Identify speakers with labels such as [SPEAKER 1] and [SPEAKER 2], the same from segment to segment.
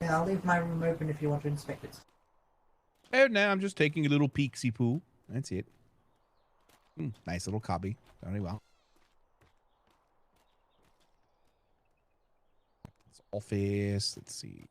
[SPEAKER 1] Yeah, I'll leave my room open if you want to inspect it.
[SPEAKER 2] Oh, no, I'm just taking a little peeksy poo. That's it. Nice little cubby. Very well. It's office. Let's see.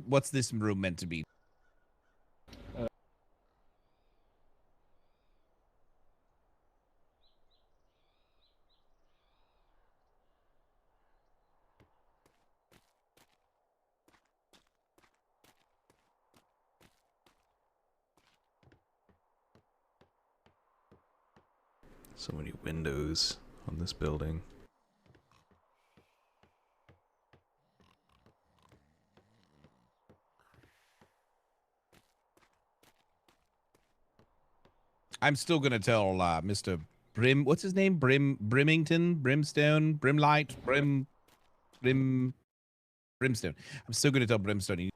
[SPEAKER 2] What's this room meant to be?
[SPEAKER 3] So many windows on this building.
[SPEAKER 2] I'm still gonna tell Mr. What's his name? Brimington, Brimstone, Brimlight, Brimstone. I'm still gonna tell Brimstone.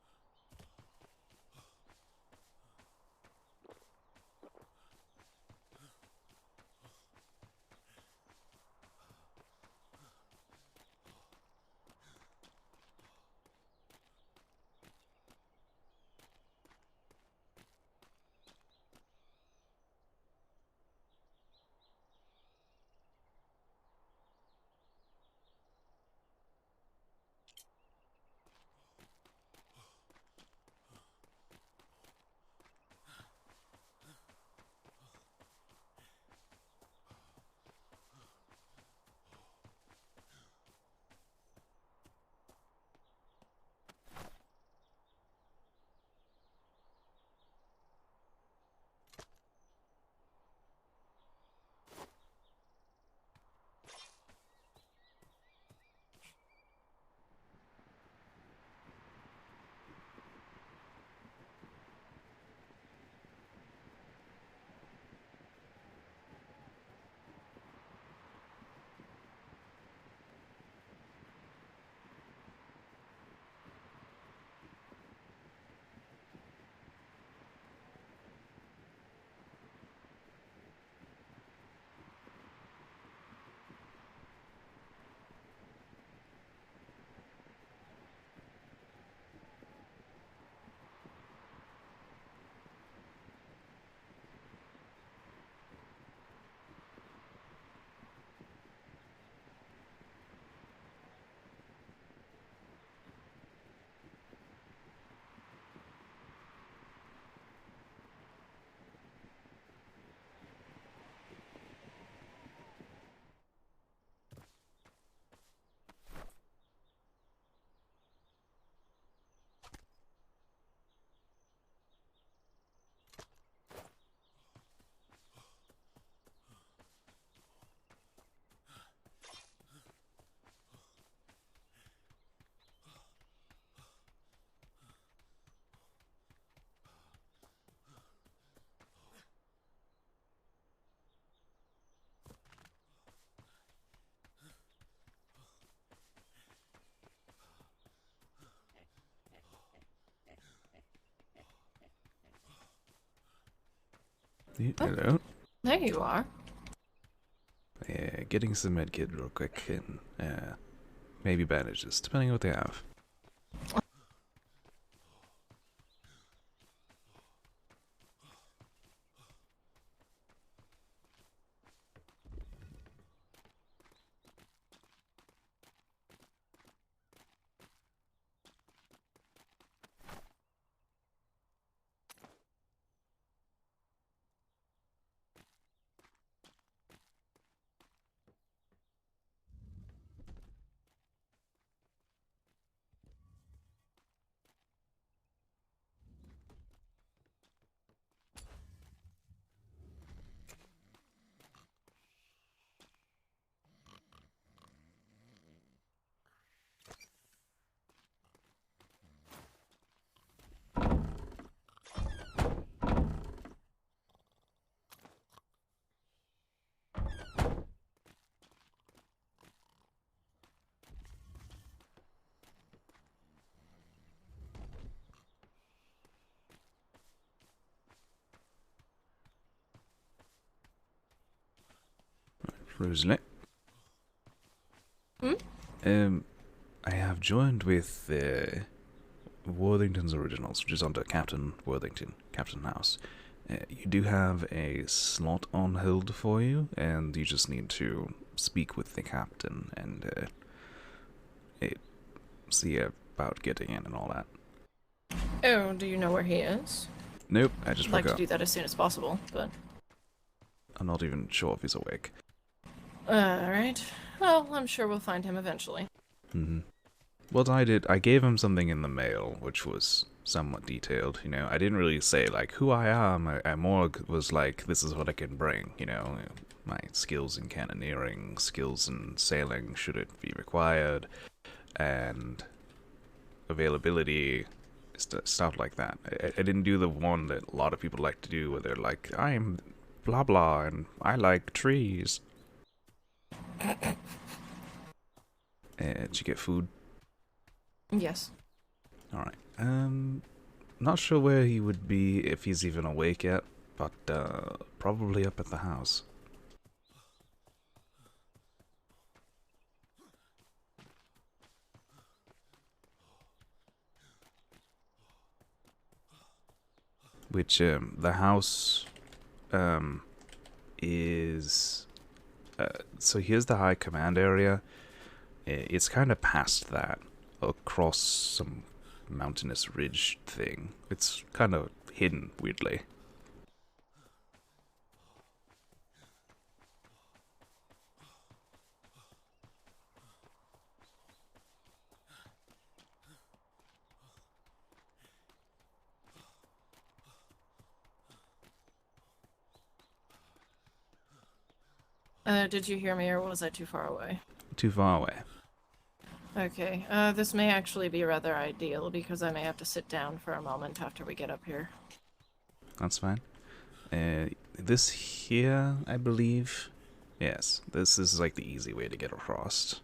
[SPEAKER 3] Hello.
[SPEAKER 4] There you are.
[SPEAKER 3] Yeah, getting some medkit real quick and maybe bandages, depending on what they have. Rosalie.
[SPEAKER 4] Hmm?
[SPEAKER 3] I have joined with Worthington's Originals, which is under Captain Worthington, Captain House. You do have a slot on hold for you, and you just need to speak with the captain and see about getting in and all that.
[SPEAKER 4] Oh, do you know where he is?
[SPEAKER 3] Nope, I just
[SPEAKER 4] I'd like to
[SPEAKER 3] forgot.
[SPEAKER 4] do that as soon as possible, but...
[SPEAKER 3] I'm not even sure if he's awake.
[SPEAKER 4] Alright. Well, I'm sure we'll find him eventually.
[SPEAKER 3] What I did, I gave him something in the mail, which was somewhat detailed, you know. I didn't really say, like, who I am. I more was like, this is what I can bring, you know. My skills in cannoneering, skills in sailing, should it be required, and availability, stuff like that. I didn't do the one that a lot of people like to do, where they're like, I'm blah blah, and I like trees. Did you get food?
[SPEAKER 4] Yes.
[SPEAKER 3] Alright. Not sure where he would be if he's even awake yet, but probably up at the house. Which, the house, is... so here's the high command area. It's kind of past that, across some mountainous ridge thing. It's kind of hidden, weirdly.
[SPEAKER 4] Did you hear me or was I too far away?
[SPEAKER 3] Too far away.
[SPEAKER 4] Okay, this may actually be rather ideal because I may have to sit down for a moment after we get up here.
[SPEAKER 3] That's fine. This here, I believe. Yes, this is like the easy way to get across.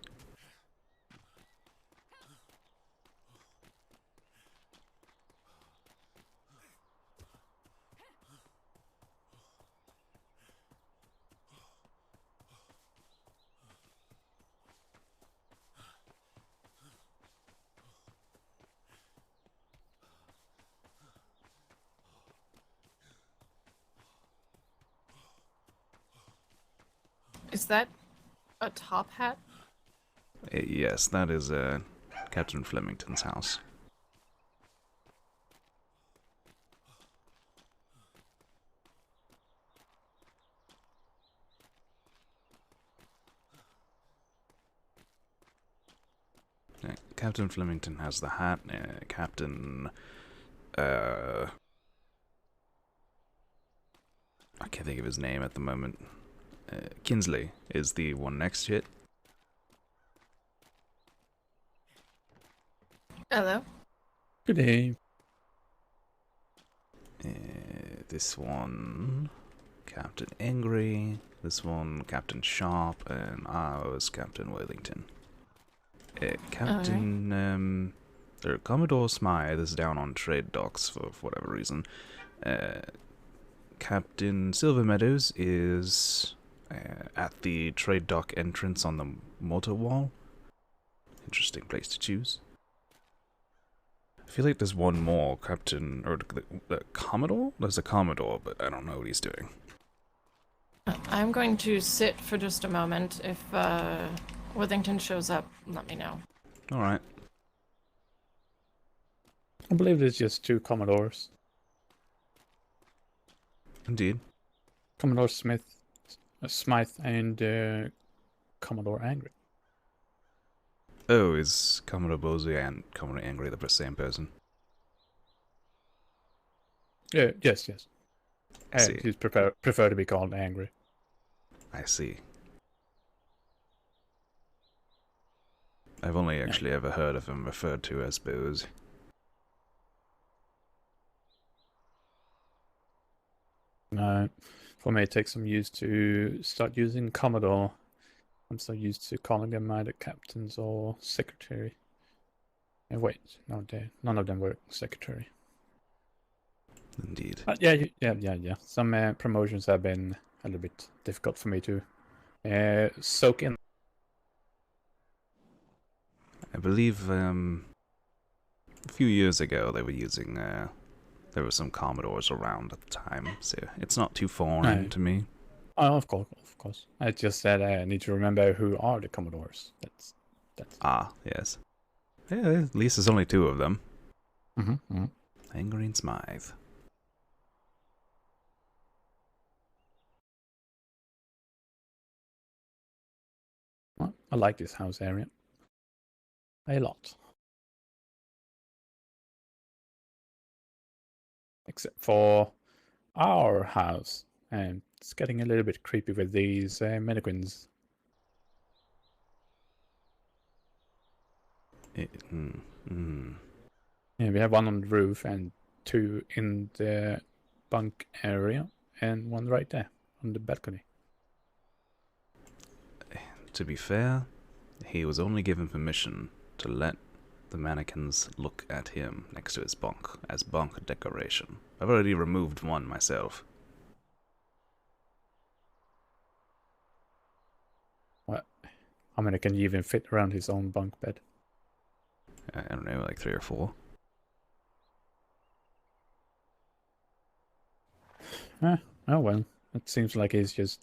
[SPEAKER 4] Is that a top hat?
[SPEAKER 3] Yes, that is Captain Flemington's house. Captain Flemington has the hat. Captain... I can't think of his name at the moment. Kinsley is the one next to it.
[SPEAKER 4] Hello?
[SPEAKER 5] Good day.
[SPEAKER 3] This one, Captain Angry. This one, Captain Sharp, and I was Captain Worthington. Captain, or Commodore Smythe is down on trade docks for whatever reason. Captain Silver Meadows is at the trade dock entrance on the motor wall. Interesting place to choose. I feel like there's one more, Captain, or the Commodore? There's a Commodore, but I don't know what he's doing.
[SPEAKER 4] I'm going to sit for just a moment. If Worthington shows up, let me know.
[SPEAKER 3] Alright.
[SPEAKER 5] I believe there's just two Commodores.
[SPEAKER 3] Indeed.
[SPEAKER 5] Commodore Smythe and Commodore Angry.
[SPEAKER 3] Oh, is Commodore Bosey and Commodore Angry the same person?
[SPEAKER 5] Yes.
[SPEAKER 3] I see.
[SPEAKER 5] He's prefer to be called Angry.
[SPEAKER 3] I see. I've only actually ever heard of him referred to as Bose.
[SPEAKER 5] For me, it takes some use to start using Commodore. I'm so used to calling them either captains or secretary. And wait, no, none of them were secretary.
[SPEAKER 3] Indeed.
[SPEAKER 5] Yeah. Some promotions have been a little bit difficult for me to Soak in.
[SPEAKER 3] I believe a few years ago they were using. There were some Commodores around at the time, so it's not too foreign
[SPEAKER 5] No.
[SPEAKER 3] to me.
[SPEAKER 5] Oh, of course, of course. I just said I need to remember who are the Commodores. That's.
[SPEAKER 3] Ah, yes. Yeah, at least there's only two of them.
[SPEAKER 5] Mm-hmm.
[SPEAKER 3] Angry and Smythe.
[SPEAKER 5] Well, I like this house area a lot. Except for our house. And it's getting a little bit creepy with these mannequins. Yeah, we have one on the roof and two in the bunk area, and one right there on the balcony.
[SPEAKER 3] To be fair, he was only given permission to let the mannequins look at him next to his bunk as bunk decoration. I've already removed one myself.
[SPEAKER 5] What? How many can you even fit around his own bunk bed?
[SPEAKER 3] I don't know, like 3 or 4.
[SPEAKER 5] Oh well. It seems like he's just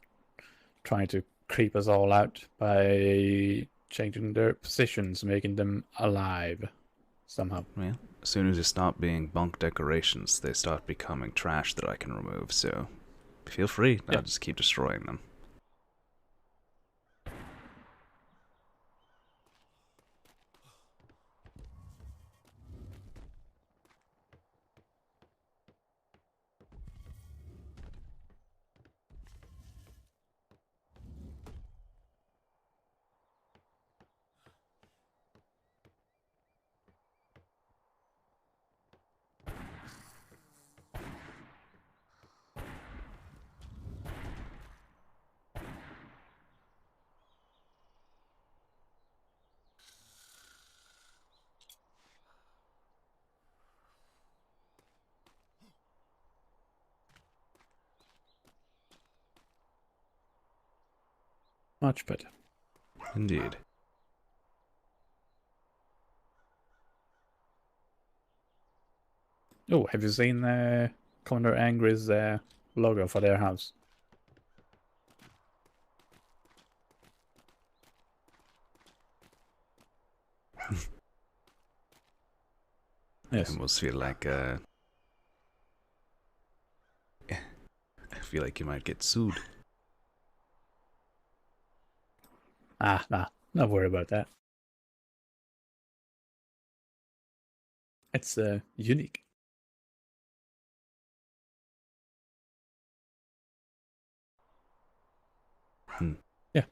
[SPEAKER 5] trying to creep us all out by changing their positions, making them alive somehow.
[SPEAKER 3] Well, as soon as they stop being bunk decorations, they start becoming trash that I can remove, so feel free.
[SPEAKER 5] Yeah.
[SPEAKER 3] I'll just keep destroying them.
[SPEAKER 5] Much better.
[SPEAKER 3] Indeed.
[SPEAKER 5] Oh, have you seen Commander Angry's logo for their house?
[SPEAKER 3] I
[SPEAKER 5] Yes.
[SPEAKER 3] almost feel like I feel like you might get sued.
[SPEAKER 5] Nah, not worry about that. It's unique. Yeah.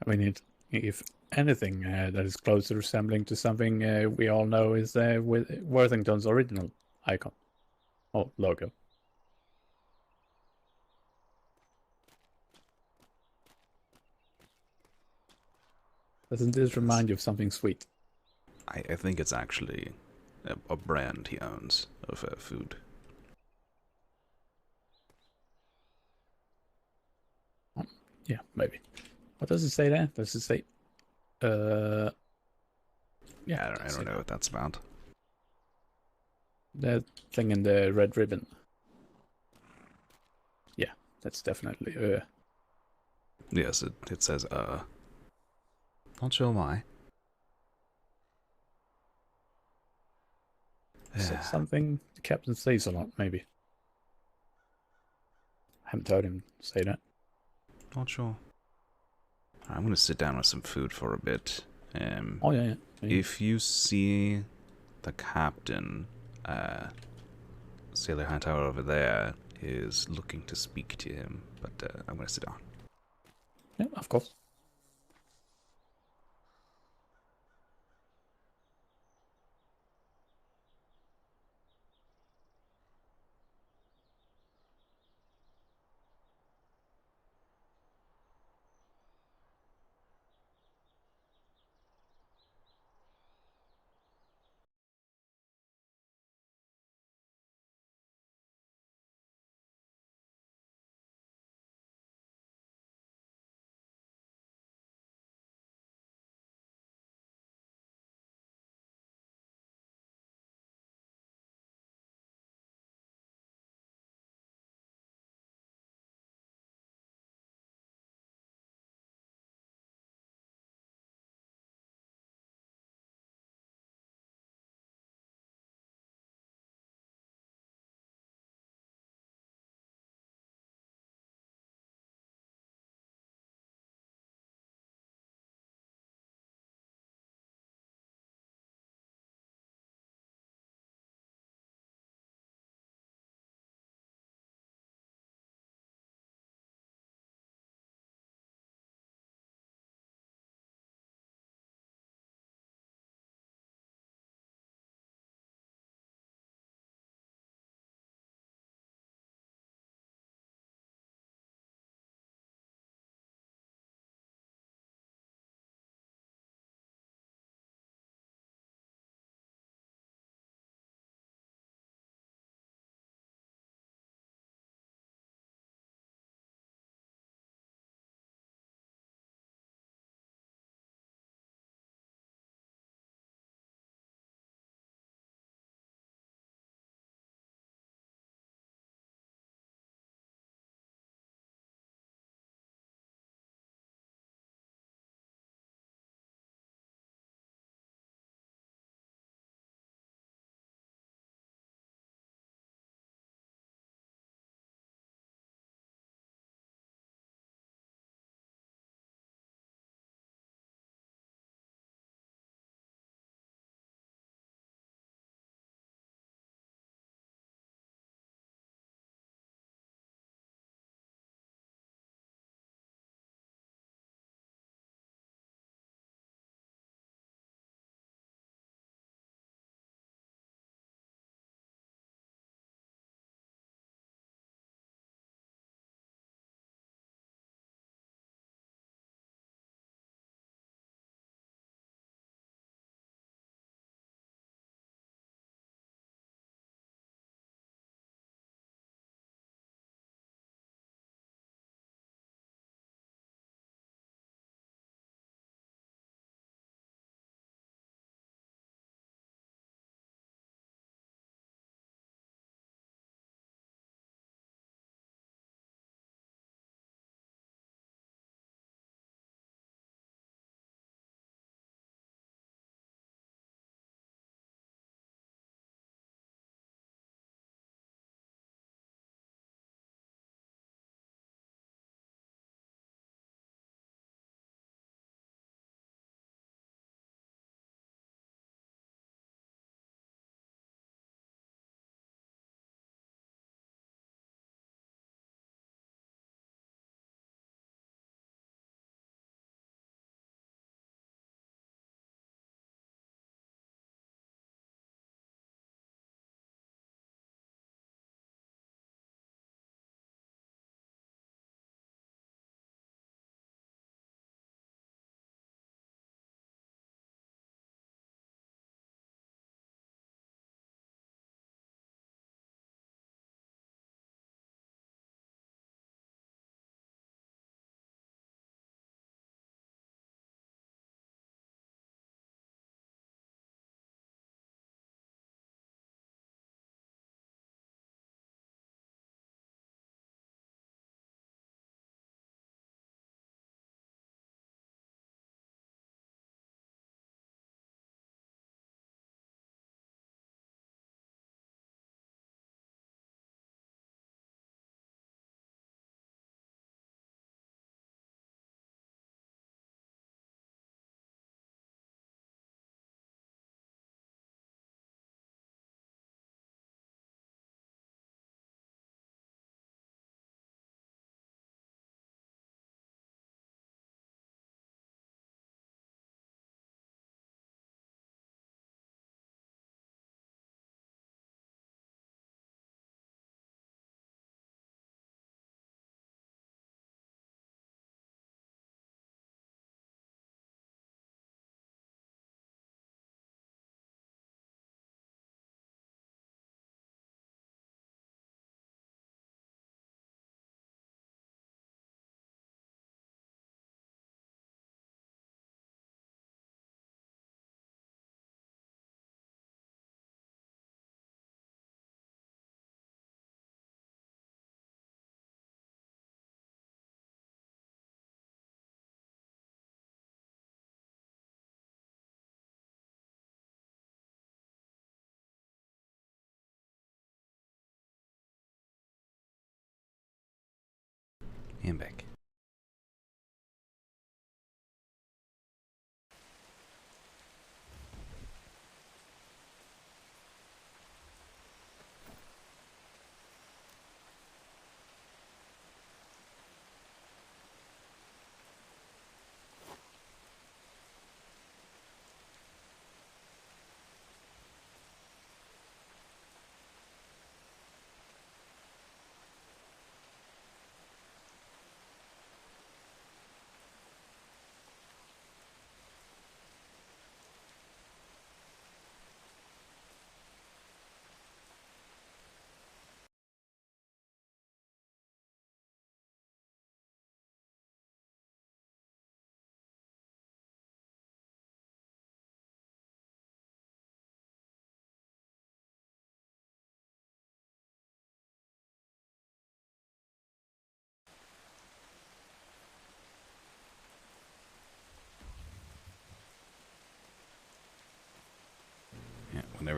[SPEAKER 5] I mean, if anything that is closely resembling to something we all know is with Worthington's original icon or logo. Doesn't this remind you of something sweet?
[SPEAKER 3] I think it's actually a brand he owns of food.
[SPEAKER 5] Yeah, maybe. What does it say there? Does it say? Yeah,
[SPEAKER 3] I don't know what that's about.
[SPEAKER 5] That thing in the red ribbon. Yeah, that's definitely
[SPEAKER 3] Yes, it says Not sure why.
[SPEAKER 5] something the captain says a lot, maybe. I haven't heard him say that.
[SPEAKER 3] Not sure. I'm gonna sit down with some food for a bit.
[SPEAKER 5] Oh yeah.
[SPEAKER 3] If you see the captain, Sailor Hightower over there is looking to speak to him, but I'm gonna sit down.
[SPEAKER 5] Yeah, of course.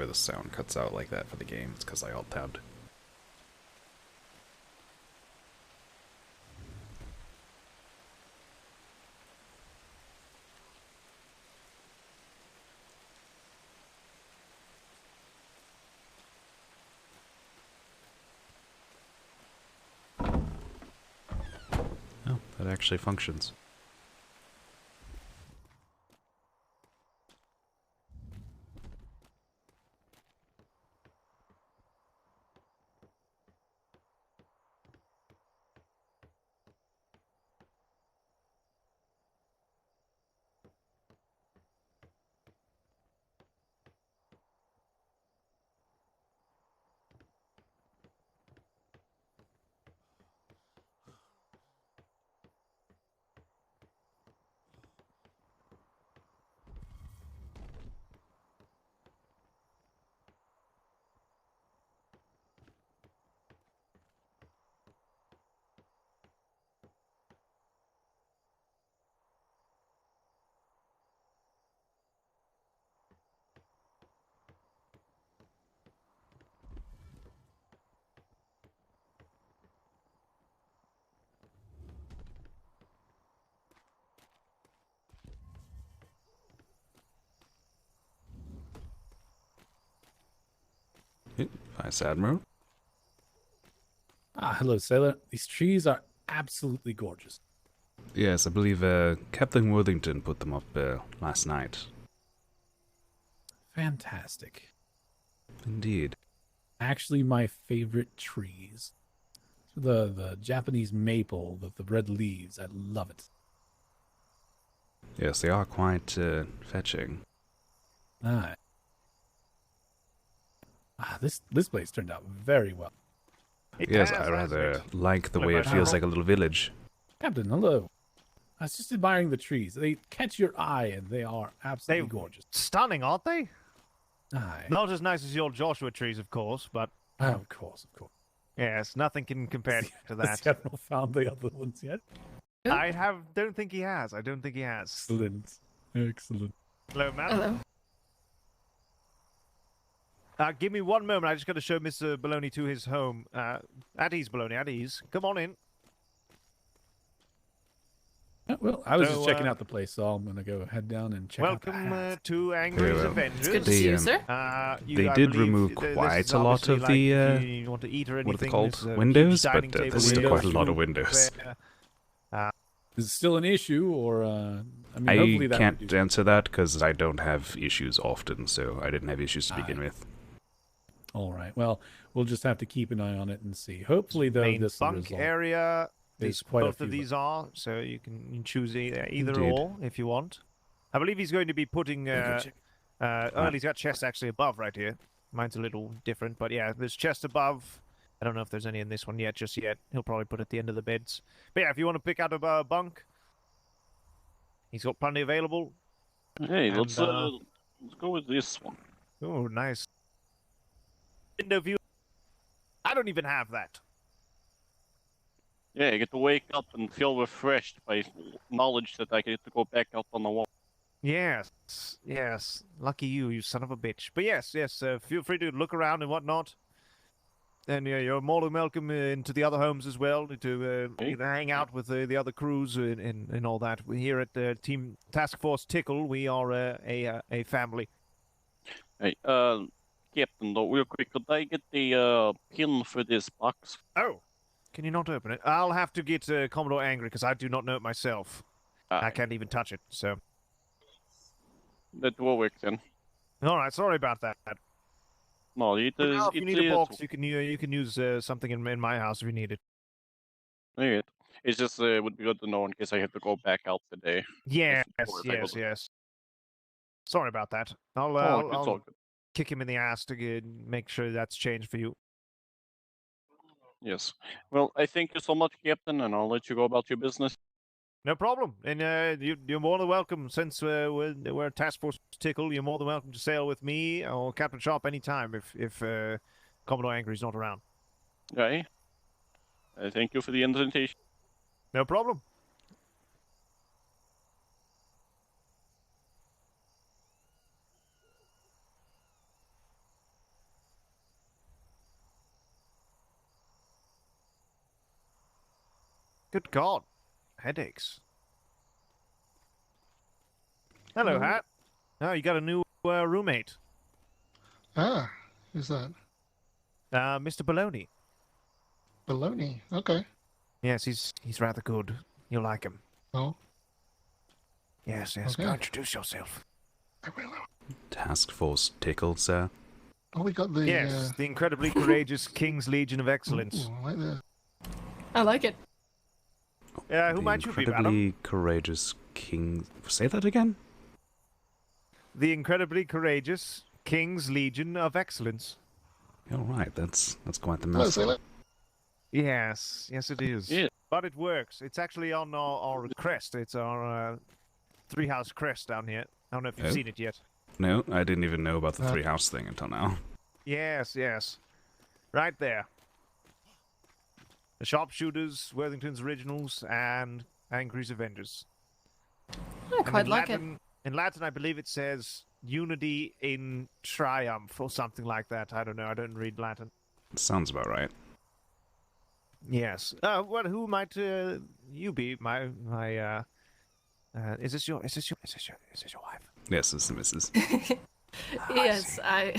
[SPEAKER 3] the sound cuts out like that for the game. It's because I alt-tabbed. Oh, that actually functions. Vice Admiral?
[SPEAKER 6] Ah, hello, sailor. These trees are absolutely gorgeous.
[SPEAKER 3] Yes, I believe Captain Worthington put them up last night.
[SPEAKER 6] Fantastic.
[SPEAKER 3] Indeed.
[SPEAKER 6] Actually, my favorite trees. The Japanese maple with the red leaves. I love it.
[SPEAKER 3] Yes, they are quite fetching.
[SPEAKER 6] Ah. This place turned out very well.
[SPEAKER 3] Yes, I rather like the way it feels like a little village.
[SPEAKER 6] Captain, hello. I was just admiring the trees. They catch your eye, and they are absolutely gorgeous.
[SPEAKER 7] Stunning, aren't they?
[SPEAKER 6] Aye.
[SPEAKER 7] Not as nice as your Joshua trees, of course, but
[SPEAKER 6] Oh, of course.
[SPEAKER 7] yes, nothing can compare to
[SPEAKER 6] Has
[SPEAKER 7] that.
[SPEAKER 6] the Admiral found the other ones yet?
[SPEAKER 7] Don't think he has. I don't think he has.
[SPEAKER 6] Excellent. Excellent.
[SPEAKER 7] Hello, man.
[SPEAKER 4] Hello.
[SPEAKER 7] Give me one moment. I just got to show Mr. Baloney to his home. At ease, Baloney, at ease. Come on in.
[SPEAKER 6] Well, I was
[SPEAKER 7] So,
[SPEAKER 6] just checking out the place, so I'm going to go head down and check out the
[SPEAKER 7] Welcome
[SPEAKER 6] hat.
[SPEAKER 7] to Angry's
[SPEAKER 3] well,
[SPEAKER 7] Avengers.
[SPEAKER 4] It's good to see you, sir.
[SPEAKER 3] They did remove quite a lot of the,
[SPEAKER 7] you want to eat or anything,
[SPEAKER 3] what are they called?
[SPEAKER 7] there's a
[SPEAKER 3] Windows?
[SPEAKER 7] huge
[SPEAKER 3] But
[SPEAKER 7] dining table
[SPEAKER 3] there's still
[SPEAKER 7] here.
[SPEAKER 3] quite a lot of windows.
[SPEAKER 6] Is it still an issue, or I mean,
[SPEAKER 3] I
[SPEAKER 6] hopefully that
[SPEAKER 3] can't
[SPEAKER 6] would do.
[SPEAKER 3] answer that because I don't have issues often, so I didn't have issues to begin
[SPEAKER 6] Aye.
[SPEAKER 3] with.
[SPEAKER 6] All right. Well, we'll just have to keep an eye on it and see. Hopefully, though,
[SPEAKER 7] Main
[SPEAKER 6] this will
[SPEAKER 7] bunk
[SPEAKER 6] resolve.
[SPEAKER 7] area.
[SPEAKER 6] There's
[SPEAKER 7] There's
[SPEAKER 6] quite a
[SPEAKER 7] both of
[SPEAKER 6] few
[SPEAKER 7] these are, so you can choose either
[SPEAKER 3] Indeed.
[SPEAKER 7] or if you want. I believe he's going to be putting.
[SPEAKER 6] Go check.
[SPEAKER 7] Oh, he's got chests actually above right here. Mine's a little different, but yeah, there's chest above. I don't know if there's any in this one yet, just yet. He'll probably put at the end of the beds. But yeah, if you want to pick out a bunk, he's got plenty available.
[SPEAKER 8] Hey,
[SPEAKER 7] And,
[SPEAKER 8] let's go with this one.
[SPEAKER 7] Oh, nice. Window view. I don't even have that.
[SPEAKER 8] Yeah, I get to wake up and feel refreshed by knowledge that I get to go back up on the wall.
[SPEAKER 7] Yes, yes. Lucky you, you son of a bitch. But yes, feel free to look around and whatnot. And you're more than welcome into the other homes as well to either hang out with the other crews and all that. We're here at Team Task Force Tickle. We are a family.
[SPEAKER 8] Hey, Captain, though, real quick, could I get the pin for this box?
[SPEAKER 7] Oh, can you not open it? I'll have to get Commodore angry because I do not know it myself. I can't even touch it. So,
[SPEAKER 8] That will work then.
[SPEAKER 7] all right, sorry about that.
[SPEAKER 8] No, it is.
[SPEAKER 7] Well, if you need a box, you can use something in my house if you need it.
[SPEAKER 8] Alright. It's just would be good to know in case I have to go back out today.
[SPEAKER 7] Yes,
[SPEAKER 8] Of course, I wasn't-
[SPEAKER 7] yes. Sorry about that. I'll
[SPEAKER 8] Oh, it's all
[SPEAKER 7] I'll
[SPEAKER 8] good.
[SPEAKER 7] kick him in the ass to make sure that's changed for you.
[SPEAKER 8] Yes. Well, I thank you so much, Captain, and I'll let you go about your business.
[SPEAKER 7] No problem. And you're more than welcome. Since we're Task Force Tickle, you're more than welcome to sail with me or Captain Sharp anytime if Commodore Angry's not around.
[SPEAKER 8] Okay. I thank you for the invitation.
[SPEAKER 7] No problem. Good God. Headaches. Hello, Hat. Oh, you got a new roommate.
[SPEAKER 9] Ah, who's that?
[SPEAKER 7] Mr. Baloney.
[SPEAKER 9] Baloney. Okay.
[SPEAKER 7] Yes, he's rather good. You'll like him.
[SPEAKER 9] Oh,
[SPEAKER 7] Yes,
[SPEAKER 9] Okay.
[SPEAKER 7] Go introduce yourself.
[SPEAKER 9] I will.
[SPEAKER 3] Task force tickled, sir.
[SPEAKER 9] Oh, we got the.
[SPEAKER 7] Yes, the incredibly courageous King's Legion of Excellence.
[SPEAKER 9] Ooh, I like the.
[SPEAKER 4] I like it.
[SPEAKER 7] Who
[SPEAKER 3] The
[SPEAKER 7] might you be, madam?
[SPEAKER 3] incredibly courageous king. Say that again?
[SPEAKER 7] The incredibly courageous King's Legion of Excellence.
[SPEAKER 3] All right, that's quite the
[SPEAKER 9] Hello,
[SPEAKER 3] mouthful.
[SPEAKER 9] sailor.
[SPEAKER 7] Yes, it is.
[SPEAKER 8] Yeah.
[SPEAKER 7] But it works. It's actually on our crest. It's our three-house crest down here. I don't know if you've
[SPEAKER 3] Oh.
[SPEAKER 7] seen it yet.
[SPEAKER 3] No, I didn't even know about the
[SPEAKER 9] Uh.
[SPEAKER 3] three house thing until now.
[SPEAKER 7] Yes. Right there. The Sharpshooters, Worthington's Originals, and Angry's Avengers.
[SPEAKER 4] I
[SPEAKER 7] And
[SPEAKER 4] quite
[SPEAKER 7] in
[SPEAKER 4] like it.
[SPEAKER 7] Latin, In Latin, I believe it says "Unity in Triumph" or something like that. I don't know. I don't read Latin.
[SPEAKER 3] Sounds about right.
[SPEAKER 7] Yes. Well, who might you be? My. Is this your wife?
[SPEAKER 3] Yes, it's the missus.
[SPEAKER 4] Yes, I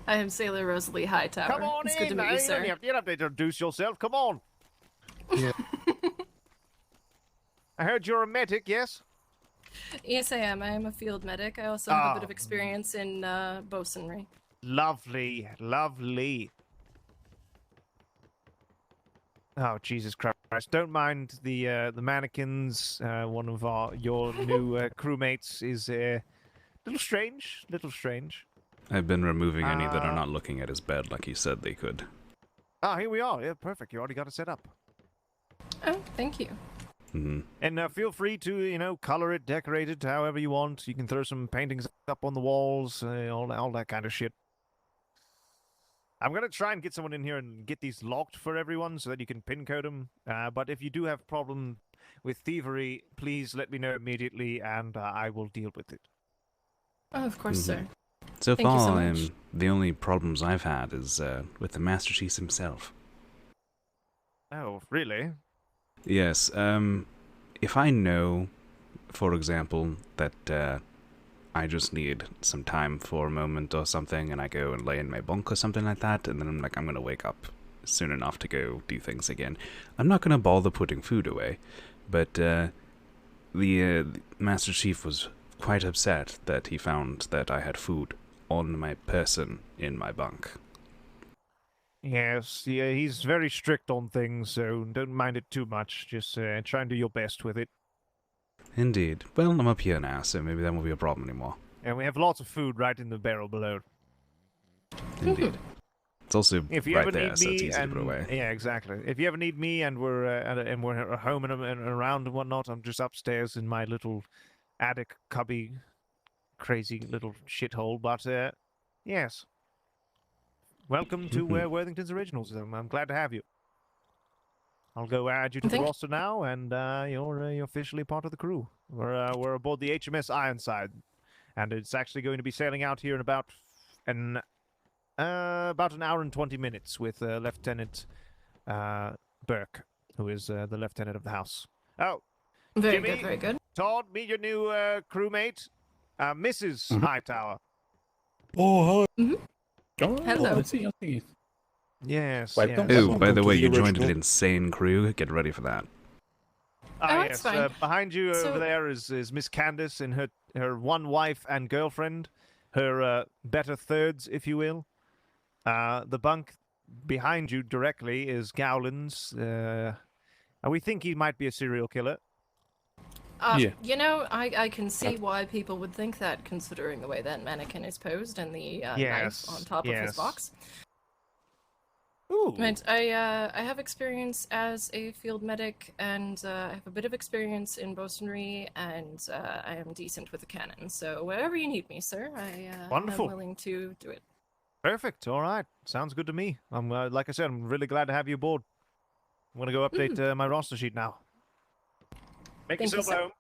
[SPEAKER 4] am Sailor Rosalie Hightower.
[SPEAKER 7] Come on
[SPEAKER 4] it's
[SPEAKER 7] in.
[SPEAKER 4] good to meet you,
[SPEAKER 7] You
[SPEAKER 4] sir.
[SPEAKER 7] don't have to introduce yourself. Come on.
[SPEAKER 9] Yeah.
[SPEAKER 7] I heard you're a medic. Yes.
[SPEAKER 4] Yes, I am. I am a field medic. I also have a bit of
[SPEAKER 7] Ah.
[SPEAKER 4] experience in bosunry.
[SPEAKER 7] Lovely. Oh, Jesus Christ! Don't mind the mannequins. One of your new crewmates is little strange.
[SPEAKER 3] I've been removing any that are
[SPEAKER 7] Ah.
[SPEAKER 3] not looking at his bed like you said they could.
[SPEAKER 7] Ah, here we are. Yeah, perfect. You already got it set up.
[SPEAKER 4] Oh, thank you.
[SPEAKER 3] Hmm.
[SPEAKER 7] And feel free to, color it, decorate it however you want. You can throw some paintings up on the walls, all that kind of shit. I'm going to try and get someone in here and get these locked for everyone so that you can pin code them. But if you do have problem with thievery, please let me know immediately and I will deal with it.
[SPEAKER 4] Oh, of course,
[SPEAKER 3] Mhm.
[SPEAKER 4] sir.
[SPEAKER 3] So
[SPEAKER 4] Thank you so
[SPEAKER 3] far,
[SPEAKER 4] much.
[SPEAKER 3] the only problems I've had is with the Master Chief himself.
[SPEAKER 7] Oh, really?
[SPEAKER 3] Yes, if I know, for example, that I just need some time for a moment or something, and I go and lay in my bunk or something like that, and then I'm like, I'm gonna wake up soon enough to go do things again. I'm not gonna bother putting food away, but the Master Chief was quite upset that he found that I had food on my person in my bunk.
[SPEAKER 7] Yes, yeah, he's very strict on things, so don't mind it too much. Just try and do your best with it.
[SPEAKER 3] Indeed. Well, I'm up here now, so maybe that won't be a problem anymore.
[SPEAKER 7] And we have lots of food right in the barrel below.
[SPEAKER 3] Indeed. It's also
[SPEAKER 7] If you
[SPEAKER 3] right
[SPEAKER 7] ever
[SPEAKER 3] there,
[SPEAKER 7] need
[SPEAKER 3] so it's
[SPEAKER 7] me,
[SPEAKER 3] easy
[SPEAKER 7] and
[SPEAKER 3] to put away.
[SPEAKER 7] yeah, exactly. If you ever need me, and we're home and around and whatnot, I'm just upstairs in my little attic cubby, crazy little shithole. But yes, welcome to Worthington's Originals. I'm glad to have you. I'll go add you to the
[SPEAKER 4] Thank-
[SPEAKER 7] roster now, and you're officially part of the crew. We're aboard the HMS Ironside, and it's actually going to be sailing out here in about an hour and 20 minutes with Lieutenant Burke, who is the lieutenant of the house. Oh,
[SPEAKER 4] Very
[SPEAKER 7] Jimmy?
[SPEAKER 4] good, very good.
[SPEAKER 7] Todd, meet your new crewmate, Mrs.
[SPEAKER 5] Mhm.
[SPEAKER 7] Hightower.
[SPEAKER 6] Oh, hi.
[SPEAKER 4] Mhm.
[SPEAKER 6] Oh,
[SPEAKER 4] Hello.
[SPEAKER 6] I see.
[SPEAKER 7] Yes.
[SPEAKER 6] Welcome.
[SPEAKER 7] yes.
[SPEAKER 3] Oh, by the
[SPEAKER 6] Welcome
[SPEAKER 3] way,
[SPEAKER 6] to
[SPEAKER 3] you
[SPEAKER 6] the
[SPEAKER 3] joined an
[SPEAKER 6] original.
[SPEAKER 3] insane crew. Get ready for that.
[SPEAKER 7] Ah,
[SPEAKER 4] Oh,
[SPEAKER 7] yes.
[SPEAKER 4] it's fine.
[SPEAKER 7] Behind you
[SPEAKER 4] So-
[SPEAKER 7] over there is Miss Candace and her one wife and girlfriend, her better thirds, if you will. The bunk behind you directly is Gowland's. We think he might be a serial killer.
[SPEAKER 6] Yeah.
[SPEAKER 4] You know, I can see why people would think that, considering the way that mannequin is posed and the
[SPEAKER 7] Yes,
[SPEAKER 4] knife on top of
[SPEAKER 7] yes.
[SPEAKER 4] his box.
[SPEAKER 7] Ooh.
[SPEAKER 4] Right, I have experience as a field medic, and I have a bit of experience in bosunry, and I am decent with a cannon. So wherever you need me, sir, I
[SPEAKER 7] Wonderful.
[SPEAKER 4] am willing to do it.
[SPEAKER 7] Perfect. All right. Sounds good to me. I'm like I said, I'm really glad to have you aboard. I'm gonna go update my roster sheet now. Make
[SPEAKER 4] Thank you,
[SPEAKER 7] yourself
[SPEAKER 4] sir.
[SPEAKER 7] home.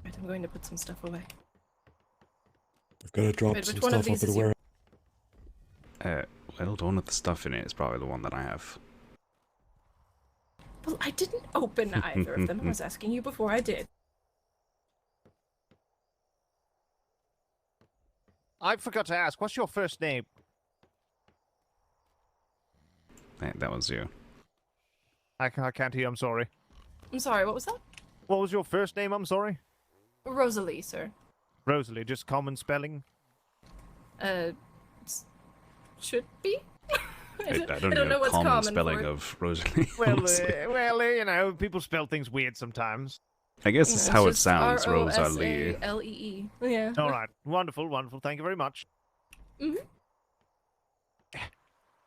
[SPEAKER 4] Right, I'm going to put some stuff away.
[SPEAKER 10] I've got to drop
[SPEAKER 4] Wait,
[SPEAKER 10] some
[SPEAKER 4] which one of
[SPEAKER 10] stuff
[SPEAKER 4] these
[SPEAKER 10] off at
[SPEAKER 4] is
[SPEAKER 10] the
[SPEAKER 4] you?
[SPEAKER 10] warehouse.
[SPEAKER 3] Well, the one with the stuff in it is probably the one that I have.
[SPEAKER 4] Well, I didn't open either of them. I was asking you before I did.
[SPEAKER 7] I forgot to ask, what's your first name?
[SPEAKER 3] Hey, that was you.
[SPEAKER 7] I can't hear, I'm sorry.
[SPEAKER 4] I'm sorry, what was that?
[SPEAKER 7] What was your first name, I'm sorry?
[SPEAKER 4] Rosalie, sir.
[SPEAKER 7] Rosalie, just common spelling?
[SPEAKER 4] Should be?
[SPEAKER 3] I don't
[SPEAKER 4] know
[SPEAKER 3] know
[SPEAKER 4] what's
[SPEAKER 3] common
[SPEAKER 4] common
[SPEAKER 3] spelling
[SPEAKER 4] for it.
[SPEAKER 3] of Rosalie.
[SPEAKER 7] Well,
[SPEAKER 3] honestly.
[SPEAKER 7] you know, people spell things weird sometimes.
[SPEAKER 3] I guess it's how it
[SPEAKER 4] just
[SPEAKER 3] sounds, Rosalie.
[SPEAKER 4] Rosalee. Yeah.
[SPEAKER 7] All right, wonderful, wonderful. Thank you very much.
[SPEAKER 4] Mhm.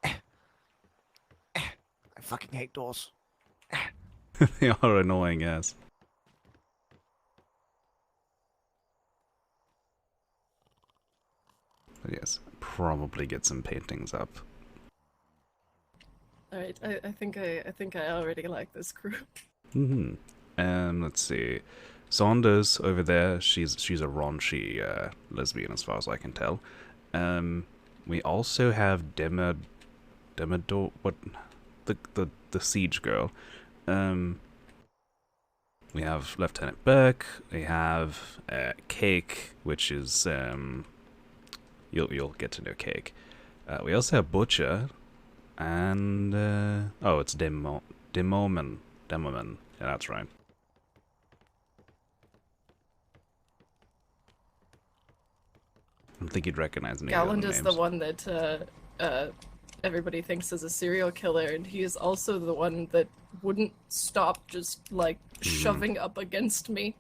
[SPEAKER 7] I fucking hate doors.
[SPEAKER 3] They are annoying, yes. But yes, probably get some paintings up.
[SPEAKER 4] All right. I think I already like this crew.
[SPEAKER 3] Let's see. Saunders over there, she's a raunchy lesbian as far as I can tell. We also have Demodor, what, the siege girl. We have Lieutenant Burke. We have Cake, which is you'll get to know Cake. We also have Butcher, and oh, it's Demoman. Yeah, that's right. I don't think you'd recognize any of the
[SPEAKER 4] Galland
[SPEAKER 3] other
[SPEAKER 4] is
[SPEAKER 3] names.
[SPEAKER 4] the one that everybody thinks is a serial killer, and he is also the one that wouldn't stop just like shoving up against me.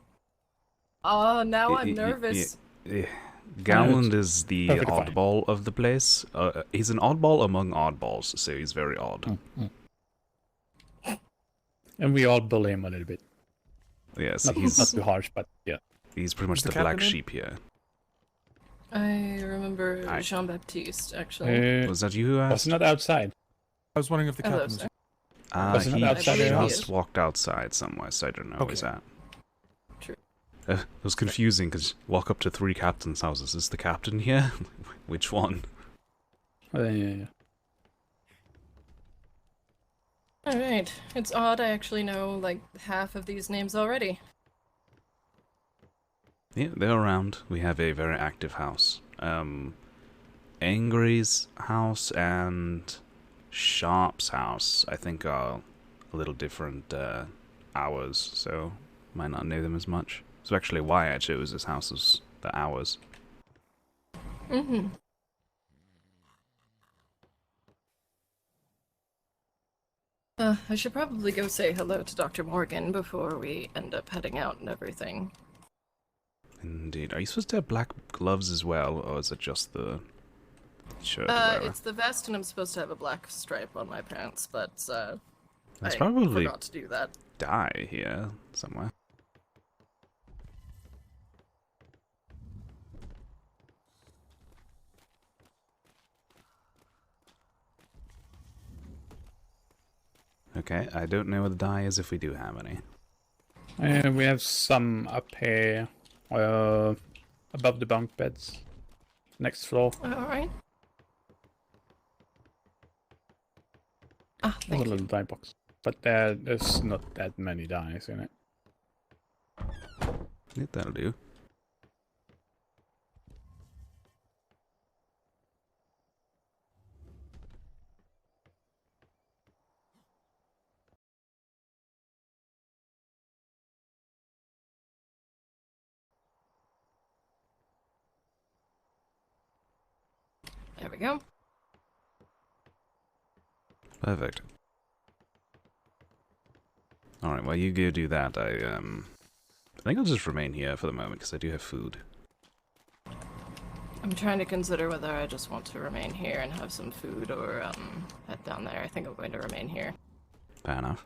[SPEAKER 4] Now I'm nervous.
[SPEAKER 3] Galland is the
[SPEAKER 5] perfectly fine.
[SPEAKER 3] oddball of the place. He's an oddball among oddballs, so he's very odd.
[SPEAKER 5] And we all bully him a little bit.
[SPEAKER 3] Yes,
[SPEAKER 5] Not
[SPEAKER 3] he's
[SPEAKER 5] too harsh, but yeah.
[SPEAKER 3] he's pretty much
[SPEAKER 1] Is the
[SPEAKER 3] the black
[SPEAKER 1] captain in?
[SPEAKER 3] sheep here.
[SPEAKER 4] I remember
[SPEAKER 3] Hi.
[SPEAKER 4] Jean-Baptiste, actually.
[SPEAKER 3] Was that you who asked?
[SPEAKER 5] Was not outside.
[SPEAKER 1] I was wondering if the
[SPEAKER 4] Hello,
[SPEAKER 1] captain was.
[SPEAKER 4] sir.
[SPEAKER 5] Was it
[SPEAKER 3] He
[SPEAKER 5] not outside
[SPEAKER 4] your house?
[SPEAKER 3] just walked outside somewhere, so I don't know.
[SPEAKER 1] Okay.
[SPEAKER 3] Who's that?
[SPEAKER 4] True.
[SPEAKER 3] It was confusing because walk up to 3 captains' houses. Is the captain here? Which one?
[SPEAKER 5] Yeah.
[SPEAKER 4] Alright. It's odd I actually know, like, half of these names already.
[SPEAKER 3] Yeah, they're around. We have a very active house. Angry's house and Sharp's house, I think, are a little different hours, so might not know them as much. So actually why I chose this house is the hours.
[SPEAKER 4] Mm-hmm. I should probably go say hello to Dr. Morgan before we end up heading out and everything.
[SPEAKER 3] Indeed. Are you supposed to have black gloves as well, or is it just the shirt or whatever?
[SPEAKER 4] It's the vest and I'm supposed to have a black stripe on my pants, but,
[SPEAKER 3] There's
[SPEAKER 4] I
[SPEAKER 3] probably
[SPEAKER 4] forgot to do that.
[SPEAKER 3] dye here somewhere. Okay, I don't know what the dye is if we do have any.
[SPEAKER 5] And we have some up here, above the bunk beds, next floor.
[SPEAKER 4] Alright. Ah,
[SPEAKER 5] There's a
[SPEAKER 4] thank you.
[SPEAKER 5] little dye box, but there's not that many dyes in it.
[SPEAKER 3] Yeah, that'll do.
[SPEAKER 4] There we go.
[SPEAKER 3] Perfect. Alright, while you go do that, I think I'll just remain here for the moment, because I do have food.
[SPEAKER 4] I'm trying to consider whether I just want to remain here and have some food or, head down there. I think I'm going to remain here.
[SPEAKER 3] Fair enough.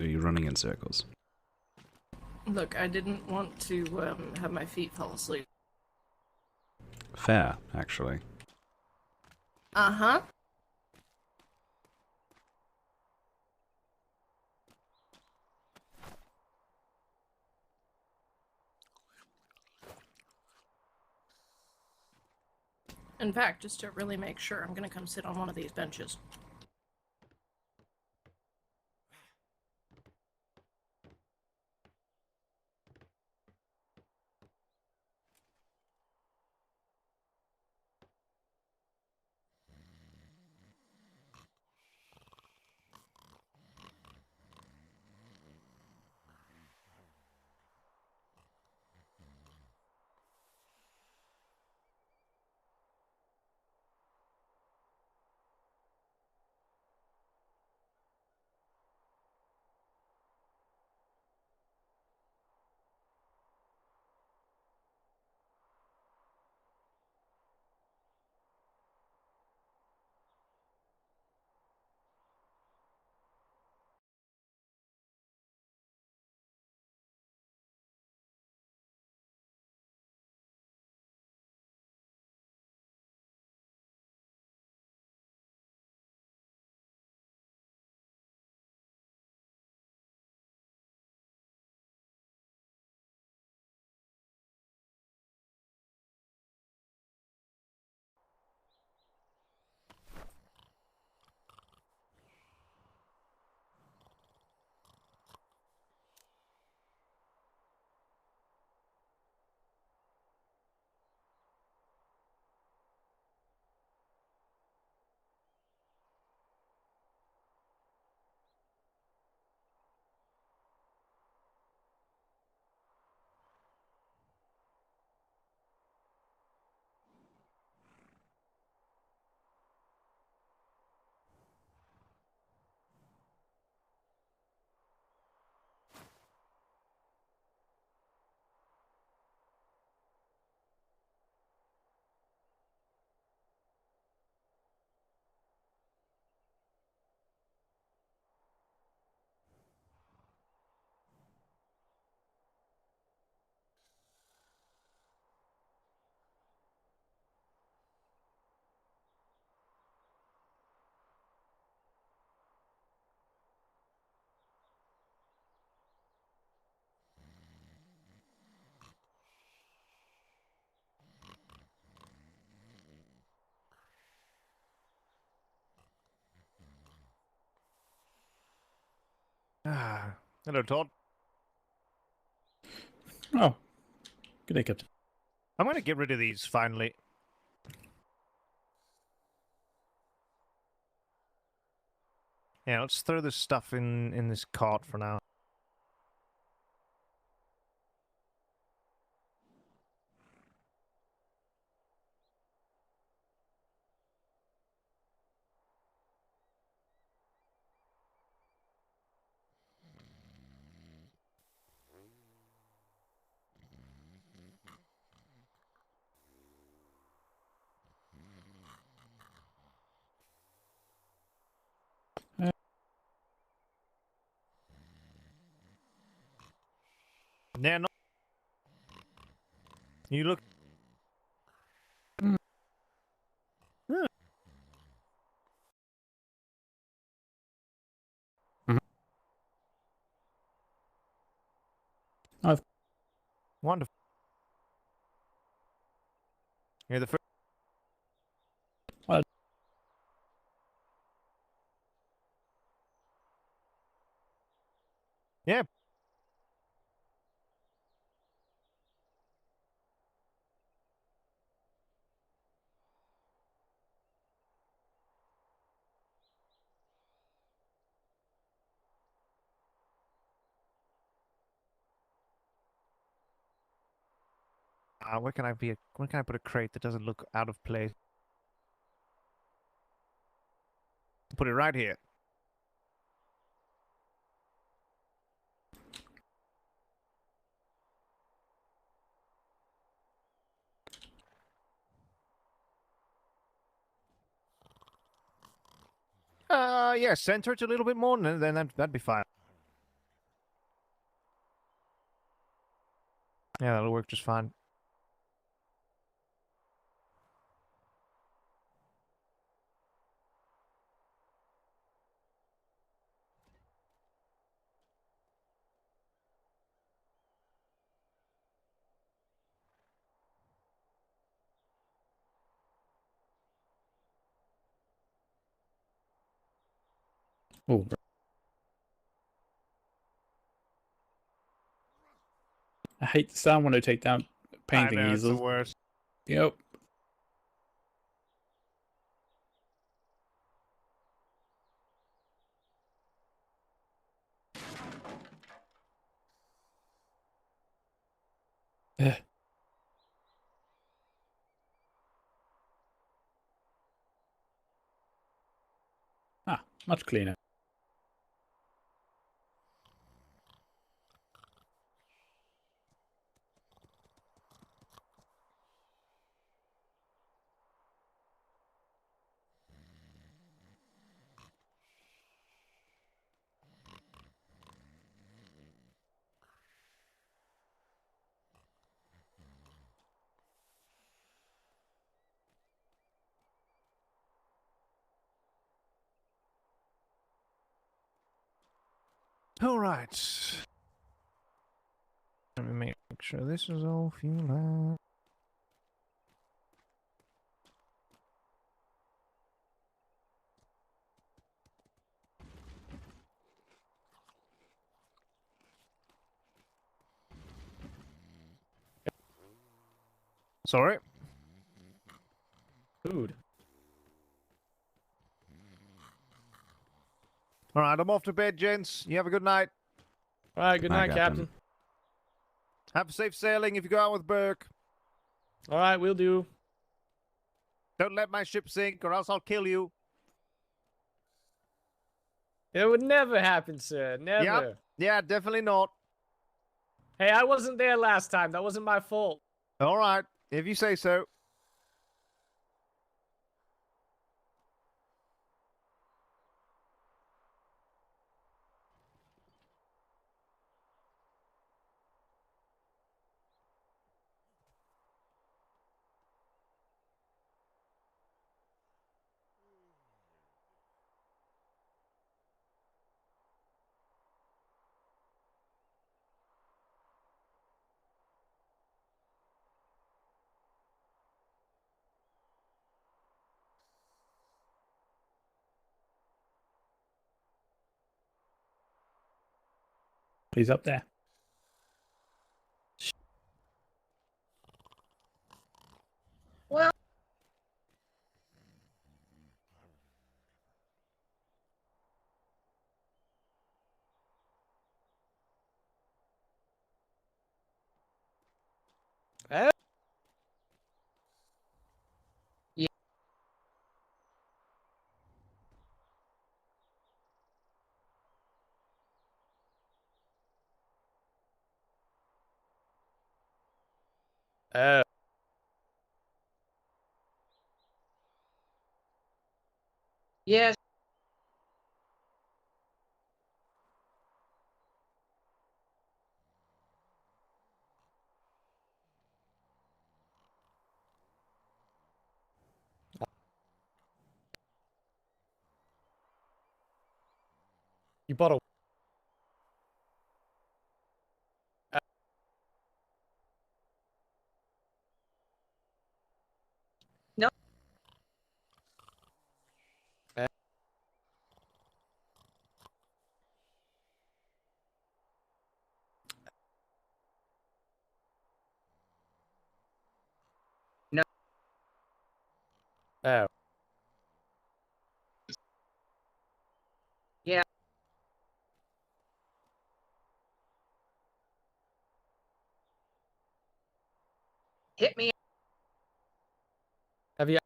[SPEAKER 3] Are you running in circles?
[SPEAKER 4] Look, I didn't want to have my feet fall asleep.
[SPEAKER 3] Fair, actually.
[SPEAKER 4] Uh-huh. In fact, just to really make sure, I'm gonna come sit on one of these benches.
[SPEAKER 7] Ah, hello, Todd.
[SPEAKER 5] Oh, good day, Captain.
[SPEAKER 7] I'm going to get rid of these finally. Yeah, let's throw this stuff in this cart for now. Yeah, no. You look.
[SPEAKER 5] I've
[SPEAKER 7] Wonderful. You're the first.
[SPEAKER 5] Well-
[SPEAKER 7] Yeah. Where can I be? Where can I put a crate that doesn't look out of place? Put it right here. Yeah, center it a little bit more, and then that'd be fine. Yeah, that'll work just fine.
[SPEAKER 5] Oh. I hate the sound when I take down painting
[SPEAKER 7] I know, it's the
[SPEAKER 5] easels.
[SPEAKER 7] worst.
[SPEAKER 5] Yep. Eh. Ah, much cleaner.
[SPEAKER 7] All right. Let me make sure this is all fuel out. Sorry.
[SPEAKER 5] Food.
[SPEAKER 7] All right, I'm off to bed, gents. You have a good night.
[SPEAKER 6] All right, good
[SPEAKER 3] Night,
[SPEAKER 6] night,
[SPEAKER 3] Captain.
[SPEAKER 6] Captain.
[SPEAKER 7] Have safe sailing if you go out with Burke.
[SPEAKER 6] All right, we'll do.
[SPEAKER 7] Don't let my ship sink, or else I'll kill you.
[SPEAKER 6] It would never happen, sir. Never.
[SPEAKER 7] Yep. Yeah, definitely not.
[SPEAKER 6] Hey, I wasn't there last time. That wasn't my fault.
[SPEAKER 7] All right, if you say so.
[SPEAKER 5] He's up there.
[SPEAKER 6] Eh? Oh.
[SPEAKER 1] Yes.
[SPEAKER 6] You bought a...
[SPEAKER 1] No. No.
[SPEAKER 6] Oh.
[SPEAKER 1] Yeah. Hit me.
[SPEAKER 6] Have you...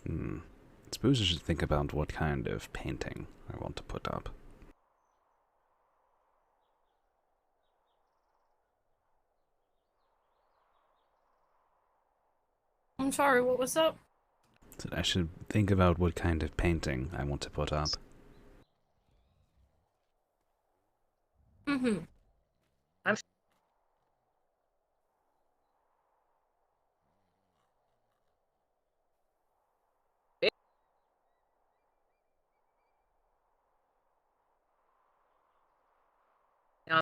[SPEAKER 3] Hmm. I suppose I should think about what kind of painting I want to put up.
[SPEAKER 4] I'm sorry, what was up?
[SPEAKER 3] So I should think about what kind of painting I want to put up.
[SPEAKER 4] Mm-hmm.
[SPEAKER 1] I'm now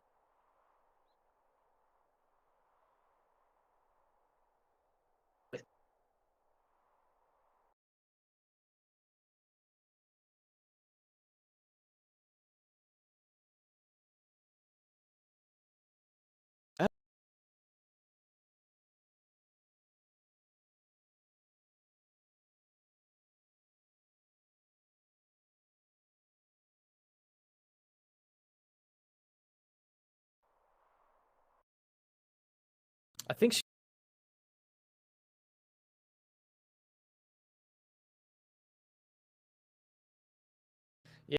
[SPEAKER 10] I think she. Yeah.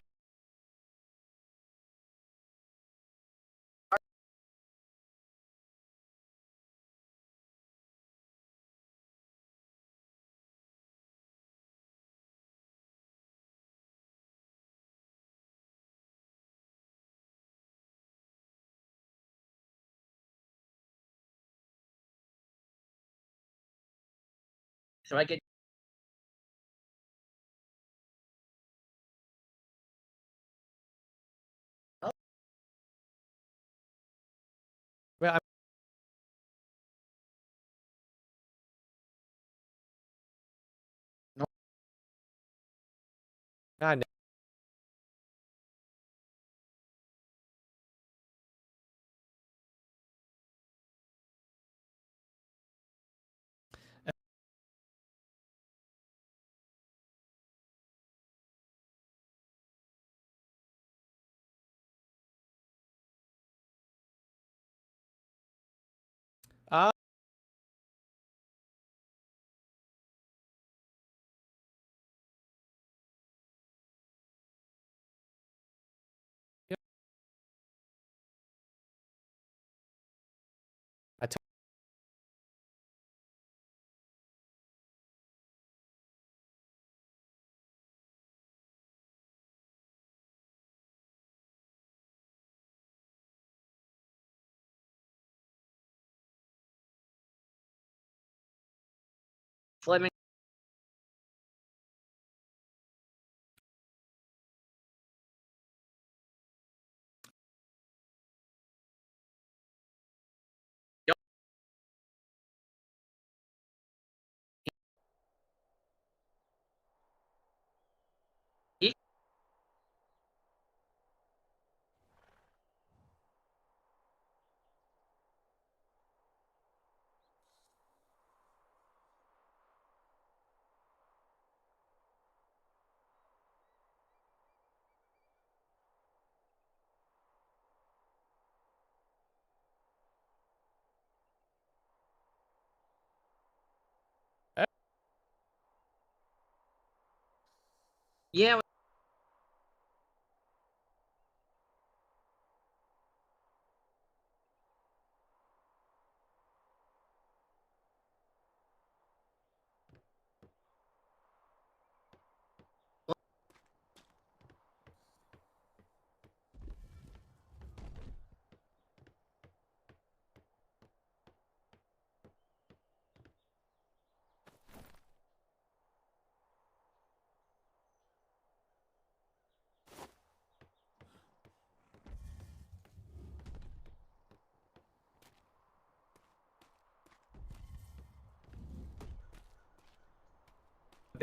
[SPEAKER 1] so I get
[SPEAKER 10] Well, I know. Uh, yep. I t-
[SPEAKER 1] Fleming. Yeah.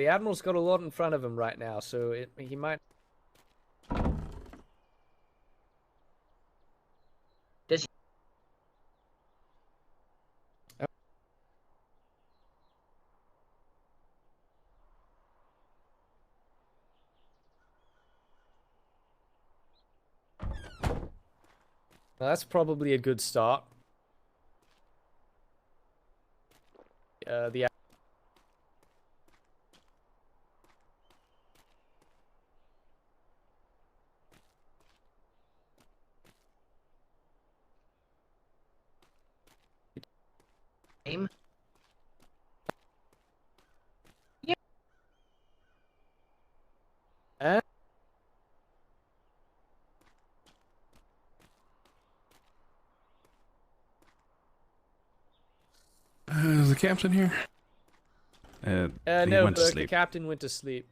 [SPEAKER 10] the admiral's got a lot in front of him right now, so he might.
[SPEAKER 1] Does
[SPEAKER 10] Well, that's probably a good start. The
[SPEAKER 1] aim? Yeah.
[SPEAKER 10] uh,
[SPEAKER 11] Is the captain here?
[SPEAKER 3] He
[SPEAKER 10] No,
[SPEAKER 3] went to
[SPEAKER 10] the
[SPEAKER 3] sleep.
[SPEAKER 10] captain went to sleep.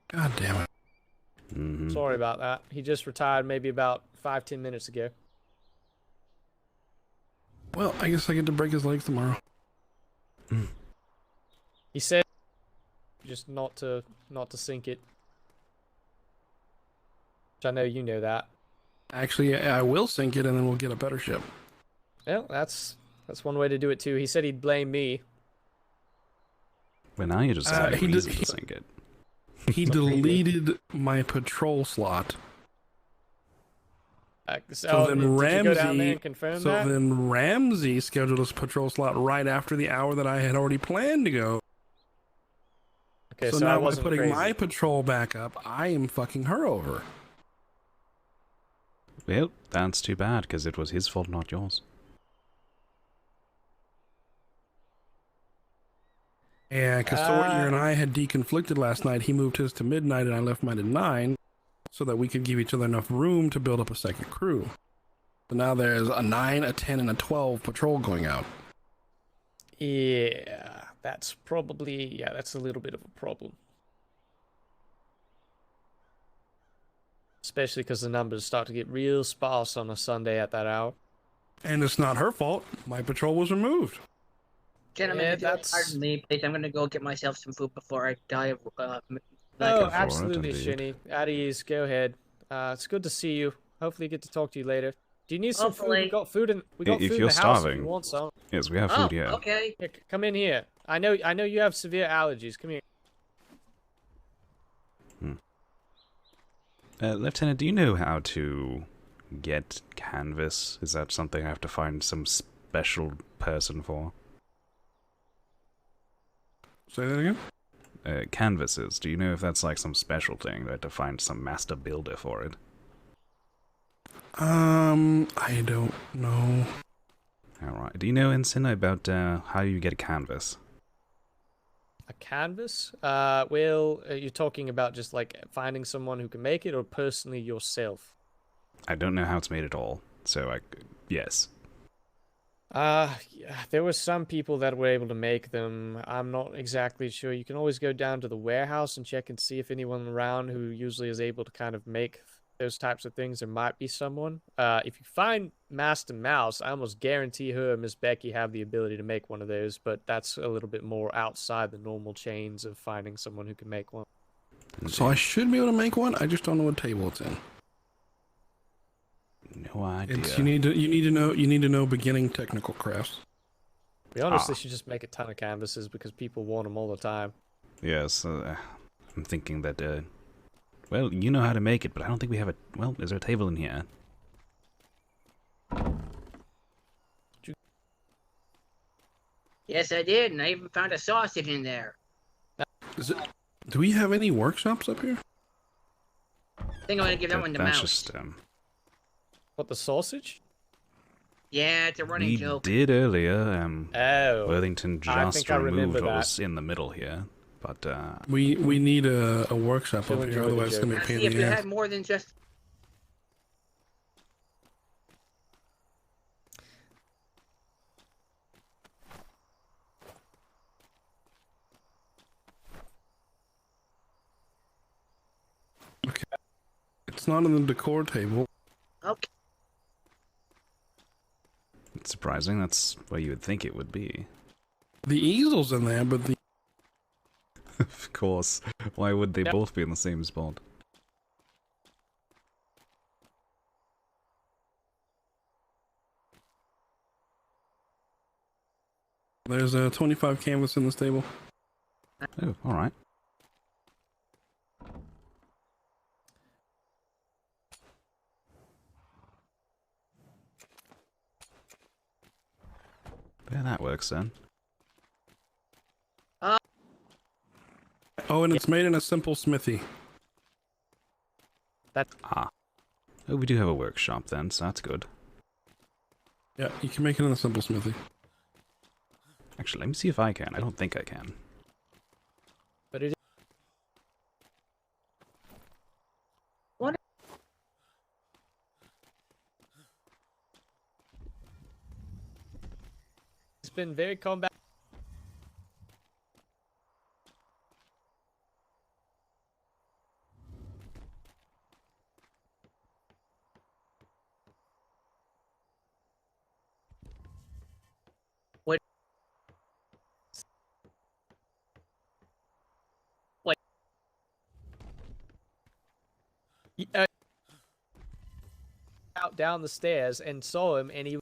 [SPEAKER 11] God damn it.
[SPEAKER 3] Mhm.
[SPEAKER 10] Sorry about that. He just retired maybe about 5-10 minutes ago.
[SPEAKER 11] Well, I guess I get to break his legs tomorrow.
[SPEAKER 10] He said just not to sink it. Which I know you know that.
[SPEAKER 11] Actually, I will sink it, and then we'll get a better ship.
[SPEAKER 10] Well, that's one way to do it too. He said he'd blame me.
[SPEAKER 3] Well, now you just have a reason to sink it.
[SPEAKER 11] He deleted my patrol slot. So then
[SPEAKER 10] did you go down there
[SPEAKER 11] Ramsey.
[SPEAKER 10] and confirm
[SPEAKER 11] So
[SPEAKER 10] that?
[SPEAKER 11] then Ramsey scheduled his patrol slot right after the hour that I had already planned to go.
[SPEAKER 10] Okay,
[SPEAKER 11] so
[SPEAKER 10] so I
[SPEAKER 11] now by
[SPEAKER 10] wasn't
[SPEAKER 11] putting
[SPEAKER 10] crazy.
[SPEAKER 11] my patrol back up, I am fucking her over.
[SPEAKER 3] Well, that's too bad, because it was his fault, not yours.
[SPEAKER 11] Yeah, because Thornton and I had deconflicted last night. He moved his to midnight, and I left mine at 9, so that we could give each other enough room to build up a second crew. So now there's a 9, a 10, and a 12 patrol going out.
[SPEAKER 10] Yeah, that's probably that's a little bit of a problem. Especially because the numbers start to get real sparse on a Sunday at that hour.
[SPEAKER 11] And it's not her fault. My patrol was removed.
[SPEAKER 1] Gentlemen,
[SPEAKER 10] Yeah,
[SPEAKER 1] if you'll
[SPEAKER 10] that's-
[SPEAKER 1] pardon me, please, I'm gonna go get myself some food before I die of
[SPEAKER 10] Oh,
[SPEAKER 3] for it,
[SPEAKER 10] absolutely,
[SPEAKER 3] indeed.
[SPEAKER 10] Shinny. At ease. Go ahead. It's good to see you. Hopefully, get to talk to you later. Do you need some food?
[SPEAKER 1] Hopefully.
[SPEAKER 10] We got food in. We got
[SPEAKER 3] If
[SPEAKER 10] food in
[SPEAKER 3] you're
[SPEAKER 10] the house. If
[SPEAKER 3] starving.
[SPEAKER 10] you want some?
[SPEAKER 3] Yes, we have
[SPEAKER 1] Oh,
[SPEAKER 3] food here.
[SPEAKER 1] okay.
[SPEAKER 10] Here, come in here. I know you have severe allergies. Come here.
[SPEAKER 3] Lieutenant, do you know how to get canvas? Is that something I have to find some special person for?
[SPEAKER 11] Say that again?
[SPEAKER 3] Canvases. Do you know if that's like some special thing? Do I have to find some master builder for it?
[SPEAKER 11] I don't know.
[SPEAKER 3] Alright. Do you know, Ensign, about how you get a canvas?
[SPEAKER 10] A canvas? Well, you're talking about just like finding someone who can make it, or personally yourself?
[SPEAKER 3] I don't know how it's made at all, so yes.
[SPEAKER 10] Yeah, there were some people that were able to make them. I'm not exactly sure. You can always go down to the warehouse and check and see if anyone around who usually is able to kind of make those types of things. There might be someone. If you find Master Mouse, I almost guarantee her and Miss Becky have the ability to make one of those, but that's a little bit more outside the normal chains of finding someone who can make one.
[SPEAKER 11] So I should be able to make one. I just don't know what table it's in.
[SPEAKER 3] No idea.
[SPEAKER 11] You need to know beginning technical crafts.
[SPEAKER 10] To be honest, they should just make a ton of canvases because people want them all the time.
[SPEAKER 3] Yes, I'm thinking that, well, you know how to make it, but I don't think we have well, is there a table in here?
[SPEAKER 1] Yes, I did, and I even found a sausage in there.
[SPEAKER 11] Do we have any workshops up here?
[SPEAKER 1] I think I'm gonna give that one to
[SPEAKER 3] That's
[SPEAKER 1] Mouse.
[SPEAKER 3] just,
[SPEAKER 10] What, the sausage?
[SPEAKER 1] Yeah, it's a running
[SPEAKER 3] we
[SPEAKER 1] joke.
[SPEAKER 3] did earlier,
[SPEAKER 10] Oh.
[SPEAKER 3] Worthington
[SPEAKER 10] I
[SPEAKER 3] just
[SPEAKER 10] think I remember
[SPEAKER 3] removed what
[SPEAKER 10] that.
[SPEAKER 3] was in the middle here, but,
[SPEAKER 11] We need a workshop
[SPEAKER 10] Still
[SPEAKER 11] up here,
[SPEAKER 10] enjoy the
[SPEAKER 11] otherwise it's gonna be a
[SPEAKER 1] Now,
[SPEAKER 11] pain
[SPEAKER 1] see,
[SPEAKER 11] in
[SPEAKER 1] if
[SPEAKER 11] the
[SPEAKER 1] you
[SPEAKER 11] ass.
[SPEAKER 1] had more than just
[SPEAKER 11] It's not on the decor table.
[SPEAKER 1] okay.
[SPEAKER 3] it's surprising, that's where you would think it would be.
[SPEAKER 11] The easel's in there, but the
[SPEAKER 3] Of course, why would they
[SPEAKER 10] Yep.
[SPEAKER 3] both be in the same spot?
[SPEAKER 11] there's a 25 canvas in this table.
[SPEAKER 3] Oh, alright. Yeah, that works then.
[SPEAKER 11] Oh, and it's made in a simple smithy.
[SPEAKER 3] Ah. Oh, we do have a workshop then, so that's good.
[SPEAKER 11] Yeah, you can make it in a simple smithy.
[SPEAKER 3] Actually, let me see if I can. I don't think I can.
[SPEAKER 10] But it
[SPEAKER 1] What?
[SPEAKER 10] It's been very combat. down the stairs and saw him, and he.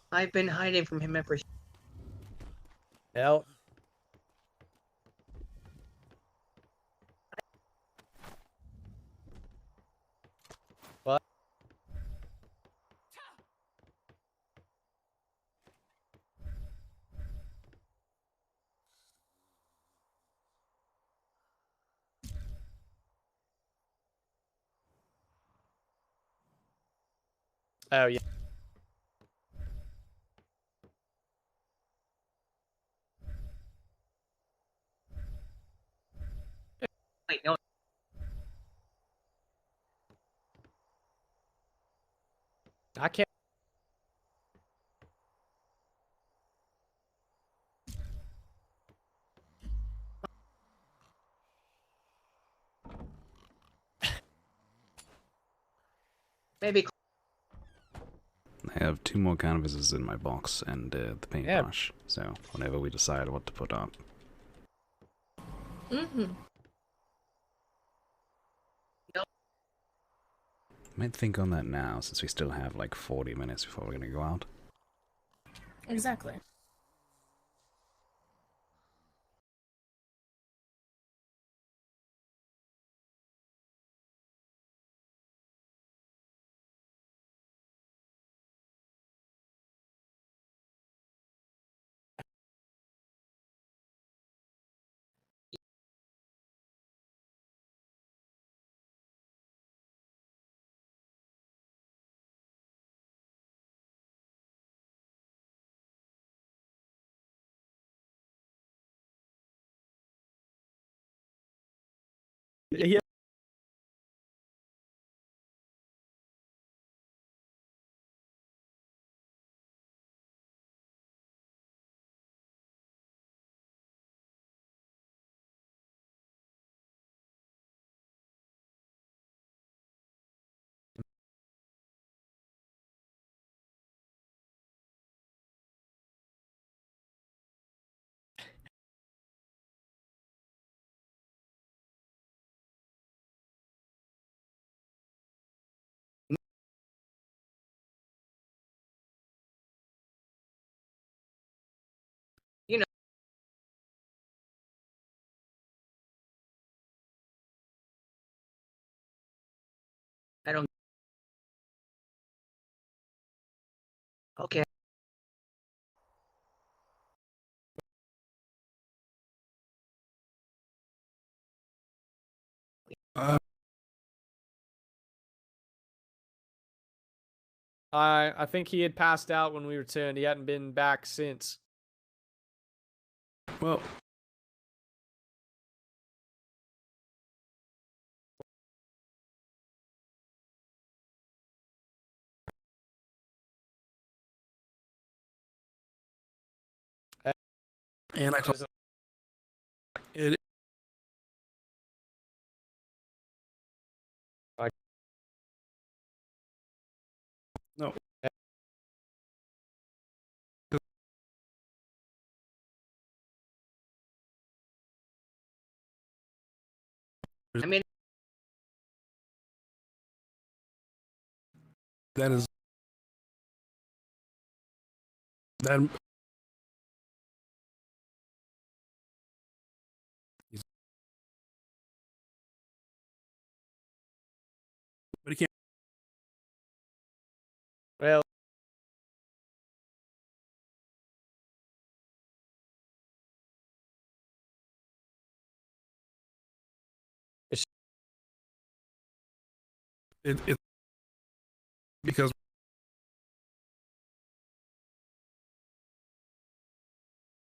[SPEAKER 1] I've been hiding from him ever.
[SPEAKER 10] Hell. What? Oh yeah.
[SPEAKER 1] Wait, no.
[SPEAKER 10] I can't.
[SPEAKER 1] Maybe.
[SPEAKER 3] I have 2 more canvases in my box and the paintbrush. So whenever we decide what to put up.
[SPEAKER 4] Mm-hmm.
[SPEAKER 3] Might think on that now, since we still have like 40 minutes before we're gonna go out.
[SPEAKER 4] Exactly.
[SPEAKER 10] Yeah.
[SPEAKER 1] You know. I don't. Okay.
[SPEAKER 10] I think he had passed out when we returned. He hadn't been back since.
[SPEAKER 11] Well, and I told it. No.
[SPEAKER 1] I mean,
[SPEAKER 11] That is that. But he can't.
[SPEAKER 10] Well.
[SPEAKER 11] It because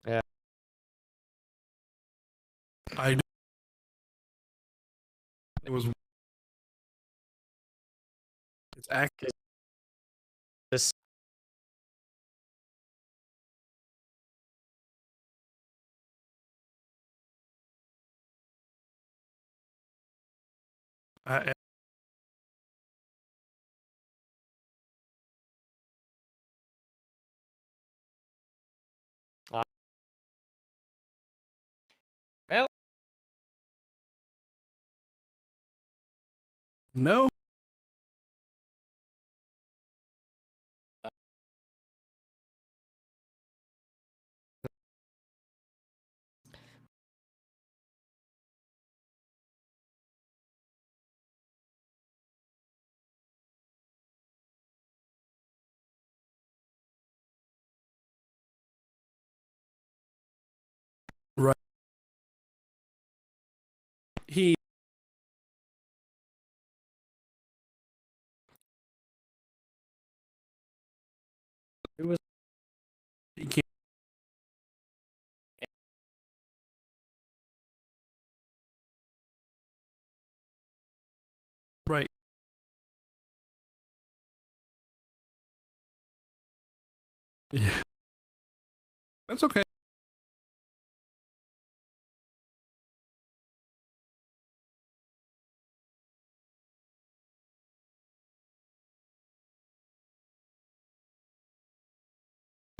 [SPEAKER 10] Yeah.
[SPEAKER 11] I. It was. It's active.
[SPEAKER 10] This.
[SPEAKER 11] I,
[SPEAKER 10] Well,
[SPEAKER 11] no. Right. He
[SPEAKER 10] it was
[SPEAKER 11] he can't. Right. Yeah. That's okay.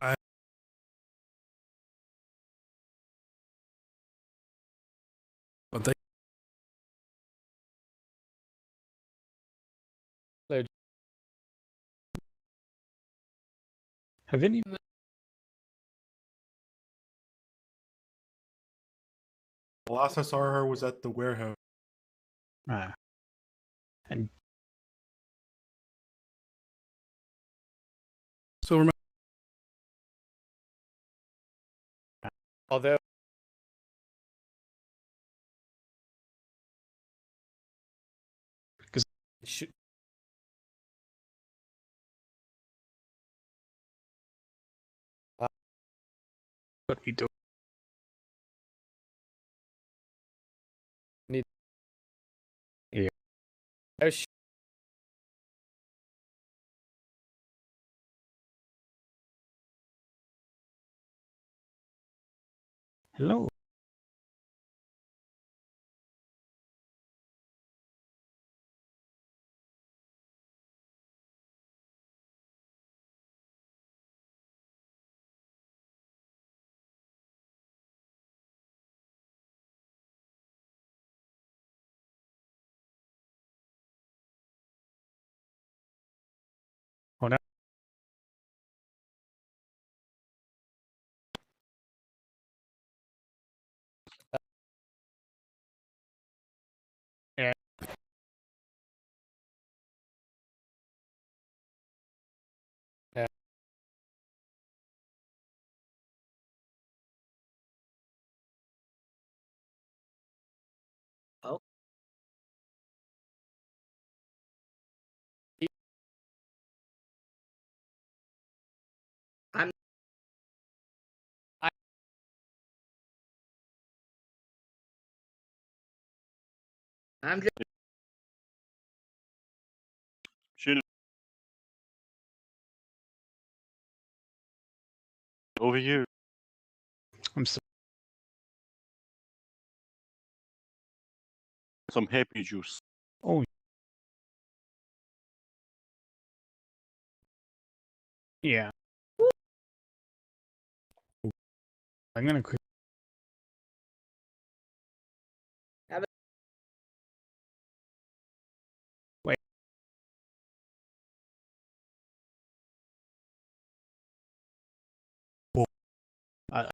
[SPEAKER 11] I, but they
[SPEAKER 5] Have any?
[SPEAKER 12] The last I saw her was at the warehouse.
[SPEAKER 5] Ah. And
[SPEAKER 11] so remember.
[SPEAKER 10] although
[SPEAKER 5] because
[SPEAKER 10] should
[SPEAKER 5] what we do.
[SPEAKER 10] need
[SPEAKER 5] Yeah.
[SPEAKER 10] oh,
[SPEAKER 5] Hello. Oh no. Yeah.
[SPEAKER 10] Yeah.
[SPEAKER 1] Oh. I'm I'm just
[SPEAKER 8] Chill. Over here.
[SPEAKER 5] I'm so.
[SPEAKER 8] Some happy juice.
[SPEAKER 5] Oh. Yeah. I'm gonna quit.
[SPEAKER 1] have
[SPEAKER 5] Wait. I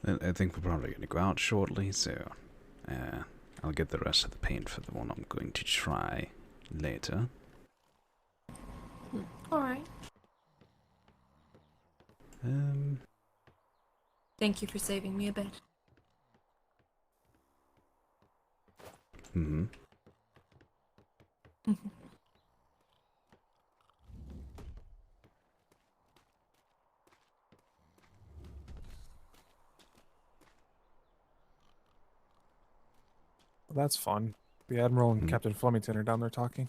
[SPEAKER 3] I think we're probably going to go out shortly, so I'll get the rest of the paint for the one I'm going to try later.
[SPEAKER 4] Alright. Thank you for saving me a bit.
[SPEAKER 3] Mm-hmm.
[SPEAKER 13] Well, that's fun. The Admiral and
[SPEAKER 3] Mhm.
[SPEAKER 13] Captain Flemington are down there talking.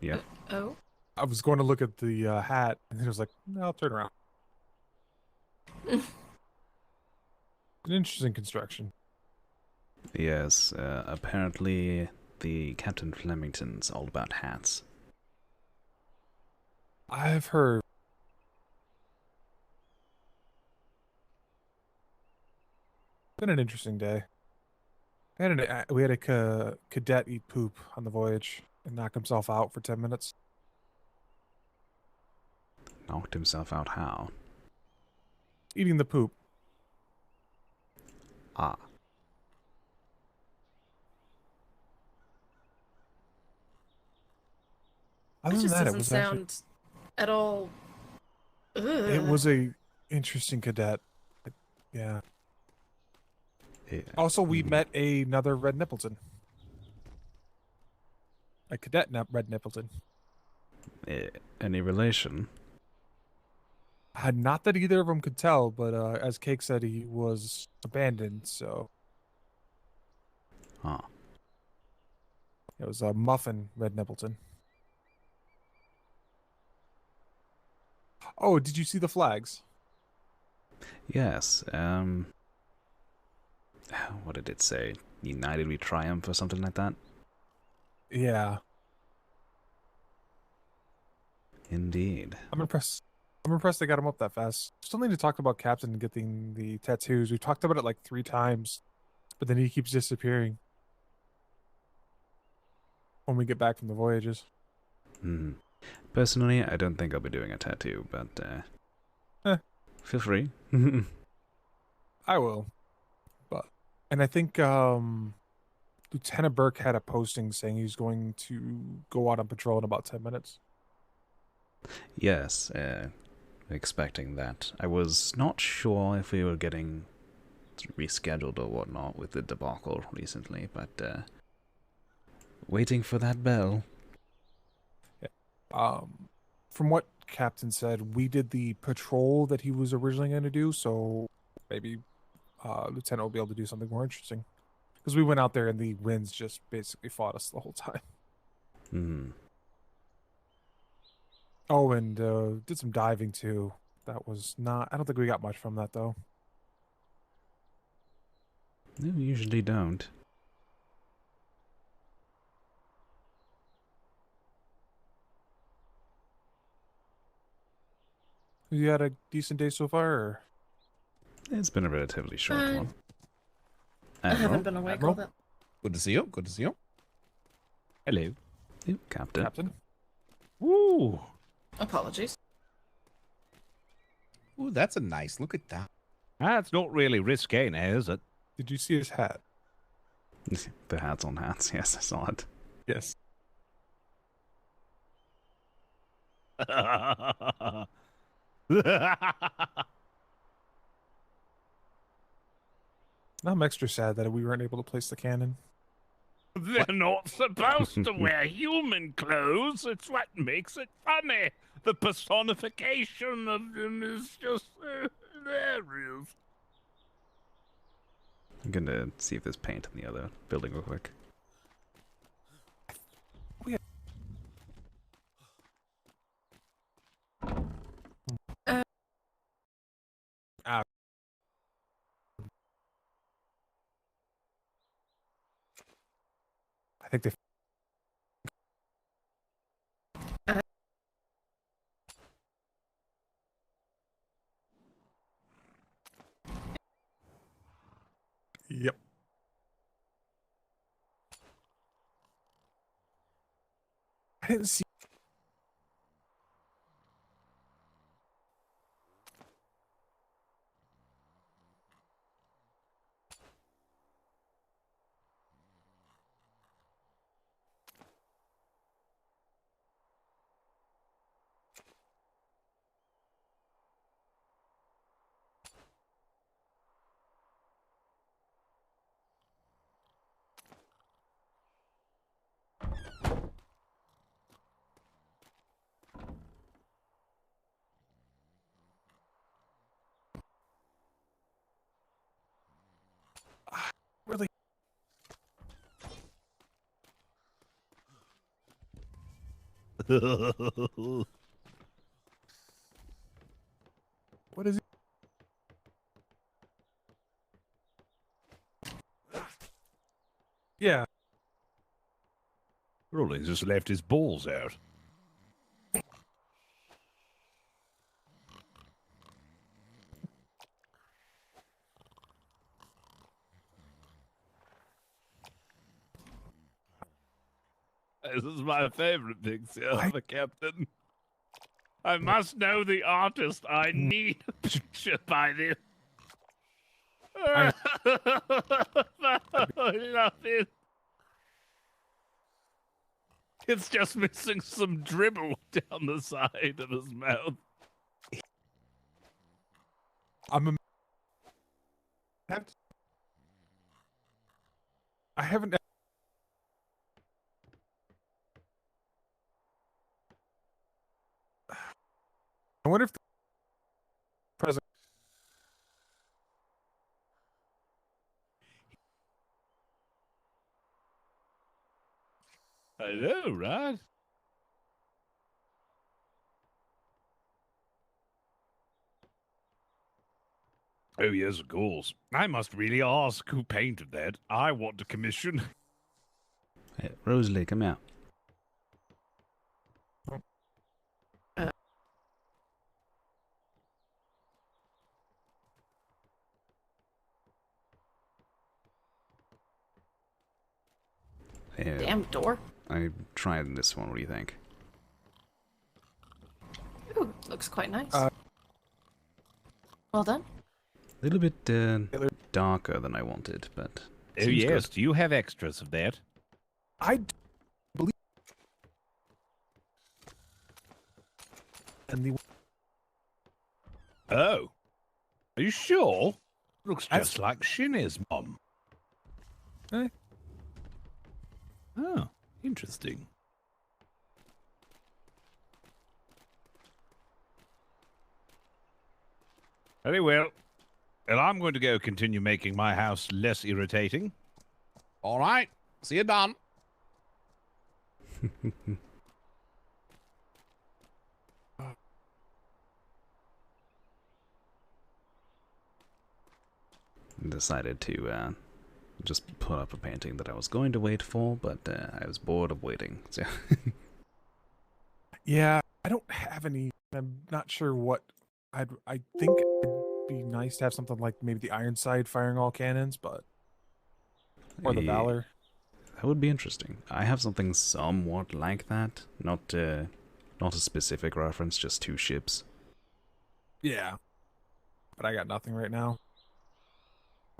[SPEAKER 3] Yeah.
[SPEAKER 4] Oh?
[SPEAKER 13] I was going to look at the hat, and he was like, no, I'll turn around. An interesting construction.
[SPEAKER 3] Yes, apparently the Captain Flemington's all about hats.
[SPEAKER 13] I've heard. Been an interesting day. We had a cadet eat poop on the voyage and knock himself out for 10 minutes.
[SPEAKER 3] Knocked himself out how?
[SPEAKER 13] Eating the poop.
[SPEAKER 3] Ah.
[SPEAKER 13] Other
[SPEAKER 4] That
[SPEAKER 13] than
[SPEAKER 4] just
[SPEAKER 13] that, it
[SPEAKER 4] doesn't
[SPEAKER 13] was actually
[SPEAKER 4] sound at all. Ugh.
[SPEAKER 13] it was a interesting cadet. Yeah. Also, we met another Red Nippleton. A cadet Red Nippleton.
[SPEAKER 3] Any relation?
[SPEAKER 13] Not that either of them could tell, but as Cake said, he was abandoned, so.
[SPEAKER 3] Huh.
[SPEAKER 13] It was a Muffin Red Nippleton. Oh, did you see the flags?
[SPEAKER 3] Yes, what did it say? United we triumph or something like that?
[SPEAKER 13] Yeah.
[SPEAKER 3] Indeed.
[SPEAKER 13] I'm impressed. I'm impressed they got him up that fast. Still need to talk about Captain getting the tattoos. We talked about it like 3 times, but then he keeps disappearing when we get back from the voyages.
[SPEAKER 3] Hmm. Personally, I don't think I'll be doing a tattoo, but feel free.
[SPEAKER 13] I will. And I think Lieutenant Burke had a posting saying he's going to go out on patrol in about 10 minutes.
[SPEAKER 3] Yes, expecting that. I was not sure if we were getting rescheduled or whatnot with the debacle recently, but waiting for that bell.
[SPEAKER 13] Yeah. From what Captain said, we did the patrol that he was originally going to do, so maybe Lieutenant will be able to do something more interesting. Because we went out there and the winds just basically fought us the whole time.
[SPEAKER 3] Hmm.
[SPEAKER 13] Oh, and did some diving too. That was not. I don't think we got much from that though.
[SPEAKER 3] No, we usually don't.
[SPEAKER 13] You had a decent day so far? Or?
[SPEAKER 3] It's been a relatively short one.
[SPEAKER 4] I haven't been awake all that.
[SPEAKER 2] Good to see you. Good to see you.
[SPEAKER 3] Hello. Ooh, Captain.
[SPEAKER 13] Captain?
[SPEAKER 2] Ooh.
[SPEAKER 4] Apologies.
[SPEAKER 2] Ooh, that's a nice. Look at that.
[SPEAKER 14] That's not really risque now, is it?
[SPEAKER 13] Did you see his hat?
[SPEAKER 3] The hats on hats. Yes, I saw it.
[SPEAKER 13] Yes. I'm extra sad that we weren't able to place the cannon.
[SPEAKER 14] They're not supposed to wear human clothes. It's what makes it funny. The personification of them is just hilarious.
[SPEAKER 3] I'm gonna see if there's paint in the other building real quick.
[SPEAKER 13] I think they. Yep. I didn't see. What is it? Yeah.
[SPEAKER 14] Probably just left his balls out. This is my favorite picture of a captain. I must know the artist. I need a picture by them. I love it. It's just missing some dribble down the side of his mouth.
[SPEAKER 13] I haven't. I wonder if the president.
[SPEAKER 14] I know, right? Oh, yes, of course. I must really ask who painted that. I want to commission.
[SPEAKER 3] Hey, Rosalie, come out. Yeah,
[SPEAKER 4] Damn door.
[SPEAKER 3] I tried this one. What do you think?
[SPEAKER 4] Ooh, looks quite nice. Well done.
[SPEAKER 3] A little bit darker than I wanted, but
[SPEAKER 14] Oh,
[SPEAKER 3] seems
[SPEAKER 14] yes.
[SPEAKER 3] good.
[SPEAKER 14] Do you have extras of that?
[SPEAKER 13] I believe. And the.
[SPEAKER 14] Oh. Are you sure? Looks just like Shinny's mom.
[SPEAKER 13] Eh?
[SPEAKER 14] Oh, interesting. Very well. Well, I'm going to go continue making my house less irritating.
[SPEAKER 2] All right. See you, Don.
[SPEAKER 3] Decided to just put up a painting that I was going to wait for, but I was bored of waiting. So
[SPEAKER 13] Yeah, I don't have any. I'm not sure what I think it'd be nice to have something like maybe the Ironside firing all cannons, but or the
[SPEAKER 3] Yeah,
[SPEAKER 13] Valor.
[SPEAKER 3] that would be interesting. I have something somewhat like that, not a specific reference, just 2 ships.
[SPEAKER 13] Yeah, but I got nothing right now.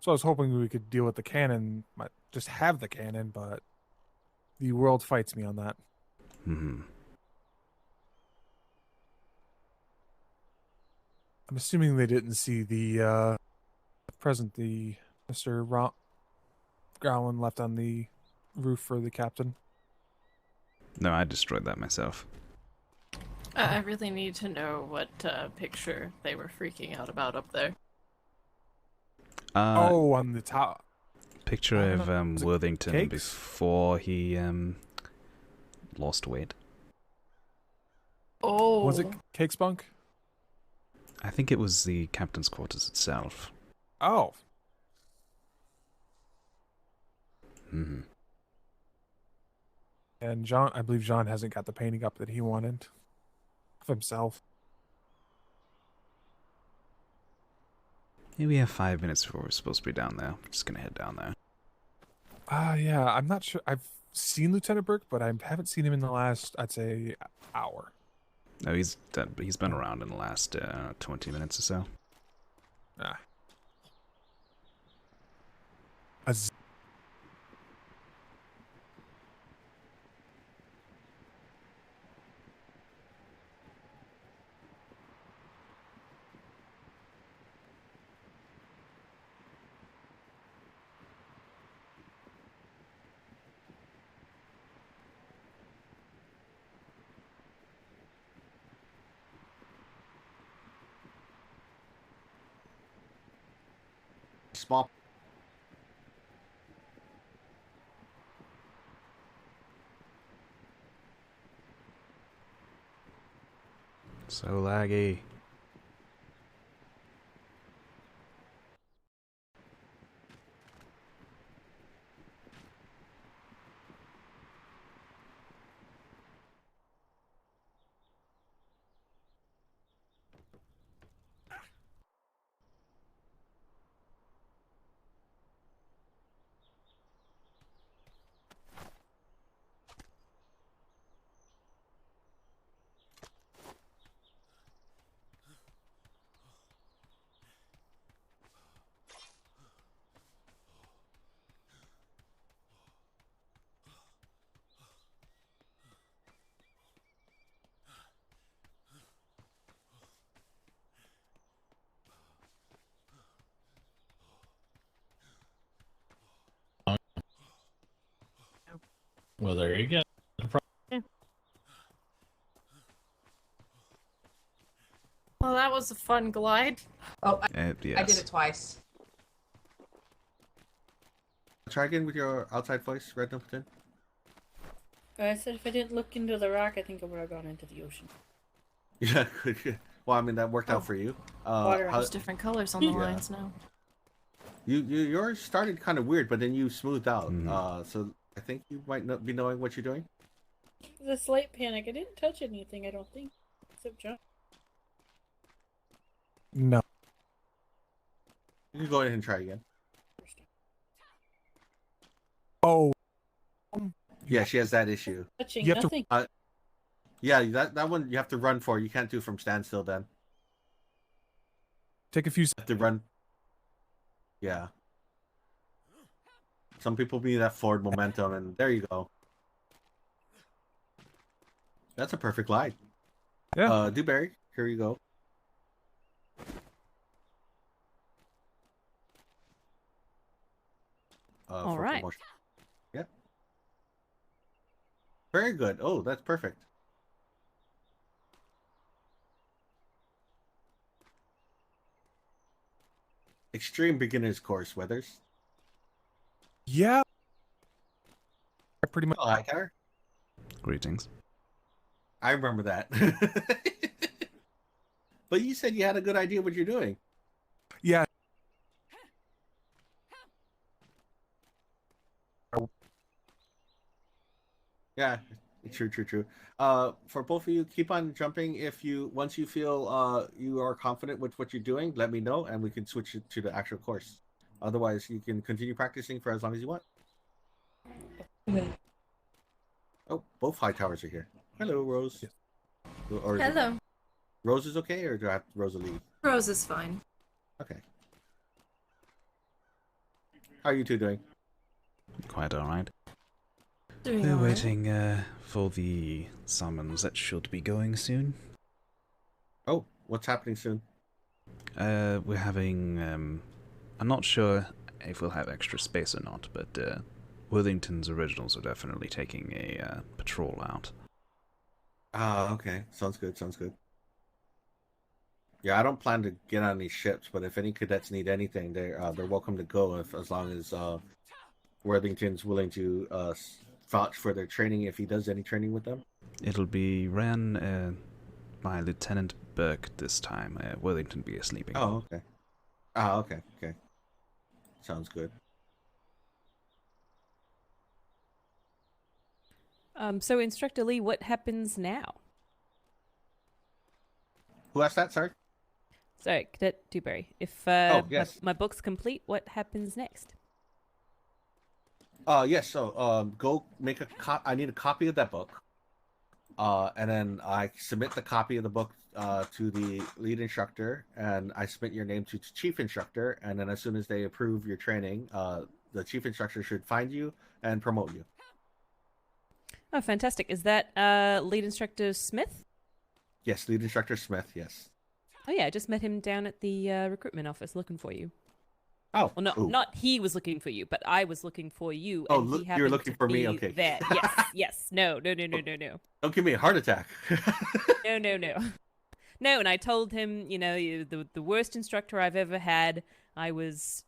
[SPEAKER 13] So I was hoping we could deal with the cannon, just have the cannon, but the world fights me on that.
[SPEAKER 3] Hmm.
[SPEAKER 13] I'm assuming they didn't see the present the Mr. Growlin left on the roof for the captain.
[SPEAKER 3] No, I destroyed that myself.
[SPEAKER 4] I really need to know what picture they were freaking out about up there.
[SPEAKER 13] Oh, on the top.
[SPEAKER 3] Picture of
[SPEAKER 13] Was it
[SPEAKER 3] Worthington
[SPEAKER 13] cakes?
[SPEAKER 3] before he lost weight.
[SPEAKER 4] Oh.
[SPEAKER 13] Was it Cake Spunk?
[SPEAKER 3] I think it was the captain's quarters itself.
[SPEAKER 13] Oh.
[SPEAKER 3] Hmm.
[SPEAKER 13] And I believe Jean hasn't got the painting up that he wanted of himself.
[SPEAKER 3] Maybe we have 5 minutes before we're supposed to be down there. We're just gonna head down there.
[SPEAKER 13] Yeah, I'm not sure. I've seen Lieutenant Burke, but I haven't seen him in the last, I'd say, hour.
[SPEAKER 3] No, he's been around in the last 20 minutes or so.
[SPEAKER 13] Ah.
[SPEAKER 15] Small.
[SPEAKER 3] So laggy.
[SPEAKER 6] Well, there you go.
[SPEAKER 4] Well, that was a fun glide.
[SPEAKER 1] Oh, I did
[SPEAKER 3] Yes.
[SPEAKER 1] it twice.
[SPEAKER 15] Try again with your outside voice, Red Numpton.
[SPEAKER 16] I said if I didn't look into the rock, I think I would have gone into the ocean.
[SPEAKER 15] Yeah, good. Well, I mean that worked out for you.
[SPEAKER 4] There's different colors on the lines now.
[SPEAKER 15] Yours started kind of weird, but then you smoothed out. So I think you might not be knowing what you're doing.
[SPEAKER 16] It was a slight panic. I didn't touch anything, I don't think. Except jump.
[SPEAKER 13] No.
[SPEAKER 15] You can go ahead and try again.
[SPEAKER 13] Oh.
[SPEAKER 15] Yeah, she has that issue.
[SPEAKER 16] Touching nothing.
[SPEAKER 15] Yeah, that one you have to run for. You can't do from standstill then.
[SPEAKER 13] Take a few
[SPEAKER 15] seconds. You have to run. Yeah. Some people need that forward momentum, and there you go. That's a perfect glide.
[SPEAKER 13] Yeah.
[SPEAKER 15] Dewberry, here you go.
[SPEAKER 17] All right.
[SPEAKER 15] Promotion. Yep. Very good. Oh, that's perfect. Extreme beginner's course, Weathers.
[SPEAKER 13] Yeah. Pretty much.
[SPEAKER 15] Oh, Hightower.
[SPEAKER 3] Greetings.
[SPEAKER 15] I remember that. But you said you had a good idea what you're doing.
[SPEAKER 13] Yeah.
[SPEAKER 15] Yeah, true. For both of you, keep on jumping once you feel you are confident with what you're doing, let me know and we can switch it to the actual course. Otherwise, you can continue practicing for as long as you want. Oh, both Hightowers are here. Hello, Rose.
[SPEAKER 13] Yes.
[SPEAKER 4] Hello.
[SPEAKER 15] Rose is okay, or do I have Rose leave?
[SPEAKER 4] Rose is fine.
[SPEAKER 15] Okay. How are you two doing?
[SPEAKER 3] Quite alright.
[SPEAKER 4] Doing
[SPEAKER 3] We're
[SPEAKER 4] alright.
[SPEAKER 3] waiting for the summons that should be going soon.
[SPEAKER 15] Oh, what's happening soon?
[SPEAKER 3] We're having, I'm not sure if we'll have extra space or not, but Worthington's originals are definitely taking a patrol out.
[SPEAKER 15] Ah, okay. Sounds good. Yeah, I don't plan to get on these ships, but if any cadets need anything, they're welcome to go as long as Worthington's willing to vouch for their training if he does any training with them.
[SPEAKER 3] It'll be ran by Lieutenant Burke this time. Worthington be sleeping.
[SPEAKER 15] Oh, okay. Ah, okay. Sounds good.
[SPEAKER 17] So Instructor Lee, what happens now?
[SPEAKER 15] Who asked that, sorry?
[SPEAKER 17] Sorry, Cadet Dewberry. If
[SPEAKER 15] yes.
[SPEAKER 17] my book's complete, what happens next?
[SPEAKER 15] Yes, so go make I need a copy of that book. And then I submit the copy of the book to the lead instructor, and I submit your name to chief instructor, and then as soon as they approve your training, the chief instructor should find you and promote you.
[SPEAKER 17] Oh, fantastic. Is that lead instructor Smith?
[SPEAKER 15] Yes, lead instructor Smith, yes.
[SPEAKER 17] Oh yeah, I just met him down at the recruitment office looking for you.
[SPEAKER 15] Oh,
[SPEAKER 17] well, not he was looking for you, but I was looking for you.
[SPEAKER 15] Oh,
[SPEAKER 17] and he
[SPEAKER 15] you're
[SPEAKER 17] happened
[SPEAKER 15] looking
[SPEAKER 17] to
[SPEAKER 15] for me?
[SPEAKER 17] be
[SPEAKER 15] Okay.
[SPEAKER 17] There. Yes. No.
[SPEAKER 15] Don't give me a heart attack.
[SPEAKER 17] No. No, and I told him, the worst instructor I've ever had. I was,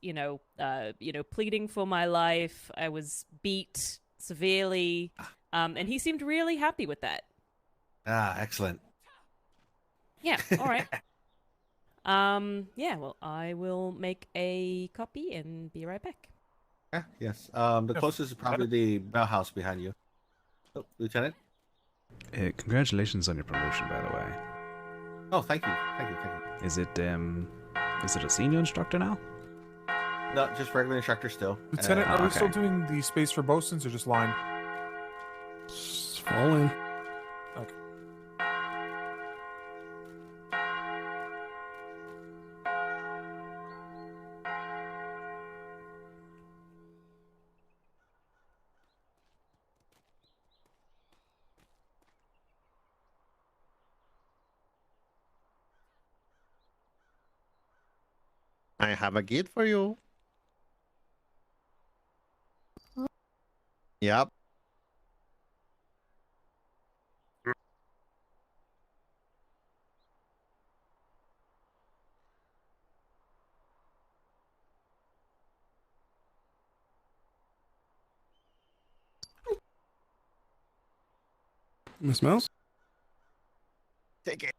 [SPEAKER 17] pleading for my life. I was beat severely, and he seemed really happy with that.
[SPEAKER 15] Ah, excellent.
[SPEAKER 17] Yeah. All right. Yeah. Well, I will make a copy and be right back.
[SPEAKER 15] Yeah, yes. The closest is probably the bell house behind you. Oh, Lieutenant?
[SPEAKER 3] Congratulations on your promotion, by the way.
[SPEAKER 15] Oh, thank you. Thank you.
[SPEAKER 3] Is it a senior instructor now?
[SPEAKER 15] No, just regular instructor still.
[SPEAKER 13] Lieutenant, are we
[SPEAKER 3] okay.
[SPEAKER 13] still doing the space for bosuns or just line?
[SPEAKER 11] Fall in.
[SPEAKER 13] Okay.
[SPEAKER 18] I have a gift for you. Yep.
[SPEAKER 11] Miss Mouse?
[SPEAKER 18] Take it.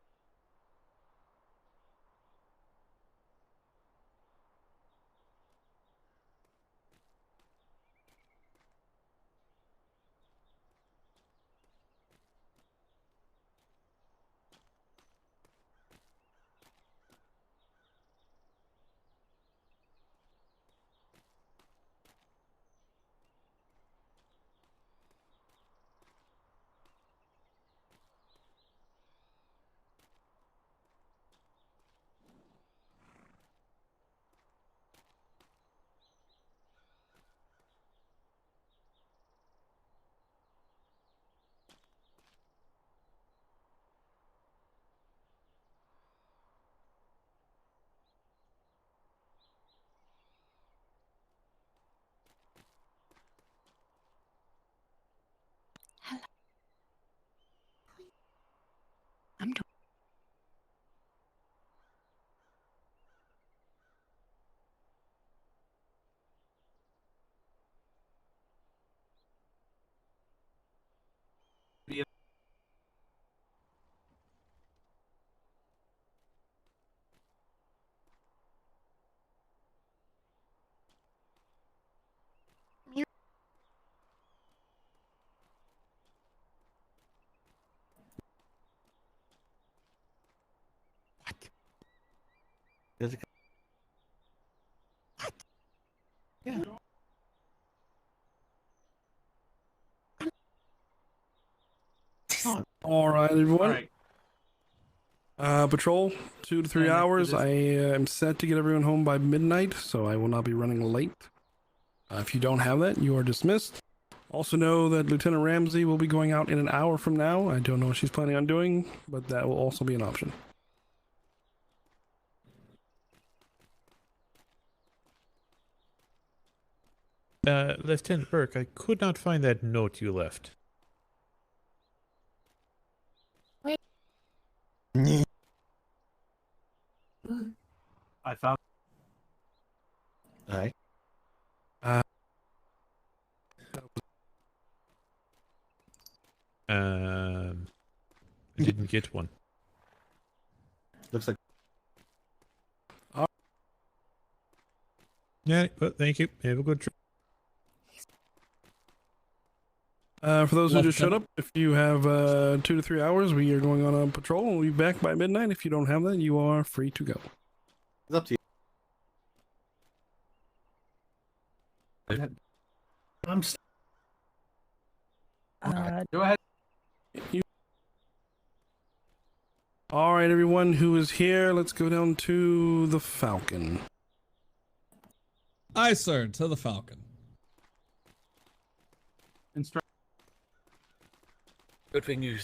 [SPEAKER 19] I'm doing.
[SPEAKER 15] There's a... Yeah.
[SPEAKER 11] All right, everyone.
[SPEAKER 12] All right.
[SPEAKER 11] Patrol, 2 to 3
[SPEAKER 12] And
[SPEAKER 11] hours.
[SPEAKER 12] it is-
[SPEAKER 11] I am set to get everyone home by midnight, so I will not be running late. If you don't have that, you are dismissed. Also know that Lieutenant Ramsey will be going out in an hour from now. I don't know what she's planning on doing, but that will also be an option.
[SPEAKER 20] Lieutenant Burke, I could not find that note you left.
[SPEAKER 12] I found.
[SPEAKER 15] All right.
[SPEAKER 20] I didn't get one.
[SPEAKER 15] Looks like.
[SPEAKER 20] Yeah, but thank you. Have a good trip.
[SPEAKER 11] For those who just showed up, if you have 2 to 3 hours, we are going on a patrol and we'll be back by midnight. If you don't have that, you are free to go.
[SPEAKER 15] It's up to you.
[SPEAKER 12] I'm. Go ahead.
[SPEAKER 11] All right, everyone who is here, let's go down to the Falcon.
[SPEAKER 21] Aye, sir, to the Falcon.
[SPEAKER 22] Good thing you.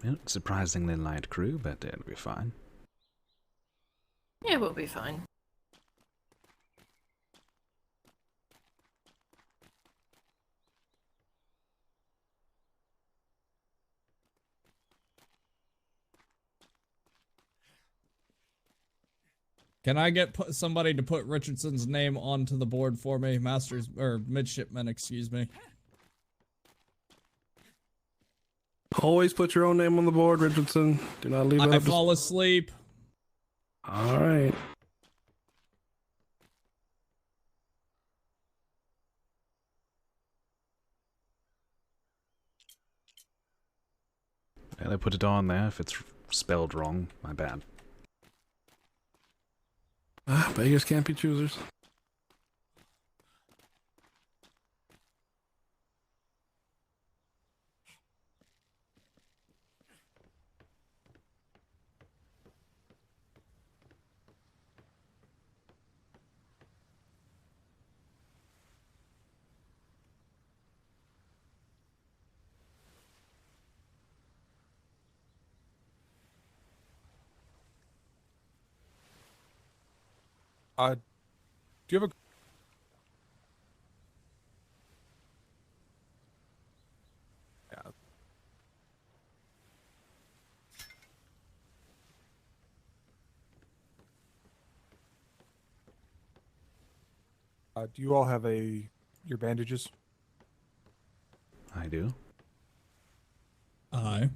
[SPEAKER 3] Well, surprisingly light crew, but it'll be fine.
[SPEAKER 4] Yeah, we'll be fine.
[SPEAKER 21] Can I get somebody to put Richardson's name onto the board for me, masters or midshipman? Excuse me.
[SPEAKER 11] Always put your own name on the board, Richardson. Do not leave it
[SPEAKER 21] I
[SPEAKER 11] up to...
[SPEAKER 21] fall asleep.
[SPEAKER 11] All right.
[SPEAKER 3] Yeah, they put it on there. If it's spelled wrong, my bad.
[SPEAKER 11] Beggars can't be choosers.
[SPEAKER 13] Do you have a... Yeah. Do you all have your bandages?
[SPEAKER 3] I do.
[SPEAKER 21] Aye.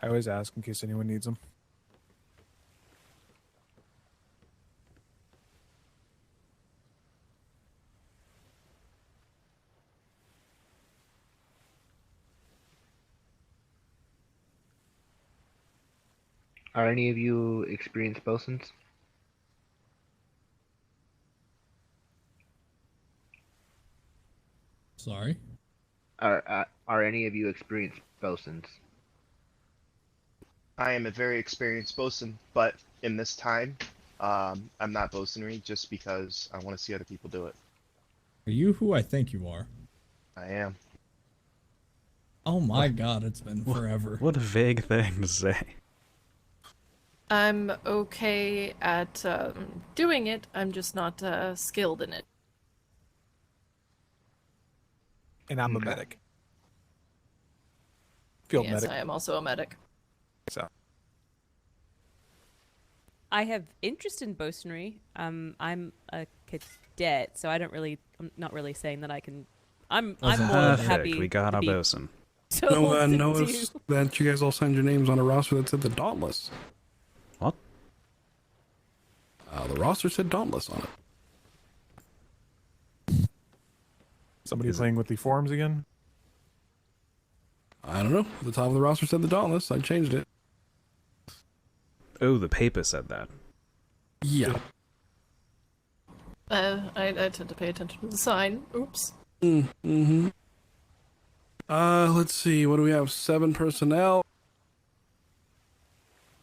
[SPEAKER 13] I always ask in case anyone needs them.
[SPEAKER 1] Are any of you experienced bosuns?
[SPEAKER 21] Sorry.
[SPEAKER 1] Are any of you experienced bosuns?
[SPEAKER 22] I am a very experienced bosun, but in this time, I'm not bosunry just because I want to see other people do it.
[SPEAKER 21] Are you who I think you are?
[SPEAKER 22] I am.
[SPEAKER 21] Oh my god, it's been forever.
[SPEAKER 3] What a vague thing to say.
[SPEAKER 4] I'm okay at doing it, I'm just not skilled in it.
[SPEAKER 13] And I'm a medic. Field
[SPEAKER 4] Yes,
[SPEAKER 13] medic.
[SPEAKER 4] I am also a medic.
[SPEAKER 13] So.
[SPEAKER 17] I have interest in bosunry. I'm a cadet, so I'm not really saying that I can. I'm more
[SPEAKER 3] Perfect.
[SPEAKER 17] happy.
[SPEAKER 3] We got
[SPEAKER 17] to
[SPEAKER 3] our
[SPEAKER 17] be
[SPEAKER 3] bosun.
[SPEAKER 17] told to
[SPEAKER 11] Notice
[SPEAKER 17] do.
[SPEAKER 11] that you guys all signed your names on a roster that said the Dauntless.
[SPEAKER 3] What?
[SPEAKER 11] The roster said Dauntless on it.
[SPEAKER 13] Somebody playing with the forums again?
[SPEAKER 11] I don't know. The top of the roster said the Dauntless. I changed it.
[SPEAKER 3] Oh, the paper said that.
[SPEAKER 11] Yeah.
[SPEAKER 4] I tend to pay attention to the sign. Oops.
[SPEAKER 11] Mm-hmm. Let's see. What do we have? 7 personnel.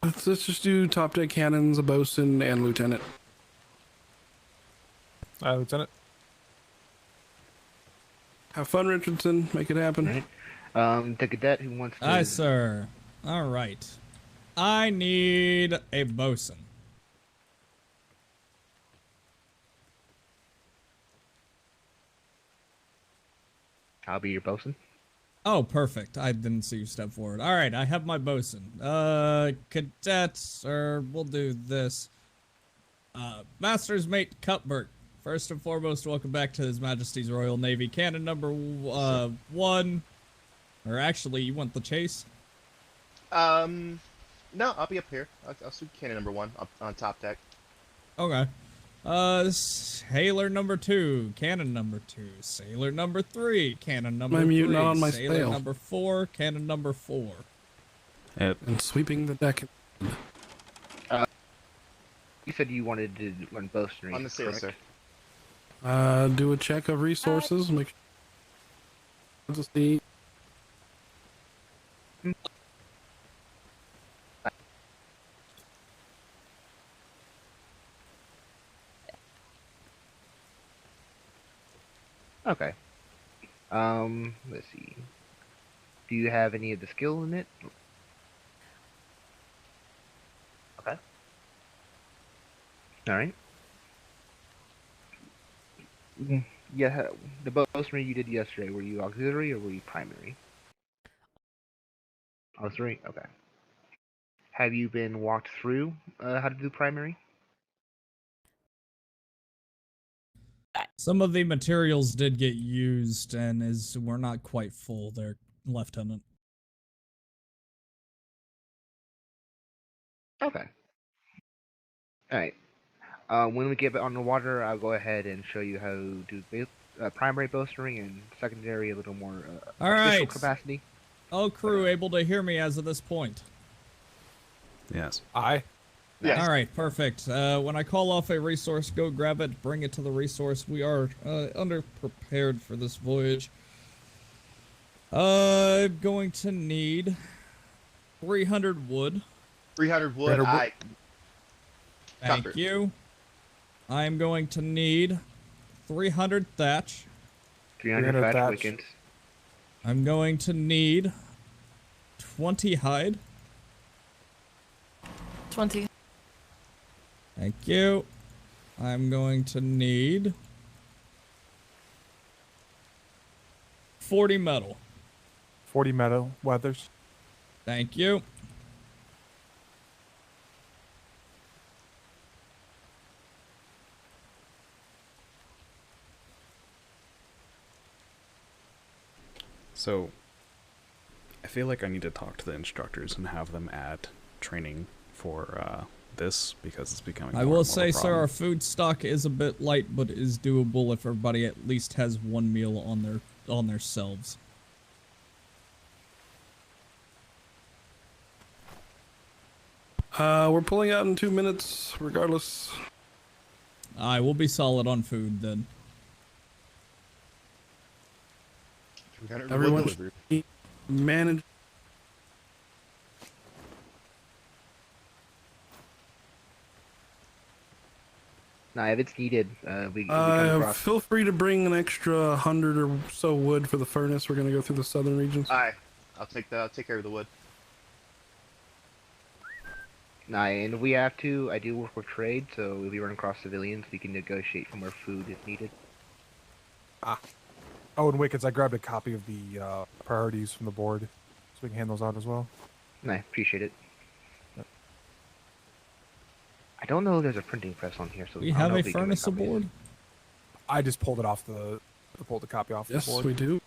[SPEAKER 11] Let's just do top deck cannons, a bosun, and lieutenant.
[SPEAKER 13] Lieutenant.
[SPEAKER 11] Have fun, Richardson. Make it happen.
[SPEAKER 1] The cadet who wants to...
[SPEAKER 21] Aye, sir. All right. I need a bosun.
[SPEAKER 1] I'll be your bosun.
[SPEAKER 21] Oh, perfect. I didn't see you step forward. All right, I have my bosun. Cadets, or we'll do this. Master's Mate Cuthbert. First and foremost, welcome back to His Majesty's Royal Navy. Cannon number 1. Or actually, you want the chase?
[SPEAKER 22] No, I'll be up here. I'll shoot cannon number 1 up on top deck.
[SPEAKER 21] Okay. Sailor number 2, cannon number 2, sailor number 3, cannon number
[SPEAKER 11] My
[SPEAKER 21] 3,
[SPEAKER 11] mute not on my
[SPEAKER 21] sailor
[SPEAKER 11] sail.
[SPEAKER 21] number 4, cannon number 4.
[SPEAKER 11] And sweeping the deck.
[SPEAKER 1] You said you wanted to run bosunry.
[SPEAKER 22] On the sail,
[SPEAKER 1] correct?
[SPEAKER 22] sir.
[SPEAKER 11] Do a check of resources. Make sure to see.
[SPEAKER 1] Okay. Let's see. Do you have any of the skill in it? Okay. All right. Yeah, the bowstring you did yesterday, were you auxiliary or were you primary? Auxiliary? Okay. Have you been walked through how to do primary?
[SPEAKER 21] Some of the materials did get used, and we're not quite full there, Lieutenant.
[SPEAKER 1] Okay. Alright. When we get on the water, I'll go ahead and show you how to do primary bowstring and secondary a little more
[SPEAKER 21] All
[SPEAKER 1] official
[SPEAKER 21] right.
[SPEAKER 1] capacity.
[SPEAKER 21] All crew able to hear me as of this point?
[SPEAKER 3] Yes.
[SPEAKER 13] Aye.
[SPEAKER 22] Yes.
[SPEAKER 21] All right, perfect. When I call off a resource, go grab it, bring it to the resource. We are underprepared for this voyage. I'm going to need 300 wood.
[SPEAKER 22] 300 wood.
[SPEAKER 21] Thank you. I'm going to need 300 thatch.
[SPEAKER 1] 300 thatch wickens.
[SPEAKER 21] I'm going to need 20 hide.
[SPEAKER 4] 20.
[SPEAKER 21] Thank you. I'm going to need 40 metal.
[SPEAKER 13] 40 metal weathers.
[SPEAKER 21] Thank you.
[SPEAKER 3] So, I feel like I need to talk to the instructors and have them add training for this because it's becoming.
[SPEAKER 21] I will say, sir, our food stock is a bit light, but is doable if everybody at least has one meal on their selves.
[SPEAKER 11] We're pulling out in 2 minutes, regardless.
[SPEAKER 21] I will be solid on food then.
[SPEAKER 11] Everyone should manage.
[SPEAKER 1] Nah, if it's needed, we come across.
[SPEAKER 11] Feel free to bring an extra 100 or so wood for the furnace. We're gonna go through the southern regions.
[SPEAKER 22] Aye. I'll take care of the wood.
[SPEAKER 1] Nah, and if we have to, I do work with trade, so if we run across civilians, we can negotiate for more food if needed.
[SPEAKER 13] Oh, and Wickets, I grabbed a copy of the priorities from the board, so we can hand those out as well.
[SPEAKER 1] I appreciate it. I don't know if there's a printing press on here, so
[SPEAKER 21] We have a furnace aboard?
[SPEAKER 13] I just pulled it off pulled the copy off
[SPEAKER 11] Yes,
[SPEAKER 13] the board.
[SPEAKER 11] we do.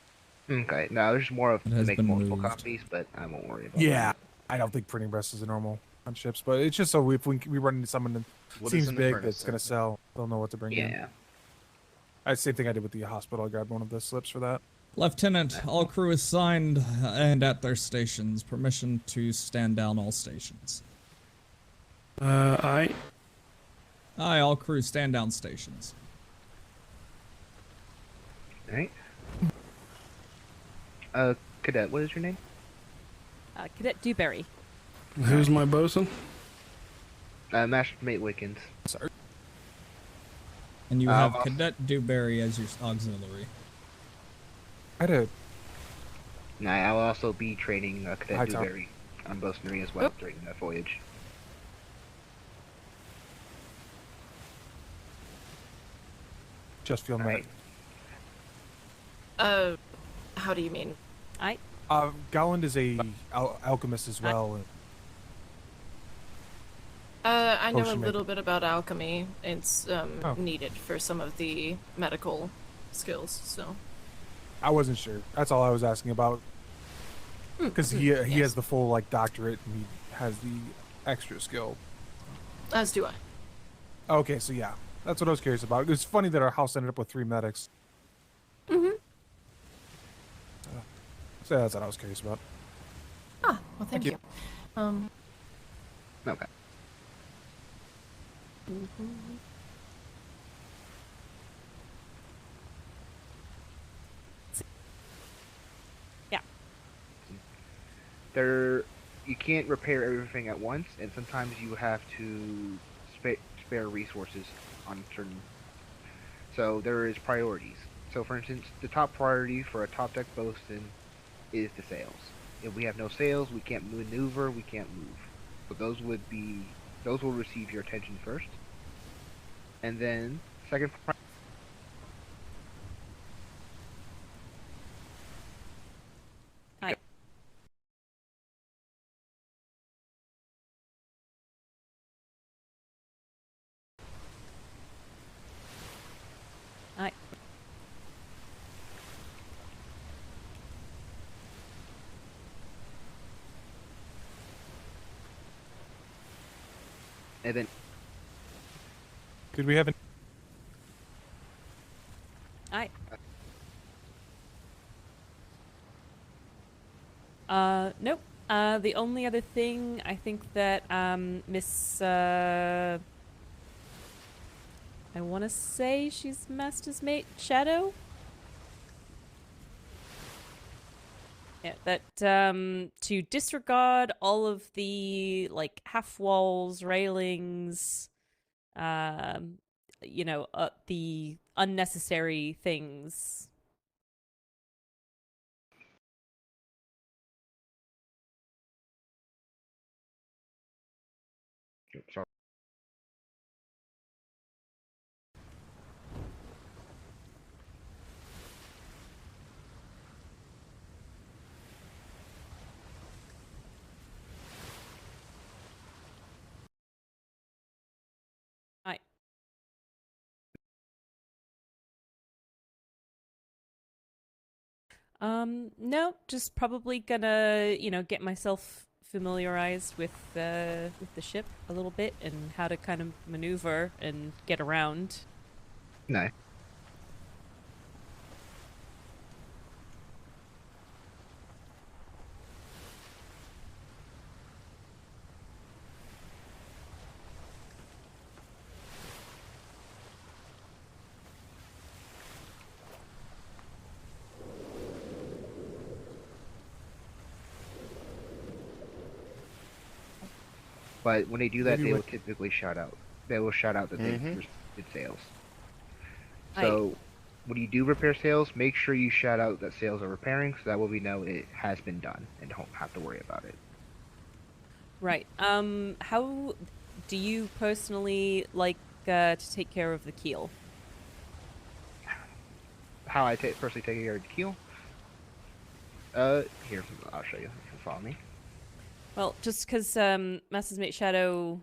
[SPEAKER 1] Okay, now there's more of
[SPEAKER 21] It
[SPEAKER 1] to
[SPEAKER 21] has
[SPEAKER 1] make
[SPEAKER 21] been
[SPEAKER 1] multiple
[SPEAKER 21] moved.
[SPEAKER 1] copies, but I won't worry about
[SPEAKER 13] Yeah,
[SPEAKER 1] that.
[SPEAKER 13] I don't think printing press is a normal on ships, but it's just so if we run into someone that
[SPEAKER 22] What is
[SPEAKER 13] seems
[SPEAKER 22] in the
[SPEAKER 13] big
[SPEAKER 22] furnace,
[SPEAKER 13] that's gonna
[SPEAKER 22] sir?
[SPEAKER 13] sell, they'll know what to bring in.
[SPEAKER 1] Yeah.
[SPEAKER 13] Same thing I did with the hospital. I grabbed one of the slips for that.
[SPEAKER 21] Lieutenant, all crew is signed and at their stations. Permission to stand down all stations.
[SPEAKER 11] Aye.
[SPEAKER 21] Aye, all crew stand down stations.
[SPEAKER 1] Alright. Cadet, what is your name?
[SPEAKER 17] Cadet Dewberry.
[SPEAKER 11] Who's my bosun?
[SPEAKER 1] Master Mate Wickens.
[SPEAKER 13] Sorry.
[SPEAKER 21] And you have Cadet Dewberry as your auxiliary.
[SPEAKER 13] I did.
[SPEAKER 1] Nah, I'll also be training Cadet
[SPEAKER 13] Hightower.
[SPEAKER 1] Dewberry on bosunary as well during that voyage.
[SPEAKER 13] Just feel
[SPEAKER 1] Alright.
[SPEAKER 4] How do you mean?
[SPEAKER 13] Gowland is a alchemist as well.
[SPEAKER 4] I know a
[SPEAKER 13] Potion
[SPEAKER 4] little bit about alchemy. It's
[SPEAKER 13] Oh.
[SPEAKER 4] needed for some of the medical skills, so.
[SPEAKER 13] I wasn't sure. That's all I was asking about. Because he has the full doctorate and he has the extra skill.
[SPEAKER 4] As do I.
[SPEAKER 13] Okay, so yeah, that's what I was curious about. It's funny that our house ended up with 3 medics.
[SPEAKER 4] Mm-hmm.
[SPEAKER 13] So that's what I was curious about.
[SPEAKER 4] Ah, well, thank you.
[SPEAKER 1] Okay.
[SPEAKER 17] Yeah.
[SPEAKER 1] You can't repair everything at once, and sometimes you have to spare resources on certain. So there is priorities. So, for instance, the top priority for a top deck bosun is the sails. If we have no sails, we can't maneuver, we can't move. So those will receive your attention first. And then second
[SPEAKER 17] Hi. Hi.
[SPEAKER 1] and then
[SPEAKER 13] Did we have an?
[SPEAKER 17] Hi. Nope. The only other thing I think that Miss I want to say she's Master's Mate Shadow. Yeah, that to disregard all of the like half walls, railings, the unnecessary things.
[SPEAKER 1] sorry.
[SPEAKER 17] Hi. No, just probably gonna, get myself familiarized with the ship a little bit and how to kind of maneuver and get around.
[SPEAKER 1] No. But when they do that,
[SPEAKER 13] Maybe
[SPEAKER 1] they will
[SPEAKER 13] what-
[SPEAKER 1] typically shout out. They will shout out that they
[SPEAKER 22] Mhm.
[SPEAKER 1] did sales. So when you do repair sales, make sure you shout out that sales are repairing, so that way we know it has been done and don't have to worry about it.
[SPEAKER 17] Right. How do you personally like to take care of the keel?
[SPEAKER 1] How I personally take care of the keel? Here, I'll show you. You can follow me.
[SPEAKER 17] Well, just because Master's Mate Shadow,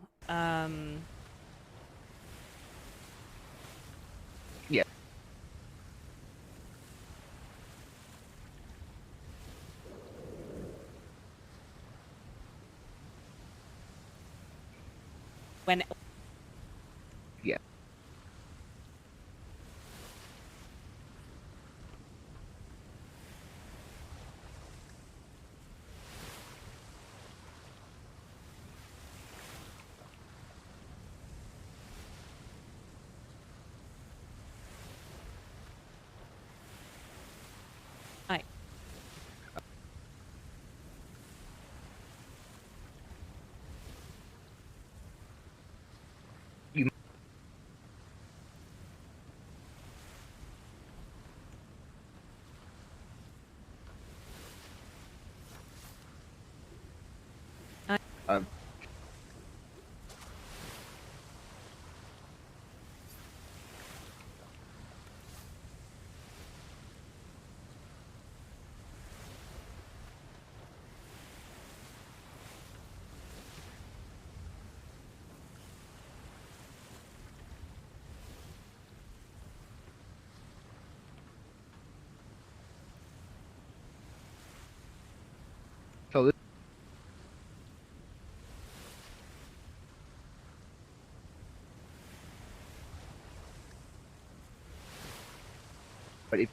[SPEAKER 1] Yeah.
[SPEAKER 17] when
[SPEAKER 1] Yeah.
[SPEAKER 17] Hi.
[SPEAKER 1] You. Um. So this. But if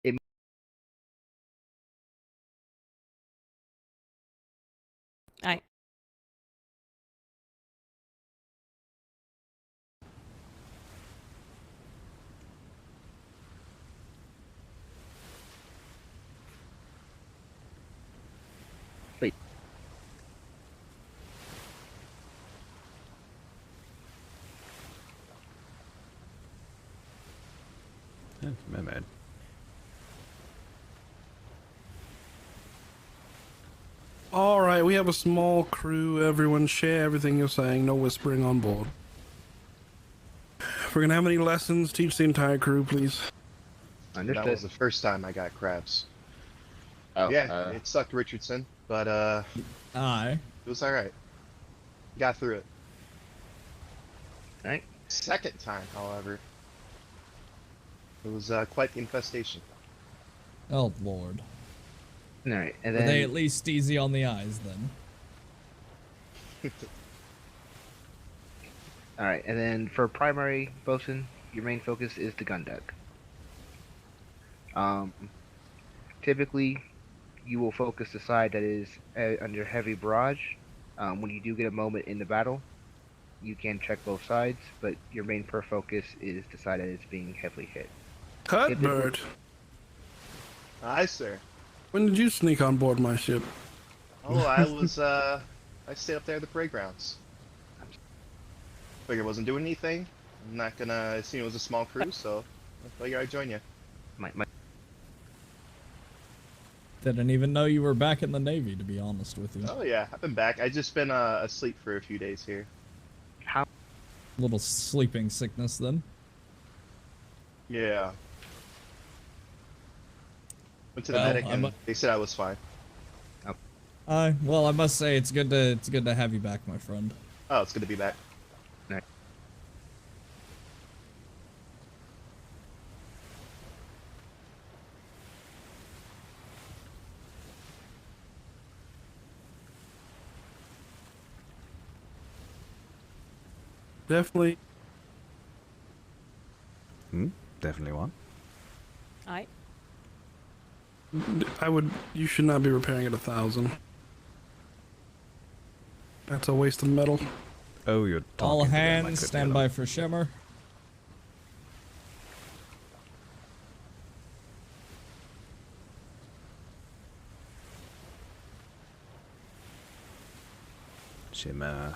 [SPEAKER 1] it.
[SPEAKER 17] Hi.
[SPEAKER 3] Mermaid.
[SPEAKER 11] All right, we have a small crew. Everyone share everything you're saying. No whispering on board. If we're gonna have any lessons, teach the entire crew, please.
[SPEAKER 22] That was the first time I got crabs.
[SPEAKER 1] Oh,
[SPEAKER 22] yeah, it sucked, Richardson, but
[SPEAKER 21] aye,
[SPEAKER 22] it was all right. Got through it.
[SPEAKER 1] Right.
[SPEAKER 22] Second time, however, it was quite the infestation.
[SPEAKER 21] Oh lord.
[SPEAKER 1] All right, and
[SPEAKER 21] Were
[SPEAKER 1] then
[SPEAKER 21] they at least easy on the eyes then?
[SPEAKER 1] all right, and then for primary bosun, your main focus is the gun deck. Typically, you will focus the side that is under heavy barrage. When you do get a moment in the battle, you can check both sides, but your main focus is the side that is being heavily hit.
[SPEAKER 11] Cuthbert.
[SPEAKER 22] Aye, sir.
[SPEAKER 11] When did you sneak on board my ship?
[SPEAKER 22] Oh, I was, I stayed up there at the parade grounds. Figured I wasn't doing anything. I'm not gonna assume it was a small crew, so I figured I'd join you.
[SPEAKER 21] Didn't even know you were back in the Navy, to be honest with you.
[SPEAKER 22] Oh yeah, I've been back. I just been asleep for a few days here.
[SPEAKER 1] How?
[SPEAKER 21] Little sleeping sickness then.
[SPEAKER 22] Yeah. Went to the
[SPEAKER 21] Well,
[SPEAKER 22] medic and they said I was fine.
[SPEAKER 21] Well, I must say it's good to have you back, my friend.
[SPEAKER 22] Oh, it's good to be back.
[SPEAKER 11] Definitely.
[SPEAKER 3] Definitely one.
[SPEAKER 17] Aye.
[SPEAKER 11] You should not be repairing at 1,000. That's a waste of metal.
[SPEAKER 3] Oh, you're
[SPEAKER 21] All
[SPEAKER 3] talking to them, I
[SPEAKER 21] hands,
[SPEAKER 3] couldn't
[SPEAKER 21] stand
[SPEAKER 3] hear
[SPEAKER 21] by
[SPEAKER 3] them.
[SPEAKER 21] for shimmer.
[SPEAKER 3] Shimmer.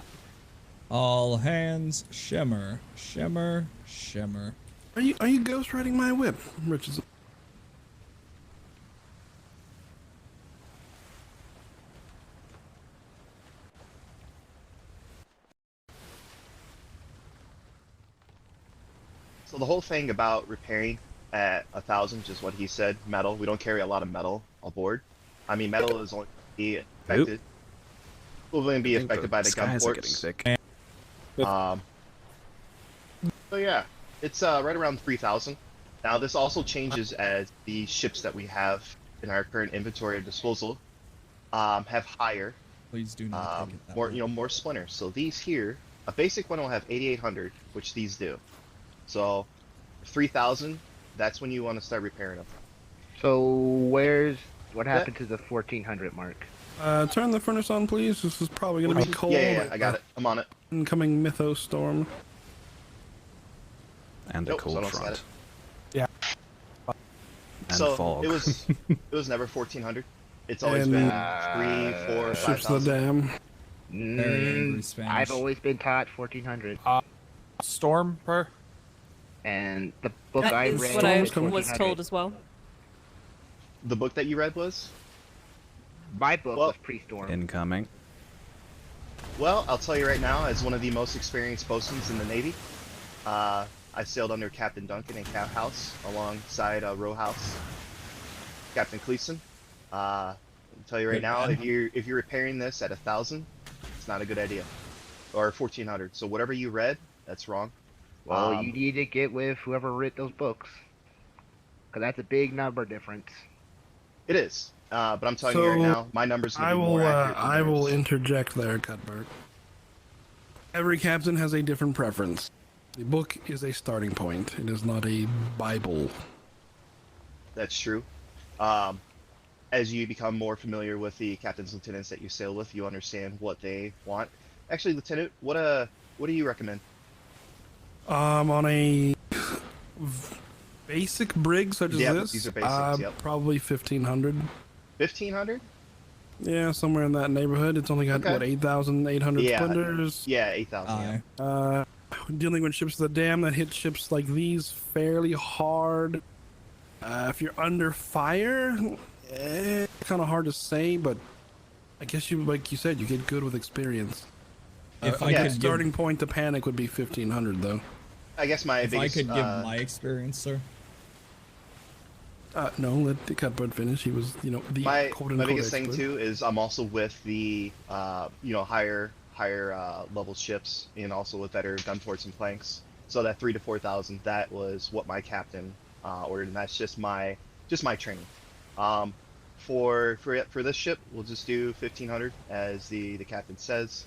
[SPEAKER 21] All hands, shimmer, shimmer, shimmer.
[SPEAKER 11] Are you ghostwriting my whip, Richardson?
[SPEAKER 22] So the whole thing about repairing at 1,000, just what he said, metal. We don't carry a lot of metal aboard. I mean, metal is only be affected. Will only be
[SPEAKER 3] I think
[SPEAKER 22] affected by the gun
[SPEAKER 3] skies are
[SPEAKER 22] ports.
[SPEAKER 3] getting thick.
[SPEAKER 22] So yeah, it's right around 3,000. Now this also changes as the ships that we have in our current inventory of disposal have higher,
[SPEAKER 21] Please do not take it that
[SPEAKER 22] more
[SPEAKER 21] way.
[SPEAKER 22] more splinters. So these here, a basic one will have 8,800, which these do. So 3,000, that's when you want to start repairing them.
[SPEAKER 1] So what happened to the 1,400 mark?
[SPEAKER 11] Turn the furnace on, please. This is probably going to be cold.
[SPEAKER 22] Yeah, I got it. I'm on it.
[SPEAKER 11] Incoming mythos storm.
[SPEAKER 3] And a
[SPEAKER 22] Nope,
[SPEAKER 3] cold
[SPEAKER 22] someone else got
[SPEAKER 3] front.
[SPEAKER 22] it.
[SPEAKER 13] Yeah.
[SPEAKER 3] And
[SPEAKER 22] So
[SPEAKER 3] fog.
[SPEAKER 22] it was never 1,400. It's always been 3, 4,
[SPEAKER 11] Ships of the
[SPEAKER 22] 5,000.
[SPEAKER 11] dam.
[SPEAKER 21] Very angry Spanish.
[SPEAKER 1] I've always been taught 1,400.
[SPEAKER 13] Storm per.
[SPEAKER 1] And the book
[SPEAKER 17] That
[SPEAKER 1] I
[SPEAKER 17] is
[SPEAKER 1] read
[SPEAKER 17] what I
[SPEAKER 1] was
[SPEAKER 17] was
[SPEAKER 1] 1,400.
[SPEAKER 17] told as well.
[SPEAKER 22] The book that you read was?
[SPEAKER 1] My book was pre-storm.
[SPEAKER 3] Incoming.
[SPEAKER 22] Well, I'll tell you right now, as one of the most experienced bosuns in the Navy, I sailed under Captain Duncan and Cap House alongside Row House, Captain Cleason. I'll tell you right
[SPEAKER 21] Good
[SPEAKER 22] now,
[SPEAKER 21] man.
[SPEAKER 22] if you're repairing this at 1,000, it's not a good idea, or 1,400. So whatever you read, that's wrong.
[SPEAKER 1] Well, you need to get with whoever wrote those books, because that's a big number difference.
[SPEAKER 22] It is, but I'm telling you right now, my number's gonna
[SPEAKER 11] I
[SPEAKER 22] be
[SPEAKER 11] will.
[SPEAKER 22] more accurate than
[SPEAKER 11] I will
[SPEAKER 22] yours.
[SPEAKER 11] interject there, Cuthbert. Every captain has a different preference. The book is a starting point. It is not a Bible.
[SPEAKER 22] That's true. As you become more familiar with the captains, lieutenants that you sail with, you understand what they want. Actually, Lieutenant, what do you recommend?
[SPEAKER 11] On a basic brig such as
[SPEAKER 22] Yeah,
[SPEAKER 11] this,
[SPEAKER 22] these are basics, yep.
[SPEAKER 11] probably 1,500.
[SPEAKER 22] 1,500?
[SPEAKER 11] Yeah, somewhere in that neighborhood. It's only got
[SPEAKER 22] Okay.
[SPEAKER 11] what 8,800
[SPEAKER 22] Yeah,
[SPEAKER 11] splinters.
[SPEAKER 22] Yeah, 8,000. Yeah.
[SPEAKER 11] Dealing with ships of the dam that hit ships like these fairly hard. If you're under fire, kind of hard to say, but I guess you, like you said, you get good with experience.
[SPEAKER 21] If
[SPEAKER 11] A
[SPEAKER 21] I
[SPEAKER 11] good
[SPEAKER 21] could
[SPEAKER 11] starting point to panic would be 1500, though.
[SPEAKER 22] I guess my
[SPEAKER 21] if
[SPEAKER 22] biggest,
[SPEAKER 21] I could give my experience, sir.
[SPEAKER 11] No, let the cutbird finish. He was, the
[SPEAKER 22] my
[SPEAKER 11] quote-unquote
[SPEAKER 22] biggest
[SPEAKER 11] expert.
[SPEAKER 22] thing too is I'm also with the higher level ships and also with better gun ports and planks. So that 3,000 to 4,000, that was what my captain ordered, and that's just my training. For this ship, we'll just do 1,500 as the captain says.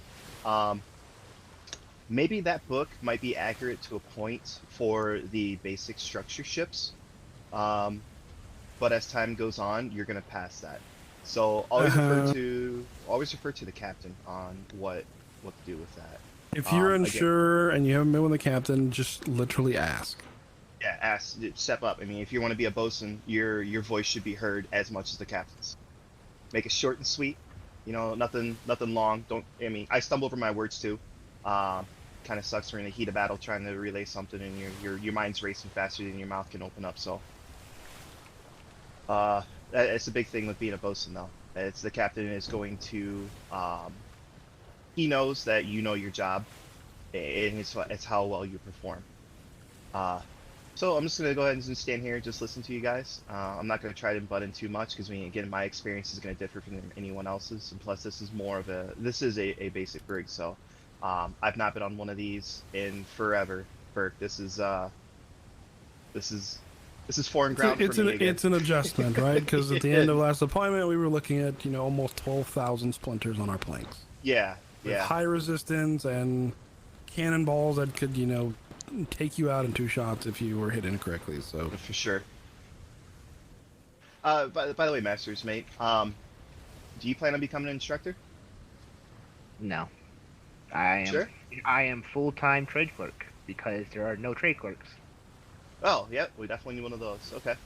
[SPEAKER 22] Maybe that book might be accurate to a point for the basic structure ships. But as time goes on, you're gonna pass that. So always refer to the captain on what to do with that.
[SPEAKER 11] If you're unsure and you haven't been with the captain, just literally ask.
[SPEAKER 22] Yeah, ask, step up. I mean, if you want to be a bosun, your voice should be heard as much as the captain's. Make it short and sweet. Nothing long. I stumble over my words too. Kind of sucks. We're in the heat of battle trying to relay something, and your mind's racing faster than your mouth can open up. So. It's a big thing with being a bosun, though. It's the captain is going to, he knows that you know your job, and it's how well you perform. So I'm just gonna go ahead and stand here and just listen to you guys. I'm not gonna try to butt in too much because, again, my experience is gonna differ from anyone else's, and plus this is a basic rig, so I've not been on one of these in forever. Burke, this is foreign ground for me again.
[SPEAKER 11] It's an adjustment, right? Because at the end of last deployment, we were looking at almost 12,000 splinters on our planks.
[SPEAKER 22] Yeah,
[SPEAKER 11] With high resistance and cannonballs that could take you out in 2 shots if you were hit incorrectly. So
[SPEAKER 22] for sure. By the way, Masters mate, do you plan on becoming an instructor?
[SPEAKER 1] No, I am full-time trade clerk because there are no trade clerks.
[SPEAKER 22] Oh, yeah, we definitely need one of those. Okay.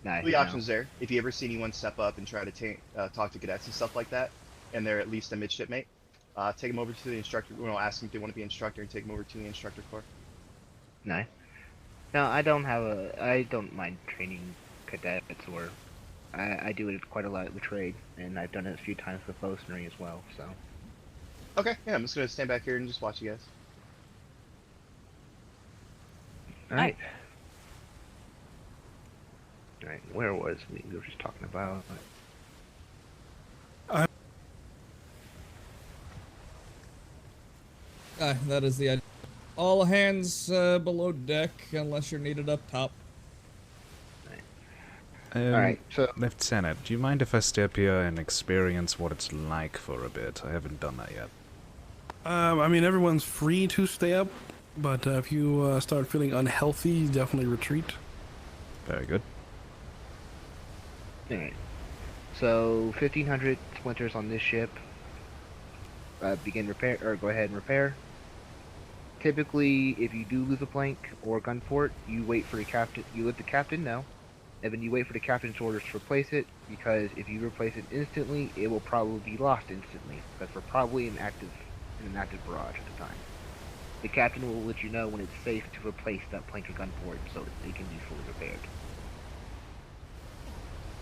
[SPEAKER 1] Nice.
[SPEAKER 22] The options there. If you ever see anyone step up and try to talk to cadets and stuff like that, and they're at least a midshipmate, take them over to the instructor. Ask them if they want to be an instructor, and take them over to the instructor corps.
[SPEAKER 1] Nice. No, I don't mind training cadets, or I do it quite a lot with trade, and I've done it a few times with bosunry as well. So.
[SPEAKER 22] Okay. Yeah, I'm just gonna stand back here and just watch you guys.
[SPEAKER 1] Alright. Alright, where was we? We were just talking about.
[SPEAKER 21] That is the idea. All hands below deck, unless you're needed up top.
[SPEAKER 22] Alright,
[SPEAKER 3] so Lieutenant, do you mind if I stay up here and experience what it's like for a bit? I haven't done that yet.
[SPEAKER 11] Everyone's free to stay up. But if you start feeling unhealthy, definitely retreat.
[SPEAKER 3] Very good.
[SPEAKER 1] Alright. So 1,500 splinters on this ship. Begin repair, or go ahead and repair. Typically, if you do lose a plank or gun port, you wait for the captain. You let the captain know, and then you wait for the captain's orders to replace it. Because if you replace it instantly, it will probably be lost instantly. Because we're probably in an active barrage at the time. The captain will let you know when it's safe to replace that plank or gun port so that they can be fully repaired.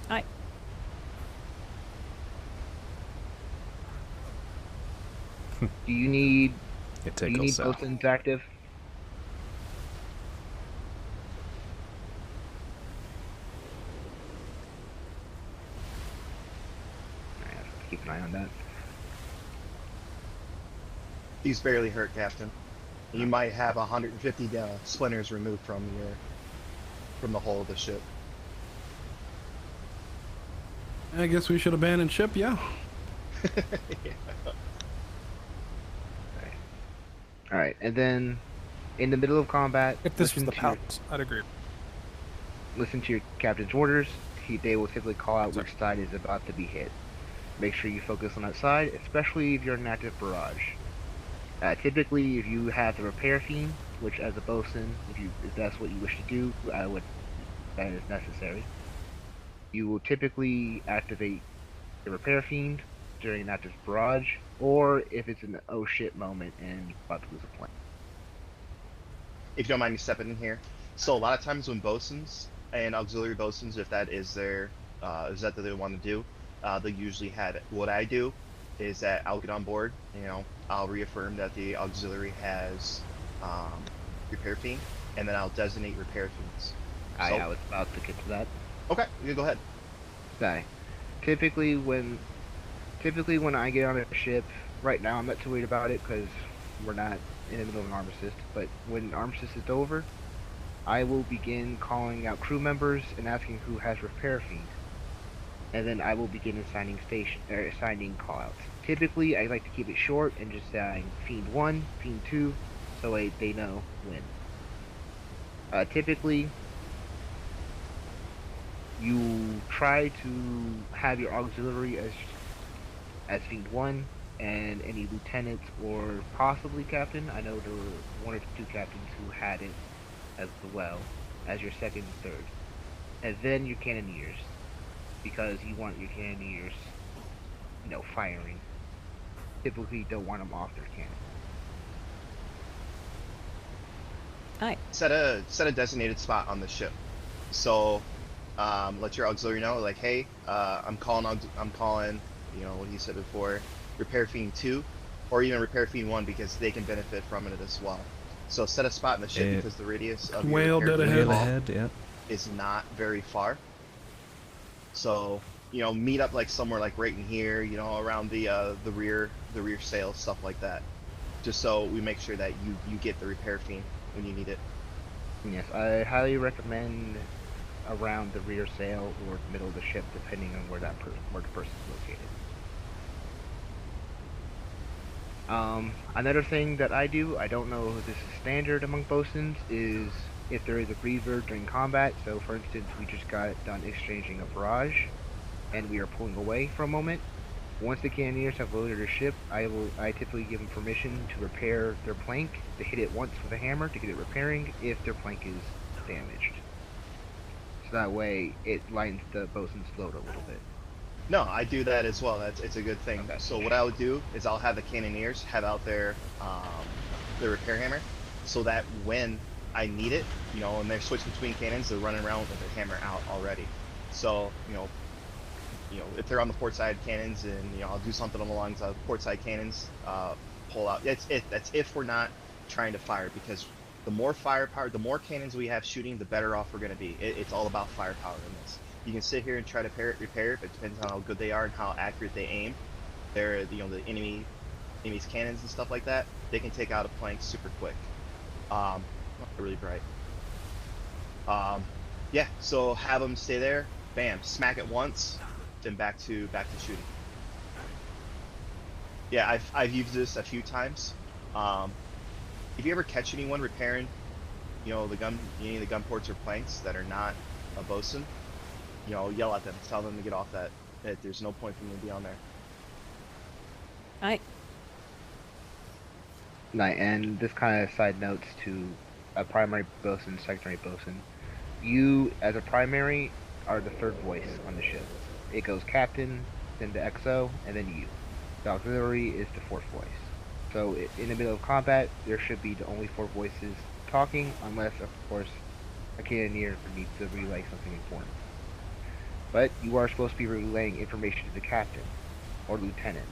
[SPEAKER 17] Aye.
[SPEAKER 1] Do you need
[SPEAKER 3] south.
[SPEAKER 1] bosuns active? I have to keep an eye on that.
[SPEAKER 22] He's barely hurt, Captain. You might have 150 splinters removed from the hull of the ship.
[SPEAKER 11] I guess we should abandon ship, yeah.
[SPEAKER 22] Yeah.
[SPEAKER 1] Alright, and then in the middle of combat,
[SPEAKER 13] If this was the Palace, I'd agree.
[SPEAKER 1] Listen to your captain's orders. They will typically call out which side is about to be hit. Make sure you focus on that side, especially if you're in an active barrage. Typically, if you have the repair fiend, which as a bosun, if that's what you wish to do, that is necessary. You will typically activate the repair fiend during an active barrage, or if it's an oh shit moment and you're about to lose a plane.
[SPEAKER 22] If you don't mind me stepping in here, So a lot of times when bosuns and auxiliary bosuns, if that is their is that they want to do, they usually had what I do is that I'll get on board, I'll reaffirm that the auxiliary has repair fiend, and then I'll designate repair fiends.
[SPEAKER 1] I was about to get to that.
[SPEAKER 22] Okay, you can go ahead.
[SPEAKER 1] Okay. Typically when I get on a ship, right now I'm not too worried about it because we're not in the middle of an armistice, but when armistice is over, I will begin calling out crew members and asking who has repair fiend. And then I will begin assigning callouts. Typically, I like to keep it short and just saying Fiend 1, Fiend 2, so they know when. Typically, you try to have your auxiliary as Fiend 1 and any lieutenants or possibly captain. I know there were 1 or 2 captains who had it as well as your second and third. And then your cannoneers, because you want your cannoneers, firing. Typically, you don't want them off their cannon.
[SPEAKER 17] Alright.
[SPEAKER 22] Set a designated spot on the ship. So, let your auxiliary know, like, hey, I'm calling, what he said before, Repair Fiend 2, or even Repair Fiend 1, because they can benefit from it as well. So set a spot in the ship because the radius of your repair fiend is not very far. So, meet up like somewhere like right in here, around the rear sail, stuff like that. Just so we make sure that you get the repair fiend when you need it.
[SPEAKER 1] Yes, I highly recommend around the rear sail or middle of the ship, depending on where the person's located. Another thing that I do, I don't know if this is standard among bosuns, is if there is a breather during combat. So for instance, we just got done exchanging a barrage and we are pulling away for a moment. Once the cannoneers have loaded their ship, I typically give them permission to repair their plank, to hit it once with a hammer to get it repairing if their plank is damaged. So that way it lightens the bosun's load a little bit.
[SPEAKER 22] No, I do that as well. It's a good thing. Okay. So what I would do is I'll have the cannoneers have out their repair hammer, so that when I need it, and they're switching between cannons, they're running around with their hammer out already. So if they're on the port side cannons, and I'll do something along the lines of port side cannons, pull out. That's if we're not trying to fire, because the more firepower, the more cannons we have shooting, the better off we're going to be. It's all about firepower in this. You can sit here and try to repair it, but it depends on how good they are and how accurate they aim. They're the enemy's cannons and stuff like that. They can take out a plank super quick. Not really bright. Yeah. So have them stay there. Bam. Smack it once, then back to shooting. Yeah, I've used this a few times. If you ever catch anyone repairing, any of the gun ports or planks that are not a bosun, yell at them, tell them to get off that. There's no point for them to be on there.
[SPEAKER 17] Alright.
[SPEAKER 1] And this kind of side notes to a primary bosun, secondary bosun. You, as a primary, are the third voice on the ship. It goes captain, then the XO, and then you. The auxiliary is the fourth voice. So in the middle of combat, there should be the only 4 voices talking, unless, of course, a cannoneer needs to relay something important. But you are supposed to be relaying information to the captain or lieutenant.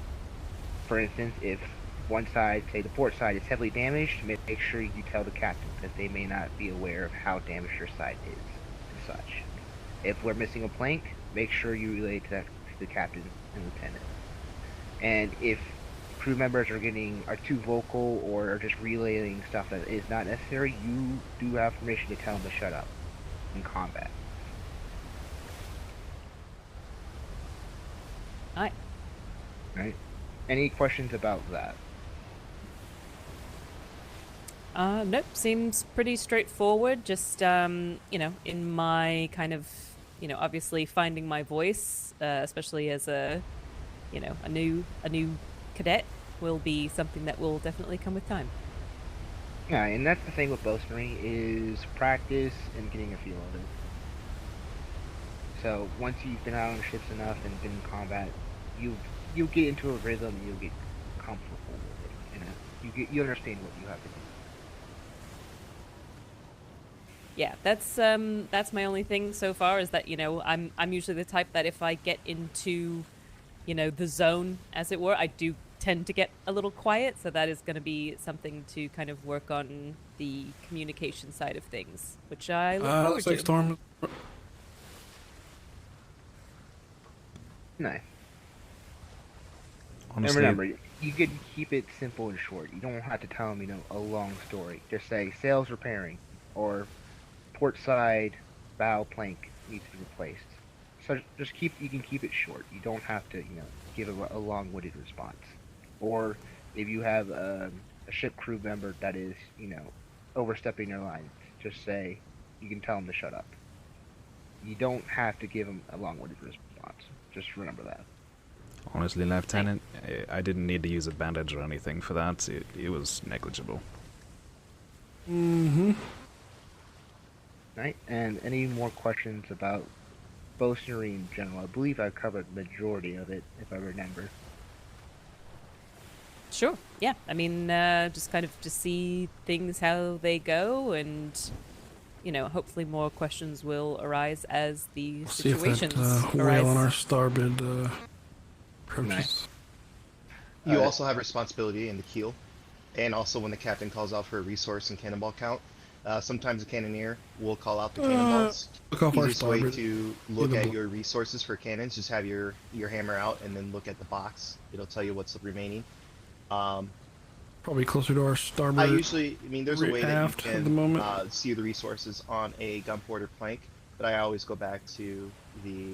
[SPEAKER 1] For instance, if one side, say the port side, is heavily damaged, make sure you tell the captain, because they may not be aware of how damaged your side is and such. If we're missing a plank, make sure you relay to the captain and lieutenant. And if crew members are too vocal or are just relaying stuff that is not necessary, you do have permission to tell them to shut up in combat.
[SPEAKER 17] Alright.
[SPEAKER 1] Right. Any questions about that?
[SPEAKER 17] Nope. Seems pretty straightforward. Just, in my kind of, obviously finding my voice, especially as a new cadet, will be something that will definitely come with time.
[SPEAKER 1] Yeah, and that's the thing with bosunry, is practice and getting a feel of it. So once you've been out on ships enough and been in combat, you'll get into a rhythm and you'll get comfortable with it. You understand what you have to do.
[SPEAKER 17] yeah, that's my only thing so far is that, you know, I'm usually the type that if I get into, you know, the zone, as it were, I do tend to get a little quiet, so that is going to be something to kind of work on the communication side of things, which I look forward to.
[SPEAKER 11] Storm.
[SPEAKER 1] Nice.
[SPEAKER 3] Honestly,
[SPEAKER 1] and remember, you can keep it simple and short. You don't have to tell them, you know, a long story. Just say sales repairing, or port side bow plank needs to be replaced. So just you can keep it short. You don't have to, you know, give a long-winded response. Or if you have a ship crew member that is, you know, overstepping their lines, just say, you can tell them to shut up. You don't have to give them a long-winded response. Just remember that.
[SPEAKER 3] honestly, Lieutenant, I didn't need to use a bandage or anything for that. It was negligible.
[SPEAKER 11] Mm-hmm.
[SPEAKER 1] Right? And any more questions about bosunry in general? I believe I covered the majority of it, if I remember.
[SPEAKER 17] Sure. Yeah. I mean, just kind of to see things how they go, and you know, hopefully more questions will arise as the
[SPEAKER 11] See if
[SPEAKER 17] situations
[SPEAKER 11] that whale
[SPEAKER 17] arise.
[SPEAKER 11] on our starboard approaches.
[SPEAKER 22] Nice. You also have responsibility in the keel, and also when the captain calls out for a resource and cannonball count. Sometimes the cannoneer will call out the cannonballs.
[SPEAKER 11] Look off our
[SPEAKER 22] Easiest way
[SPEAKER 11] starboard.
[SPEAKER 22] to look
[SPEAKER 11] Either
[SPEAKER 22] at
[SPEAKER 11] bl-
[SPEAKER 22] your resources for cannons, just have your hammer out and then look at the box. It'll tell you what's remaining.
[SPEAKER 11] Probably closer to our starboard.
[SPEAKER 22] I mean, there's a way that you
[SPEAKER 11] aft at the
[SPEAKER 22] can
[SPEAKER 11] moment.
[SPEAKER 22] see the resources on a gun port or plank, but I always go back to the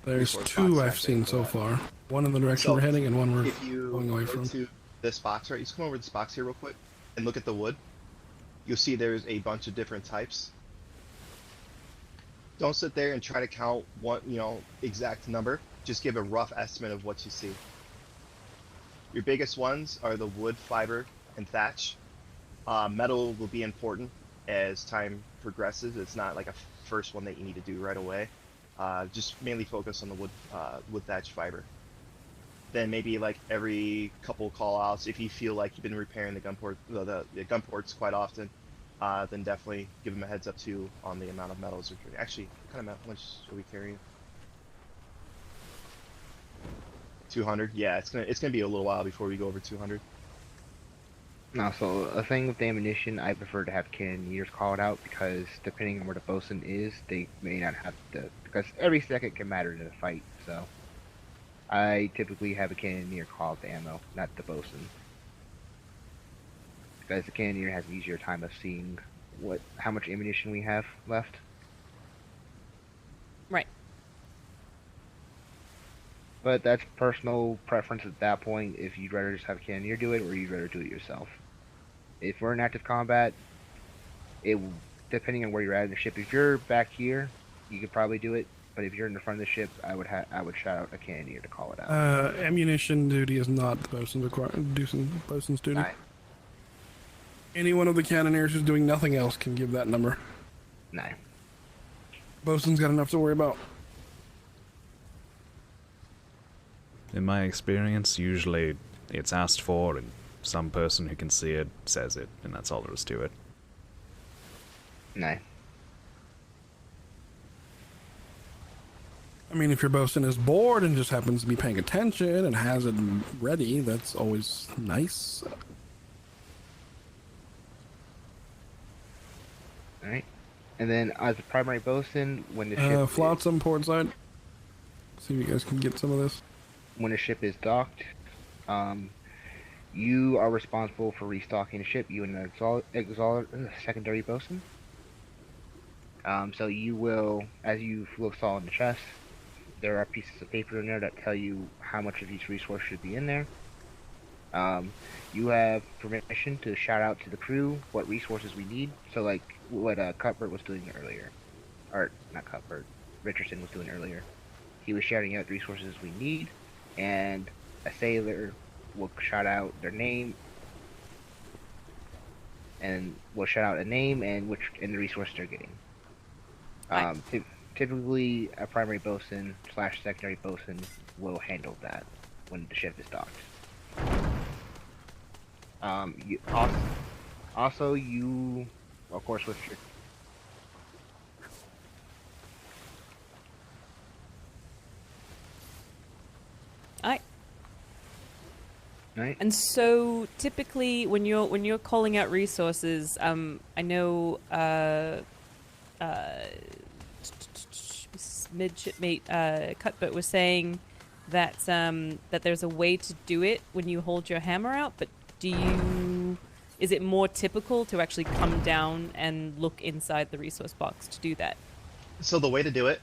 [SPEAKER 11] There's
[SPEAKER 22] resource
[SPEAKER 11] two
[SPEAKER 22] box
[SPEAKER 11] I've
[SPEAKER 22] back
[SPEAKER 11] seen
[SPEAKER 22] there for
[SPEAKER 11] so
[SPEAKER 22] that.
[SPEAKER 11] far. One in the direction
[SPEAKER 22] So,
[SPEAKER 11] we're heading, and one we're
[SPEAKER 22] if you
[SPEAKER 11] going away
[SPEAKER 22] go
[SPEAKER 11] from.
[SPEAKER 22] to this box, right? You just come over to this box here real quick and look at the wood. You'll see there's a bunch of different types. Don't sit there and try to count one, you know, exact number. Just give a rough estimate of what you see. Your biggest ones are the wood, fiber, and thatch. Metal will be important as time progresses. It's not like a first one that you need to do right away. Just mainly focus on the wood thatch fiber. Then maybe like every couple call outs, if you feel like you've been repairing the gun port, the gun ports quite often, then definitely give them a heads up too on the amount of metals you're carrying. Actually, what kind of metal, how much are we carrying? 200. Yeah, it's gonna be a little while before we go over 200.
[SPEAKER 1] Now, so a thing with the ammunition, I prefer to have cannoneers call it out, because depending on where the bosun is, they may not have to, because every second can matter in a fight. So I typically have a cannoneer call out the ammo, not the bosun, because the cannoneer has an easier time of seeing how much ammunition we have left.
[SPEAKER 17] Right.
[SPEAKER 1] But that's personal preference at that point, if you'd rather just have a cannoneer do it, or you'd rather do it yourself. If we're in active combat, depending on where you're at in the ship, if you're back here, you could probably do it. But if you're in the front of the ship, I would shout out a cannoneer to call it out.
[SPEAKER 11] Ammunition duty is not the bosun's duty.
[SPEAKER 1] Aye.
[SPEAKER 11] Any one of the cannoneers who's doing nothing else can give that number.
[SPEAKER 1] No.
[SPEAKER 11] Bosun's got enough to worry about.
[SPEAKER 3] In my experience, usually it's asked for, and some person who can see it says it, and that's all there is to it.
[SPEAKER 1] No.
[SPEAKER 11] I mean, if your bosun is bored and just happens to be paying attention and has it ready, that's always nice.
[SPEAKER 1] Alright. And then as a primary bosun, when the ship
[SPEAKER 11] Flotsam port side. See if you guys can get some of this.
[SPEAKER 1] When the ship is docked, you are responsible for restocking the ship, you and the secondary bosun. So you will, as you saw in the chest, there are pieces of paper in there that tell you how much of each resource should be in there. You have permission to shout out to the crew what resources we need. So like what Cuthbert was doing earlier. Or, not Cuthbert, Richardson was doing earlier. He was shouting out the resources we need, and a sailor will shout out their name, and will shout out a name and the resource they're getting. Typically, a primary bosun / secondary bosun will handle that when the ship is docked. You, of course, with your Right.
[SPEAKER 17] And so typically when you're calling out resources, I know midshipmate Cuthbert was saying that that there's a way to do it when you hold your hammer out, but is it more typical to actually come down and look inside the resource box to do that?
[SPEAKER 22] So the way to do it,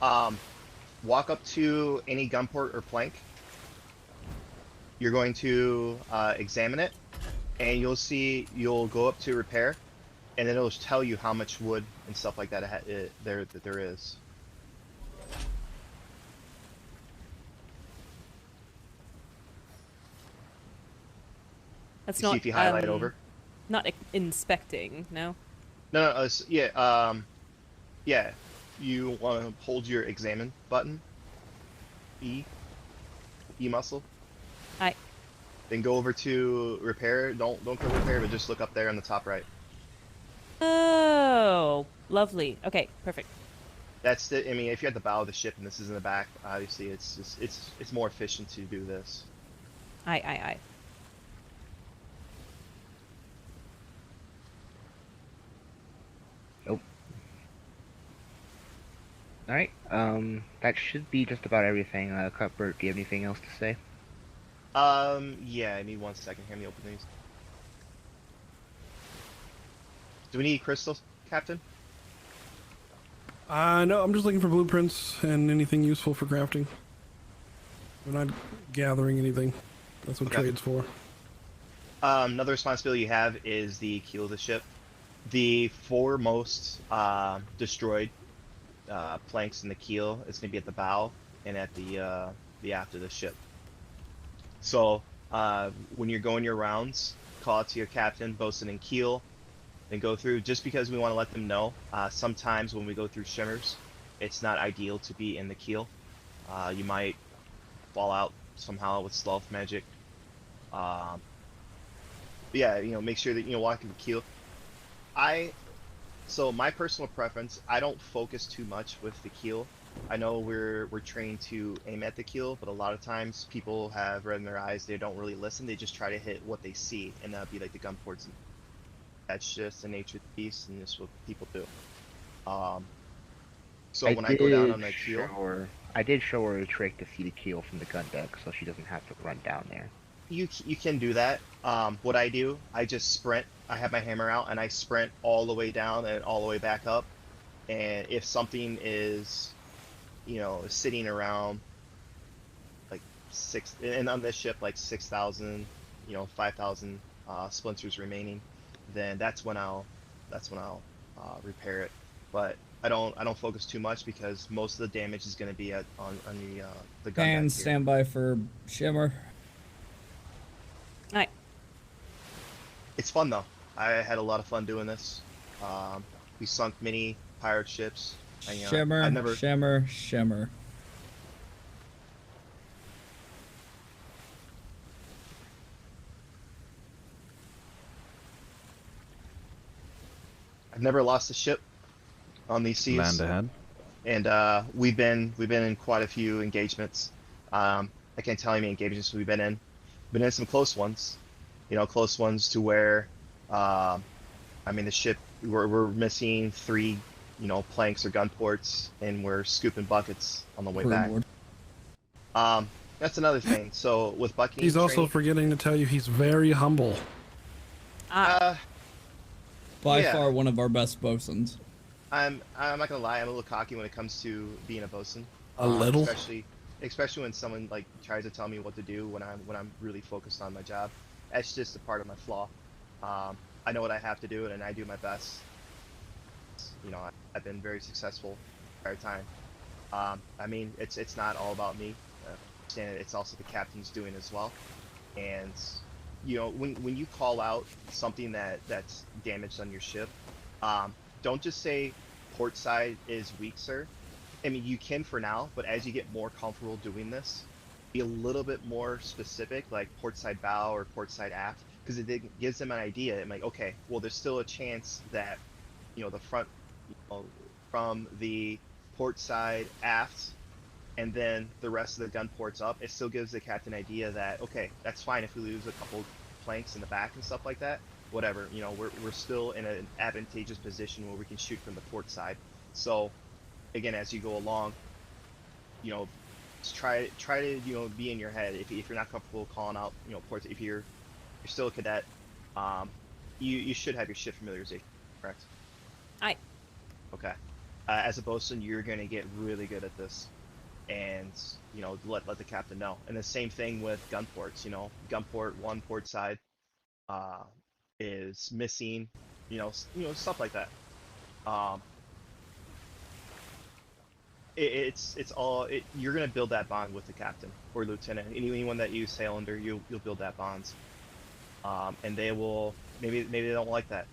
[SPEAKER 22] walk up to any gun port or plank. You're going to examine it, and you'll go up to repair, and then it'll tell you how much wood and stuff like that there is.
[SPEAKER 17] That's
[SPEAKER 22] You
[SPEAKER 17] not
[SPEAKER 22] see if you highlight over.
[SPEAKER 17] Not inspecting, no.
[SPEAKER 22] No, yeah. You want to hold your examine button, E muscle.
[SPEAKER 17] Aye.
[SPEAKER 22] Then go over to repair. Don't click repair, but just look up there on the top right.
[SPEAKER 17] Oh, lovely. Okay, perfect.
[SPEAKER 22] That's the. I mean, if you're at the bow of the ship and this is in the back, obviously it's more efficient to do this.
[SPEAKER 17] Aye.
[SPEAKER 1] Nope. Alright, that should be just about everything. Cuthbert, do you have anything else to say?
[SPEAKER 22] Yeah, I need 1 second. Let me open these. Do we need crystals, Captain?
[SPEAKER 11] No, I'm just looking for blueprints and anything useful for crafting. We're not gathering anything. That's what
[SPEAKER 22] Okay.
[SPEAKER 11] trade's for.
[SPEAKER 22] Another responsibility you have is the keel of the ship. The foremost destroyed planks in the keel is going to be at the bow and at the aft of the ship. So when you're going your rounds, call out to your captain, bosun, and keel, then go through. Just because we want to let them know, sometimes when we go through shimmers, it's not ideal to be in the keel. You might fall out somehow with stealth magic. Yeah, make sure that walk in the keel. So my personal preference, I don't focus too much with the keel. I know we're trained to aim at the keel, but a lot of times people have red in their eyes. They don't really listen. They just try to hit what they see, and that'd be like the gun ports. That's just the nature of the beast, and that's what people do. So when I go down on the keel,
[SPEAKER 1] I did show her a trick to see the keel from the gun deck, so she doesn't have to run down there.
[SPEAKER 22] you can do that. What I do, I just sprint. I have my hammer out, and I sprint all the way down and all the way back up. And if something is, sitting around like and on this ship like 6,000, 5,000 splinters remaining, then that's when I'll repair it. But I don't focus too much because most of the damage is going to be on the gun.
[SPEAKER 21] And stand by for shimmer.
[SPEAKER 17] Alright.
[SPEAKER 22] It's fun though. I had a lot of fun doing this. We sunk many pirate ships.
[SPEAKER 21] Shimmer.
[SPEAKER 22] I've never lost a ship on these seas.
[SPEAKER 3] Land ahead.
[SPEAKER 22] And we've been in quite a few engagements. I can't tell you how many engagements we've been in. Been in some close ones. Close ones to where, the ship, we're missing 3, planks or gun ports, and we're scooping buckets on the way back. That's another thing. So with bucketing,
[SPEAKER 11] He's also forgetting to tell you he's very humble.
[SPEAKER 21] By
[SPEAKER 22] yeah.
[SPEAKER 21] far one of our best bosuns.
[SPEAKER 22] I'm not gonna lie, I'm a little cocky when it comes to being a bosun.
[SPEAKER 11] A little?
[SPEAKER 22] Especially when someone like tries to tell me what to do when I'm really focused on my job. That's just a part of my flaw. I know what I have to do, and I do my best. I've been very successful the entire time. It's not all about me. It's also the captain's doing as well. And when you call out something that's damaged on your ship, don't just say port side is weak, sir. You can for now, but as you get more comfortable doing this, be a little bit more specific, like port side bow or port side aft, because it gives them an idea. I'm like, okay, well, there's still a chance that, the front, from the port side aft and then the rest of the gun ports up, it still gives the captain an idea that, okay, that's fine if we lose a couple planks in the back and stuff like that. Whatever, you know, we're still in an advantageous position where we can shoot from the port side. So, again, as you go along, you know, just try to, you know, be in your head. If you're not comfortable calling out, you know, ports, if you're still a cadet, you should have your ship familiarization, correct?
[SPEAKER 17] Aye.
[SPEAKER 22] Okay. As a bosun, you're gonna get really good at this, and you know, let the captain know. And the same thing with gun ports. You know, gun port 1 port side is missing. You know, stuff like that. It's all you're gonna build that bond with the captain or lieutenant. Anyone that you sail under, you'll build that bonds. And they will maybe they don't like that.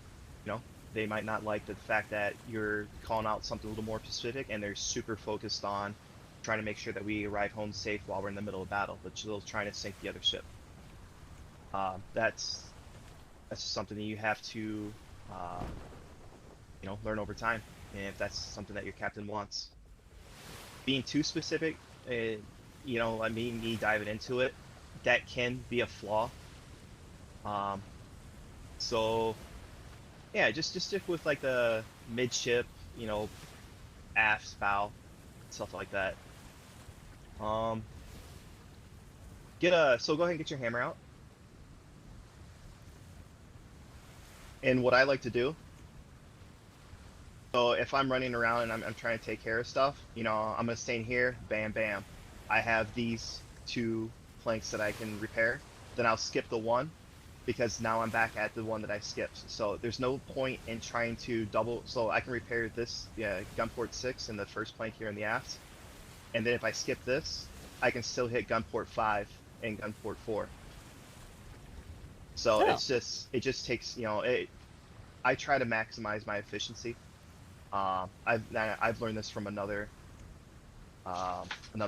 [SPEAKER 22] You know, they might not like the fact that you're calling out something a little more specific, and they're super focused on trying to make sure that we arrive home safe while we're in the middle of battle, but still trying to sink the other ship. That's something that you have to you know, learn over time, and if that's something that your captain wants. Being too specific, you know, I mean, me diving into it, that can be a flaw. So yeah, just stick with like the midship, you know, aft, bow, stuff like that. So go ahead and get your hammer out. And what I like to do, so if I'm running around and I'm trying to take care of stuff, you know, I'm gonna stay in here, bam, bam. I have these 2 planks that I can repair. Then I'll skip the one, because now I'm back at the one that I skipped. So there's no point in trying to double. So I can repair this, gun port 6 and the first plank here in the aft. And then if I skip this, I can still hit gun port 5 and gun port 4. So it just takes, you know, I try to maximize my efficiency. I've learned this from another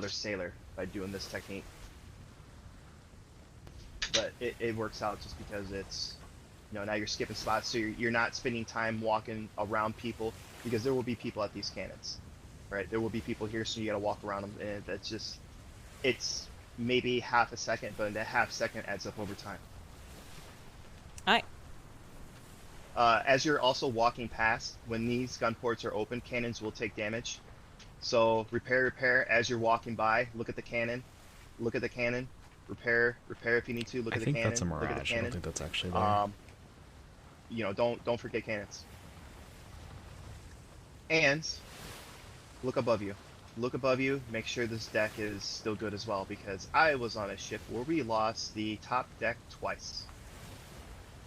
[SPEAKER 22] sailor by doing this technique. But it works out just because it's, you know, now you're skipping spots, so you're not spending time walking around people, because there will be people at these cannons, right? There will be people here, so you gotta walk around them, and that's just, it's maybe half a second, but that half second adds up over time.
[SPEAKER 17] Aye.
[SPEAKER 22] As you're also walking past, when these gun ports are open, cannons will take damage. So repair as you're walking by. Look at the cannon. Look at the cannon. Repair if you need to. Look at the cannon.
[SPEAKER 3] I think that's a
[SPEAKER 22] Look at the
[SPEAKER 3] mirage. I
[SPEAKER 22] cannon.
[SPEAKER 3] don't think that's actually there.
[SPEAKER 22] You know, don't forget cannons. And look above you. Look above you. Make sure this deck is still good as well, because I was on a ship where we lost the top deck twice.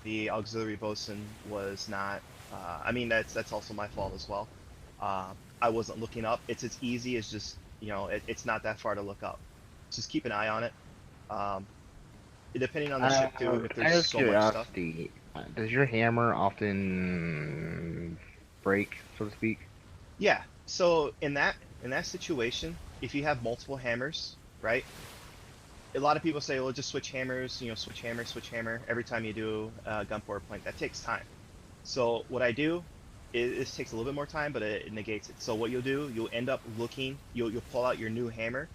[SPEAKER 22] The auxiliary bosun was not. I mean, that's also my fault as well. I wasn't looking up. It's as easy as just, you know, it's not that far to look up. Just keep an eye on it. Depending on the ship too, if there's so much stuff.
[SPEAKER 1] Does your hammer often break, so to speak?
[SPEAKER 22] Yeah. So in that situation, if you have multiple hammers, right? A lot of people say, well, just switch hammers. You know, switch hammer every time you do gun port plank. That takes time. So what I do is, this takes a little bit more time, but it negates it. So what you'll do, you'll end up looking. You'll pull out your new hammer,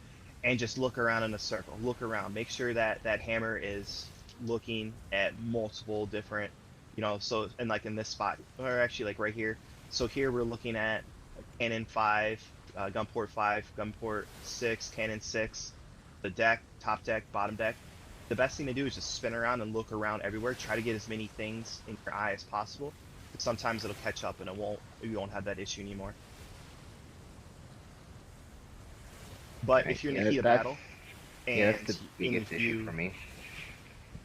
[SPEAKER 22] and just look around in a circle. Look around. Make sure that hammer is looking at multiple different, you know, so, and like in this spot, or actually like right here. So here we're looking at cannon 5, gun port 5, gun port 6, cannon 6, the deck, top deck, bottom deck. The best thing to do is just spin around and look around everywhere. Try to get as many things in your eye as possible. But sometimes it'll catch up and you won't have that issue anymore. But if you're in the heat of battle, and
[SPEAKER 1] that's the biggest issue for me.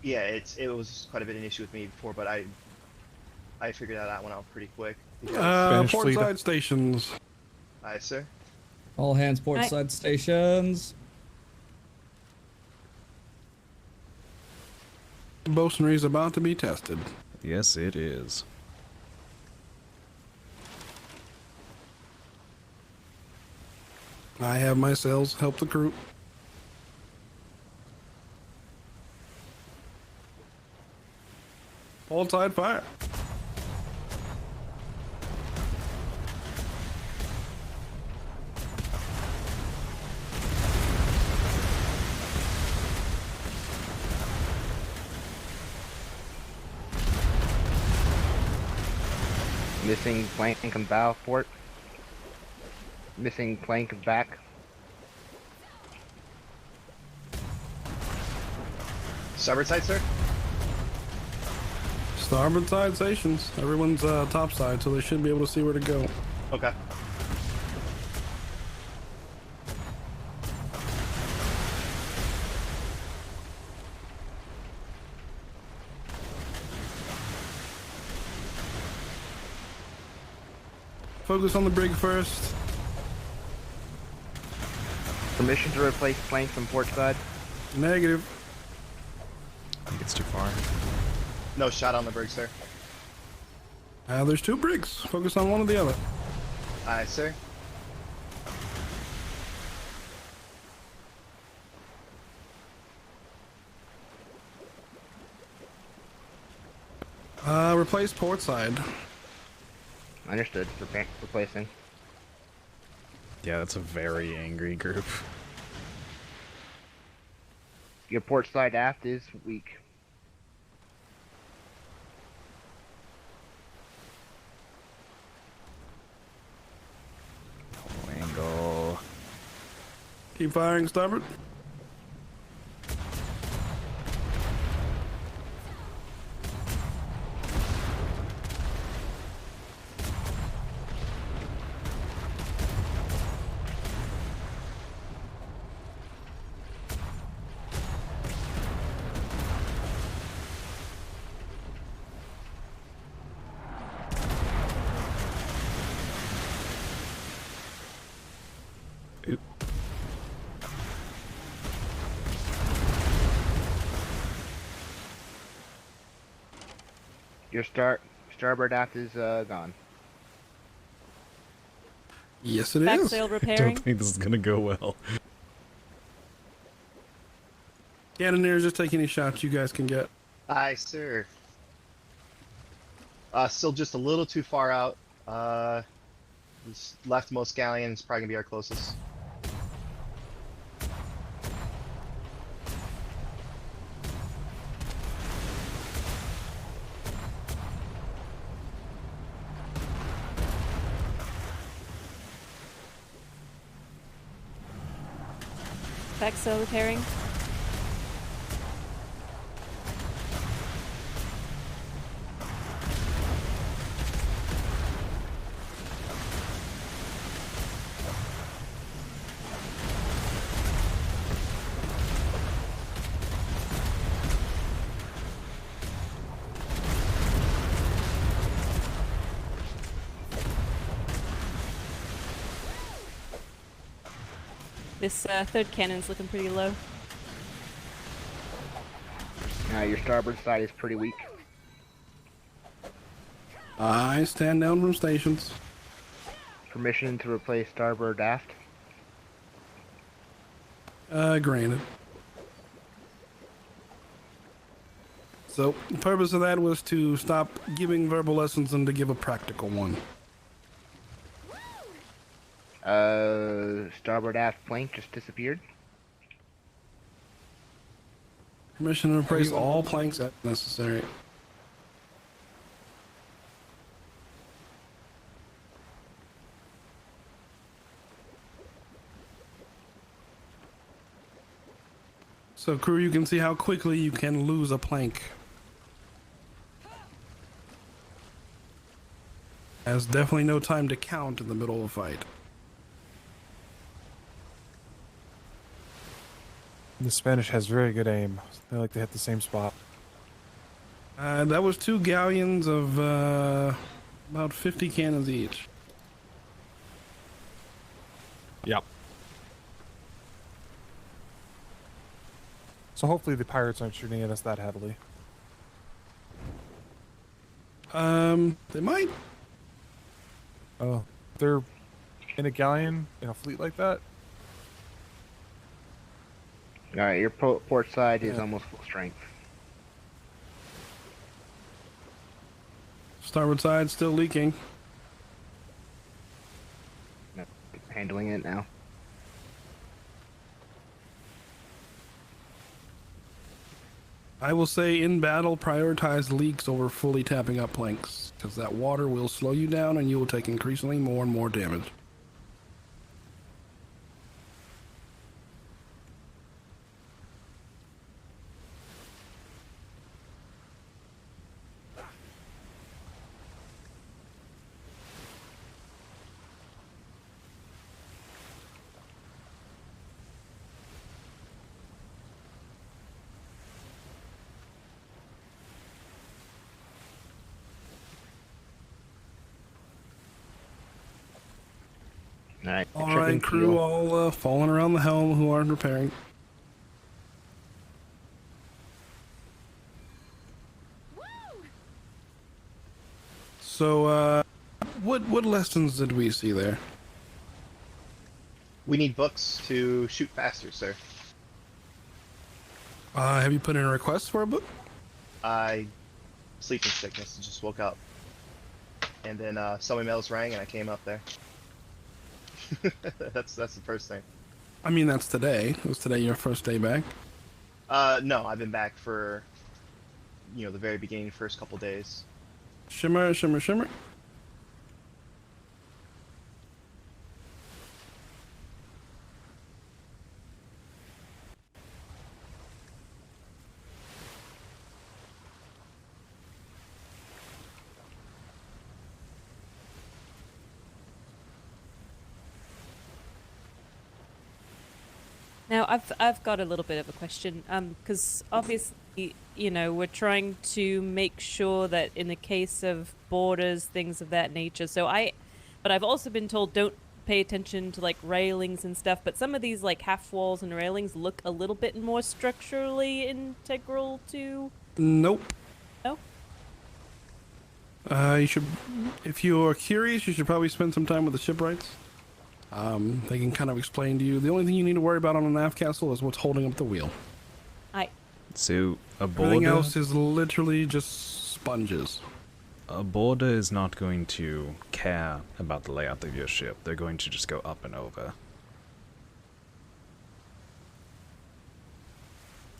[SPEAKER 22] Yeah, it was quite a bit of an issue with me before, but I figured that one out pretty quick.
[SPEAKER 11] Port side stations.
[SPEAKER 22] Aye, sir.
[SPEAKER 21] All hands port side stations.
[SPEAKER 11] Bosunry is about to be tested.
[SPEAKER 3] Yes, it is.
[SPEAKER 11] I have my sails help the crew. Hold side fire.
[SPEAKER 1] Missing flank and bow port. Missing flank and back.
[SPEAKER 22] Starboard side, sir?
[SPEAKER 11] Starboard side stations. Everyone's top side, so they should be able to see where to go.
[SPEAKER 22] Okay.
[SPEAKER 11] Focus on the brig first.
[SPEAKER 1] Permission to replace flank from port side.
[SPEAKER 11] Negative.
[SPEAKER 3] I think it's too far.
[SPEAKER 22] No shot on the brig, sir.
[SPEAKER 11] There's 2 brigs. Focus on one or the other.
[SPEAKER 22] Aye, sir.
[SPEAKER 11] Replace port side.
[SPEAKER 1] Understood. Replacing.
[SPEAKER 3] Yeah, that's a very angry group.
[SPEAKER 1] Your port side aft is weak.
[SPEAKER 3] Angle.
[SPEAKER 11] Keep firing, starboard.
[SPEAKER 1] Your starboard aft is gone.
[SPEAKER 11] Yes, it
[SPEAKER 17] Back
[SPEAKER 11] is.
[SPEAKER 17] sail
[SPEAKER 3] I
[SPEAKER 17] repairing.
[SPEAKER 3] don't think this is gonna go well.
[SPEAKER 11] Cannoneers, just take any shots you guys can get.
[SPEAKER 22] Aye, sir. Still just a little too far out. This leftmost galleon is probably gonna be our closest.
[SPEAKER 17] Back sail repairing. This third cannon's looking pretty low.
[SPEAKER 1] Your starboard side is pretty weak.
[SPEAKER 11] I stand down from stations.
[SPEAKER 1] Permission to replace starboard aft.
[SPEAKER 11] Granted. So, the purpose of that was to stop giving verbal lessons and to give a practical one.
[SPEAKER 1] Starboard aft flank just disappeared.
[SPEAKER 11] Permission to replace all planks as necessary. So, crew, you can see how quickly you can lose a plank. There's definitely no time to count in the middle of a fight.
[SPEAKER 13] The Spanish has very good aim. They like to hit the same spot.
[SPEAKER 11] That was 2 galleons of about 50 cannons each.
[SPEAKER 13] Yep. So hopefully the pirates aren't shooting at us that heavily.
[SPEAKER 11] They might.
[SPEAKER 13] Oh, they're in a galleon in a fleet like that?
[SPEAKER 1] Alright, your port side is almost full strength.
[SPEAKER 11] Starboard side still leaking.
[SPEAKER 1] Handling it now.
[SPEAKER 11] I will say in battle, prioritize leaks over fully tapping up planks, because that water will slow you down and you will take increasingly more and more damage.
[SPEAKER 1] Alright,
[SPEAKER 11] All right, crew, all falling around the helm who aren't repairing. So, what lessons did we see there?
[SPEAKER 22] We need books to shoot faster, sir.
[SPEAKER 11] Have you put in a request for a book?
[SPEAKER 22] I sleeping sickness and just woke up, and then summer bells rang and I came up there. that's the first thing.
[SPEAKER 11] I mean, that's today. Was today your first day back?
[SPEAKER 22] No, I've been back for, the very beginning, first couple days.
[SPEAKER 11] Shimmer, shimmer, shimmer.
[SPEAKER 17] Now, I've got a little bit of a question, because obviously, we're trying to make sure that in the case of borders, things of that nature. But I've also been told don't pay attention to like railings and stuff. But some of these like half walls and railings look a little bit more structurally integral to.
[SPEAKER 11] Nope.
[SPEAKER 17] No.
[SPEAKER 11] You should, if you're curious, you should probably spend some time with the shipwrights. They can kind of explain to you. The only thing you need to worry about on a nav castle is what's holding up the wheel.
[SPEAKER 3] So, a border...
[SPEAKER 11] Everything else is literally just sponges.
[SPEAKER 3] A border is not going to care about the layout of your ship. They're going to just go up and over.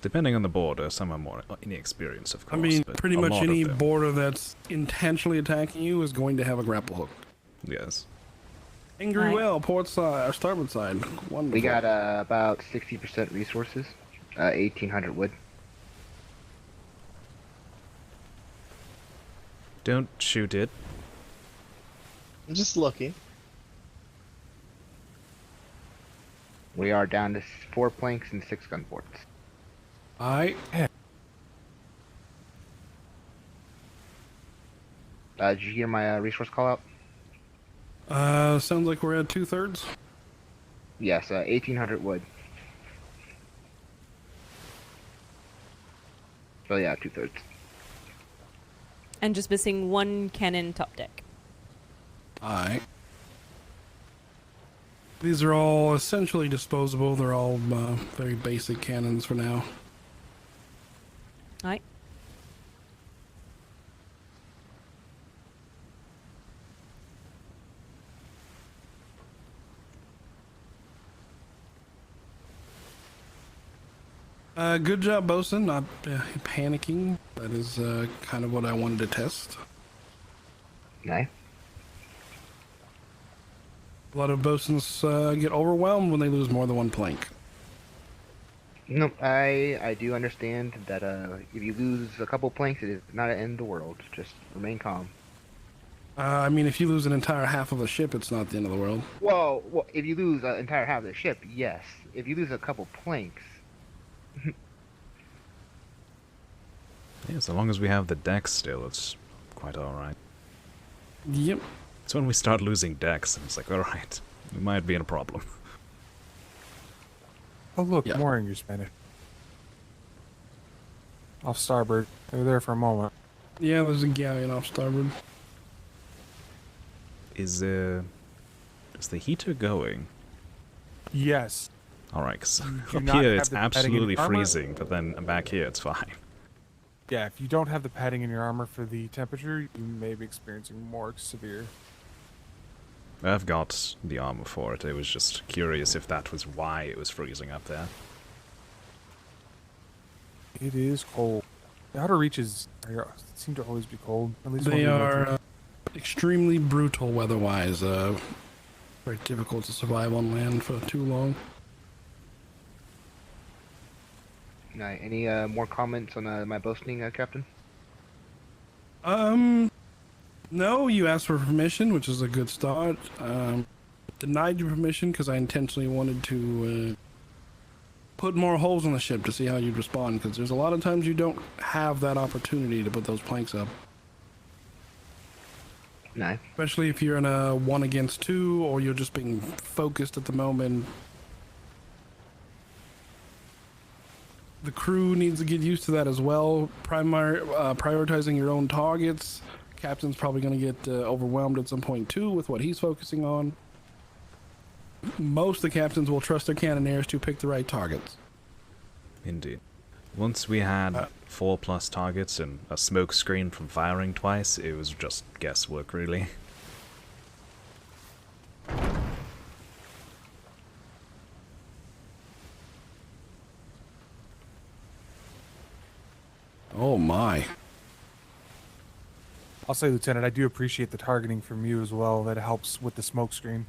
[SPEAKER 3] Depending on the border, some are more inexperienced, of course.
[SPEAKER 11] I mean,
[SPEAKER 3] but
[SPEAKER 11] pretty
[SPEAKER 3] a
[SPEAKER 11] much
[SPEAKER 3] lot
[SPEAKER 11] any
[SPEAKER 3] of them-
[SPEAKER 11] border that's intentionally attacking you is going to have a grapple hook.
[SPEAKER 3] Yes.
[SPEAKER 11] Angry
[SPEAKER 1] Right.
[SPEAKER 11] whale, port side, or starboard side. Wonderful.
[SPEAKER 1] We got about 60% resources, 1,800 wood.
[SPEAKER 3] Don't shoot it.
[SPEAKER 22] I'm just looking.
[SPEAKER 1] We are down to 4 planks and 6 gun ports.
[SPEAKER 11] Alright.
[SPEAKER 1] Did you hear my resource call out?
[SPEAKER 11] Sounds like we're at 2/3.
[SPEAKER 1] Yes, 1,800 wood. So yeah, 2/3.
[SPEAKER 17] And just missing one cannon top deck.
[SPEAKER 11] Alright. These are all essentially disposable. They're all very basic cannons for now.
[SPEAKER 17] Alright.
[SPEAKER 11] Good job, bosun. Not panicking. That is kind of what I wanted to test.
[SPEAKER 1] Nice.
[SPEAKER 11] A lot of bosuns get overwhelmed when they lose more than one plank.
[SPEAKER 1] No, I do understand that if you lose a couple planks, it is not an end of the world. Just remain calm.
[SPEAKER 11] I mean, if you lose an entire half of a ship, it's not the end of the world.
[SPEAKER 1] Well, if you lose an entire half of the ship, yes. If you lose a couple planks,
[SPEAKER 3] Yeah, so long as we have the decks still, it's quite alright.
[SPEAKER 11] Yep.
[SPEAKER 3] It's when we start losing decks, and it's like, alright, we might be in a problem.
[SPEAKER 13] Oh look, more English Spanish. Off starboard. They were there for a moment.
[SPEAKER 11] Yeah, there's a galleon off starboard.
[SPEAKER 3] Is the heater going?
[SPEAKER 13] Yes.
[SPEAKER 3] Alright, because
[SPEAKER 13] do
[SPEAKER 3] up
[SPEAKER 13] not
[SPEAKER 3] here
[SPEAKER 13] have
[SPEAKER 3] it's
[SPEAKER 13] the padding in
[SPEAKER 3] absolutely
[SPEAKER 13] armor?
[SPEAKER 3] freezing, but then back here it's fine.
[SPEAKER 13] Yeah, if you don't have the padding in your armor for the temperature, you may be experiencing more severe.
[SPEAKER 3] I've got the armor for it. I was just curious if that was why it was freezing up there.
[SPEAKER 13] It is cold. The outer reaches seem to always be cold. At least
[SPEAKER 11] They
[SPEAKER 13] when we go through.
[SPEAKER 11] are extremely brutal weather-wise. Very difficult to survive on land for too long.
[SPEAKER 1] Any more comments on my boasting, Captain?
[SPEAKER 11] No, you asked for permission, which is a good start. Denied you permission because I intentionally wanted to put more holes in the ship to see how you'd respond, because there's a lot of times you don't have that opportunity to put those planks up.
[SPEAKER 1] No.
[SPEAKER 11] Especially if you're in a 1 against 2, or you're just being focused at the moment. The crew needs to get used to that as well. Prioritizing your own targets. Captain's probably going to get overwhelmed at some point too with what he's focusing on. Most of the captains will trust their cannoneers to pick the right targets.
[SPEAKER 3] Indeed. Once we had 4+ targets and a smoke screen from firing twice, it was just guesswork, really.
[SPEAKER 11] Oh my.
[SPEAKER 13] I'll say, Lieutenant, I do appreciate the targeting from you as well. That helps with the smoke screen.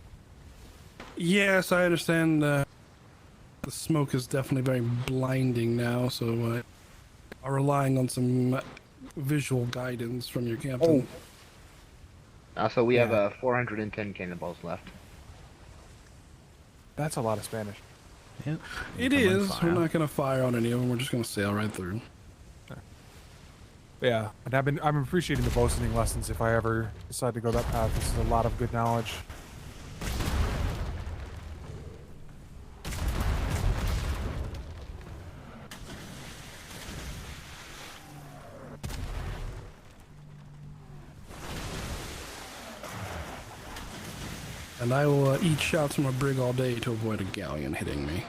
[SPEAKER 11] Yes, I understand. The smoke is definitely very blinding now, so are relying on some visual guidance from your captain.
[SPEAKER 1] Also, we have 410 cannonballs left.
[SPEAKER 13] That's a lot of Spanish.
[SPEAKER 3] Yeah.
[SPEAKER 11] It is. We're not going to fire on any of them. We're just going to sail right through.
[SPEAKER 13] Yeah, and I'm appreciating the boastening lessons if I ever decide to go that path. This is a lot of good knowledge.
[SPEAKER 11] And I will eat shots from a brig all day to avoid a galleon hitting me.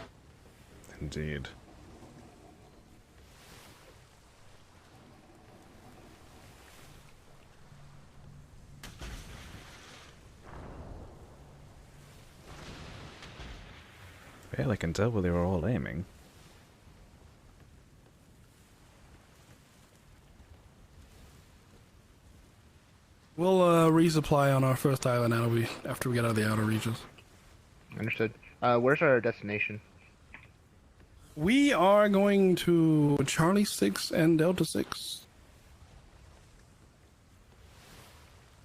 [SPEAKER 3] Indeed. Well, I can tell where they were all aiming.
[SPEAKER 11] We'll resupply on our first island after we get out of the outer reaches.
[SPEAKER 1] Understood. Where's our destination?
[SPEAKER 11] We are going to Charlie 6 and Delta 6.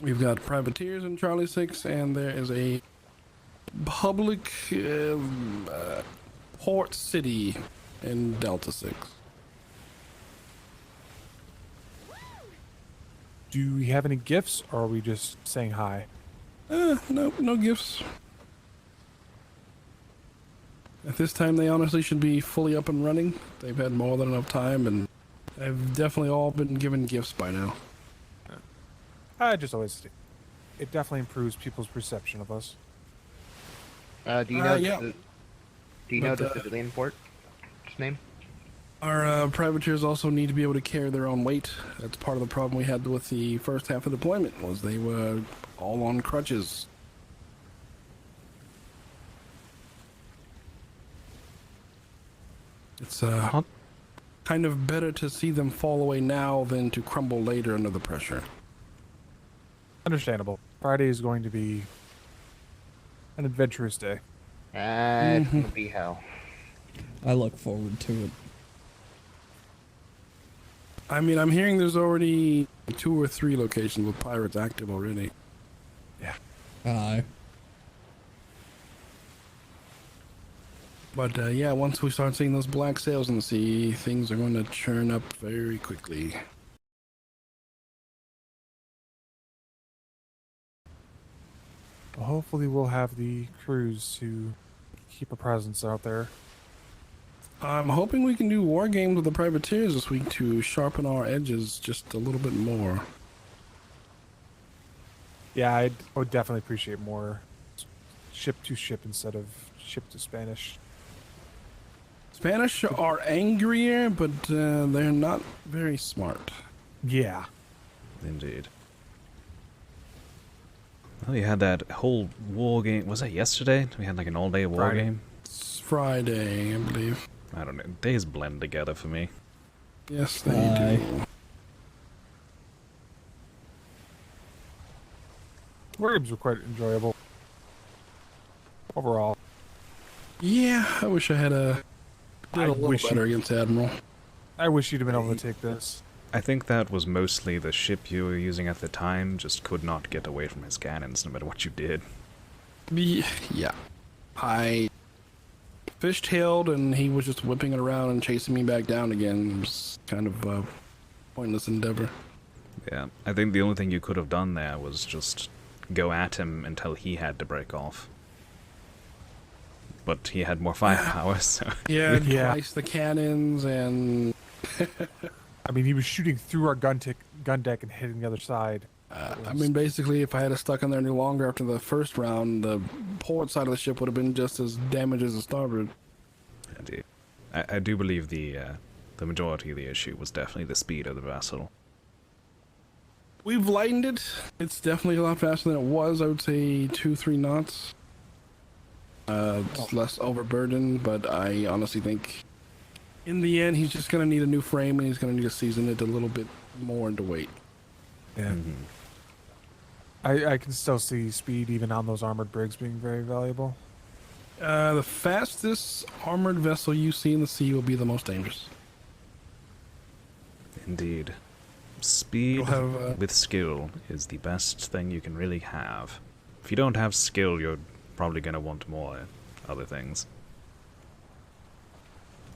[SPEAKER 11] We've got privateers in Charlie 6, and there is a public port city in Delta 6.
[SPEAKER 13] Do we have any gifts, or are we just saying hi?
[SPEAKER 11] No gifts. At this time, they honestly should be fully up and running. They've had more than enough time, and they've definitely all been given gifts by now.
[SPEAKER 13] It definitely improves people's perception of us.
[SPEAKER 1] Do you know
[SPEAKER 11] yeah.
[SPEAKER 1] the civilian port's name?
[SPEAKER 11] Our privateers also need to be able to carry their own weight. That's part of the problem we had with the first half of deployment, was they were all on crutches. It's kind of better to see them fall away now than to crumble later under the pressure.
[SPEAKER 13] Understandable. Friday is going to be an adventurous day.
[SPEAKER 1] It's gonna be hell.
[SPEAKER 21] I look forward to it.
[SPEAKER 11] I mean, I'm hearing there's already 2 or 3 locations with pirates active already.
[SPEAKER 13] Yeah.
[SPEAKER 21] Aye.
[SPEAKER 11] But yeah, once we start seeing those black sails in the sea, things are going to churn up very quickly.
[SPEAKER 13] Well, hopefully we'll have the crews to keep a presence out there.
[SPEAKER 11] I'm hoping we can do war games with the privateers this week to sharpen our edges just a little bit more.
[SPEAKER 13] Yeah, I would definitely appreciate more ship to ship instead of ship to Spanish.
[SPEAKER 11] Spanish are angrier, but they're not very smart.
[SPEAKER 13] Yeah.
[SPEAKER 3] Indeed. Well, you had that whole war game. Was that yesterday? We had like an all-day war game?
[SPEAKER 11] It's Friday, I believe.
[SPEAKER 3] I don't know. Days blend together for me.
[SPEAKER 11] Yes, they
[SPEAKER 21] Bye.
[SPEAKER 11] do.
[SPEAKER 13] Games were quite enjoyable overall.
[SPEAKER 11] Yeah, I wish I had did a little
[SPEAKER 13] wish
[SPEAKER 11] better
[SPEAKER 13] you-
[SPEAKER 11] against Admiral.
[SPEAKER 13] I wish you'd have been able to take this.
[SPEAKER 3] I think that was mostly the ship you were using at the time just could not get away from his cannons no matter what you did.
[SPEAKER 11] Yeah. I fishtailed and he was just whipping it around and chasing me back down again. It was kind of a pointless endeavor.
[SPEAKER 3] Yeah, I think the only thing you could have done there was just go at him until he had to break off. But he had more firepower, so...
[SPEAKER 11] Yeah, twice the cannons and...
[SPEAKER 13] I mean, he was shooting through our gun deck and hitting the other side.
[SPEAKER 11] I mean, basically, if I had stuck in there any longer after the first round, the port side of the ship would have been just as damaged as the starboard.
[SPEAKER 3] Indeed. I do believe the majority of the issue was definitely the speed of the vessel.
[SPEAKER 11] We've lightened it. It's definitely a lot faster than it was. I would say 2-3 knots. It's less overburdened, but I honestly think in the end he's just going to need a new frame and he's going to need to season it a little bit more into weight.
[SPEAKER 13] Yeah. I can still see speed even on those armored brigs being very valuable.
[SPEAKER 11] The fastest armored vessel you see in the sea will be the most dangerous.
[SPEAKER 3] Indeed. Speed
[SPEAKER 11] have,
[SPEAKER 3] with skill is the best thing you can really have. If you don't have skill, you're probably going to want more other things.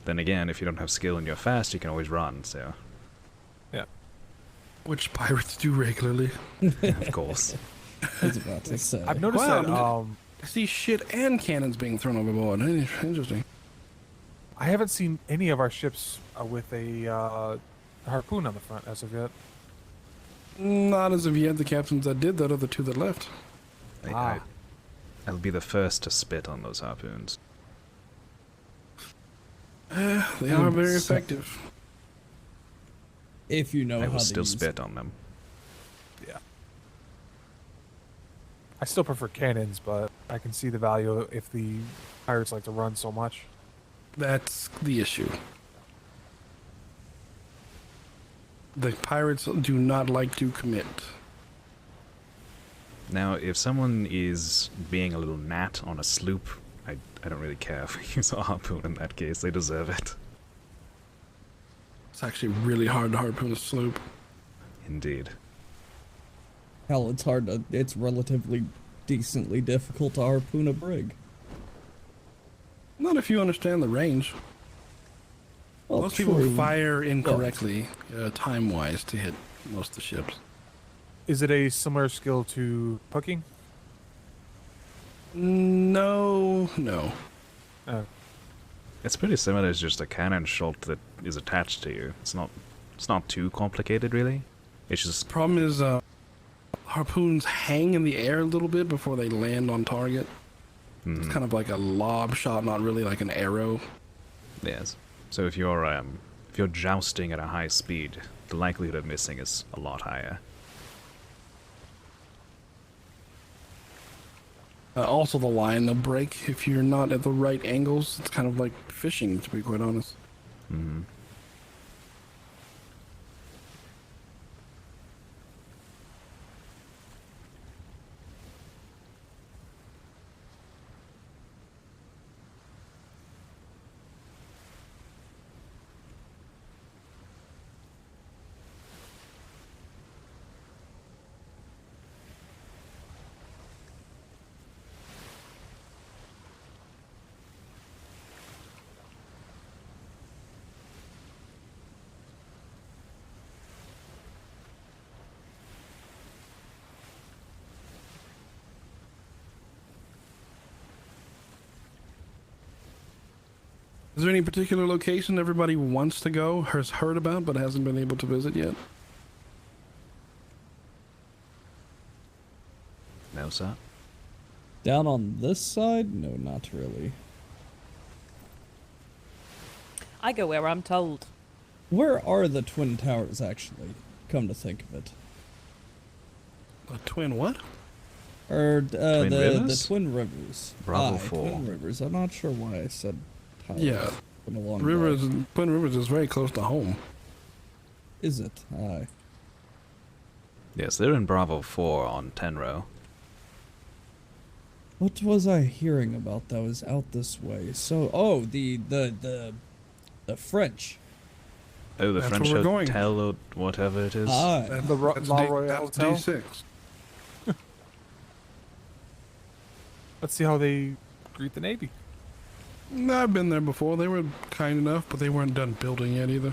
[SPEAKER 3] Then again, if you don't have skill and you're fast, you can always run, so...
[SPEAKER 13] Yeah.
[SPEAKER 11] Which pirates do regularly.
[SPEAKER 3] Of course.
[SPEAKER 21] I was about to say.
[SPEAKER 13] I've noticed
[SPEAKER 11] Wow,
[SPEAKER 13] that...
[SPEAKER 11] I see shit and cannons being thrown overboard. Interesting.
[SPEAKER 13] I haven't seen any of our ships with a harpoon on the front as of yet.
[SPEAKER 11] Not as of yet. The captains that did that are the two that left.
[SPEAKER 3] I'll be the first to spit on those harpoons.
[SPEAKER 11] They are very effective.
[SPEAKER 21] If you know
[SPEAKER 3] I
[SPEAKER 21] how
[SPEAKER 3] will
[SPEAKER 21] to
[SPEAKER 3] still
[SPEAKER 21] use
[SPEAKER 3] spit
[SPEAKER 21] it.
[SPEAKER 3] on them.
[SPEAKER 13] Yeah. I still prefer cannons, but I can see the value if the pirates like to run so much.
[SPEAKER 11] That's the issue. The pirates do not like to commit.
[SPEAKER 3] Now, if someone is being a little gnat on a sloop, I don't really care if we use a harpoon in that case. They deserve it.
[SPEAKER 11] It's actually really hard to harpoon a sloop.
[SPEAKER 3] Indeed.
[SPEAKER 21] Hell, it's relatively decently difficult to harpoon a brig.
[SPEAKER 11] Not if you understand the range.
[SPEAKER 21] Well,
[SPEAKER 11] most people
[SPEAKER 21] true.
[SPEAKER 11] fire incorrectly, time-wise, to hit most of the ships.
[SPEAKER 13] Is it a similar skill to hooking?
[SPEAKER 11] No.
[SPEAKER 3] It's pretty similar. It's just a cannon shot that is attached to you. It's not too complicated, really. It's just...
[SPEAKER 11] Problem is, harpoons hang in the air a little bit before they land on target. It's kind of like a lob shot, not really like an arrow.
[SPEAKER 3] Yes. So if you're jousting at a high speed, the likelihood of missing is a lot higher.
[SPEAKER 11] Also, the line will break if you're not at the right angles. It's kind of like fishing, to be quite honest.
[SPEAKER 3] Mm-hmm.
[SPEAKER 11] Is there any particular location everybody wants to go, has heard about, but hasn't been able to visit yet?
[SPEAKER 3] No, sir.
[SPEAKER 21] Down on this side? No, not really.
[SPEAKER 17] I go where I'm told.
[SPEAKER 21] Where are the Twin Towers, actually? Come to think of it.
[SPEAKER 11] The Twin what?
[SPEAKER 21] Or,
[SPEAKER 3] Twin
[SPEAKER 21] the
[SPEAKER 3] Rivers?
[SPEAKER 21] Twin Rivers.
[SPEAKER 3] Bravo
[SPEAKER 21] Aye,
[SPEAKER 3] 4.
[SPEAKER 21] Twin Rivers. I'm not sure why I said towers.
[SPEAKER 11] Yeah.
[SPEAKER 21] Been a long
[SPEAKER 11] Rivers,
[SPEAKER 21] day.
[SPEAKER 11] Twin Rivers is very close to home.
[SPEAKER 21] Is it? Aye.
[SPEAKER 3] Yes, they're in Bravo 4 on Tenro.
[SPEAKER 21] What was I hearing about that was out this way? So, oh, the French.
[SPEAKER 3] Oh, the
[SPEAKER 11] That's
[SPEAKER 3] French
[SPEAKER 11] where we're going.
[SPEAKER 3] hotel or whatever it is.
[SPEAKER 21] Aye.
[SPEAKER 13] And the La Royale
[SPEAKER 11] that's
[SPEAKER 13] Hotel.
[SPEAKER 11] D6.
[SPEAKER 13] Let's see how they greet the Navy.
[SPEAKER 11] No, I've been there before. They were kind enough, but they weren't done building yet either.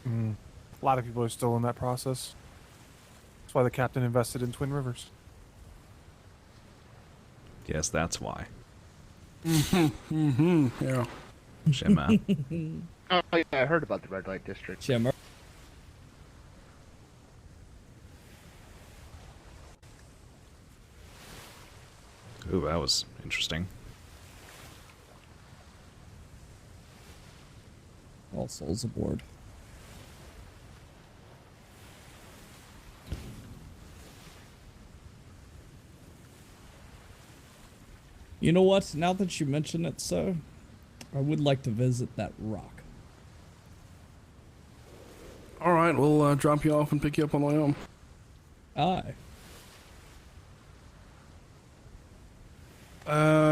[SPEAKER 13] A lot of people are still in that process. That's why the captain invested in Twin Rivers.
[SPEAKER 3] Yes, that's why.
[SPEAKER 11] Yeah.
[SPEAKER 3] Shema.
[SPEAKER 1] Oh yeah, I heard about the red light district.
[SPEAKER 21] Shimmer.
[SPEAKER 3] Ooh, that was interesting.
[SPEAKER 21] All souls aboard. You know what? Now that you mention it, so I would like to visit that rock.
[SPEAKER 11] All right, we'll drop you off and pick you up on the way home.
[SPEAKER 21] Aye.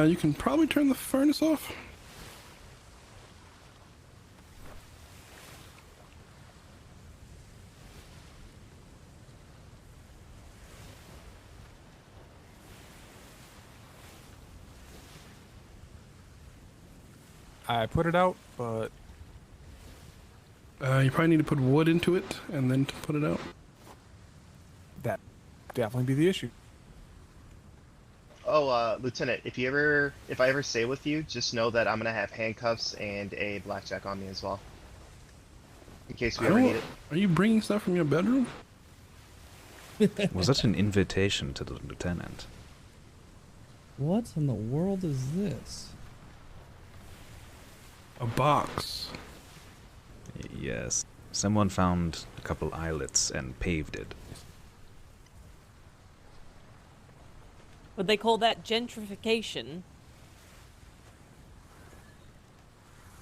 [SPEAKER 11] You can probably turn the furnace off.
[SPEAKER 13] I put it out, but
[SPEAKER 11] you probably need to put wood into it and then to put it out.
[SPEAKER 13] that definitely be the issue.
[SPEAKER 22] Oh, Lieutenant, if I ever stay with you, just know that I'm gonna have handcuffs and a blackjack on me as well, in case we ever need it.
[SPEAKER 11] Are you bringing stuff from your bedroom?
[SPEAKER 3] Was that an invitation to the lieutenant?
[SPEAKER 21] What in the world is this?
[SPEAKER 11] A box.
[SPEAKER 3] Yes. Someone found a couple islets and paved it.
[SPEAKER 17] Would they call that gentrification?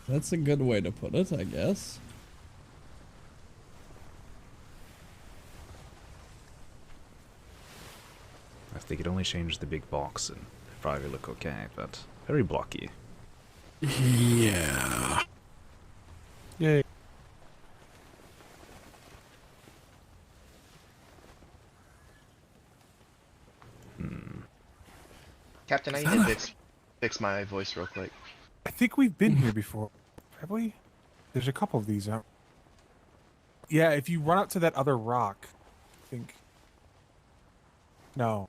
[SPEAKER 21] That's a good way to put it, I guess.
[SPEAKER 3] I think it only changed the big box and probably look okay, but very blocky.
[SPEAKER 11] Yeah.
[SPEAKER 13] Yay.
[SPEAKER 22] Captain, I need to fix my voice real quick.
[SPEAKER 13] I think we've been here before. Have we? There's a couple of these out. Yeah, if you run out to that other rock, I think. No.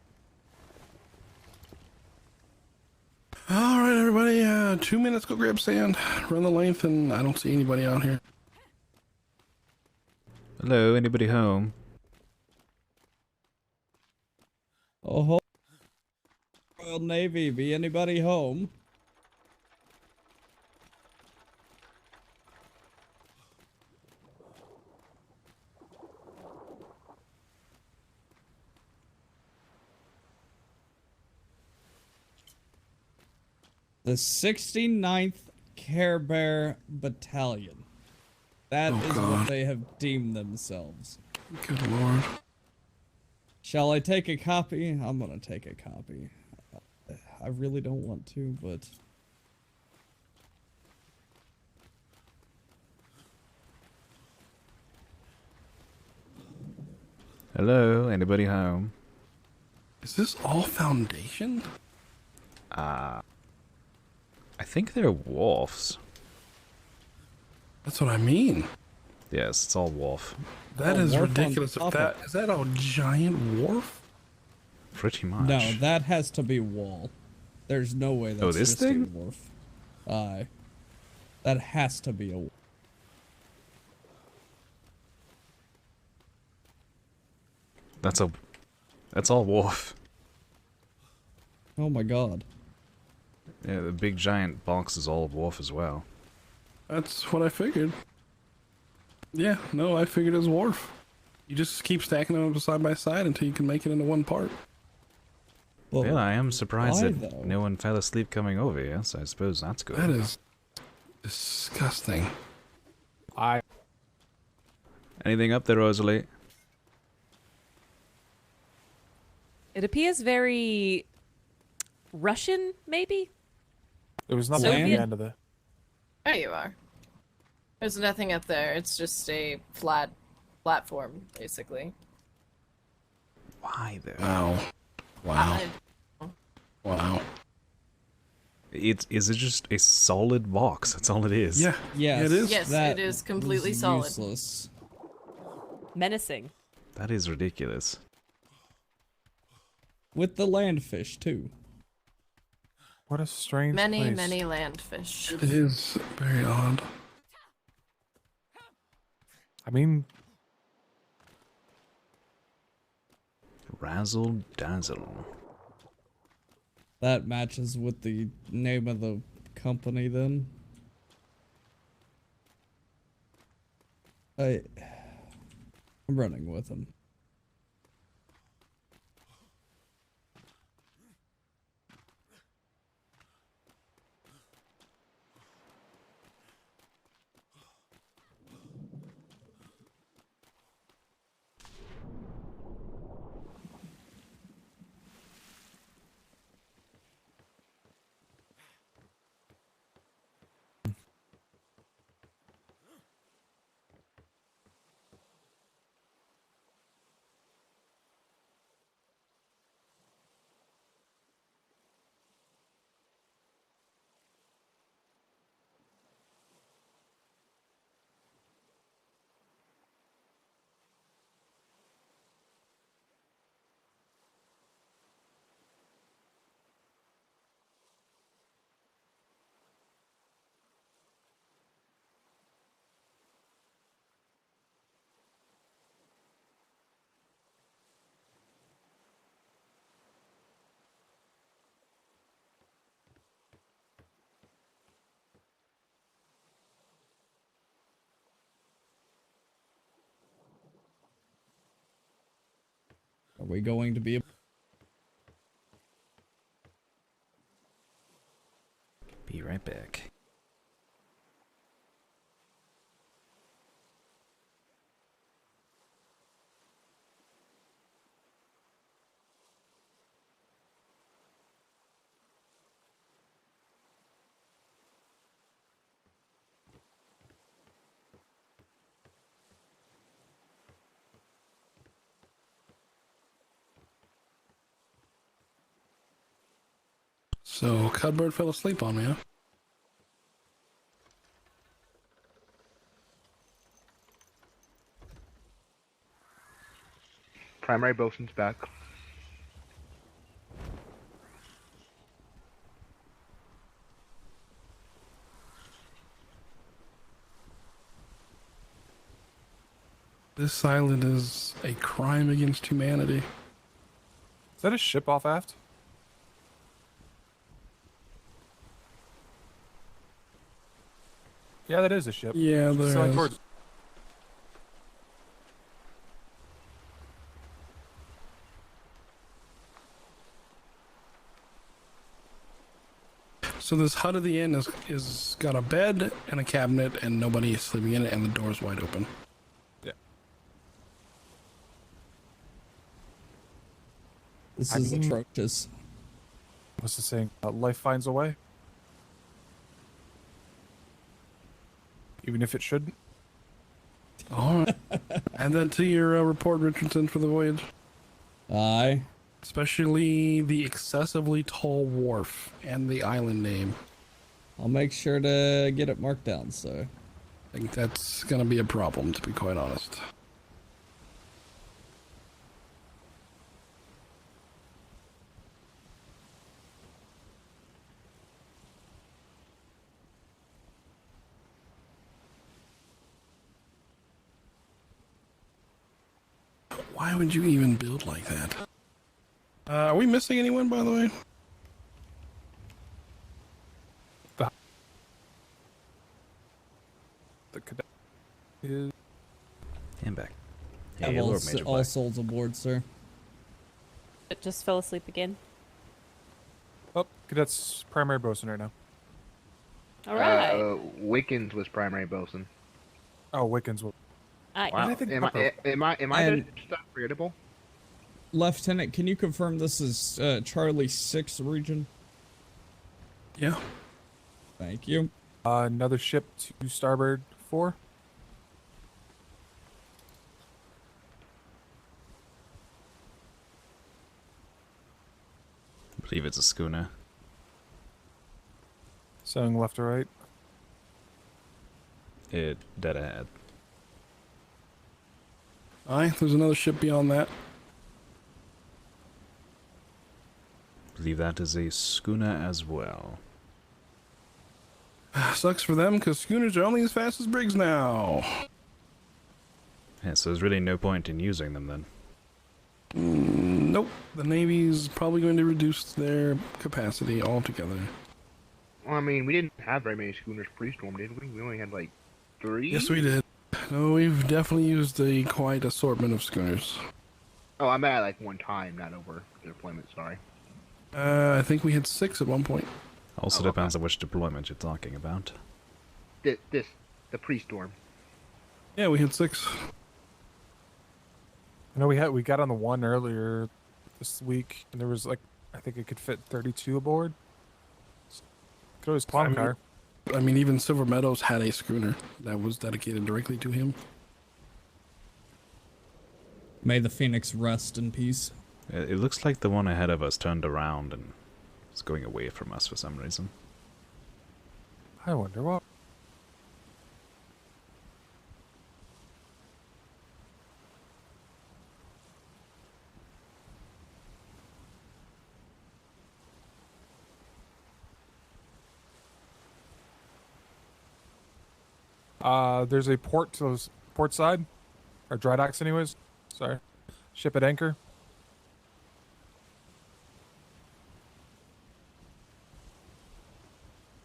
[SPEAKER 11] All right, everybody. 2 minutes. Go grab sand. Run the length, and I don't see anybody out here.
[SPEAKER 3] Hello, anybody home?
[SPEAKER 21] Oh, Royal Navy, be anybody home? The 69th Care Bear Battalion. That is what they have deemed themselves.
[SPEAKER 11] Good lord.
[SPEAKER 21] Shall I take a copy? I'm gonna take a copy. I really don't want to, but...
[SPEAKER 3] Hello, anybody home?
[SPEAKER 11] Is this all Foundation?
[SPEAKER 3] I think they're wharfs.
[SPEAKER 11] That's what I mean.
[SPEAKER 3] Yes, it's all wharf.
[SPEAKER 11] That
[SPEAKER 21] Oh,
[SPEAKER 11] is
[SPEAKER 21] wharf on
[SPEAKER 11] ridiculous.
[SPEAKER 21] top
[SPEAKER 11] If
[SPEAKER 21] of-
[SPEAKER 11] is that a giant wharf?
[SPEAKER 3] Pretty much.
[SPEAKER 21] No, that has to be wall. There's no way that's
[SPEAKER 3] this
[SPEAKER 21] just
[SPEAKER 3] thing?
[SPEAKER 21] a wharf. Aye. That has to be a wharf.
[SPEAKER 3] That's all wharf.
[SPEAKER 21] Oh my god.
[SPEAKER 3] Yeah, the big giant box is all wharf as well.
[SPEAKER 11] That's what I figured. Yeah, no, I figured it was wharf. You just keep stacking them up side by side until you can make it into one part.
[SPEAKER 21] Well,
[SPEAKER 3] yeah, I am surprised
[SPEAKER 21] why,
[SPEAKER 3] that
[SPEAKER 21] though?
[SPEAKER 3] no one fell asleep coming over, yes? I suppose that's good.
[SPEAKER 11] That is disgusting.
[SPEAKER 3] Anything up there, Rosalie?
[SPEAKER 17] It appears very Russian, maybe?
[SPEAKER 13] There was nothing at the end of it.
[SPEAKER 4] There you are. There's nothing up there. It's just a flat platform, basically.
[SPEAKER 3] Why though?
[SPEAKER 11] Wow. Wow. Wow.
[SPEAKER 3] Is it just a solid box? That's all it is.
[SPEAKER 11] Yeah.
[SPEAKER 21] Yes,
[SPEAKER 11] it is.
[SPEAKER 4] Yes,
[SPEAKER 21] that
[SPEAKER 4] it is completely
[SPEAKER 21] was
[SPEAKER 4] solid.
[SPEAKER 21] Useless.
[SPEAKER 17] Menacing.
[SPEAKER 3] That is ridiculous.
[SPEAKER 21] With the landfish too.
[SPEAKER 13] What a strange
[SPEAKER 4] Many,
[SPEAKER 13] place.
[SPEAKER 4] many landfish.
[SPEAKER 11] It is very odd.
[SPEAKER 13] I mean,
[SPEAKER 3] Razzle dazzle.
[SPEAKER 21] That matches with the name of the company then. I'm running with him. Are we going to be?
[SPEAKER 3] Be right back.
[SPEAKER 11] So Cudbird fell asleep on me, huh?
[SPEAKER 1] Primary bosun's back.
[SPEAKER 11] This island is a crime against humanity.
[SPEAKER 13] Is that a ship off aft? Yeah, that is a ship.
[SPEAKER 11] Yeah, there
[SPEAKER 13] Sailing
[SPEAKER 11] is.
[SPEAKER 13] towards-
[SPEAKER 11] So this hut at the end is got a bed and a cabinet, and nobody is sleeping in it, and the door's wide open.
[SPEAKER 13] Yeah.
[SPEAKER 21] This
[SPEAKER 13] I
[SPEAKER 21] is
[SPEAKER 13] mean-
[SPEAKER 21] atrocious.
[SPEAKER 13] What's the saying? Life finds a way. Even if it shouldn't.
[SPEAKER 11] All right. Add that to your report, Richardson, for the voyage.
[SPEAKER 21] Aye.
[SPEAKER 11] Especially the excessively tall wharf and the island name.
[SPEAKER 21] I'll make sure to get it marked down, so.
[SPEAKER 11] I think that's going to be a problem, to be quite honest. Why would you even build like that? Are we missing anyone, by the way?
[SPEAKER 13] The cadet is...
[SPEAKER 3] And back.
[SPEAKER 21] Have
[SPEAKER 3] Hey,
[SPEAKER 21] all,
[SPEAKER 3] Lord Major
[SPEAKER 21] all
[SPEAKER 3] Black.
[SPEAKER 21] souls aboard, sir.
[SPEAKER 17] It just fell asleep again.
[SPEAKER 13] Oh, cadet's primary bosun right now.
[SPEAKER 17] All right.
[SPEAKER 1] Wickens was primary bosun.
[SPEAKER 13] Oh, Wickens will...
[SPEAKER 17] Aye.
[SPEAKER 1] Wow. Am I
[SPEAKER 21] And-
[SPEAKER 1] just upgradable?
[SPEAKER 21] Lieutenant, can you confirm this is Charlie 6 region?
[SPEAKER 11] Yeah.
[SPEAKER 21] Thank you.
[SPEAKER 13] Another ship to starboard 4.
[SPEAKER 3] I believe it's a schooner.
[SPEAKER 13] Sailing left to right.
[SPEAKER 3] It dead ahead.
[SPEAKER 11] Aye, there's another ship beyond that.
[SPEAKER 3] I believe that is a schooner as well.
[SPEAKER 11] Sucks for them, because schooners are only as fast as brigs now.
[SPEAKER 3] Yeah, so there's really no point in using them then.
[SPEAKER 11] Nope. The Navy's probably going to reduce their capacity altogether.
[SPEAKER 1] Well, I mean, we didn't have very many schooners pre-storm, did we? We only had like 3.
[SPEAKER 11] Yes, we did. No, we've definitely used a quite assortment of schooners.
[SPEAKER 1] Oh, I meant at like one time, not over deployment. Sorry.
[SPEAKER 11] I think we had 6 at one point.
[SPEAKER 3] Also depends on which deployment you're talking about.
[SPEAKER 1] The pre-storm.
[SPEAKER 11] Yeah, we had 6.
[SPEAKER 13] I know we got on the one earlier this week, and there was like, I think it could fit 32 aboard. Could always climb car.
[SPEAKER 11] I mean, even Silver Meadows had a schooner that was dedicated directly to him.
[SPEAKER 21] May the Phoenix rest in peace.
[SPEAKER 3] It looks like the one ahead of us turned around and is going away from us for some reason.
[SPEAKER 13] I wonder what. There's a port to the port side, or dry docks anyways. Sorry. Ship at anchor.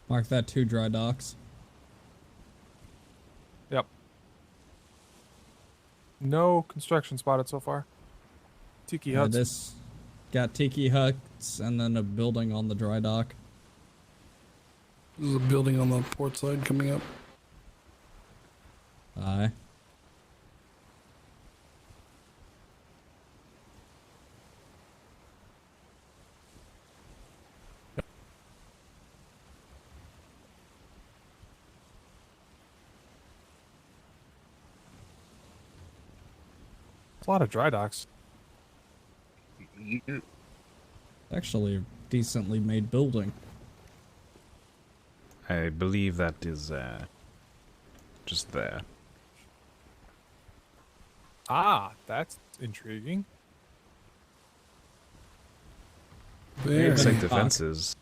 [SPEAKER 21] Mark that 2 dry docks.
[SPEAKER 13] Yep. No construction spotted so far. Tiki huts.
[SPEAKER 21] This got tiki huts and then a building on the dry dock.
[SPEAKER 11] There's a building on the port side coming up.
[SPEAKER 21] Aye.
[SPEAKER 13] It's a lot of dry docks.
[SPEAKER 21] Actually, a decently made building.
[SPEAKER 3] I believe that is just there.
[SPEAKER 13] Ah, that's intriguing.
[SPEAKER 11] There.
[SPEAKER 3] Looks like defenses.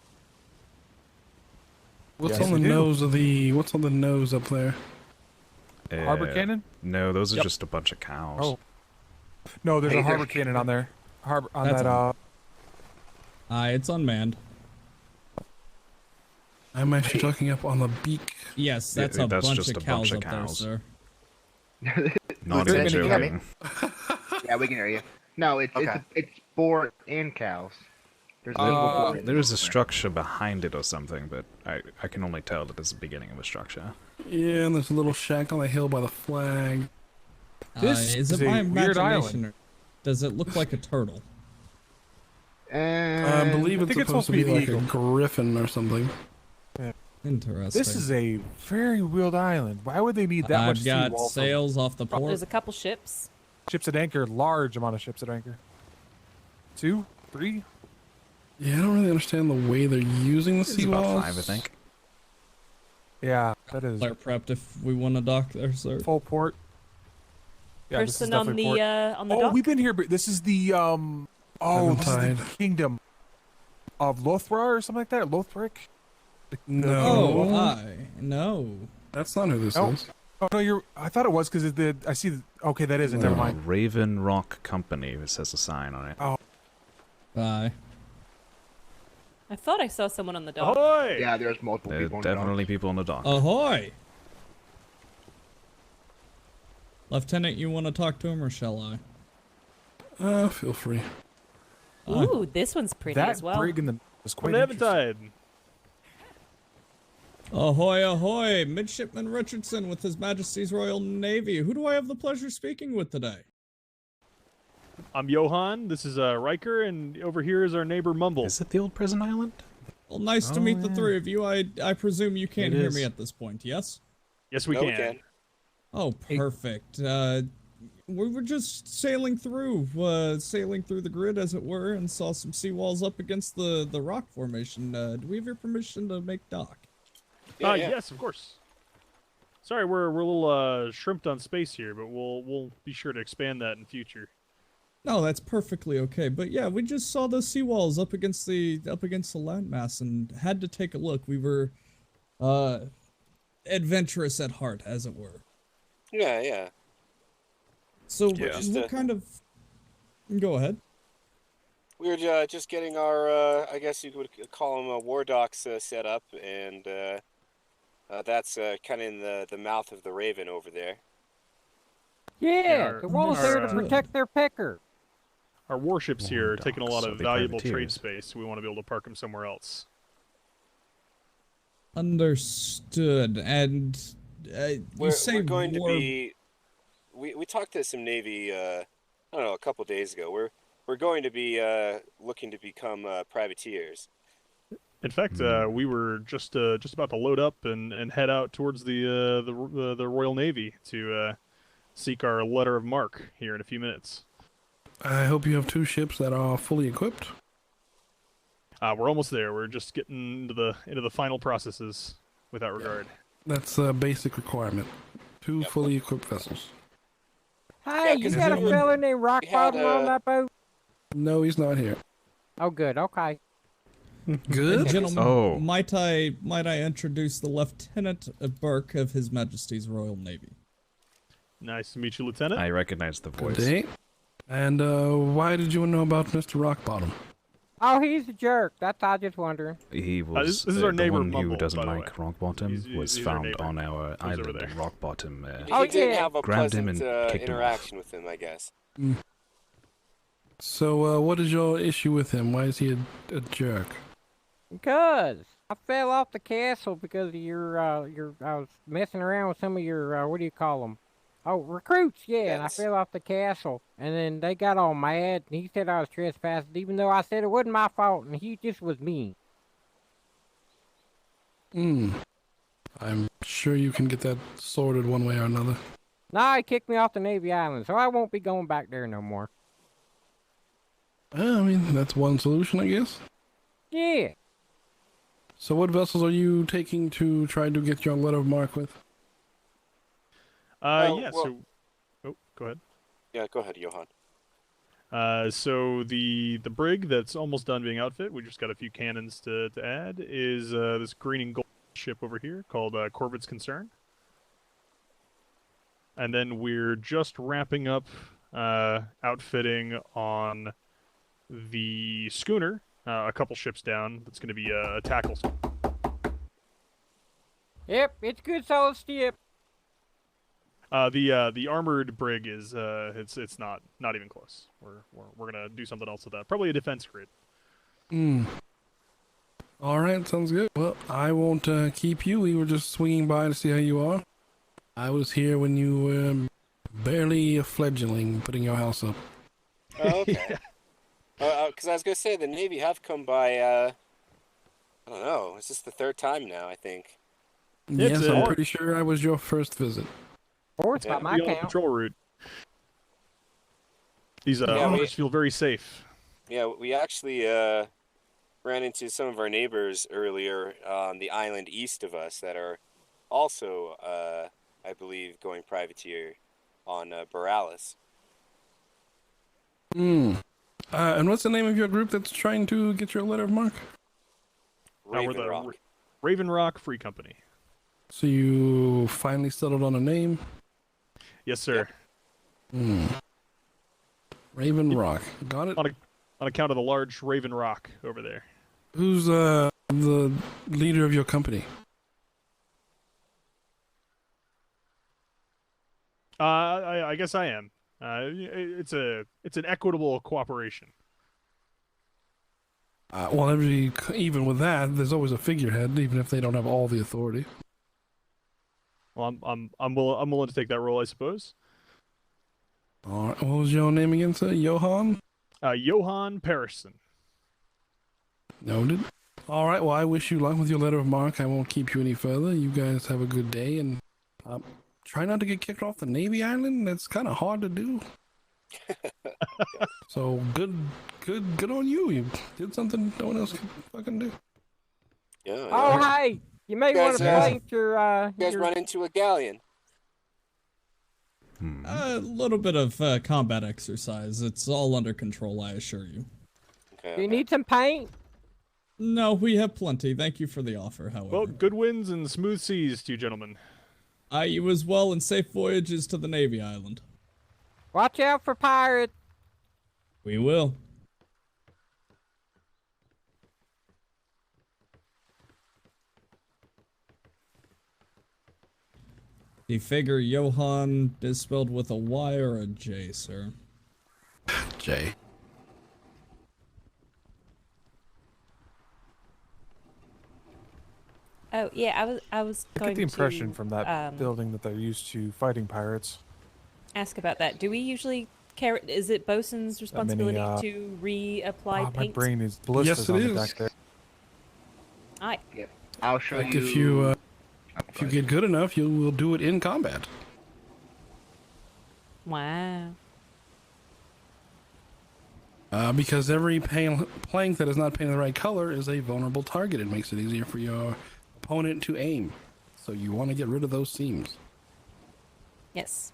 [SPEAKER 11] What's
[SPEAKER 13] Yes,
[SPEAKER 11] on the
[SPEAKER 13] we do.
[SPEAKER 11] nose of the? What's on the nose up there?
[SPEAKER 13] Harbor cannon?
[SPEAKER 3] No, those are
[SPEAKER 13] Yep.
[SPEAKER 3] just a bunch of cows.
[SPEAKER 13] Oh. No, there's
[SPEAKER 1] Hey,
[SPEAKER 13] a harbor
[SPEAKER 1] there's-
[SPEAKER 13] cannon on there. Harbor on
[SPEAKER 21] That's
[SPEAKER 13] that.
[SPEAKER 21] Aye, it's unmanned.
[SPEAKER 11] I'm actually talking up on the beak.
[SPEAKER 21] Yes,
[SPEAKER 3] Yeah,
[SPEAKER 21] that's a
[SPEAKER 3] that's
[SPEAKER 21] bunch
[SPEAKER 3] just
[SPEAKER 21] of
[SPEAKER 3] a
[SPEAKER 21] cows
[SPEAKER 3] bunch
[SPEAKER 21] up
[SPEAKER 3] of
[SPEAKER 21] there,
[SPEAKER 3] cows.
[SPEAKER 21] sir.
[SPEAKER 3] Not
[SPEAKER 1] Lieutenant,
[SPEAKER 3] even
[SPEAKER 1] can you hear me?
[SPEAKER 3] joking.
[SPEAKER 1] Yeah, we can hear you. No, it's
[SPEAKER 22] Okay.
[SPEAKER 1] it's boar and cows. There's visible boar and
[SPEAKER 3] There is a
[SPEAKER 1] cows there.
[SPEAKER 3] structure behind it or something, but I can only tell that it's the beginning of a structure.
[SPEAKER 11] Yeah, and there's a little shack on the hill by the flag.
[SPEAKER 13] This
[SPEAKER 21] is
[SPEAKER 13] is
[SPEAKER 21] it
[SPEAKER 13] a
[SPEAKER 21] my
[SPEAKER 13] weird
[SPEAKER 21] imagination,
[SPEAKER 13] island.
[SPEAKER 21] or does it look like a turtle?
[SPEAKER 11] I believe
[SPEAKER 13] I
[SPEAKER 11] it's
[SPEAKER 13] think it's
[SPEAKER 11] supposed to be
[SPEAKER 13] the
[SPEAKER 11] like
[SPEAKER 13] eagle.
[SPEAKER 11] a griffin or something.
[SPEAKER 21] Interesting.
[SPEAKER 13] This is a very weird island. Why would they need that much
[SPEAKER 21] I've got
[SPEAKER 13] seawall for
[SPEAKER 21] sails off the port.
[SPEAKER 17] There's a couple ships.
[SPEAKER 13] ships at anchor? Large amount of ships at anchor. 2, 3.
[SPEAKER 11] Yeah, I don't really understand the way they're using the
[SPEAKER 3] It's about
[SPEAKER 11] seawalls.
[SPEAKER 3] 5, I think.
[SPEAKER 13] Yeah, that is
[SPEAKER 21] Flare prepped if we want to dock there, sir.
[SPEAKER 13] full port. Yeah, this is
[SPEAKER 17] Person on
[SPEAKER 13] definitely
[SPEAKER 17] the
[SPEAKER 13] port.
[SPEAKER 17] on the
[SPEAKER 13] Oh,
[SPEAKER 17] dock.
[SPEAKER 13] we've been here, but this is the this is the
[SPEAKER 11] Eventide.
[SPEAKER 13] kingdom of Lothra or something like that. Lothric.
[SPEAKER 11] No,
[SPEAKER 21] Oh, no.
[SPEAKER 11] that's not who this
[SPEAKER 13] No.
[SPEAKER 11] is.
[SPEAKER 13] Oh no, you're. I thought it was because I see. Okay, that is it. Never mind.
[SPEAKER 3] Raven Rock Company. It says a sign on it.
[SPEAKER 13] Oh,
[SPEAKER 21] Aye.
[SPEAKER 17] I thought I saw someone on the dock.
[SPEAKER 14] Ahoy!
[SPEAKER 1] Yeah, there's multiple
[SPEAKER 3] There are
[SPEAKER 1] people on the dock.
[SPEAKER 3] definitely people on the dock.
[SPEAKER 21] Ahoy! Lieutenant, you want to talk to him or shall I?
[SPEAKER 11] Feel free.
[SPEAKER 17] Ooh, this one's pretty
[SPEAKER 13] that
[SPEAKER 17] as well.
[SPEAKER 13] brig in the is quite
[SPEAKER 14] On
[SPEAKER 13] interesting.
[SPEAKER 14] Eventide.
[SPEAKER 21] Ahoy, ahoy! Midshipman Richardson with His Majesty's Royal Navy. Who do I have the pleasure of speaking with today?
[SPEAKER 7] I'm Johan. This is Riker, and over here is our neighbor Mumble.
[SPEAKER 3] Is it the old prison island?
[SPEAKER 21] Well, nice to meet the three of you. I presume you can't
[SPEAKER 3] It
[SPEAKER 21] hear
[SPEAKER 3] is.
[SPEAKER 21] me at this point, yes?
[SPEAKER 7] Yes, we can.
[SPEAKER 21] Oh, perfect. We were just sailing through the grid, as it were, and saw some seawalls up against the rock formation. Do we have your permission to make dock?
[SPEAKER 7] Yes, of course. Sorry, we're a little shrimped on space here, but we'll be sure to expand that in future.
[SPEAKER 21] No, that's perfectly okay. But yeah, we just saw those seawalls up against the landmass and had to take a look. We were adventurous at heart, as it were.
[SPEAKER 9] Yeah.
[SPEAKER 21] So
[SPEAKER 9] Just,
[SPEAKER 21] what kind of... Go ahead.
[SPEAKER 9] We were just getting our, I guess you would call them war docks set up, and that's kind of in the mouth of the Raven over there.
[SPEAKER 23] Yeah, the wall's there to protect their pecker.
[SPEAKER 7] Our warships here are taking a lot
[SPEAKER 3] so
[SPEAKER 7] of
[SPEAKER 3] they
[SPEAKER 7] valuable
[SPEAKER 3] privateers.
[SPEAKER 7] trade space. We want to be able to park them somewhere else.
[SPEAKER 21] Understood. And
[SPEAKER 9] We're
[SPEAKER 21] say
[SPEAKER 9] going
[SPEAKER 21] war...
[SPEAKER 9] to be. We talked to some Navy. I don't know, a couple days ago. We're going to be looking to become privateers.
[SPEAKER 7] In fact, we were just about to load up and head out towards the Royal Navy to seek our letter of marque here in a few minutes.
[SPEAKER 11] I hope you have 2 ships that are fully equipped.
[SPEAKER 7] We're almost there. We're just getting into the final processes with that regard.
[SPEAKER 11] That's a basic requirement. 2 fully equipped vessels.
[SPEAKER 23] Hey, you got a fella named Rock Bottom on that boat?
[SPEAKER 11] No, he's not here.
[SPEAKER 23] Oh, good. Okay.
[SPEAKER 11] Good.
[SPEAKER 21] Gentlemen, might I introduce the Lieutenant Burke of His Majesty's Royal Navy?
[SPEAKER 7] Nice to meet you, Lieutenant.
[SPEAKER 3] I recognize the voice.
[SPEAKER 11] Good day. And why did you know about Mr. Rockbottom?
[SPEAKER 23] Oh, he's a jerk. That's I just wondering.
[SPEAKER 3] He was
[SPEAKER 7] this is our
[SPEAKER 3] the
[SPEAKER 7] neighbor
[SPEAKER 3] one who
[SPEAKER 7] Mumble,
[SPEAKER 3] doesn't
[SPEAKER 7] by the
[SPEAKER 3] like Rockbottom was
[SPEAKER 7] he's our
[SPEAKER 3] found
[SPEAKER 7] neighbor.
[SPEAKER 3] on our
[SPEAKER 7] He's over
[SPEAKER 3] island
[SPEAKER 7] there.
[SPEAKER 3] in Rockbottom.
[SPEAKER 9] He did have a
[SPEAKER 3] grabbed him
[SPEAKER 9] pleasant
[SPEAKER 3] and kicked him off.
[SPEAKER 9] interaction with him, I guess.
[SPEAKER 11] So, what is your issue with him? Why is he a jerk?
[SPEAKER 23] Because I fell off the castle because of your I was messing around with some of your, what do you call them? Oh, recruits, yeah, and I fell off the castle, and then they got all mad, and he said I was trespassing, even though I said it wasn't my fault, and he just was mean.
[SPEAKER 11] I'm sure you can get that sorted one way or another.
[SPEAKER 23] Nah, he kicked me off the Navy Island, so I won't be going back there no more.
[SPEAKER 11] I mean, that's one solution, I guess.
[SPEAKER 23] Yeah.
[SPEAKER 11] So what vessels are you taking to try to get your letter of marque with?
[SPEAKER 7] So... Oh, go ahead.
[SPEAKER 9] Yeah, go ahead, Johan.
[SPEAKER 7] So the brig that's almost done being outfit, we just got a few cannons to add, is this green and gold ship over here called Corbett's Concern. And then we're just wrapping up outfitting on the schooner, a couple ships down, that's going to be a tackle.
[SPEAKER 23] Yep, it's good solid step.
[SPEAKER 7] The armored brig is it's not even close. We're gonna do something else with that. Probably a defense grid.
[SPEAKER 11] All right, sounds good. Well, I won't keep you. We were just swinging by to see how you are. I was here when you were barely a fledgling, putting your house up.
[SPEAKER 9] Oh, okay. Because I was gonna say the Navy have come by. I don't know. Is this the 3rd time now? I think.
[SPEAKER 11] Yes, I'm pretty sure I was your first visit.
[SPEAKER 23] Fourth by my
[SPEAKER 7] Be on the
[SPEAKER 23] count.
[SPEAKER 7] patrol route. These owners feel very safe.
[SPEAKER 9] Yeah, we actually ran into some of our neighbors earlier on the island east of us that are also, I believe, going privateer on Borealis.
[SPEAKER 11] And what's the name of your group that's trying to get your letter of marque?
[SPEAKER 7] We're the Raven Rock Free Company.
[SPEAKER 11] So you finally settled on a name?
[SPEAKER 7] Yes, sir.
[SPEAKER 11] Raven Rock. Got it?
[SPEAKER 7] On account of the large Raven Rock over there.
[SPEAKER 11] Who's the leader of your company?
[SPEAKER 7] I guess I am. It's an equitable cooperation.
[SPEAKER 11] Well, even with that, there's always a figurehead, even if they don't have all the authority.
[SPEAKER 7] Well, I'm willing to take that role, I suppose.
[SPEAKER 11] All right, what was your name again, sir? Johan?
[SPEAKER 7] Johan Persson.
[SPEAKER 11] Noted. All right, well, I wish you luck with your letter of marque. I won't keep you any further. You guys have a good day, and try not to get kicked off the Navy Island. That's kind of hard to do. So good on you. You did something no one else can fucking do.
[SPEAKER 9] Yeah.
[SPEAKER 23] Oh, hey, you may want to place your.
[SPEAKER 9] You guys run into a galleon.
[SPEAKER 21] A little bit of combat exercise. It's all under control, I assure you.
[SPEAKER 9] Okay.
[SPEAKER 23] Do you need some paint?
[SPEAKER 21] No, we have plenty. Thank you for the offer, however.
[SPEAKER 7] Well, good winds and smooth seas to you, gentlemen.
[SPEAKER 21] You as well, and safe voyages to the Navy Island.
[SPEAKER 23] Watch out for pirates.
[SPEAKER 21] We will. Do you figure Johan is spelled with a Y or a J, sir?
[SPEAKER 11] J.
[SPEAKER 17] Oh yeah, I was
[SPEAKER 13] I
[SPEAKER 17] going
[SPEAKER 13] get the impression
[SPEAKER 17] to,
[SPEAKER 13] from that building that they're used to fighting pirates.
[SPEAKER 17] ask about that. Do we usually care? Is it bosun's responsibility to reapply
[SPEAKER 13] my
[SPEAKER 17] paint?
[SPEAKER 13] brain is blisters
[SPEAKER 11] Yes, it
[SPEAKER 13] on the
[SPEAKER 11] is.
[SPEAKER 13] deck there.
[SPEAKER 17] Aye.
[SPEAKER 1] Yep. I'll show
[SPEAKER 11] Like
[SPEAKER 1] you.
[SPEAKER 11] if you get good enough, you will do it in combat.
[SPEAKER 17] Wow.
[SPEAKER 11] Because every plank that is not painted the right color is a vulnerable target. It makes it easier for your opponent to aim. So you want to get rid of those seams.
[SPEAKER 17] Yes.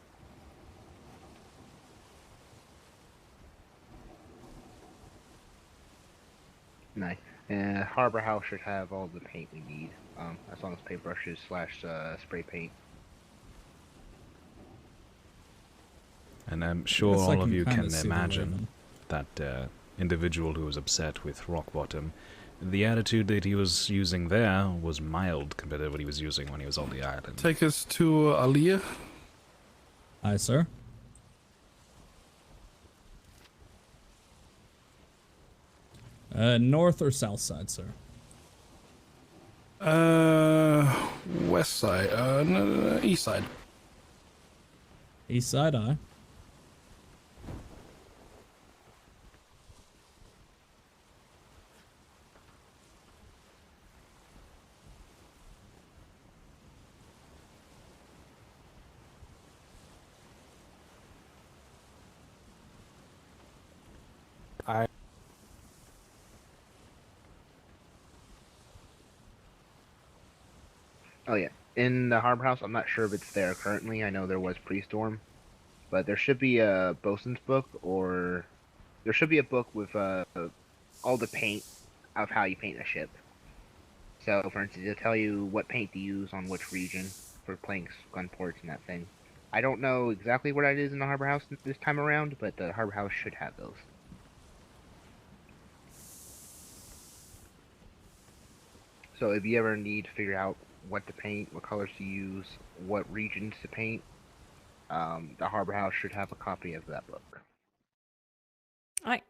[SPEAKER 1] Nice. Harbor House should have all the paint we need, as long as paintbrushes / spray paint.
[SPEAKER 3] And I'm sure
[SPEAKER 21] Yes, I
[SPEAKER 3] all of
[SPEAKER 21] can
[SPEAKER 3] you
[SPEAKER 21] kinda
[SPEAKER 3] can
[SPEAKER 21] see the
[SPEAKER 3] imagine that individual who was upset with Rockbottom. The attitude that he was using there was mild compared to what he was using when he was on the island.
[SPEAKER 11] Take us to Aliyah.
[SPEAKER 21] Aye, sir. North or south side, sir?
[SPEAKER 11] West side. No, east side.
[SPEAKER 21] East side, aye.
[SPEAKER 1] Oh yeah, in the Harbor House, I'm not sure if it's there currently. I know there was pre-storm, but there should be a bosun's book, or there should be a book with all the paint of how you paint a ship. So, for instance, it'll tell you what paint to use on which region for planks, gun ports, and that thing. I don't know exactly what that is in the Harbor House this time around, but the Harbor House should have those. So if you ever need to figure out what to paint, what colors to use, what regions to paint, the Harbor House should have a copy of that book.
[SPEAKER 17] Aye.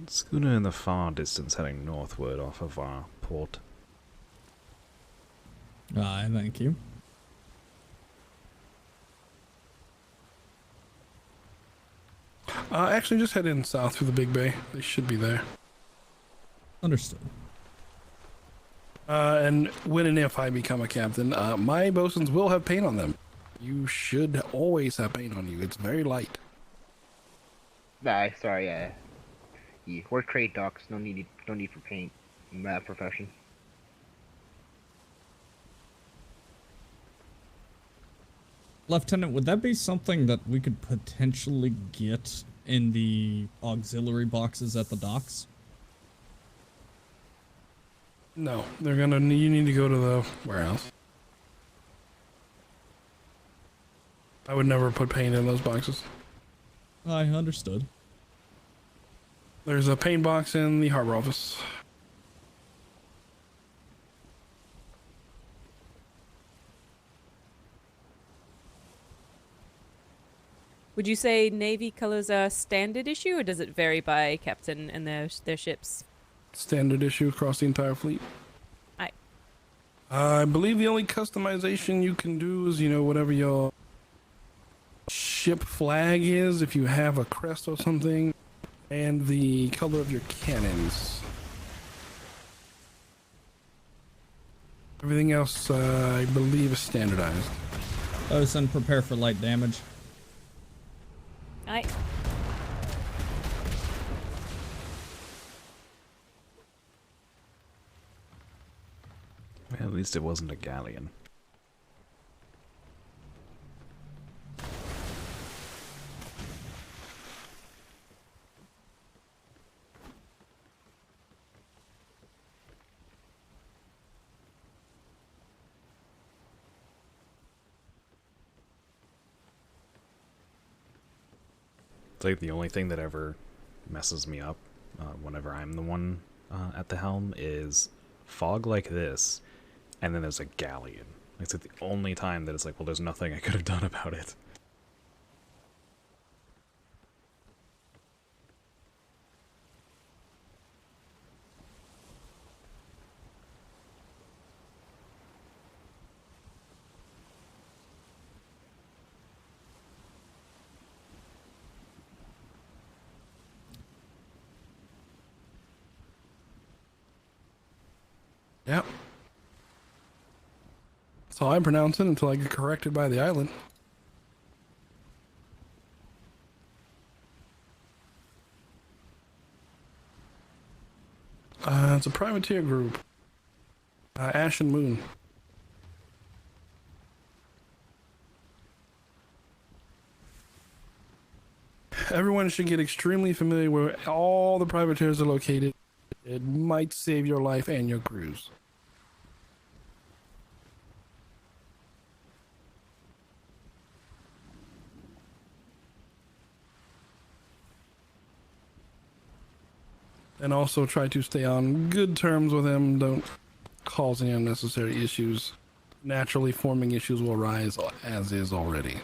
[SPEAKER 3] Schooner in the far distance heading northward off of our port.
[SPEAKER 21] Aye, thank you.
[SPEAKER 11] Actually, just head in south through the Big Bay. They should be there.
[SPEAKER 21] Understood.
[SPEAKER 11] And when and if I become a captain, my bosuns will have paint on them. You should always have paint on you. It's very light.
[SPEAKER 1] Nah, sorry, we're trade docs. No need for paint in that profession.
[SPEAKER 21] Lieutenant, would that be something that we could potentially get in the auxiliary boxes at the docks?
[SPEAKER 11] No, you need to go to the warehouse. I would never put paint in those boxes.
[SPEAKER 21] I understood.
[SPEAKER 11] There's a paint box in the harbor office.
[SPEAKER 17] Would you say Navy colors are standard issue, or does it vary by captain and their ships?
[SPEAKER 11] Standard issue across the entire fleet. I believe the only customization you can do is, whatever your ship flag is, if you have a crest or something, and the color of your cannons. Everything else, I believe, is standardized.
[SPEAKER 21] Bosun, prepare for light damage.
[SPEAKER 17] Aye.
[SPEAKER 3] Well, at least it wasn't a galleon. It's like the only thing that ever messes me up whenever I'm the one at the helm is fog like this, and then there's a galleon. It's like the only time that it's like, well, there's nothing I could have done about it.
[SPEAKER 11] Yep. That's how I pronounce it until I get corrected by the island. It's a privateer group. Ash and Moon. Everyone should get extremely familiar where all the privateers are located. It might save your life and your crews. And also try to stay on good terms with them. Don't cause any unnecessary issues. Naturally forming issues will arise as is already.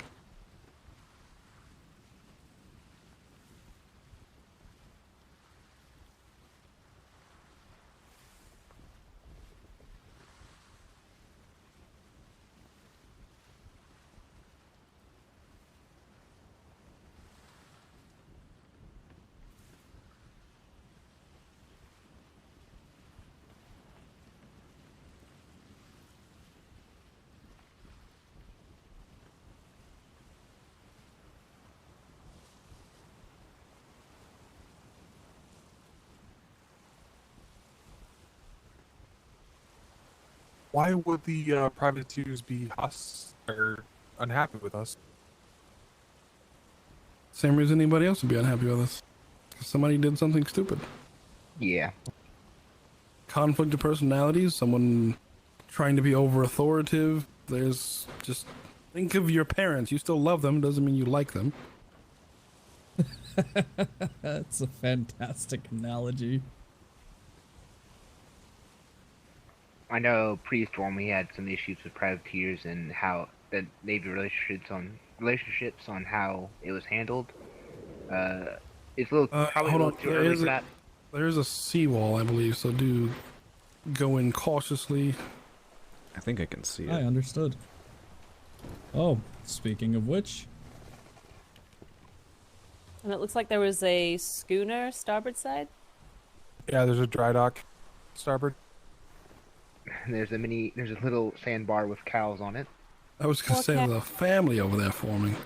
[SPEAKER 13] Why would the privateers be or unhappy with us?
[SPEAKER 11] Same reason anybody else would be unhappy with us. Somebody did something stupid.
[SPEAKER 1] Yeah.
[SPEAKER 11] Conflict of personalities, someone trying to be over authoritative. There's just, think of your parents. You still love them, doesn't mean you like them.
[SPEAKER 21] That's a fantastic analogy.
[SPEAKER 1] I know pre-storm we had some issues with privateers and how the Navy relationships on how it was handled. It's a little probably a little too early for that.
[SPEAKER 11] There's a seawall, I believe, so do go in cautiously.
[SPEAKER 3] I think I can see it.
[SPEAKER 21] I understood. Oh, speaking of which.
[SPEAKER 17] And it looks like there was a schooner starboard side.
[SPEAKER 13] Yeah, there's a dry dock, starboard.
[SPEAKER 1] There's a little sandbar with cows on it.
[SPEAKER 11] I was gonna say there's a family over there forming.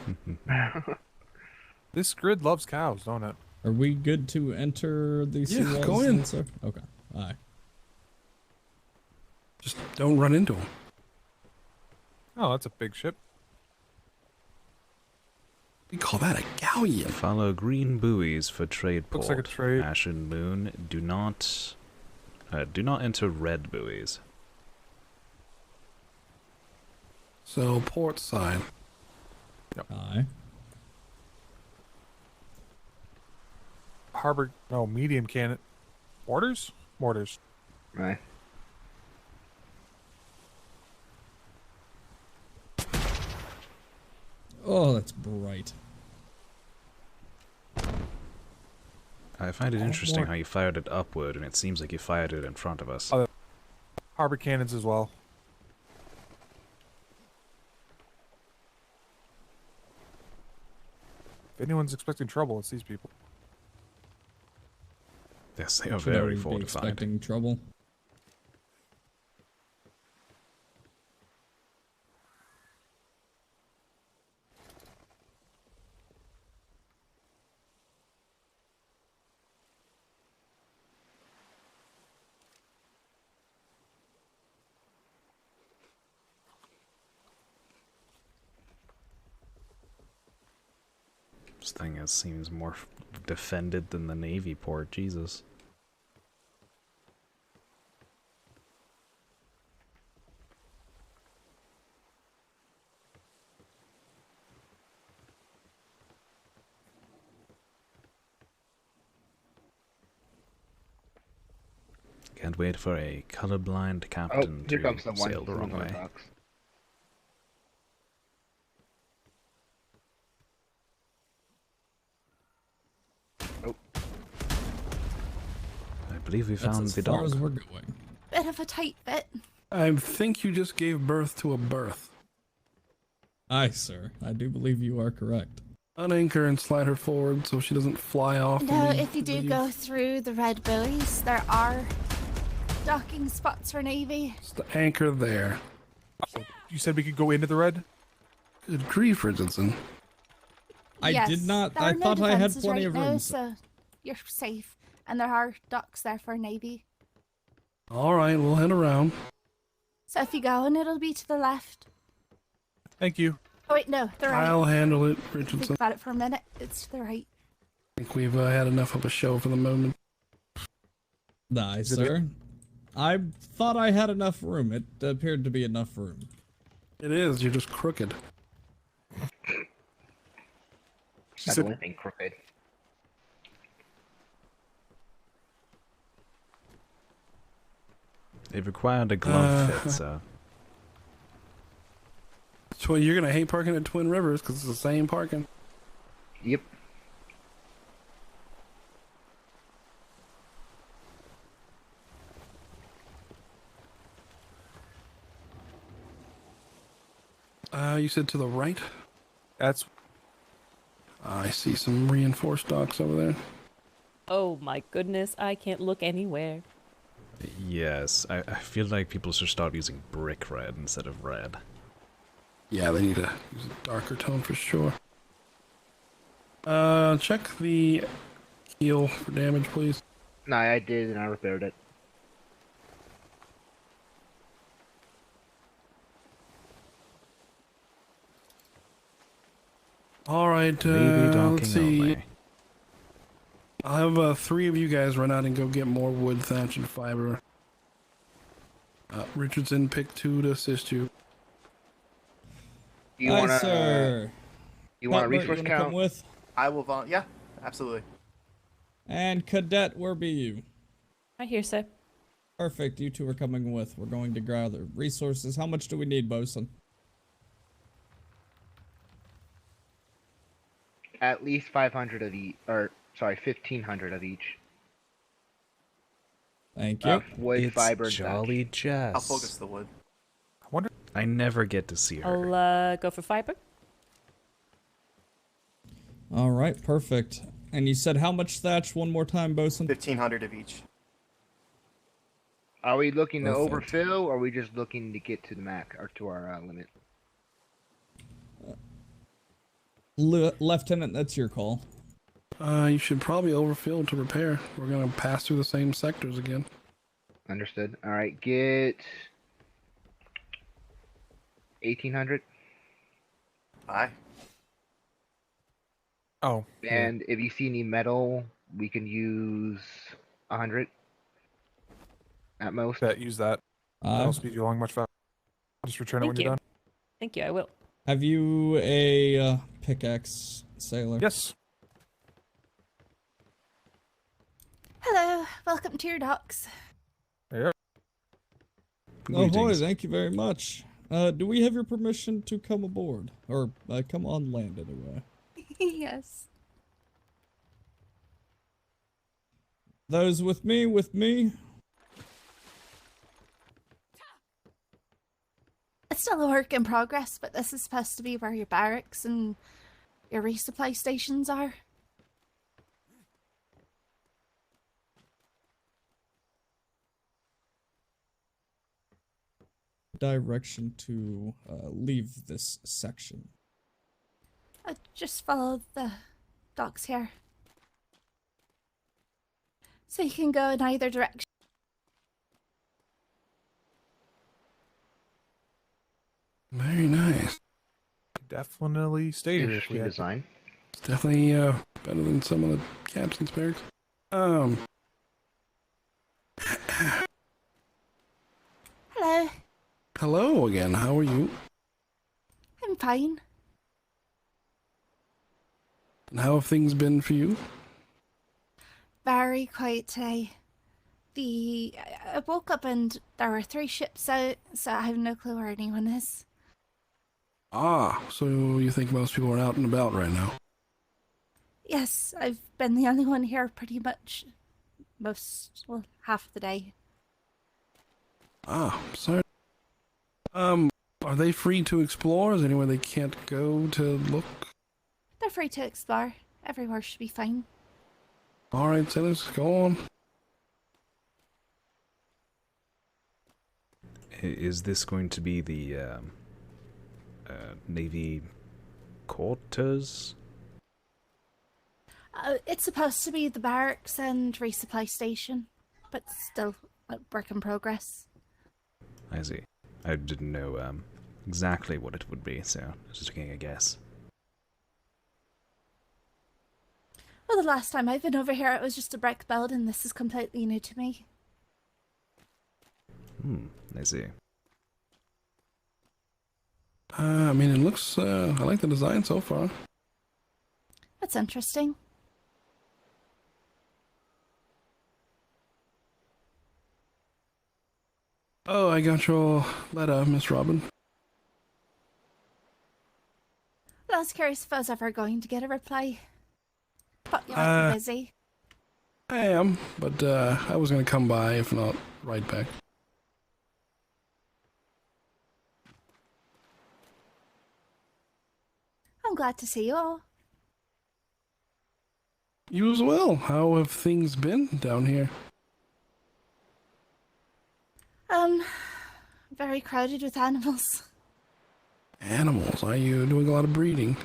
[SPEAKER 13] This grid loves cows, don't it?
[SPEAKER 21] Are we good to enter the sea walls?
[SPEAKER 11] Go in.
[SPEAKER 21] then, sir? Okay. Aye.
[SPEAKER 11] Just don't run into them.
[SPEAKER 13] Oh, that's a big ship.
[SPEAKER 11] We call that a galleon.
[SPEAKER 3] Follow green buoys for trade port.
[SPEAKER 13] Looks like a trade.
[SPEAKER 3] Ashen Moon. Do not enter red buoys.
[SPEAKER 11] So port side.
[SPEAKER 13] Yep.
[SPEAKER 21] Aye.
[SPEAKER 13] Harbor, no, medium cannon. Mortars? Mortars.
[SPEAKER 1] Right.
[SPEAKER 21] Oh, that's bright.
[SPEAKER 3] I find it interesting how you fired it upward, and it seems like you fired it in front of us.
[SPEAKER 13] Harbor cannons as well. If anyone's expecting trouble, it's these people.
[SPEAKER 3] Yes, they are
[SPEAKER 21] Should
[SPEAKER 3] very
[SPEAKER 21] I be
[SPEAKER 3] fortified.
[SPEAKER 21] expecting trouble?
[SPEAKER 3] This thing seems more defended than the Navy port. Jesus. Can't wait for a colorblind captain
[SPEAKER 1] here comes
[SPEAKER 3] to
[SPEAKER 1] the one
[SPEAKER 3] sail the wrong
[SPEAKER 1] on the
[SPEAKER 3] way.
[SPEAKER 1] docks.
[SPEAKER 3] I believe we
[SPEAKER 21] That's
[SPEAKER 3] found
[SPEAKER 21] as
[SPEAKER 3] the
[SPEAKER 21] far
[SPEAKER 3] dog.
[SPEAKER 21] as we're going.
[SPEAKER 4] Bit of a tight fit.
[SPEAKER 11] I think you just gave birth to a berth.
[SPEAKER 21] Aye, sir. I do believe you are correct.
[SPEAKER 11] Unanchor and slide her forward so she doesn't fly off.
[SPEAKER 5] No,
[SPEAKER 11] and
[SPEAKER 5] if you do
[SPEAKER 11] leave.
[SPEAKER 5] go through the red buoys, there are docking spots for Navy.
[SPEAKER 11] Just the anchor there.
[SPEAKER 13] You said we could go into the red?
[SPEAKER 11] Good grief, Richardson.
[SPEAKER 21] I
[SPEAKER 5] Yes,
[SPEAKER 21] did not.
[SPEAKER 5] there
[SPEAKER 21] I
[SPEAKER 5] are no
[SPEAKER 21] thought I had
[SPEAKER 5] defences
[SPEAKER 21] plenty
[SPEAKER 5] right
[SPEAKER 21] of
[SPEAKER 5] now,
[SPEAKER 21] room.
[SPEAKER 5] so you're safe. And there are docks there for Navy.
[SPEAKER 11] All right, we'll head around.
[SPEAKER 5] So if you go in, it'll be to the left.
[SPEAKER 13] Thank you.
[SPEAKER 5] Oh wait, no, the right.
[SPEAKER 11] I'll handle it,
[SPEAKER 5] Think
[SPEAKER 11] Richardson.
[SPEAKER 5] about it for a minute. It's to the right.
[SPEAKER 11] I think we've had enough of a show for the moment.
[SPEAKER 21] Aye, sir. I thought I had enough room. It appeared to be enough room.
[SPEAKER 11] It is. You're just crooked.
[SPEAKER 1] Not the only thing crooked.
[SPEAKER 3] They've required a glove fit, so.
[SPEAKER 11] So you're gonna hate parking at Twin Rivers because it's the same parking.
[SPEAKER 1] Yep.
[SPEAKER 11] You said to the right?
[SPEAKER 13] That's.
[SPEAKER 11] I see some reinforced docks over there.
[SPEAKER 17] Oh my goodness, I can't look anywhere.
[SPEAKER 3] Yes, I feel like people should start using brick red instead of red.
[SPEAKER 11] Yeah, they need to use a darker tone for sure. Check the keel for damage, please.
[SPEAKER 1] No, I did, and I repaired it.
[SPEAKER 11] All right,
[SPEAKER 3] Maybe docking
[SPEAKER 11] let's see.
[SPEAKER 3] only.
[SPEAKER 11] I'll have 3 of you guys run out and go get more wood, thatch, and fiber. Richardson, pick 2 to assist you.
[SPEAKER 1] You
[SPEAKER 21] Aye,
[SPEAKER 1] wanna?
[SPEAKER 21] sir.
[SPEAKER 1] You want a
[SPEAKER 21] Cutler,
[SPEAKER 1] resource
[SPEAKER 21] wanna
[SPEAKER 1] count?
[SPEAKER 21] come with?
[SPEAKER 12] I will yeah, absolutely.
[SPEAKER 21] And Cadet, where be you?
[SPEAKER 17] I hear so.
[SPEAKER 21] Perfect. You two are coming with. We're going to gather resources. How much do we need, bosun?
[SPEAKER 1] At least 500 of each, or sorry, 1,500 of each.
[SPEAKER 21] Thank you.
[SPEAKER 1] Wood,
[SPEAKER 3] It's
[SPEAKER 1] fiber, and
[SPEAKER 3] Jolly
[SPEAKER 1] thatch.
[SPEAKER 3] Jess.
[SPEAKER 12] I'll focus the wood.
[SPEAKER 3] I never get to see her.
[SPEAKER 17] I'll go for fiber.
[SPEAKER 21] All right, perfect. And you said how much thatch one more time, bosun?
[SPEAKER 12] 1,500 of each.
[SPEAKER 1] Are we looking to
[SPEAKER 21] Perfect.
[SPEAKER 1] overfill, or are we just looking to get to the max or to our limit?
[SPEAKER 21] Lieutenant, that's your call.
[SPEAKER 11] You should probably overfill to repair. We're gonna pass through the same sectors again.
[SPEAKER 1] Understood. All right, get 1,800.
[SPEAKER 12] Aye.
[SPEAKER 13] Oh.
[SPEAKER 1] And if you see any metal, we can use 100 at most.
[SPEAKER 13] Use that. That'll speed you along much faster. Just return it when
[SPEAKER 17] Thank
[SPEAKER 13] you're
[SPEAKER 17] you.
[SPEAKER 13] done.
[SPEAKER 17] Thank you, I will.
[SPEAKER 21] Have you a pickaxe, sailor?
[SPEAKER 13] Yes.
[SPEAKER 5] Hello, welcome to your docks.
[SPEAKER 13] Yeah.
[SPEAKER 21] Ahoy, thank you very much. Do we have your permission to come aboard? Or come on land, anyway?
[SPEAKER 5] Yes.
[SPEAKER 21] Those with me,
[SPEAKER 5] It's still a work in progress, but this is supposed to be where your barracks and your resupply stations are.
[SPEAKER 21] Direction to leave this section.
[SPEAKER 5] Just follow the docks here. So you can go in either direction.
[SPEAKER 11] Very nice.
[SPEAKER 13] Definitely stay here if we
[SPEAKER 1] Interesting
[SPEAKER 13] had
[SPEAKER 1] design.
[SPEAKER 11] It's definitely better than some of the captain's barracks.
[SPEAKER 5] Hello,
[SPEAKER 11] Hello again. How are you?
[SPEAKER 5] I'm fine.
[SPEAKER 11] And how have things been for you?
[SPEAKER 5] Very quiet today. I woke up and there were 3 ships out, so I have no clue where anyone is.
[SPEAKER 11] Ah, so you think most people are out and about right now?
[SPEAKER 5] Yes, I've been the only one here pretty much half of the day.
[SPEAKER 11] Ah, sorry. Are they free to explore? Is there anywhere they can't go to look?
[SPEAKER 5] They're free to explore. Everywhere should be fine.
[SPEAKER 11] Alright, sailors, go on.
[SPEAKER 3] Is this going to be the Navy quarters?
[SPEAKER 5] It's supposed to be the barracks and resupply station, but still a work in progress.
[SPEAKER 3] I see. I didn't know exactly what it would be, so I was just taking a guess.
[SPEAKER 5] Well, the last time I've been over here, it was just a brick building. This is completely new to me.
[SPEAKER 3] I see.
[SPEAKER 11] I mean, it looks, I like the design so far.
[SPEAKER 5] That's interesting.
[SPEAKER 11] Oh, I got your letter, Miss Robin.
[SPEAKER 5] Well, I was curious if I was ever going to get a reply. But you might be busy.
[SPEAKER 11] I am, but I was gonna come by, if not, right back.
[SPEAKER 5] I'm glad to see you all.
[SPEAKER 11] You as well. How have things been down here?
[SPEAKER 5] Very crowded with animals.
[SPEAKER 11] Animals? Are you doing a lot of breeding?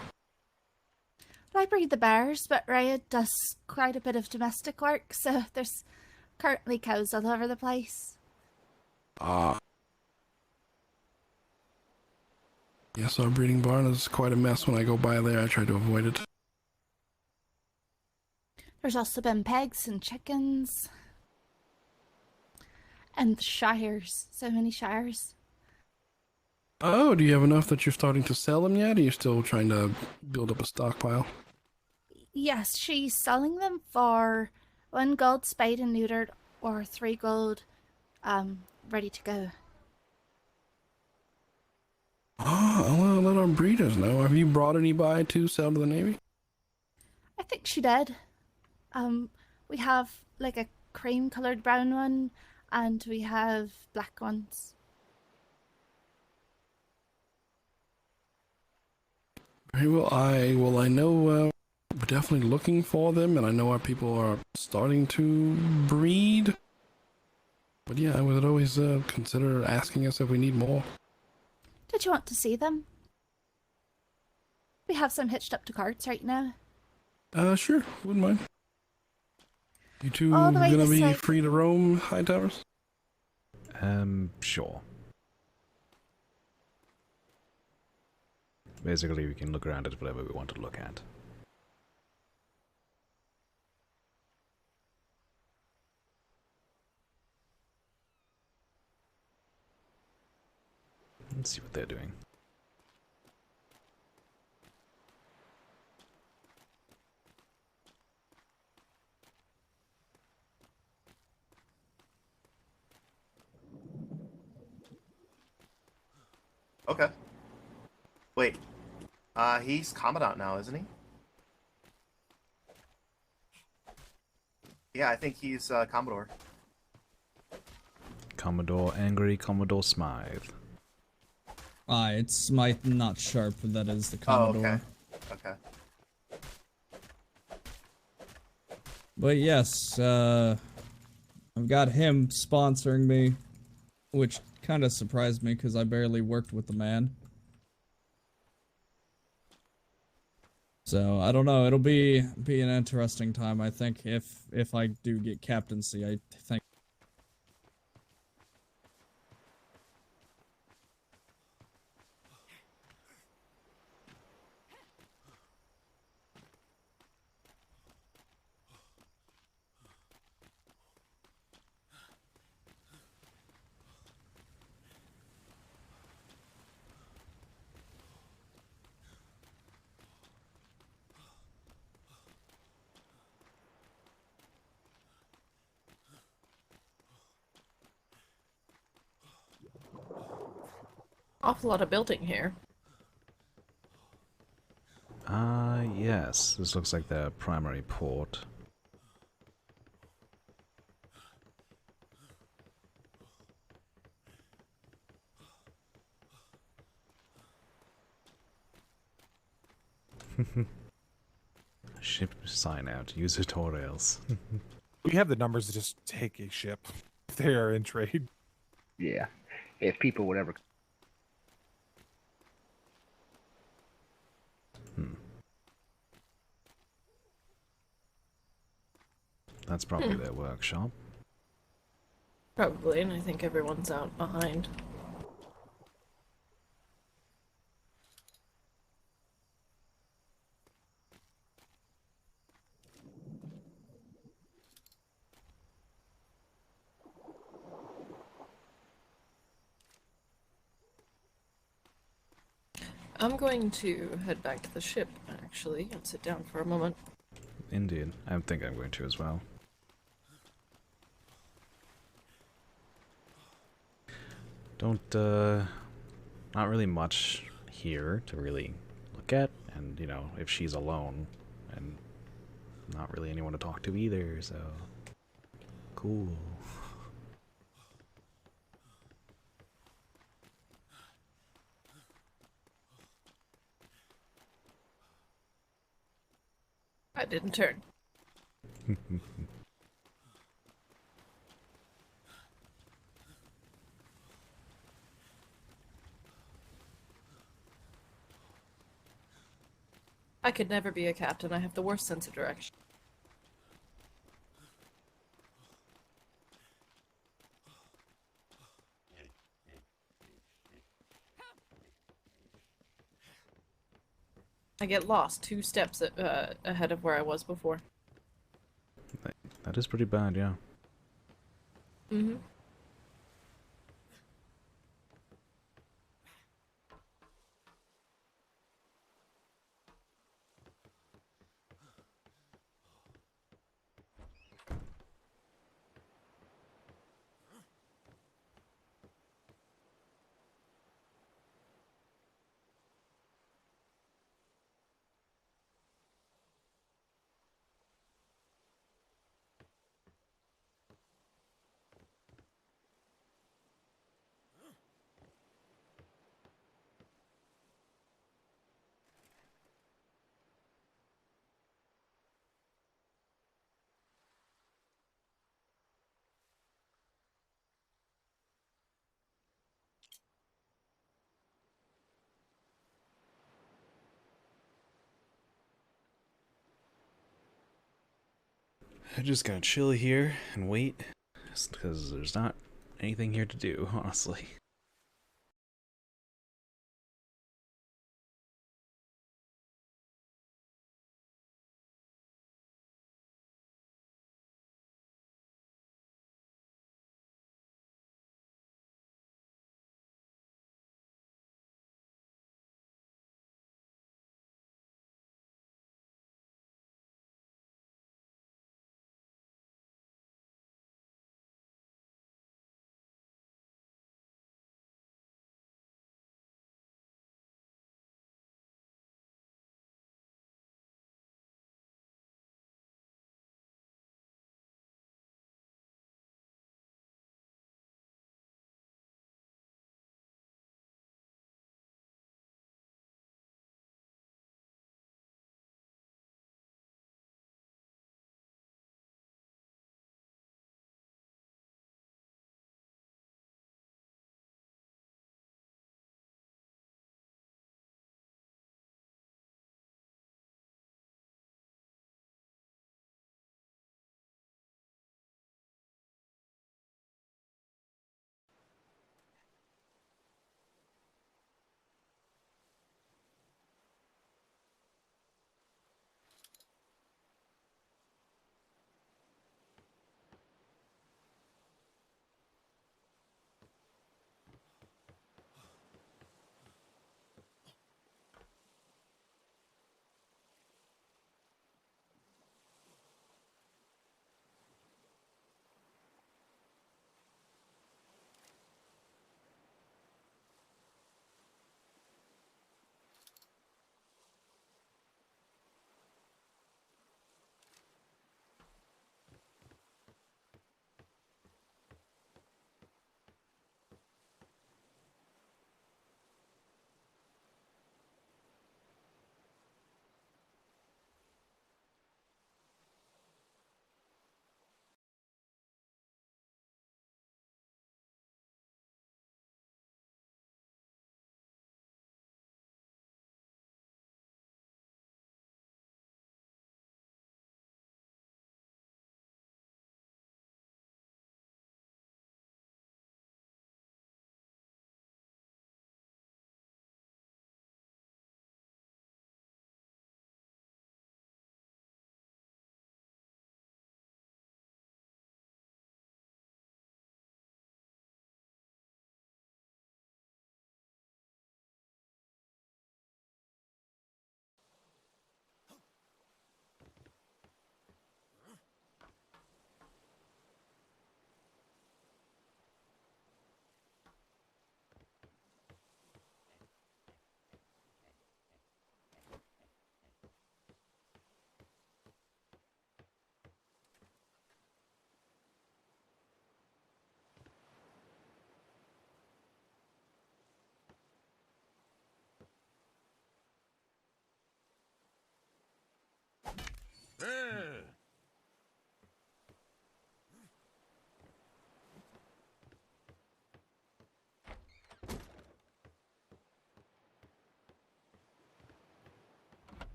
[SPEAKER 5] I breed the bears, but Raya does quite a bit of domestic work, so there's currently cows all over the place.
[SPEAKER 11] Ah. Yes, our breeding barn is quite a mess. When I go by there, I try to avoid it.
[SPEAKER 5] There's also been pigs and chickens. And shires. So many shires.
[SPEAKER 11] Oh, do you have enough that you're starting to sell them yet? Or are you still trying to build up a stockpile?
[SPEAKER 5] Yes, she's selling them for 1 gold spayed and neutered or 3 gold ready to go.
[SPEAKER 11] Oh, I'll let our breeders know. Have you brought any by to sell to the Navy?
[SPEAKER 5] I think she did. We have like a cream colored brown one and we have black ones.
[SPEAKER 11] Very well. I know we're definitely looking for them, and I know our people are starting to breed. But yeah, I would always consider asking us if we need more.
[SPEAKER 5] Did you want to see them? We have some hitched up to carts right now.
[SPEAKER 11] Sure, wouldn't mind. You two
[SPEAKER 5] All the way
[SPEAKER 11] gonna
[SPEAKER 5] this
[SPEAKER 11] be
[SPEAKER 5] side.
[SPEAKER 11] free to roam, Hightowers?
[SPEAKER 3] Sure. Basically, we can look around at whatever we want to look at. Let's see what they're doing.
[SPEAKER 22] Okay. Wait. He's Commandant now, isn't he? Yeah, I think he's Commodore.
[SPEAKER 3] Commodore Angry, Commodore Smythe.
[SPEAKER 21] It's Smythe, not Sharp, that is the
[SPEAKER 22] Oh,
[SPEAKER 21] Commodore.
[SPEAKER 22] okay. Okay.
[SPEAKER 21] But yes, I've got him sponsoring me, which kind of surprised me because I barely worked with the man. So I don't know. It'll be an interesting time. I think if I do get captaincy, I think.
[SPEAKER 4] Awful lot of building here.
[SPEAKER 3] Yes. This looks like their primary port. Ship sign out. Use tutorials.
[SPEAKER 13] We have the numbers to just take a ship if they are in trade.
[SPEAKER 1] Yeah. If people would ever.
[SPEAKER 3] That's probably their workshop.
[SPEAKER 4] Probably, and I think everyone's out behind. I'm going to head back to the ship, actually, and sit down for a moment.
[SPEAKER 3] Indeed. I think I'm going to as well. Not really much here to really look at, and, you know, if she's alone, and not really anyone to talk to either, so... Cool.
[SPEAKER 4] I didn't turn. I could never be a captain. I have the worst sense of direction. I get lost 2 steps ahead of where I was before.
[SPEAKER 3] That is pretty bad, yeah.
[SPEAKER 4] Mm-hmm.
[SPEAKER 3] I'm just gonna chill here and wait, just because there's not anything here to do, honestly.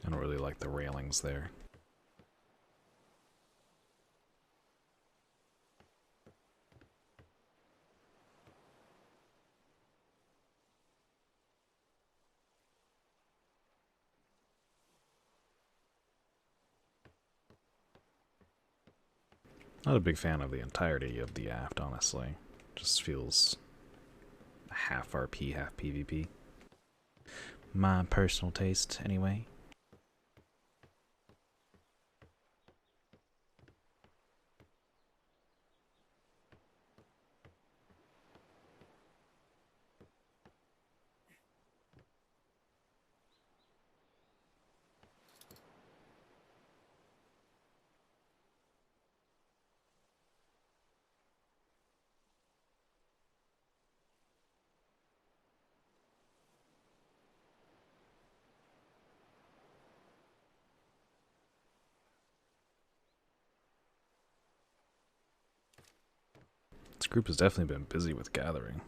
[SPEAKER 3] I don't really like the railings there. Not a big fan of the entirety of the aft, honestly. Just feels half RP, half PvP. My personal taste, anyway. This group has definitely been busy with gathering.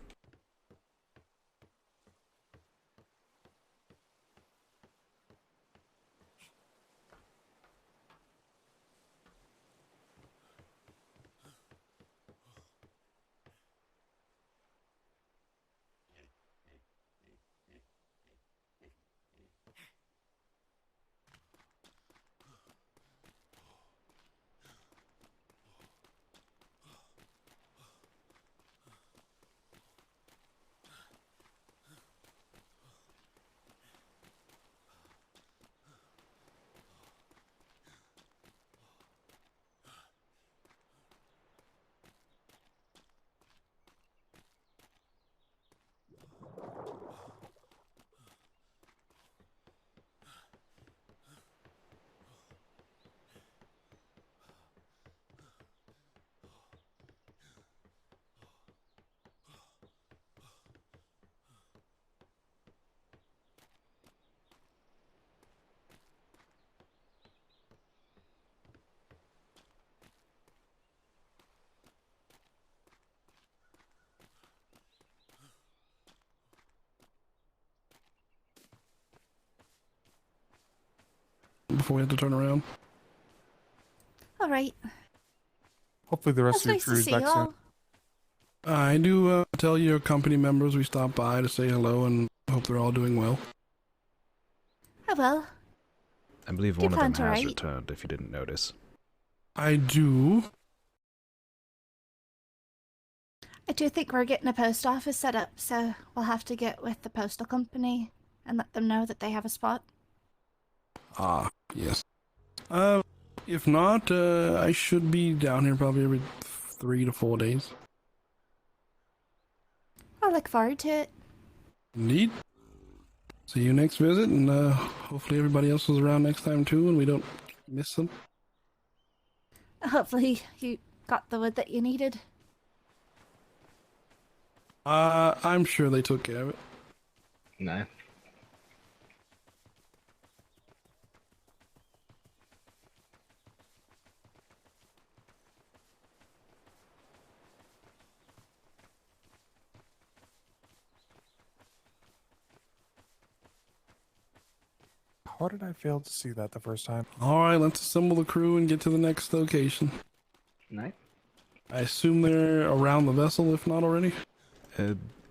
[SPEAKER 11] Before we have to turn around.
[SPEAKER 5] All right.
[SPEAKER 13] Hopefully the rest
[SPEAKER 5] It's
[SPEAKER 13] of your
[SPEAKER 5] nice to
[SPEAKER 13] crew is
[SPEAKER 5] see
[SPEAKER 13] back
[SPEAKER 5] you
[SPEAKER 13] soon.
[SPEAKER 5] all.
[SPEAKER 11] I do tell your company members we stopped by to say hello and hope they're all doing well.
[SPEAKER 5] I will.
[SPEAKER 3] I believe
[SPEAKER 5] Do you
[SPEAKER 3] one of them
[SPEAKER 5] plan to
[SPEAKER 3] has
[SPEAKER 5] write?
[SPEAKER 3] returned, if you didn't notice.
[SPEAKER 11] I do.
[SPEAKER 5] I do think we're getting a post office set up, so we'll have to get with the postal company and let them know that they have a spot.
[SPEAKER 11] Ah, yes. If not, I should be down here probably every 3 to 4 days.
[SPEAKER 5] I look forward to it.
[SPEAKER 11] Indeed. See you next visit, and hopefully everybody else is around next time too, and we don't miss them.
[SPEAKER 5] Hopefully you got the wood that you needed.
[SPEAKER 11] I'm sure they took care of it.
[SPEAKER 1] No.
[SPEAKER 13] How did I fail to see that the first time?
[SPEAKER 11] All right, let's assemble the crew and get to the next location.
[SPEAKER 1] Nice.
[SPEAKER 11] I assume they're around the vessel, if not already.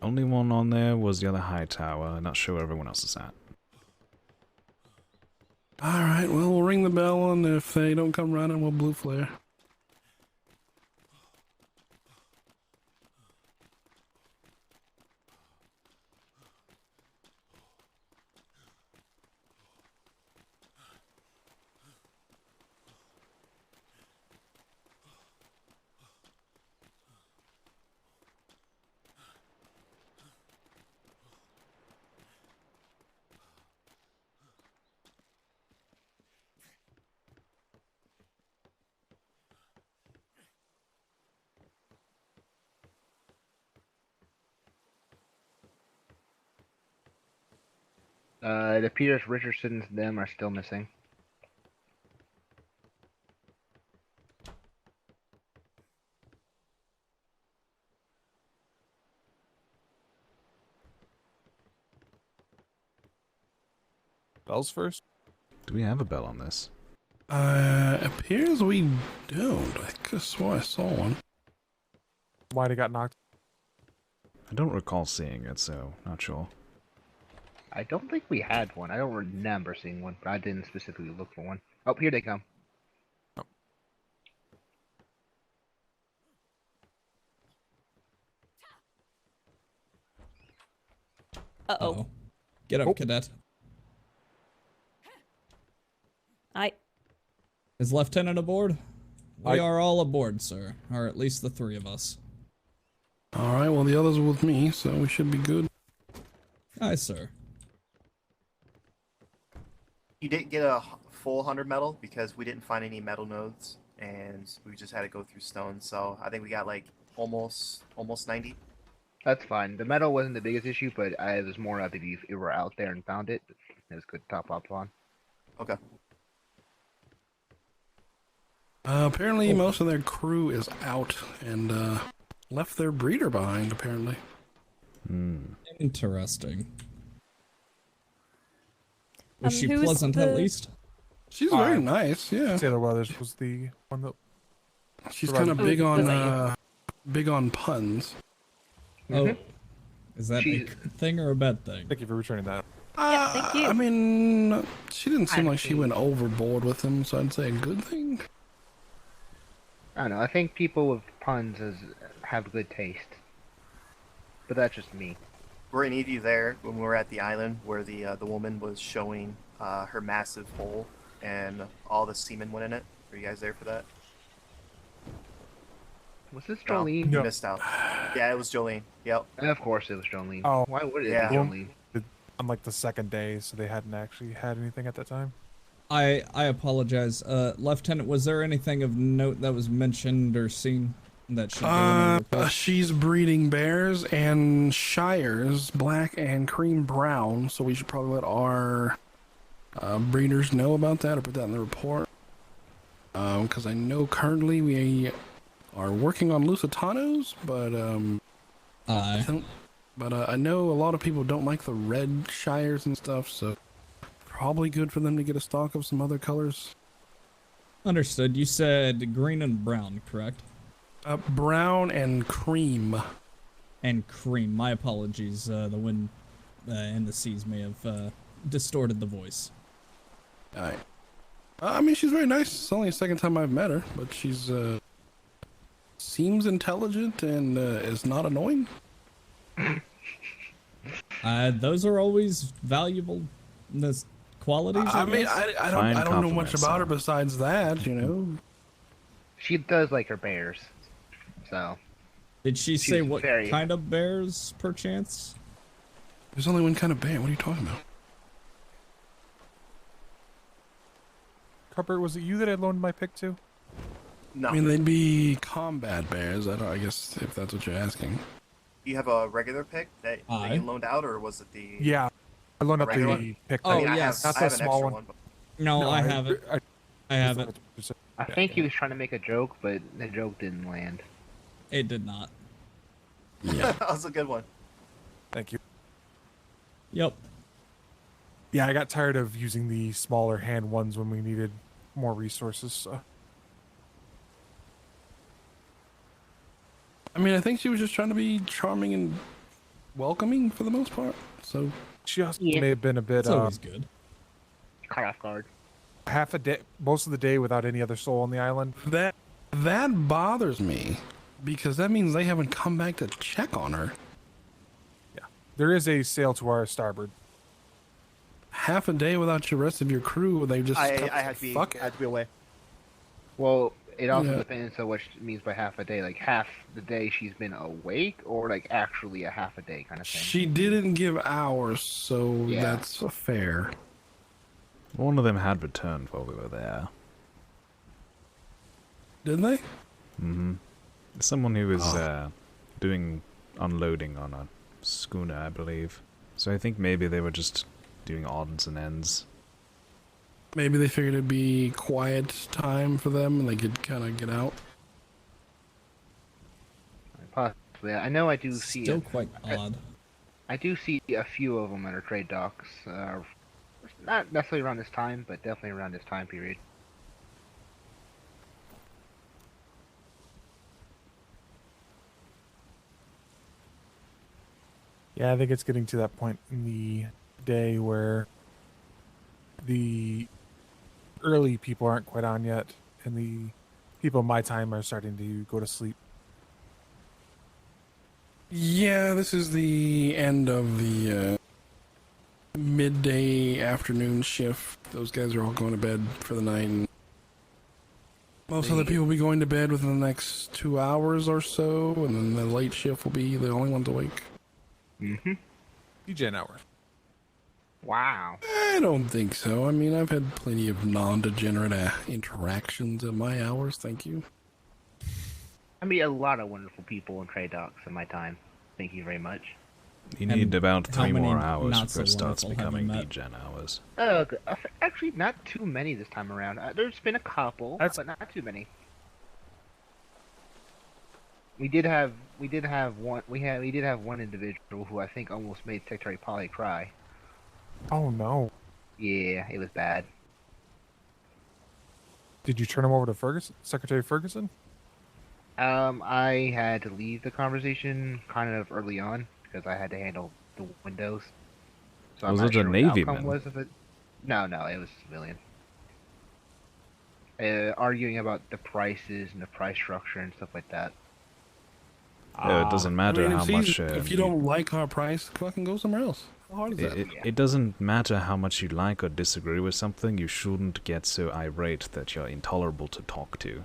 [SPEAKER 3] Only one on there was the other Hightower. Not sure where everyone else is at.
[SPEAKER 11] All right, well, we'll ring the bell, and if they don't come running, we'll blue flare.
[SPEAKER 1] It appears Richardson and them are still missing.
[SPEAKER 13] Bells first?
[SPEAKER 3] Do we have a bell on this?
[SPEAKER 11] Appears we don't. I could have swore I saw one.
[SPEAKER 13] Might have got knocked.
[SPEAKER 3] I don't recall seeing it, so not sure.
[SPEAKER 1] I don't think we had one. I don't remember seeing one, but I didn't specifically look for one. Oh, here they come.
[SPEAKER 17] Uh-oh.
[SPEAKER 21] Get up, cadet. Is Lieutenant aboard? We are all aboard, sir. Or at least the 3 of us.
[SPEAKER 11] All right, well, the others are with me, so we should be good.
[SPEAKER 21] Aye, sir.
[SPEAKER 12] You didn't get a full 100 metal because we didn't find any metal nodes, and we just had to go through stone. So I think we got like almost 90.
[SPEAKER 1] That's fine. The metal wasn't the biggest issue, but I was more happy if you were out there and found it. It was good to top up on.
[SPEAKER 12] Okay.
[SPEAKER 11] Apparently most of their crew is out, and left their breeder behind, apparently.
[SPEAKER 21] Interesting. Was she
[SPEAKER 17] who's
[SPEAKER 21] pleasant at
[SPEAKER 17] the-
[SPEAKER 21] least?
[SPEAKER 11] She's very nice, yeah.
[SPEAKER 13] Sailor Weathers was the one that.
[SPEAKER 11] She's
[SPEAKER 13] provided-
[SPEAKER 11] kind of big on puns.
[SPEAKER 21] Oh, is that a good thing or a bad thing?
[SPEAKER 13] Thank you for returning that.
[SPEAKER 17] Thank you.
[SPEAKER 11] I mean, she didn't seem like she went overboard with him, so I'd say a good thing.
[SPEAKER 1] I don't know. I think people with puns have good taste, but that's just me.
[SPEAKER 12] Were any of you there when we were at the island where the woman was showing her massive hole and all the semen went in it? Were you guys there for that?
[SPEAKER 1] Was this
[SPEAKER 12] No,
[SPEAKER 1] Jolene?
[SPEAKER 12] you missed out. Yeah, it was Jolene. Yep.
[SPEAKER 1] Of course it was Jolene.
[SPEAKER 13] Oh,
[SPEAKER 1] Why would it
[SPEAKER 12] yeah.
[SPEAKER 1] be Jolene?
[SPEAKER 13] On like the second day, so they hadn't actually had anything at that time.
[SPEAKER 21] I apologize. Lieutenant, was there anything of note that was mentioned or seen that she
[SPEAKER 11] She's breeding bears and shires, black and cream brown, so we should probably let our breeders know about that or put that in the report. Because I know currently we are working on Lusitanos, but I know a lot of people don't like the red shires and stuff, so probably good for them to get a stock of some other colors.
[SPEAKER 21] Understood. You said green and brown, correct?
[SPEAKER 11] Brown and cream.
[SPEAKER 21] And cream. My apologies. The wind and the seas may have distorted the voice.
[SPEAKER 11] Alright. I mean, she's very nice. It's only the second time I've met her, but she's seems intelligent and is not annoying.
[SPEAKER 21] Those are always valuable qualities.
[SPEAKER 11] I mean, I don't know much about her besides that, you know.
[SPEAKER 1] She does like her bears, so.
[SPEAKER 21] Did she
[SPEAKER 1] She's
[SPEAKER 21] say what
[SPEAKER 1] very-
[SPEAKER 21] kind of bears, perchance?
[SPEAKER 11] There's only one kind of bear. What are you talking about?
[SPEAKER 13] Cuthbert, was it you that I loaned my pick to?
[SPEAKER 12] No.
[SPEAKER 11] I mean, they'd be combat bears. I guess if that's what you're asking.
[SPEAKER 12] Do you have a regular pick that you loaned out, or was it the?
[SPEAKER 13] Yeah, I loaned up
[SPEAKER 12] regular
[SPEAKER 13] the
[SPEAKER 12] one?
[SPEAKER 13] pick.
[SPEAKER 21] Oh,
[SPEAKER 12] I mean,
[SPEAKER 21] yes.
[SPEAKER 12] I
[SPEAKER 13] Not
[SPEAKER 12] have
[SPEAKER 13] the
[SPEAKER 12] an
[SPEAKER 13] small
[SPEAKER 12] extra
[SPEAKER 13] one.
[SPEAKER 12] but-
[SPEAKER 21] No, I haven't. I haven't.
[SPEAKER 1] I think he was trying to make a joke, but the joke didn't land.
[SPEAKER 21] It did not.
[SPEAKER 11] Yeah.
[SPEAKER 12] That was a good one.
[SPEAKER 13] Thank you.
[SPEAKER 21] Yep.
[SPEAKER 13] Yeah, I got tired of using the smaller hand ones when we needed more resources. So.
[SPEAKER 11] I mean, I think she was just trying to be charming and welcoming for the most part. So
[SPEAKER 13] she also may have been a bit.
[SPEAKER 21] It's always good.
[SPEAKER 1] Caught off guard.
[SPEAKER 13] Half a day, most of the day without any other soul on the island.
[SPEAKER 11] That bothers me because that means they haven't come back to check on her.
[SPEAKER 13] Yeah, there is a sail to our starboard.
[SPEAKER 11] Half a day without the rest of your crew, they just
[SPEAKER 12] I had to be away.
[SPEAKER 1] Well, it also
[SPEAKER 11] Yeah.
[SPEAKER 1] depends on what she means by half a day. Like half the day she's been awake, or like actually a half a day kind of thing.
[SPEAKER 11] She didn't give hours, so
[SPEAKER 1] Yeah.
[SPEAKER 11] that's fair.
[SPEAKER 3] One of them had returned while we were there.
[SPEAKER 11] Did they?
[SPEAKER 3] Mm-hmm. Someone who was doing unloading on a schooner, I believe. So I think maybe they were just doing odds and ends.
[SPEAKER 11] Maybe they figured it'd be quiet time for them and they could kind of get out.
[SPEAKER 1] Possibly. I know I do see.
[SPEAKER 21] Still quite odd.
[SPEAKER 1] I do see a few of them at our trade docks. Not necessarily around this time, but definitely around this time period.
[SPEAKER 13] Yeah, I think it's getting to that point in the day where the early people aren't quite on yet, and the people in my time are starting to go to sleep.
[SPEAKER 11] Yeah, this is the end of the midday afternoon shift. Those guys are all going to bed for the night. And most other people will be going to bed within the next 2 hours or so, and then the late shift will be the only ones awake.
[SPEAKER 1] Mm-hmm.
[SPEAKER 13] DJ hour.
[SPEAKER 1] Wow.
[SPEAKER 11] I don't think so. I mean, I've had plenty of non-degenerate interactions at my hours, thank you.
[SPEAKER 1] I meet a lot of wonderful people in trade docks in my time. Thank you very much.
[SPEAKER 3] You need about
[SPEAKER 21] how
[SPEAKER 3] 3 more
[SPEAKER 21] many
[SPEAKER 3] hours
[SPEAKER 21] not
[SPEAKER 3] before it
[SPEAKER 21] so
[SPEAKER 3] starts
[SPEAKER 21] wonderful have you
[SPEAKER 3] becoming
[SPEAKER 21] met?
[SPEAKER 3] degen hours.
[SPEAKER 1] Actually, not too many this time around. There's been a couple, but not too many. we did have one individual who I think almost made Secretary Polly cry.
[SPEAKER 13] Oh no.
[SPEAKER 1] Yeah, it was bad.
[SPEAKER 13] Did you turn him over to Ferguson, Secretary Ferguson?
[SPEAKER 1] I had to leave the conversation kind of early on because I had to handle the windows. So
[SPEAKER 3] Was
[SPEAKER 1] I'm
[SPEAKER 3] it
[SPEAKER 1] not
[SPEAKER 3] a
[SPEAKER 1] sure what the
[SPEAKER 3] Navy
[SPEAKER 1] outcome
[SPEAKER 3] man?
[SPEAKER 1] was of it. No, it was civilian. Arguing about the prices and the price structure and stuff like that.
[SPEAKER 3] Yeah, it doesn't matter
[SPEAKER 11] I mean,
[SPEAKER 3] how
[SPEAKER 11] it's
[SPEAKER 3] much.
[SPEAKER 11] easy. If you don't like our price, fucking go somewhere else. How hard is that?
[SPEAKER 3] It doesn't matter how much you like or disagree with something. You shouldn't get so irate that you're intolerable to talk to.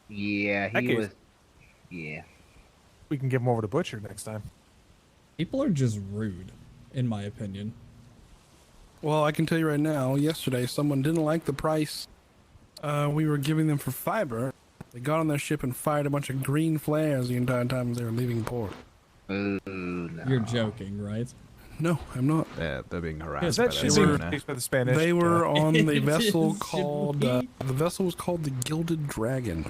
[SPEAKER 1] Yeah,
[SPEAKER 13] That
[SPEAKER 1] he
[SPEAKER 13] case-
[SPEAKER 1] was. Yeah.
[SPEAKER 13] We can give him over to Butcher next time.
[SPEAKER 21] People are just rude, in my opinion.
[SPEAKER 11] Well, I can tell you right now, yesterday someone didn't like the price we were giving them for fiber. They got on their ship and fired a bunch of green flares the entire time they were leaving port.
[SPEAKER 1] Ooh, no.
[SPEAKER 21] You're joking, right?
[SPEAKER 11] No, I'm not.
[SPEAKER 3] Yeah, they're being
[SPEAKER 13] Is
[SPEAKER 3] harassed
[SPEAKER 13] that
[SPEAKER 3] by
[SPEAKER 13] shit
[SPEAKER 3] that
[SPEAKER 13] being
[SPEAKER 3] schooner.
[SPEAKER 13] faced by the Spanish?
[SPEAKER 11] They were on the
[SPEAKER 21] It
[SPEAKER 11] vessel
[SPEAKER 21] is,
[SPEAKER 11] called.
[SPEAKER 21] should
[SPEAKER 11] The vessel was called the Gilded Dragon.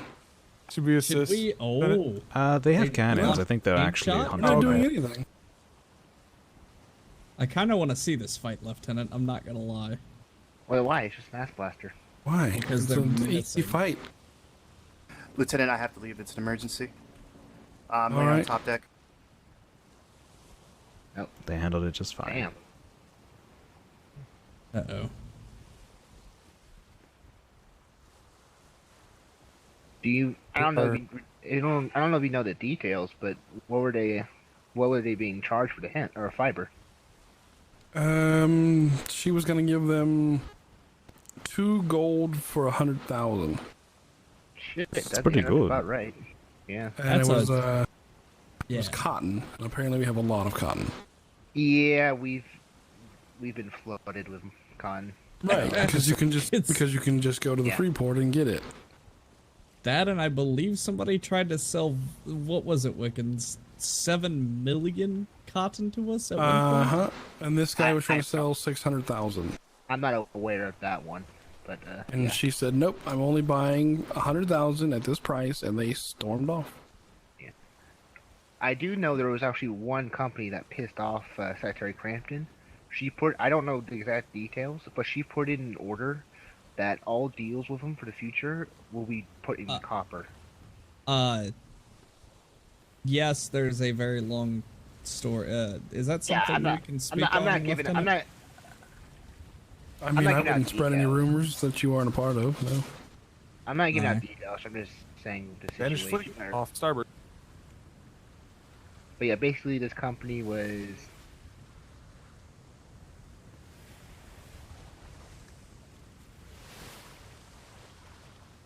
[SPEAKER 13] Should we
[SPEAKER 21] Should
[SPEAKER 13] assist?
[SPEAKER 21] we? Oh.
[SPEAKER 3] They have
[SPEAKER 21] They-
[SPEAKER 3] cannons. I think they're
[SPEAKER 21] Big
[SPEAKER 3] actually
[SPEAKER 21] shot?
[SPEAKER 3] hunting.
[SPEAKER 11] They're not doing
[SPEAKER 3] it.
[SPEAKER 11] anything.
[SPEAKER 21] I kind of want to see this fight, Lieutenant. I'm not gonna lie.
[SPEAKER 1] Well, why? It's just Mass Blaster.
[SPEAKER 11] Why?
[SPEAKER 21] Because
[SPEAKER 11] It's
[SPEAKER 21] they're
[SPEAKER 11] an easy
[SPEAKER 21] missing.
[SPEAKER 11] fight.
[SPEAKER 12] Lieutenant, I have to leave. It's an emergency. I'm
[SPEAKER 11] All
[SPEAKER 12] on
[SPEAKER 11] right.
[SPEAKER 12] top deck.
[SPEAKER 1] Nope.
[SPEAKER 3] They handled it just fine.
[SPEAKER 1] Damn.
[SPEAKER 21] Uh-oh.
[SPEAKER 1] Do you? I don't know. I don't know if you know the details, but what were they being charged for the hint or fiber?
[SPEAKER 11] She was gonna give them 2 gold for 100,000.
[SPEAKER 1] Shit,
[SPEAKER 3] That's
[SPEAKER 1] that's
[SPEAKER 3] pretty
[SPEAKER 1] that's
[SPEAKER 3] good.
[SPEAKER 1] About right. Yeah.
[SPEAKER 11] And
[SPEAKER 21] That's
[SPEAKER 11] it was
[SPEAKER 21] a-
[SPEAKER 11] it was cotton. And apparently we have a lot of cotton.
[SPEAKER 1] Yeah, we've been flooded with cotton.
[SPEAKER 11] Right, because you can just go to the
[SPEAKER 1] Yeah.
[SPEAKER 11] free port and get it.
[SPEAKER 21] That, and I believe somebody tried to sell, what was it, Wickens? 7 million cotton to us at one point?
[SPEAKER 11] Uh-huh. And this guy was trying to sell 600,000.
[SPEAKER 1] I'm not aware of that one, but
[SPEAKER 11] And
[SPEAKER 1] yeah.
[SPEAKER 11] she said, "Nope, I'm only buying 100,000 at this price," and they stormed off.
[SPEAKER 1] I do know there was actually one company that pissed off Secretary Crampton. I don't know the exact details, but she put in an order that all deals with them for the future will be put in copper.
[SPEAKER 21] Yes, there's a very long story. Is that
[SPEAKER 1] Yeah,
[SPEAKER 21] something
[SPEAKER 1] I'm not-
[SPEAKER 21] we can
[SPEAKER 1] I'm
[SPEAKER 21] speak
[SPEAKER 1] not- I'm
[SPEAKER 21] on,
[SPEAKER 1] not giving. I'm
[SPEAKER 21] Lieutenant?
[SPEAKER 1] not.
[SPEAKER 11] I
[SPEAKER 1] I'm
[SPEAKER 11] mean,
[SPEAKER 1] not
[SPEAKER 11] I
[SPEAKER 1] giving out
[SPEAKER 11] wouldn't spread any
[SPEAKER 1] details.
[SPEAKER 11] rumors that you aren't a part of. No.
[SPEAKER 1] I'm not giving out
[SPEAKER 21] Alright.
[SPEAKER 1] details. I'm just saying the
[SPEAKER 13] Spanish
[SPEAKER 1] situation.
[SPEAKER 13] fleet off starboard.
[SPEAKER 1] But yeah, basically this company was.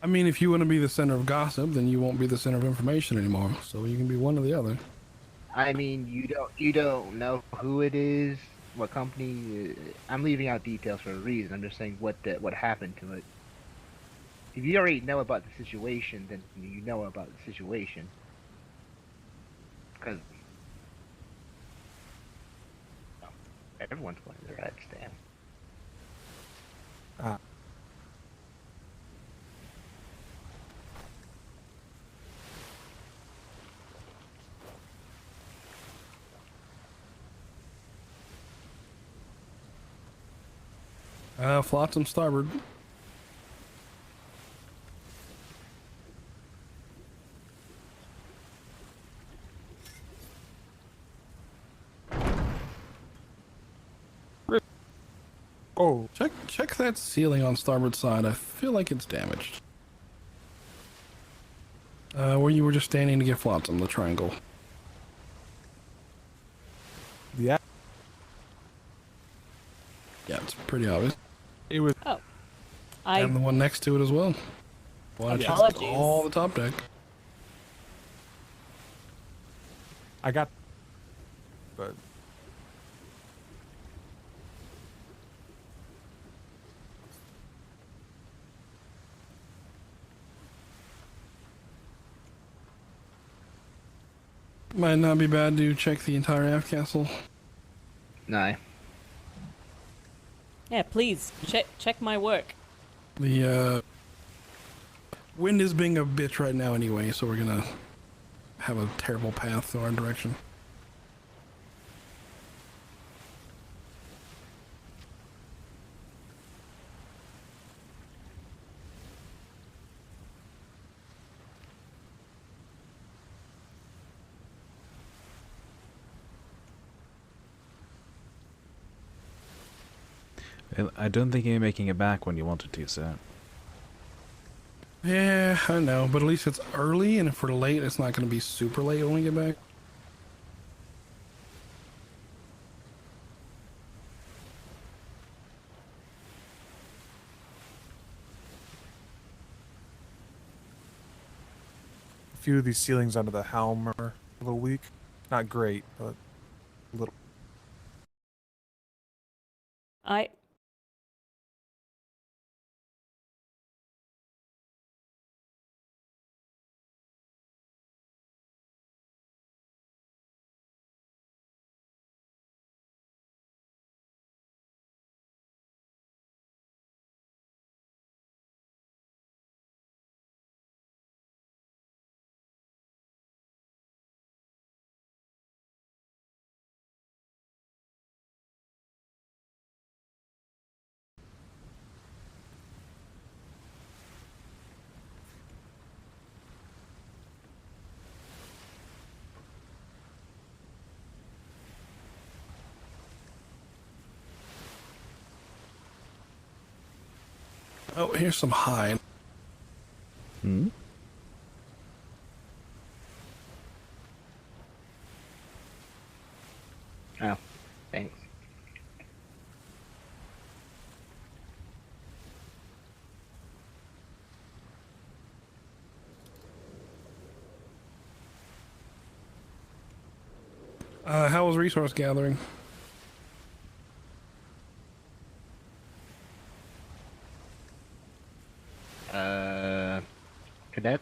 [SPEAKER 11] I mean, if you want to be the center of gossip, then you won't be the center of information anymore. So you can be one or the other.
[SPEAKER 1] I mean, you don't know who it is, what company. I'm leaving out details for a reason. I'm just saying what happened to it. If you already know about the situation, then you know about the situation. Because everyone's going to their heads, damn.
[SPEAKER 11] Flotsam starboard.
[SPEAKER 13] Oh,
[SPEAKER 11] check that ceiling on starboard side. I feel like it's damaged. Where you were just standing to get flotsam, the triangle.
[SPEAKER 13] Yeah.
[SPEAKER 11] Yeah, it's pretty obvious.
[SPEAKER 13] It was.
[SPEAKER 17] Oh.
[SPEAKER 11] And the one next to it as well. Well, it's just
[SPEAKER 17] Apologies.
[SPEAKER 11] all the top deck.
[SPEAKER 13] I got. But.
[SPEAKER 11] Might not be bad to check the entire aft castle.
[SPEAKER 1] No.
[SPEAKER 17] Yeah, please check my work.
[SPEAKER 11] The wind is being a bitch right now anyway, so we're gonna have a terrible path to our direction.
[SPEAKER 3] I don't think you're making it back when you wanted to, sir.
[SPEAKER 11] Yeah, I know, but at least it's early, and if we're late, it's not going to be super late when we get back.
[SPEAKER 13] A few of these ceilings under the helm are a little weak. Not great, but a little.
[SPEAKER 17] I
[SPEAKER 11] Oh, here's some hide.
[SPEAKER 3] Hmm?
[SPEAKER 1] Oh, thanks.
[SPEAKER 11] How was resource gathering?
[SPEAKER 1] Cadet?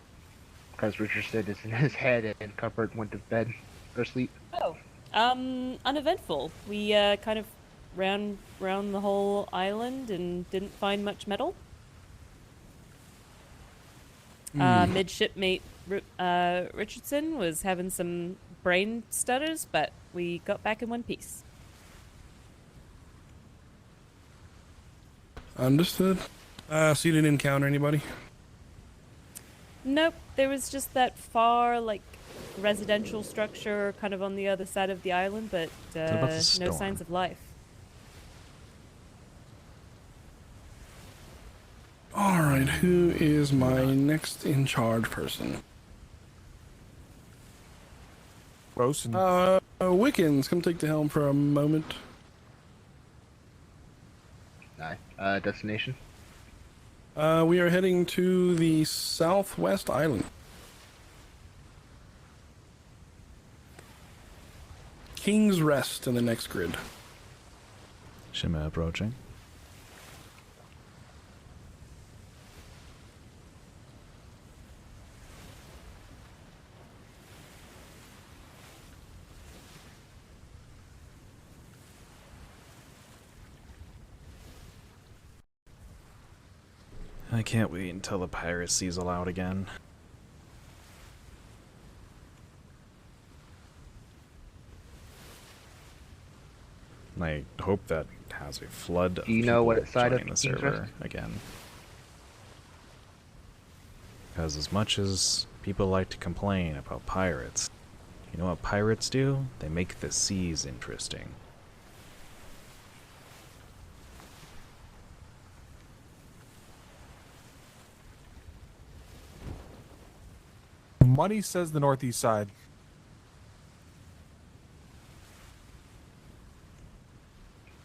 [SPEAKER 1] Because Richard said it's in his head and Cuthbert went to bed or sleep.
[SPEAKER 17] Oh, uneventful. We kind of ran around the whole island and didn't find much metal. Midshipmate Richardson was having some brain stutters, but we got back in one piece.
[SPEAKER 11] Understood. So you didn't encounter anybody?
[SPEAKER 17] Nope, there was just that far, like, residential structure kind of on the other side of the island, but
[SPEAKER 3] about the
[SPEAKER 17] no
[SPEAKER 3] storm?
[SPEAKER 17] signs of life.
[SPEAKER 11] Alright, who is my next in charge person?
[SPEAKER 13] Bosun.
[SPEAKER 11] Wickens, come take the helm for a moment.
[SPEAKER 1] Aye. Destination?
[SPEAKER 11] We are heading to the southwest island. King's Rest in the next grid.
[SPEAKER 3] Shimmer approaching. I can't wait until the piracy's allowed again. I hope that has a flood of
[SPEAKER 1] Do you know
[SPEAKER 3] people
[SPEAKER 1] what side of
[SPEAKER 3] joining the
[SPEAKER 1] King's
[SPEAKER 3] server
[SPEAKER 1] Rest?
[SPEAKER 3] again. Because as much as people like to complain about pirates, you know what pirates do? They make the seas interesting.
[SPEAKER 13] Money says the northeast side.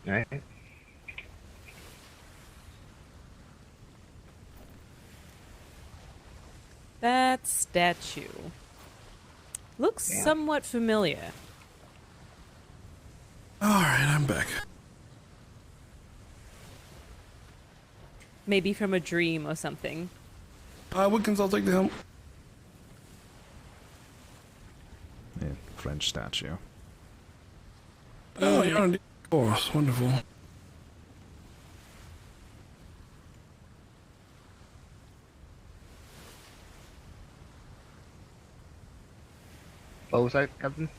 [SPEAKER 1] Alright.
[SPEAKER 17] That statue looks
[SPEAKER 1] Yeah.
[SPEAKER 17] somewhat familiar.
[SPEAKER 11] Alright, I'm back.
[SPEAKER 17] Maybe from a dream or something.
[SPEAKER 11] Wickens, I'll take the helm.
[SPEAKER 3] Yeah, French statue.
[SPEAKER 11] Oh, you're on a course. Wonderful.
[SPEAKER 1] What was that, Captain?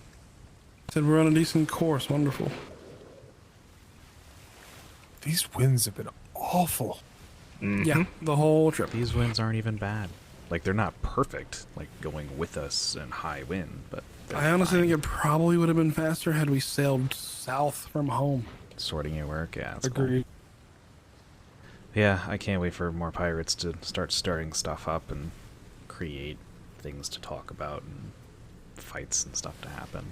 [SPEAKER 11] Said we're on a decent course. Wonderful.
[SPEAKER 13] These winds have been awful.
[SPEAKER 11] Yeah, the whole trip.
[SPEAKER 3] These winds aren't even bad. Like, they're not perfect, like going with us in high wind, but
[SPEAKER 11] I honestly think it probably would have been faster had we sailed south from home.
[SPEAKER 3] sorting your work, yeah. That's cool.
[SPEAKER 13] Agreed.
[SPEAKER 3] Yeah, I can't wait for more pirates to start stirring stuff up and create things to talk about and fights and stuff to happen.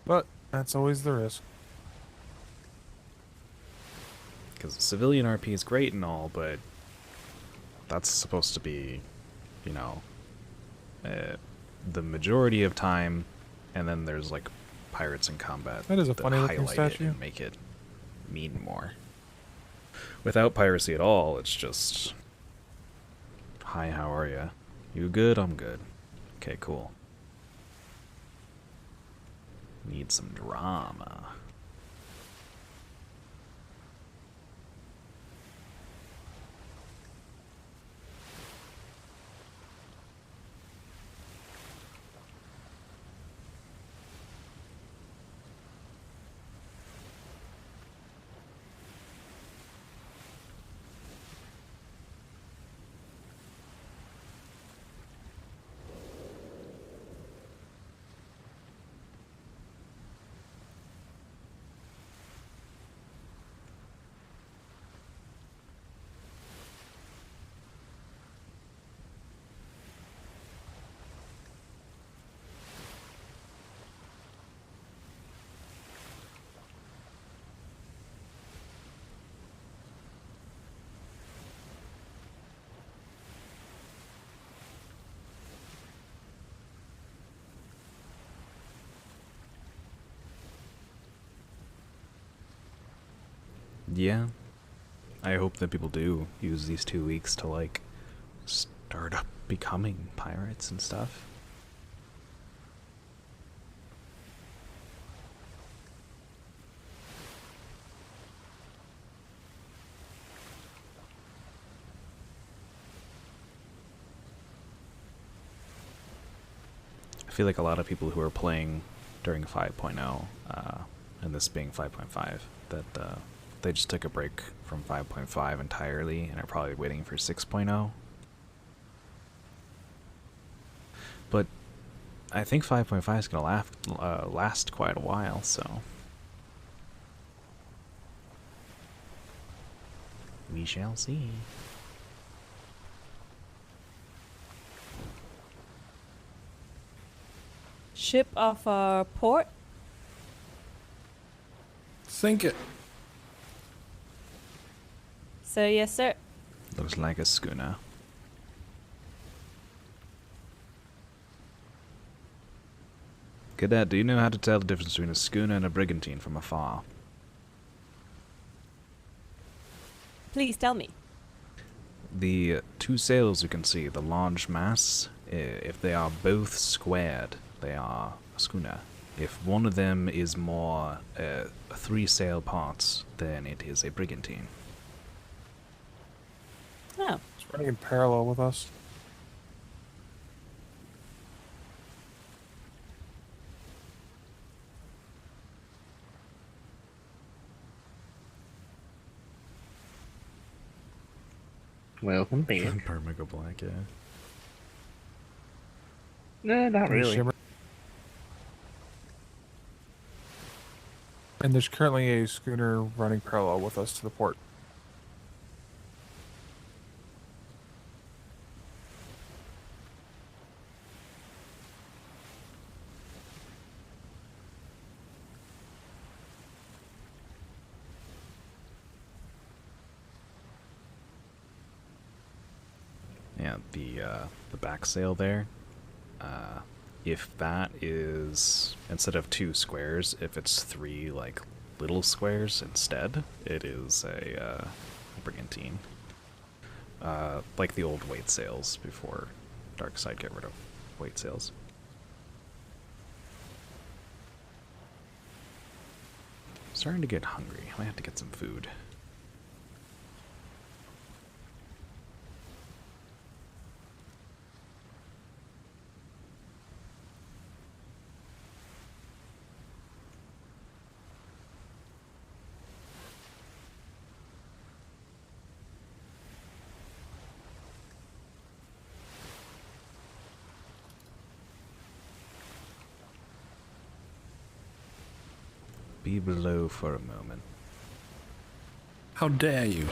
[SPEAKER 13] But that's always the risk.
[SPEAKER 3] Because civilian RP is great and all, but that's supposed to be, you know, the majority of time, and then there's like pirates in combat.
[SPEAKER 13] That is a funny looking
[SPEAKER 3] highlight
[SPEAKER 13] statue.
[SPEAKER 3] it and make it mean more. Without piracy at all, it's just, hi, how are ya? You good? I'm good. Okay, cool. Need some drama. Yeah. I hope that people do use these 2 weeks to, like, start up becoming pirates and stuff. I feel like a lot of people who are playing during 5.0, and this being 5.5, that they just took a break from 5.5 entirely and are probably waiting for 6.0. But I think 5.5 is going to last quite a while, so we shall see.
[SPEAKER 17] Ship off our port.
[SPEAKER 11] Sink it.
[SPEAKER 17] So yes, sir.
[SPEAKER 3] Looks like a schooner. Cadet, do you know how to tell the difference between a schooner and a brigantine from afar?
[SPEAKER 17] Please tell me.
[SPEAKER 3] The two sails you can see, the large masts, if they are both squared, they are a schooner. If one of them is more 3 sail parts, then it is a brigantine.
[SPEAKER 17] Oh.
[SPEAKER 13] It's running in parallel with us.
[SPEAKER 1] Welcome back.
[SPEAKER 3] Permago Black, yeah.
[SPEAKER 1] No, not really.
[SPEAKER 13] And there's currently a schooner running parallel with us to the port.
[SPEAKER 3] Yeah, the back sail there. If that is, instead of 2 squares, if it's 3 like little squares instead, it is a brigantine. Like the old weight sails before Darkside get rid of weight sails. Starting to get hungry. I might have to get some food. be below for a moment.
[SPEAKER 11] How dare you?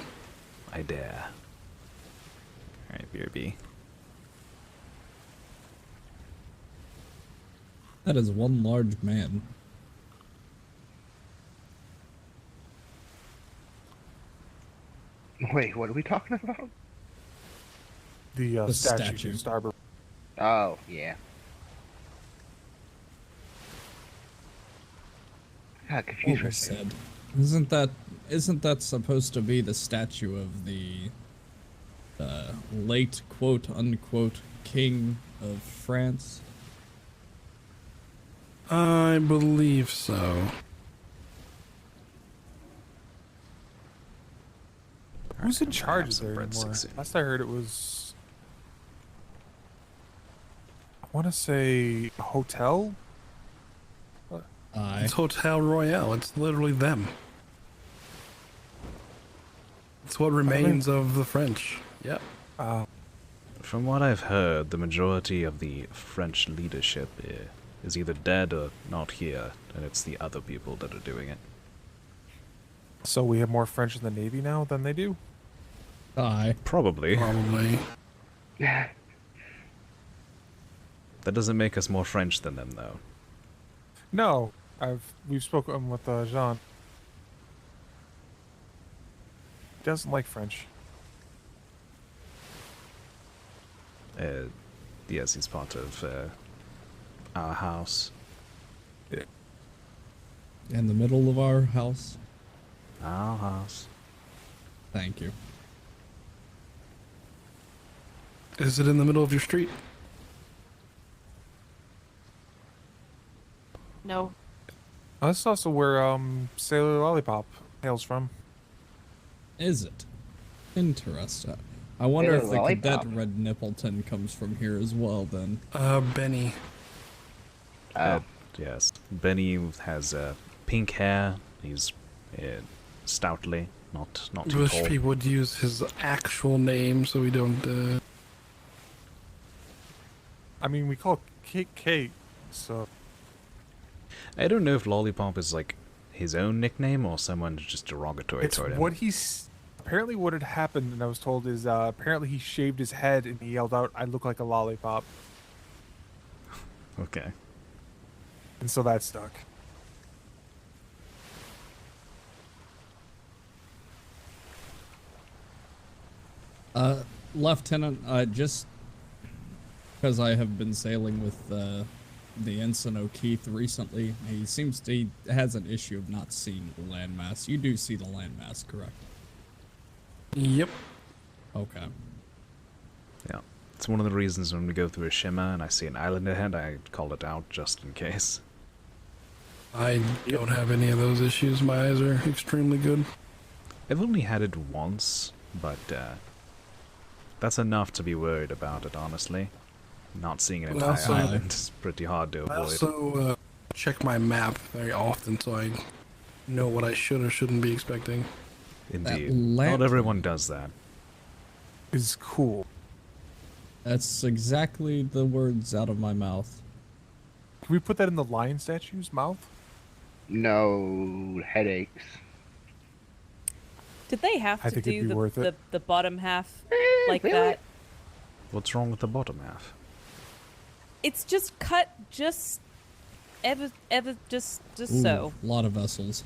[SPEAKER 3] I dare. Alright, BRB.
[SPEAKER 21] That is one large man.
[SPEAKER 1] Wait, what are we talking about?
[SPEAKER 13] The statue
[SPEAKER 21] statue.
[SPEAKER 13] to starboard.
[SPEAKER 1] Oh, yeah. Got confused
[SPEAKER 21] What
[SPEAKER 1] for a
[SPEAKER 21] was
[SPEAKER 1] second.
[SPEAKER 21] said? Isn't that supposed to be the statue of the late quote unquote king of France?
[SPEAKER 11] I believe so.
[SPEAKER 13] Who's in charge of
[SPEAKER 3] some
[SPEAKER 13] there
[SPEAKER 3] bread
[SPEAKER 13] anymore?
[SPEAKER 3] soon.
[SPEAKER 13] Last I heard it was... I want to say a hotel?
[SPEAKER 11] It's Hotel Royale. It's literally them. It's what remains of the French. Yep.
[SPEAKER 3] From what I've heard, the majority of the French leadership is either dead or not here, and it's the other people that are doing it.
[SPEAKER 13] So we have more French in the Navy now than they do?
[SPEAKER 21] Aye.
[SPEAKER 3] Probably.
[SPEAKER 11] Probably.
[SPEAKER 3] That doesn't make us more French than them, though.
[SPEAKER 13] No, we've spoken with Jean. He doesn't like French.
[SPEAKER 3] Yes, he's part of our house.
[SPEAKER 21] In the middle of our house?
[SPEAKER 3] Our house.
[SPEAKER 21] Thank you.
[SPEAKER 11] Is it in the middle of your street?
[SPEAKER 4] No.
[SPEAKER 13] That's also where Sailor Lollipop hails from.
[SPEAKER 21] Is it? Interesting. I wonder
[SPEAKER 1] Sailor
[SPEAKER 21] if the
[SPEAKER 1] Lollipop.
[SPEAKER 21] cadet Red Nippleton comes from here as well, then.
[SPEAKER 11] Benny.
[SPEAKER 3] Yes. Benny has pink hair. He's stoutly, not too
[SPEAKER 11] Wish
[SPEAKER 3] tall.
[SPEAKER 11] people would use his actual name so we don't.
[SPEAKER 13] I mean, we call Kate, so...
[SPEAKER 3] I don't know if Lollipop is like his own nickname or someone's just derogatory
[SPEAKER 13] It's
[SPEAKER 3] toward him.
[SPEAKER 13] what he's... Apparently what had happened, and I was told, is apparently he shaved his head and he yelled out, "I look like a lollipop."
[SPEAKER 3] Okay.
[SPEAKER 13] And so that stuck.
[SPEAKER 21] Lieutenant, just because I have been sailing with the Ensign O'Keefe recently, he has an issue of not seeing the landmass. You do see the landmass, correct?
[SPEAKER 11] Yep.
[SPEAKER 21] Okay.
[SPEAKER 3] Yeah. It's one of the reasons when we go through a shimmer and I see an island ahead, I call it out just in case.
[SPEAKER 11] I don't have any of those issues. My eyes are extremely good.
[SPEAKER 3] I've only had it once, but that's enough to be worried about it, honestly. Not seeing an
[SPEAKER 11] Well,
[SPEAKER 3] entire
[SPEAKER 11] also-
[SPEAKER 3] island is pretty hard to
[SPEAKER 11] I
[SPEAKER 3] avoid.
[SPEAKER 11] also check my map very often so I know what I should or shouldn't be expecting.
[SPEAKER 3] Indeed. Not everyone does that.
[SPEAKER 13] Is cool.
[SPEAKER 21] That's exactly the words out of my mouth.
[SPEAKER 13] Can we put that in the lion statue's mouth?
[SPEAKER 1] No headaches.
[SPEAKER 17] Did they have
[SPEAKER 13] I
[SPEAKER 17] to
[SPEAKER 13] think it'd
[SPEAKER 17] do
[SPEAKER 13] be worth it.
[SPEAKER 17] the bottom half like
[SPEAKER 1] really?
[SPEAKER 17] that?
[SPEAKER 3] What's wrong with the bottom half?
[SPEAKER 17] It's just cut just just
[SPEAKER 21] Ooh,
[SPEAKER 17] so.
[SPEAKER 21] A lot of vessels.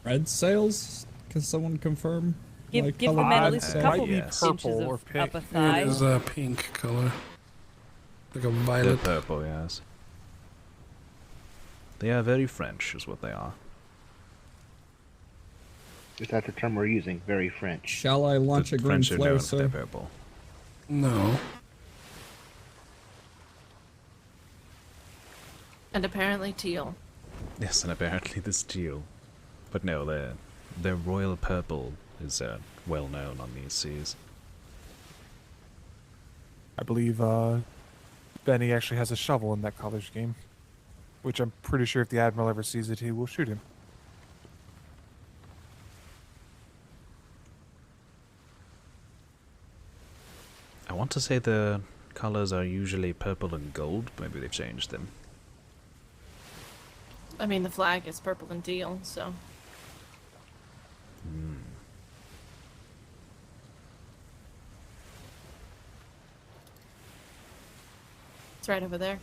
[SPEAKER 21] Red sails? Can someone confirm?
[SPEAKER 17] Give
[SPEAKER 21] Like
[SPEAKER 17] give the
[SPEAKER 21] colored
[SPEAKER 17] men at
[SPEAKER 21] red
[SPEAKER 17] least a
[SPEAKER 21] sails?
[SPEAKER 17] couple
[SPEAKER 13] Might be
[SPEAKER 17] inches
[SPEAKER 13] purple or
[SPEAKER 17] of
[SPEAKER 13] pink.
[SPEAKER 17] upper thigh.
[SPEAKER 11] It is a pink color. Like a
[SPEAKER 3] They're
[SPEAKER 11] violet.
[SPEAKER 3] purple, yes. They are very French, is what they are.
[SPEAKER 1] Is that the term we're using? Very French.
[SPEAKER 21] Shall I launch
[SPEAKER 3] The
[SPEAKER 21] a green
[SPEAKER 3] French are
[SPEAKER 21] flare,
[SPEAKER 3] known for their
[SPEAKER 21] sir?
[SPEAKER 3] purple.
[SPEAKER 11] No.
[SPEAKER 4] And apparently teal.
[SPEAKER 3] Yes, and apparently this teal. But no, their royal purple is well known on these seas.
[SPEAKER 13] I believe Benny actually has a shovel in that color scheme. Which I'm pretty sure if the Admiral ever sees it, he will shoot him.
[SPEAKER 3] I want to say the colors are usually purple and gold. Maybe they've changed them.
[SPEAKER 4] I mean, the flag is purple and teal, so. It's right over there.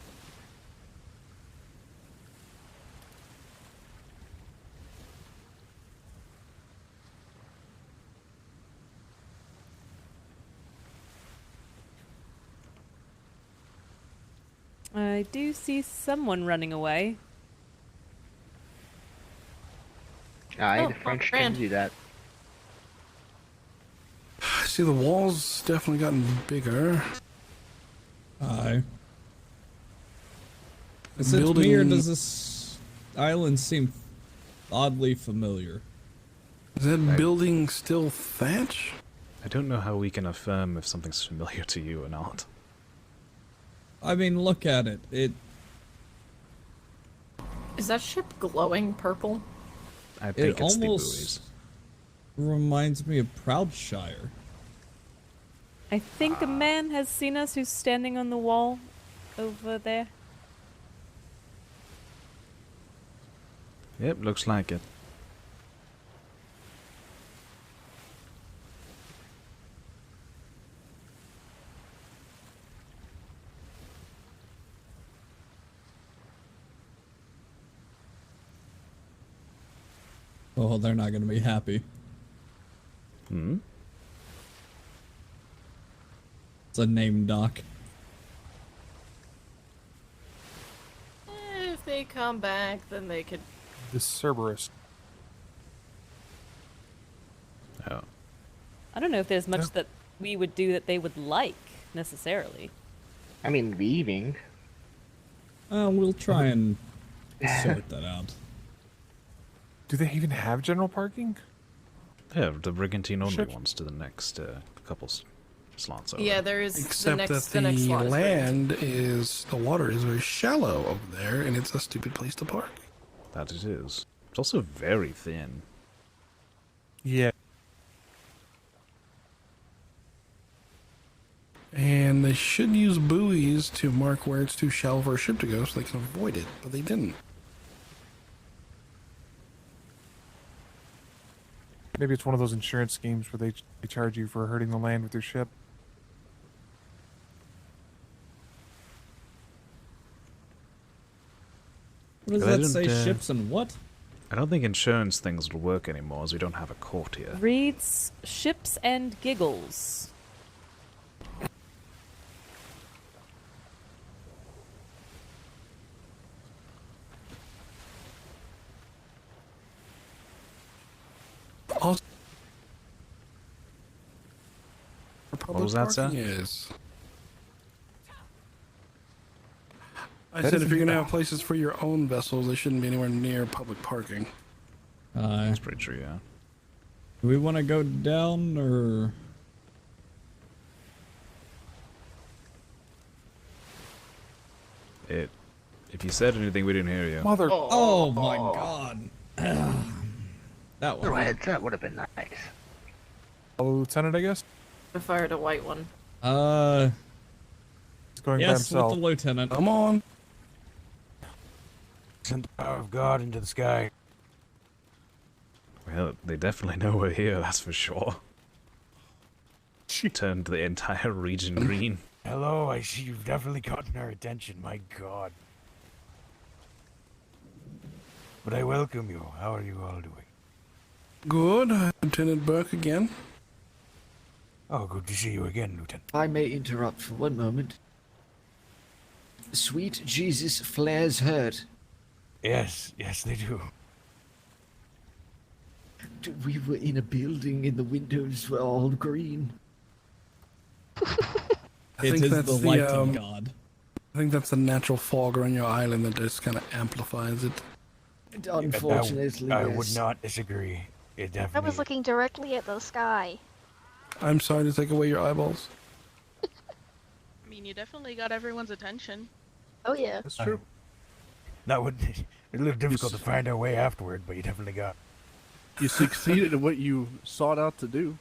[SPEAKER 17] I do see someone running away.
[SPEAKER 1] Aye, the French tend to do that.
[SPEAKER 11] I see the walls definitely gotten bigger.
[SPEAKER 21] Aye. Is it me or does this island seem oddly familiar?
[SPEAKER 11] Is that building still thatch?
[SPEAKER 3] I don't know how we can affirm if something's familiar to you or not.
[SPEAKER 21] I mean, look at it.
[SPEAKER 4] Is that ship glowing purple?
[SPEAKER 3] I think
[SPEAKER 21] it
[SPEAKER 3] it's the
[SPEAKER 21] almost reminds me of Proudshire.
[SPEAKER 17] I think a man has seen us who's standing on the wall over there.
[SPEAKER 3] Yep, looks like it.
[SPEAKER 21] Oh, they're not going to be happy.
[SPEAKER 3] Hmm?
[SPEAKER 21] It's a name doc.
[SPEAKER 4] If they come back, then they could.
[SPEAKER 13] The Cerberus.
[SPEAKER 3] Oh.
[SPEAKER 17] I don't know if there's much that we would do that they would like, necessarily.
[SPEAKER 1] I mean, leaving.
[SPEAKER 21] We'll try and sort that out.
[SPEAKER 13] Do they even have general parking?
[SPEAKER 3] Yeah, the Brigantine only
[SPEAKER 13] Ships?
[SPEAKER 3] wants to the next couple slots over.
[SPEAKER 4] Yeah, there is
[SPEAKER 11] Except
[SPEAKER 4] the next
[SPEAKER 11] that the
[SPEAKER 4] slot is
[SPEAKER 11] land is, the water is very shallow over there, and it's a stupid place to park.
[SPEAKER 3] That it is. It's also very thin.
[SPEAKER 13] Yeah.
[SPEAKER 11] And they should use buoys to mark where it's too shallow for a ship to go so they can avoid it, but they didn't.
[SPEAKER 13] Maybe it's one of those insurance schemes where they charge you for hurting the land with your ship.
[SPEAKER 21] What does
[SPEAKER 3] They
[SPEAKER 21] that
[SPEAKER 3] didn't,
[SPEAKER 21] say? Ships and what?
[SPEAKER 3] I don't think insurance things will work anymore as we don't have a court here.
[SPEAKER 17] Reads ships and giggles.
[SPEAKER 11] Also,
[SPEAKER 3] What was that, sir?
[SPEAKER 11] Yes. I said if you're going to have places for your own vessels, they shouldn't be anywhere near public parking.
[SPEAKER 3] That's pretty true, yeah.
[SPEAKER 21] Do we want to go down or?
[SPEAKER 3] If you said anything, we didn't hear you.
[SPEAKER 13] Mother.
[SPEAKER 21] Oh my god. That one.
[SPEAKER 1] That would have been nice.
[SPEAKER 13] Hello, Lieutenant, I guess?
[SPEAKER 4] I fired a white one.
[SPEAKER 13] He's going by
[SPEAKER 21] Yes, with
[SPEAKER 13] himself.
[SPEAKER 21] the lieutenant.
[SPEAKER 11] Come on.
[SPEAKER 2] Send the power of God into the sky.
[SPEAKER 3] Well, they definitely know we're here, that's for sure. Turned the entire region green.
[SPEAKER 2] Hello, I see you've definitely gotten our attention, my God. But I welcome you. How are you all doing?
[SPEAKER 11] Good. Lieutenant Burke again.
[SPEAKER 2] Oh, good to see you again, Lieutenant.
[SPEAKER 8] I may interrupt for one moment. Sweet Jesus, flares hurt.
[SPEAKER 2] Yes, they do.
[SPEAKER 8] We were in a building and the windows were all green.
[SPEAKER 11] I think that's
[SPEAKER 21] the light of God.
[SPEAKER 11] I think that's the natural fog around your island that just kind of amplifies it.
[SPEAKER 8] Unfortunately,
[SPEAKER 2] I
[SPEAKER 8] yes.
[SPEAKER 2] would not disagree. It
[SPEAKER 10] I
[SPEAKER 2] definitely.
[SPEAKER 10] was looking directly at the sky.
[SPEAKER 11] I'm sorry to take away your eyeballs.
[SPEAKER 24] I mean, you definitely got everyone's attention.
[SPEAKER 10] Oh yeah.
[SPEAKER 13] That's true.
[SPEAKER 2] That would. It's a little difficult to find our way afterward, but you definitely got.
[SPEAKER 25] You succeeded in what you sought out to do.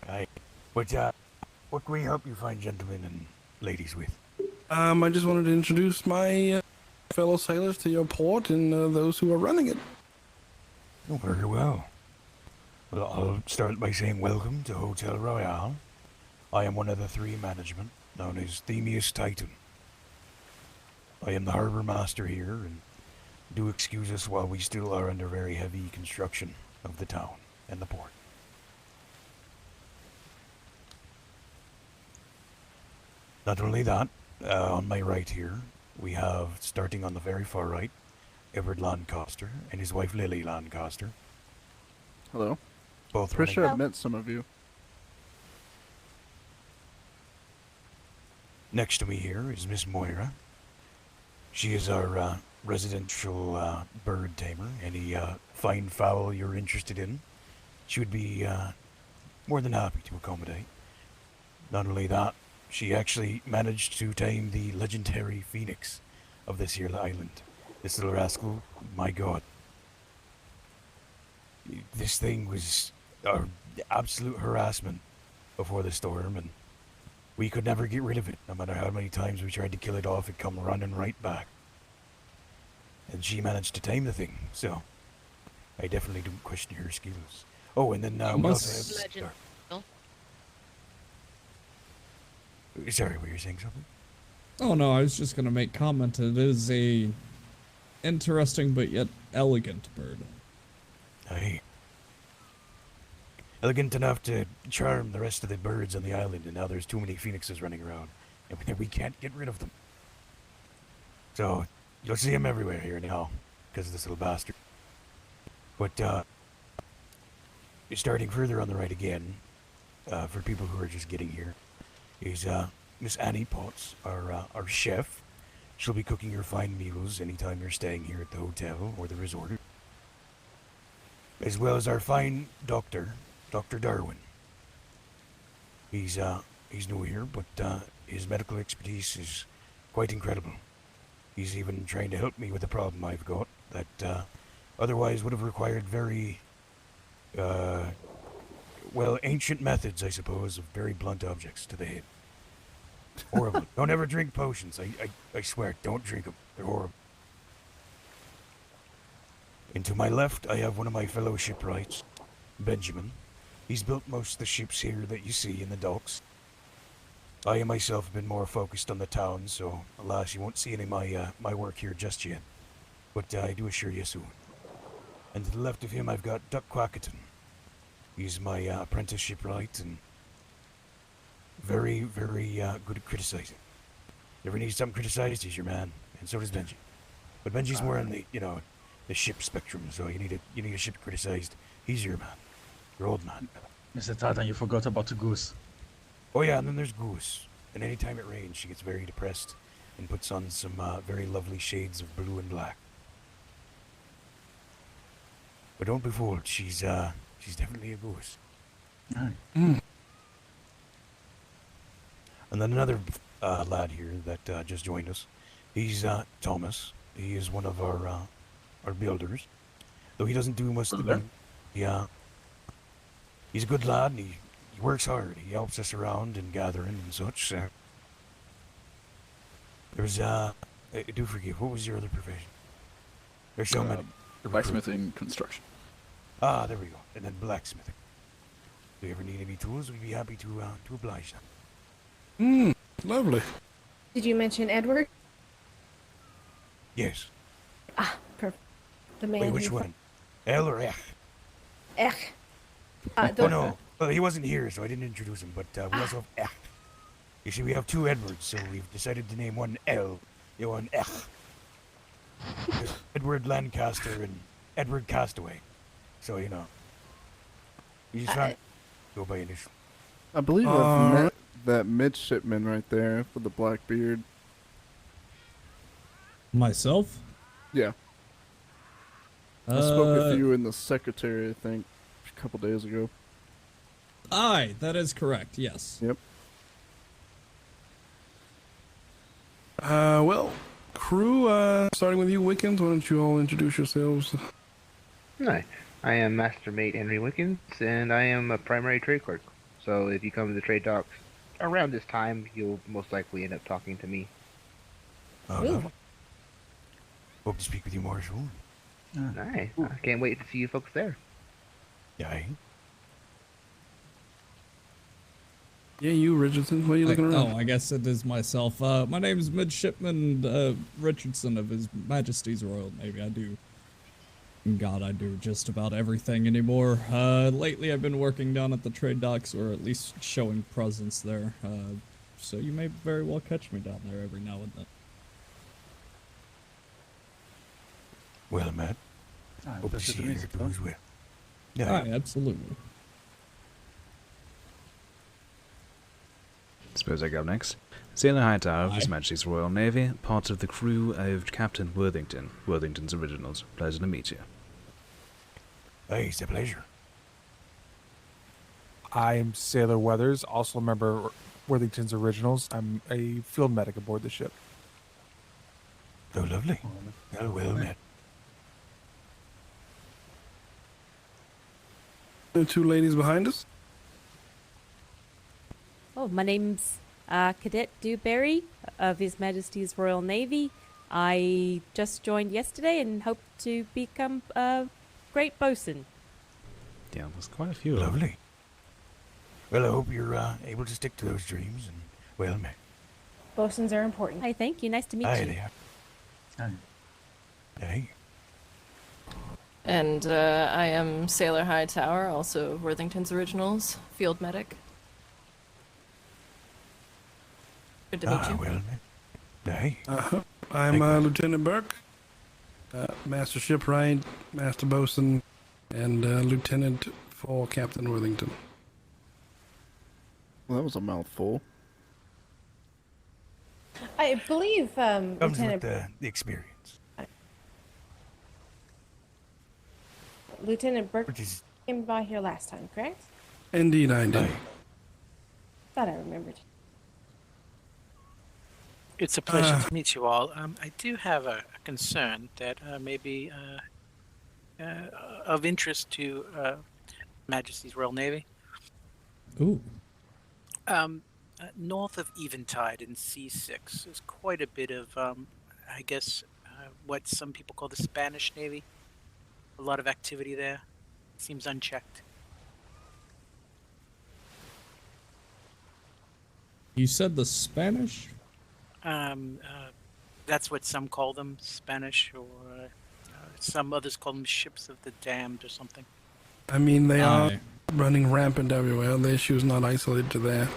[SPEAKER 2] Right. But What can we help you find, gentlemen and ladies, with?
[SPEAKER 11] I just wanted to introduce my fellow sailors to your port and those who are running it.
[SPEAKER 2] Oh, very well. Well, I'll start by saying welcome to Hotel Royale. I am one of the three management, known as Themius Titan. I am the harbor master here, and do excuse us while we still are under very heavy construction of the town and the port. Not only that, on my right here, we have, starting on the very far right, Edward Lancaster and his wife Lily Lancaster.
[SPEAKER 6] Hello.
[SPEAKER 2] Both
[SPEAKER 6] Pretty sure
[SPEAKER 2] running.
[SPEAKER 6] I've met some of you.
[SPEAKER 2] Next to me here is Miss Moira. She is our residential bird tamer. Any fine fowl you're interested in, she would be more than happy to accommodate. Not only that, she actually managed to tame the legendary phoenix of this here island. This little rascal, my god. This thing was absolute harassment before the storm, and we could never get rid of it. No matter how many times we tried to kill it off, it'd come running right back. And she managed to tame the thing, so I definitely don't question her skills. Oh, and then we also have... Sorry, were you saying something?
[SPEAKER 21] Oh no, I was just gonna make comment. It is a interesting but yet elegant bird.
[SPEAKER 2] Aye. Elegant enough to charm the rest of the birds on the island, and now there's too many phoenixes running around, and we can't get rid of them. So, you'll see him everywhere here now, because of this little bastard. But, starting further on the right again, for people who are just getting here, is Miss Annie Potts, our chef. She'll be cooking your fine meals anytime you're staying here at the hotel or the resort. As well as our fine doctor, Dr. Darwin. He's new here, but his medical expertise is quite incredible. He's even trying to help me with a problem I've got that otherwise would have required very, well, ancient methods, I suppose, of very blunt objects to the head. Horrible. Don't ever drink potions. I swear, don't drink them. They're horrible. And to my left, I have one of my fellow shipwrights, Benjamin. He's built most of the ships here that you see in the docks. I myself have been more focused on the town, so alas, you won't see any of my work here just yet. But I do assure you soon. And to the left of him, I've got Duck Quackerton. He's my apprentice shipwright and very, very good at criticizing. If ever need something criticized, he's your man, and so does Benji. But Benji's more on the, the ship spectrum, so you need a ship criticized. He's your man, your old man.
[SPEAKER 6] Mr. Titan, you forgot about the goose.
[SPEAKER 2] Oh yeah, and then there's Goose. And anytime it rains, she gets very depressed and puts on some very lovely shades of blue and black. But don't be fooled, she's definitely a goose.
[SPEAKER 6] Mm.
[SPEAKER 2] And then another lad here that just joined us. He's Thomas. He is one of our builders. Though he doesn't do much of the he's a good lad and he works hard. He helps us around in gathering and such. There's I do forgive. What was your other profession? There's so many.
[SPEAKER 6] Blacksmithing, construction.
[SPEAKER 2] Ah, there we go. And then blacksmithing. If you ever need any tools, we'd be happy to oblige them.
[SPEAKER 11] Lovely.
[SPEAKER 16] Did you mention Edward?
[SPEAKER 2] Yes.
[SPEAKER 16] Ah, perfect. The man.
[SPEAKER 2] Wait, which one? L or Ech?
[SPEAKER 16] Ech.
[SPEAKER 2] Oh no. Well, he wasn't here, so I didn't introduce him. But we also have Ech. You see, we have two Edwards, so we've decided to name one L, the other one Ech. Edward Lancaster and Edward Castaway. So you just trying to go by initial.
[SPEAKER 6] I believe I've met that midshipman right there with the black beard.
[SPEAKER 21] Myself?
[SPEAKER 6] Yeah. I spoke with you and the secretary, I think, a couple days ago.
[SPEAKER 21] Aye, that is correct, yes.
[SPEAKER 6] Yep.
[SPEAKER 11] Well, crew, starting with you, Wickens, why don't you all introduce yourselves?
[SPEAKER 1] Hi, I am Master Mate Henry Wickens, and I am a primary trade clerk. So if you come to the trade docks, Around this time, you'll most likely end up talking to me.
[SPEAKER 2] Oh,
[SPEAKER 16] Ooh.
[SPEAKER 2] lovely. Hope to speak with you more soon.
[SPEAKER 1] Nice. I can't wait to see you folks there.
[SPEAKER 2] Yeah.
[SPEAKER 11] Yeah, you, Richardson. What are you looking around?
[SPEAKER 21] Oh, I guess it is myself. My name's Midshipman Richardson of His Majesty's Royal Navy. I do just about everything anymore. Lately I've been working down at the trade docks, or at least showing presence there. So you may very well catch me down there every now and then.
[SPEAKER 2] Well, Matt. Hope to see you here as well. Yeah.
[SPEAKER 21] Aye, absolutely.
[SPEAKER 3] Suppose I go next. Sailor Hightower of His Majesty's Royal Navy, part of the crew of Captain Worthington, Worthington's Originals. Pleasure to meet you.
[SPEAKER 2] Hey, it's a pleasure.
[SPEAKER 13] I'm Sailor Weathers, also a member of Worthington's Originals. I'm a field medic aboard the ship.
[SPEAKER 2] Oh, lovely. Well met.
[SPEAKER 11] The two ladies behind us?
[SPEAKER 17] Oh, my name's Cadet Dewberry of His Majesty's Royal Navy. I just joined yesterday and hope to become a great bosun.
[SPEAKER 3] Yeah, there's quite a few.
[SPEAKER 2] Lovely. Well, I hope you're able to stick to those dreams and well met.
[SPEAKER 16] Bosuns are important.
[SPEAKER 17] Hi, thank you. Nice to meet
[SPEAKER 2] Aye,
[SPEAKER 17] you.
[SPEAKER 2] they are. Hey.
[SPEAKER 4] And I am Sailor Hightower, also Worthington's Originals, field medic. Good to meet you.
[SPEAKER 2] Well met. Hey.
[SPEAKER 11] I'm Lieutenant Burke, Master Shipwright, Master Bosun, and Lieutenant for Captain Worthington.
[SPEAKER 6] Well, that was a mouthful.
[SPEAKER 16] I believe
[SPEAKER 2] Comes
[SPEAKER 16] Lieutenant
[SPEAKER 2] with the experience.
[SPEAKER 16] Lieutenant Burke came by here last time, correct?
[SPEAKER 11] Indeed, I did.
[SPEAKER 16] Thought I remembered.
[SPEAKER 15] It's a pleasure to meet you all. I do have a concern that may be of interest to Majesty's Royal Navy.
[SPEAKER 21] Ooh.
[SPEAKER 15] North of Eventide in C6, there's quite a bit of, I guess, what some people call the Spanish Navy. A lot of activity there. Seems unchecked.
[SPEAKER 21] You said the Spanish?
[SPEAKER 15] That's what some call them, Spanish, or some others call them ships of the damned or something.
[SPEAKER 11] I mean, they are running rampant everywhere. The issue is not isolated to there.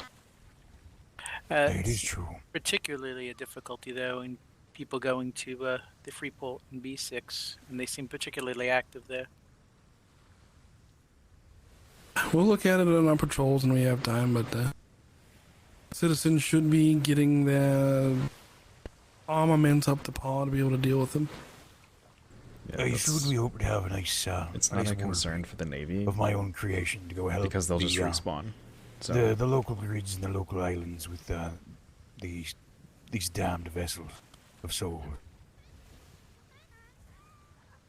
[SPEAKER 2] It is true.
[SPEAKER 15] Particularly a difficulty, though, in people going to the Freeport in B6, and they seem particularly active there.
[SPEAKER 11] We'll look at it on our patrols when we have time, but citizens should be getting their armaments up to par to be able to deal with them.
[SPEAKER 3] Yeah,
[SPEAKER 2] soon we hope to have a nice.
[SPEAKER 3] It's
[SPEAKER 2] nice
[SPEAKER 3] not a
[SPEAKER 2] war
[SPEAKER 3] concern for the Navy
[SPEAKER 2] of my own creation to go help
[SPEAKER 3] because they'll just respawn. So
[SPEAKER 2] The local grids and the local islands with these damned vessels of soul.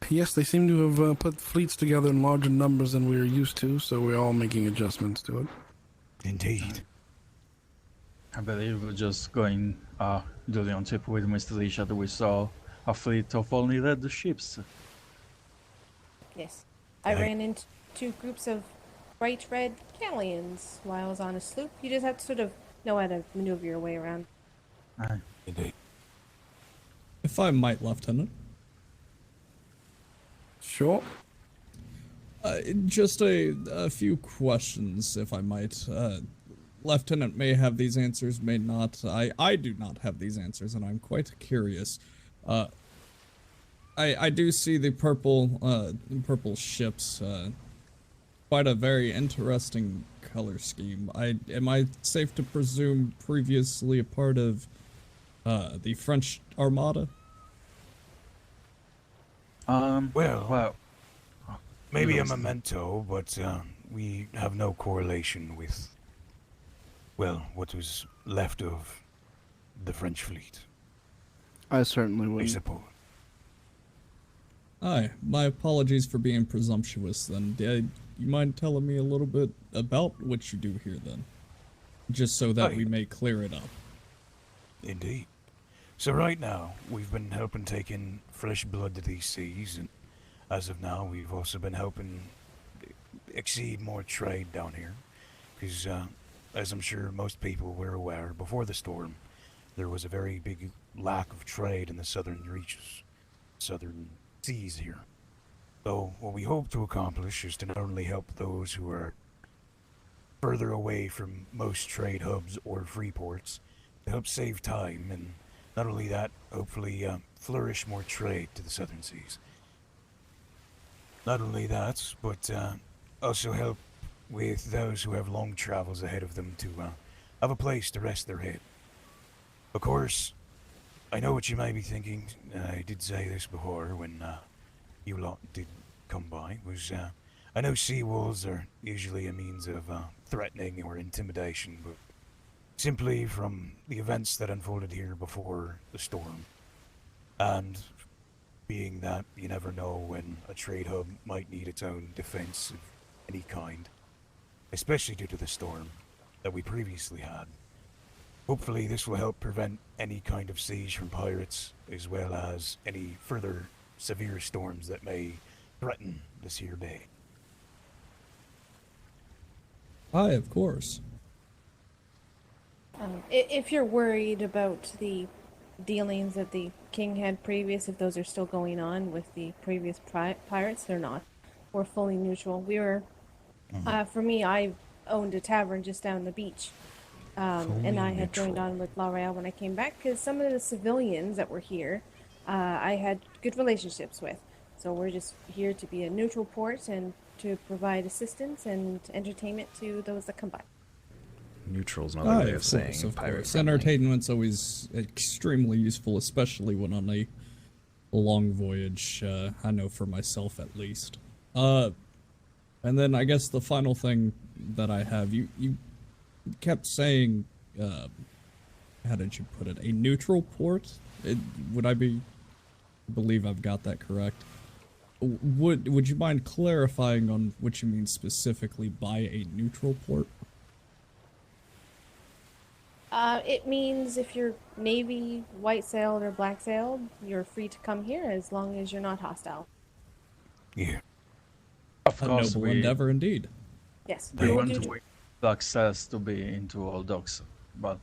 [SPEAKER 11] Yes, they seem to have put fleets together in larger numbers than we're used to, so we're all making adjustments to it.
[SPEAKER 2] Indeed.
[SPEAKER 18] I believe we're just going duly on trip with Mr. Lisha that we saw a fleet of only red ships.
[SPEAKER 16] Yes. I ran into two groups of bright red galleons while I was on a sloop. You just have to sort of know how to maneuver your way around.
[SPEAKER 2] Indeed.
[SPEAKER 21] If I might, Lieutenant.
[SPEAKER 11] Sure.
[SPEAKER 21] Just a few questions, if I might. Lieutenant may have these answers, may not. I do not have these answers, and I'm quite curious. I do see the purple ships. Quite a very interesting color scheme. Am I safe to presume previously a part of the French Armada?
[SPEAKER 2] Well, maybe a memento, but we have no correlation with, well, what was left of the French fleet.
[SPEAKER 6] I certainly
[SPEAKER 2] I
[SPEAKER 6] would.
[SPEAKER 2] suppose.
[SPEAKER 21] Aye, my apologies for being presumptuous then. You mind telling me a little bit about what you do here then? just so that
[SPEAKER 2] Aye.
[SPEAKER 21] we may clear it up.
[SPEAKER 2] Indeed. So right now, we've been helping take in fresh blood to these seas, and as of now, we've also been helping exceed more trade down here. Because, as I'm sure most people were aware, before the storm, there was a very big lack of trade in the southern reaches, southern seas here. So what we hope to accomplish is to not only help those who are further away from most trade hubs or free ports, to help save time, and not only that, hopefully flourish more trade to the southern seas. Not only that, but also help with those who have long travels ahead of them to have a place to rest their head. Of course, I know what you may be thinking. I did say this before when you lot did come by. I know sea walls are usually a means of threatening or intimidation, but simply from the events that unfolded here before the storm, and being that you never know when a trade hub might need its own defense of any kind, especially due to the storm that we previously had. Hopefully this will help prevent any kind of siege from pirates, as well as any further severe storms that may threaten this here day.
[SPEAKER 21] Aye, of course.
[SPEAKER 16] If you're worried about the dealings that the king had previous, if those are still going on with the previous pirates, they're not. We're fully neutral. We were, for me, I owned a tavern just down the beach. And I had joined on with L'Oreal when I came back because some of the civilians that were here, I had good relationships with. So we're just here to be a neutral port and to provide assistance and entertainment to those that come by.
[SPEAKER 3] Neutral's another way of saying pirate friendly.
[SPEAKER 21] Entertainment's always extremely useful, especially when on a long voyage. I know for myself at least. And then I guess the final thing that I have, you kept saying, how did you put it? A neutral port? Would I believe I've got that correct? Would you mind clarifying on what you mean specifically by a neutral port?
[SPEAKER 16] It means if you're Navy, white sailed, or black sailed, you're free to come here as long as you're not hostile.
[SPEAKER 2] Yeah.
[SPEAKER 18] Of
[SPEAKER 21] A
[SPEAKER 18] course,
[SPEAKER 21] noble endeavor indeed.
[SPEAKER 16] Yes.
[SPEAKER 18] We
[SPEAKER 16] we'll
[SPEAKER 18] want
[SPEAKER 16] do
[SPEAKER 18] to wait for access to be into all docks, but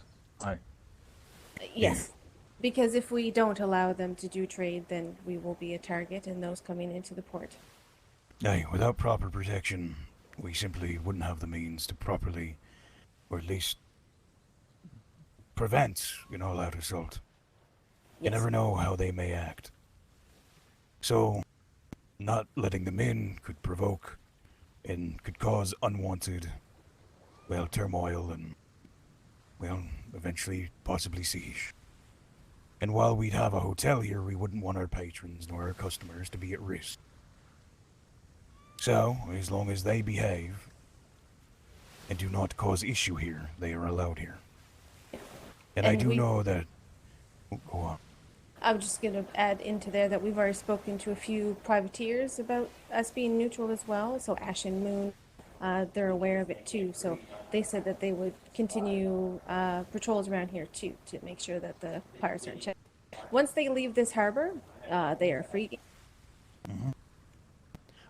[SPEAKER 16] Yes. Because if we don't allow them to do trade, then we will be a target and those coming into the port.
[SPEAKER 2] Aye, without proper protection, we simply wouldn't have the means to properly, or at least prevent, all-out assault. You never know how they may act. So, not letting them in could provoke and could cause unwanted, turmoil and, eventually possibly siege. And while we'd have a hotel here, we wouldn't want our patrons nor our customers to be at risk. So, as long as they behave and do not cause issue here, they are allowed here. And I do know that... Go on.
[SPEAKER 16] I'm just going to add into there that we've already spoken to a few privateers about us being neutral as well. So Ash and Moon, they're aware of it too. So they said that they would continue patrols around here too to make sure that the pirates are in check. Once they leave this harbor, they are free.
[SPEAKER 2] Mm-hmm.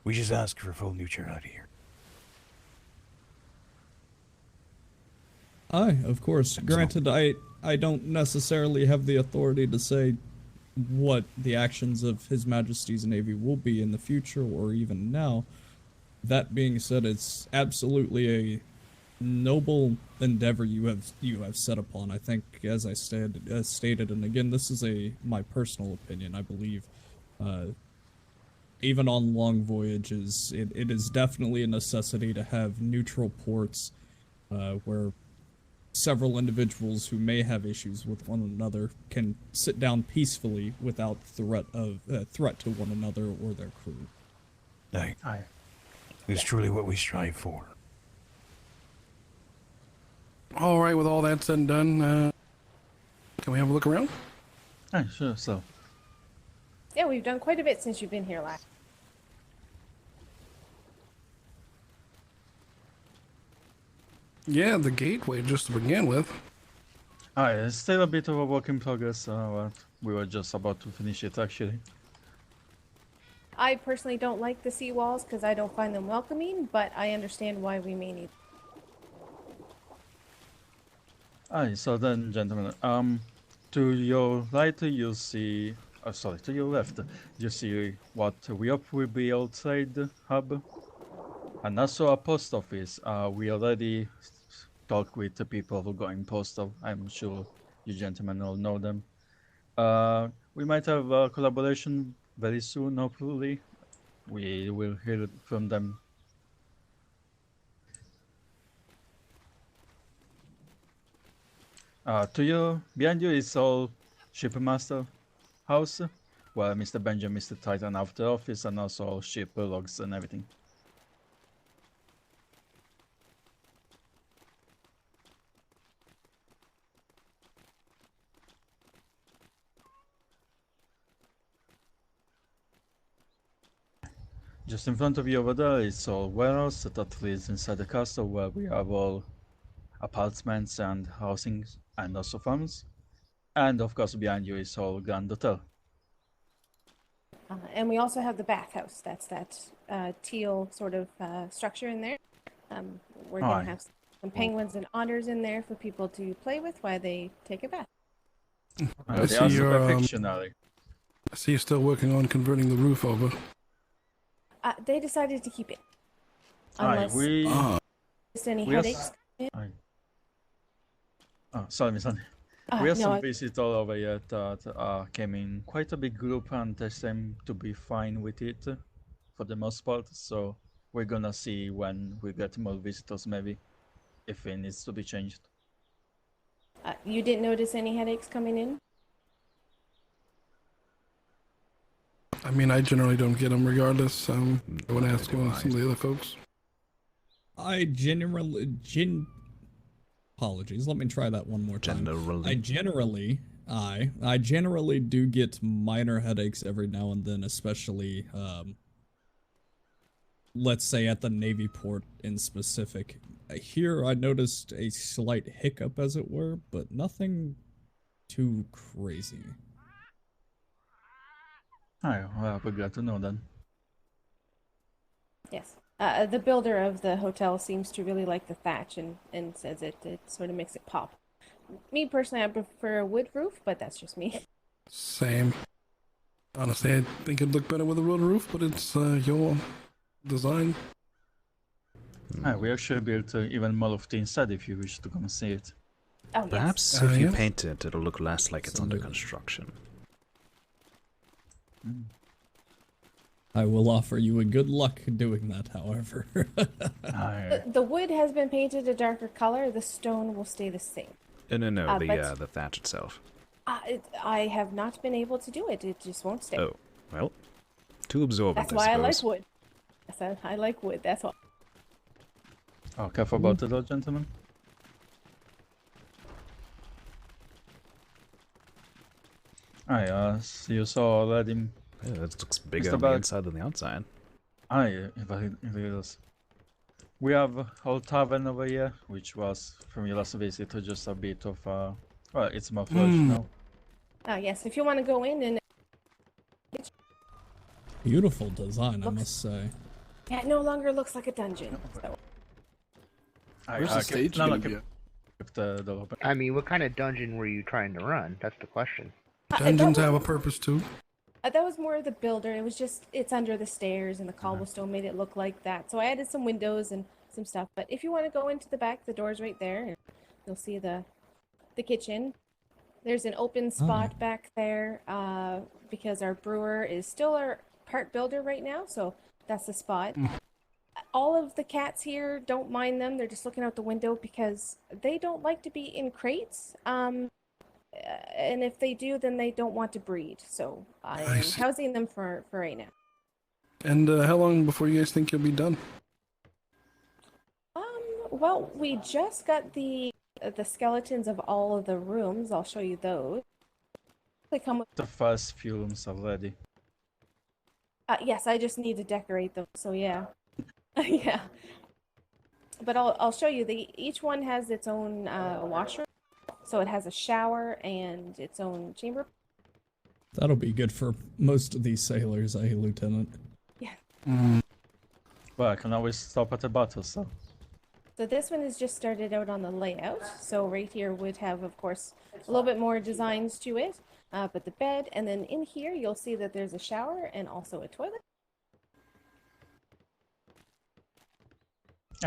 [SPEAKER 2] We just ask for full neutrality here.
[SPEAKER 21] Aye, of course. Granted, I don't necessarily have the authority to say what the actions of His Majesty's Navy will be in the future or even now. That being said, it's absolutely a noble endeavor you have set upon. I think, as I stated, and again, this is my personal opinion. I believe, even on long voyages, it is definitely a necessity to have neutral ports where several individuals who may have issues with one another can sit down peacefully without threat to one another or their crew.
[SPEAKER 2] Aye. It's truly what we strive for.
[SPEAKER 11] All right, with all that said and done, can we have a look around?
[SPEAKER 18] Sure, so.
[SPEAKER 16] Yeah, we've done quite a bit since you've been here last.
[SPEAKER 11] Yeah, the gateway just to begin with.
[SPEAKER 18] It's still a bit of a work in progress, but we were just about to finish it actually.
[SPEAKER 16] I personally don't like the seawalls because I don't find them welcoming, but I understand why we may need.
[SPEAKER 18] So then, gentlemen, to your right you see, sorry, to your left, you see what we hope will be outside the hub, and also a post office. We already talked with the people who going postal. I'm sure you gentlemen all know them. We might have a collaboration very soon, hopefully. We will hear from them. Behind you is all shipmaster house, where Mr. Benjamin, Mr. Titan have the office, and also all ship logs and everything. Just in front of you over there is all warehouse that leads inside the castle, where we have all apartments and housings and also farms. And of course behind you is all Grand Hotel.
[SPEAKER 16] And we also have the bathhouse. That's that teal sort of structure in there. We're going to have some penguins and otters in there for people to play with while they take a bath.
[SPEAKER 11] I see you're still working on converting the roof over.
[SPEAKER 16] They decided to keep it. Unless just any headaches.
[SPEAKER 18] Sorry, Miss Annie. We have some visitors all over here that came in quite a big group, and they seem to be fine with it for the most part. So we're gonna see when we get more visitors, maybe, if it needs to be changed.
[SPEAKER 16] You didn't notice any headaches coming in?
[SPEAKER 11] I mean, I generally don't get them regardless. I want to ask some of the other folks.
[SPEAKER 21] I apologies, let me try that one more time. I generally do get minor headaches every now and then, especially, let's say at the Navy port in specific. Here I noticed a slight hiccup, as it were, but nothing too crazy.
[SPEAKER 18] Well, we're glad to know then.
[SPEAKER 16] Yes. The builder of the hotel seems to really like the thatch and says it sort of makes it pop. Me personally, I prefer a wood roof, but that's just me.
[SPEAKER 11] Same. Honestly, I think it'd look better with a wood roof, but it's your design.
[SPEAKER 18] We actually built even more of the inside if you wish to come and see it.
[SPEAKER 16] Oh, yes.
[SPEAKER 3] Perhaps if you paint it, it'll look less like it's under construction.
[SPEAKER 21] I will offer you a good luck doing that, however.
[SPEAKER 16] The wood has been painted a darker color. The stone will stay the same.
[SPEAKER 3] No, the thatch itself.
[SPEAKER 16] I have not been able to do it. It just won't stay.
[SPEAKER 3] Oh, well, too absorbent,
[SPEAKER 16] That's why I like
[SPEAKER 3] suppose.
[SPEAKER 16] wood. Yes, I like wood. That's all.
[SPEAKER 18] Oh, careful about the door, gentlemen. So you saw already.
[SPEAKER 3] Yeah, it looks bigger on the inside than the outside.
[SPEAKER 18] It really does. We have Old Tavern over here, which was from your last visit just a bit of well, it's more flush now.
[SPEAKER 16] Yes, if you want to go in and...
[SPEAKER 21] Beautiful design, I must say.
[SPEAKER 16] Yeah, it no longer looks like a dungeon. So.
[SPEAKER 6] Where's the stage gonna be?
[SPEAKER 1] I mean, what kind of dungeon were you trying to run? That's the question.
[SPEAKER 11] Dungeons have a purpose too.
[SPEAKER 16] That was more of the builder. It was just, it's under the stairs and the cobblestone made it look like that. So I added some windows and some stuff. But if you want to go into the back, the door's right there. And you'll see the kitchen. There's an open spot back there because our brewer is still our part builder right now. So that's the spot. All of the cats here don't mind them. They're just looking out the window because they don't like to be in crates. And if they do, then they don't want to breed. So I'm housing them for right now.
[SPEAKER 11] And how long before you guys think you'll be done?
[SPEAKER 16] Well, we just got the skeletons of all of the rooms. I'll show you those. They come with
[SPEAKER 18] the first few rooms already.
[SPEAKER 16] yes, I just need to decorate them. So yeah, yeah. but I'll show you. Each one has its own washroom, so it has a shower and its own chamber.
[SPEAKER 21] That'll be good for most of these sailors, Lieutenant.
[SPEAKER 16] Yeah.
[SPEAKER 18] Well, I can always stop at the bottle, so.
[SPEAKER 16] So this one is just started out on the layout. So right here would have, of course, a little bit more designs to it, but the bed, and then in here you'll see that there's a shower and also a toilet.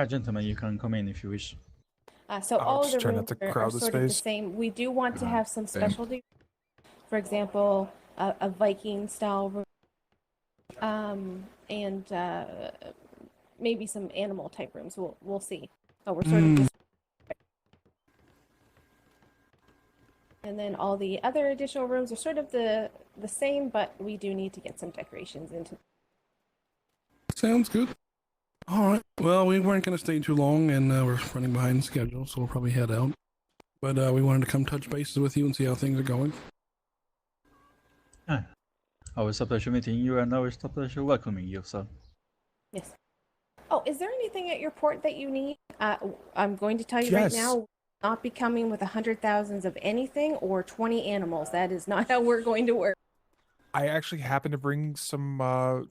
[SPEAKER 18] Gentlemen, you can come in if you wish.
[SPEAKER 16] So all of the
[SPEAKER 13] try not
[SPEAKER 16] rooms
[SPEAKER 13] to
[SPEAKER 16] are
[SPEAKER 13] crowd the
[SPEAKER 16] sort of the
[SPEAKER 13] space.
[SPEAKER 16] same. We do want to have some
[SPEAKER 13] Same.
[SPEAKER 16] specialty. For example, a Viking style room, and maybe some animal type rooms. We'll see. Oh, we're sort of just. And then all the other additional rooms are sort of the same, but we do need to get some decorations into.
[SPEAKER 11] Sounds good. All right. Well, we weren't going to stay too long, and we're running behind schedule, so we'll probably head out. But we wanted to come touch bases with you and see how things are going.
[SPEAKER 18] Always a pleasure meeting you, and always a pleasure welcoming you, so.
[SPEAKER 16] Yes. Oh, is there anything at your port that you need? I'm going to tell you right
[SPEAKER 13] Yes.
[SPEAKER 16] now, not be coming with 100,000s of anything or 20 animals. That is not how we're going to work.
[SPEAKER 13] I actually happen to bring some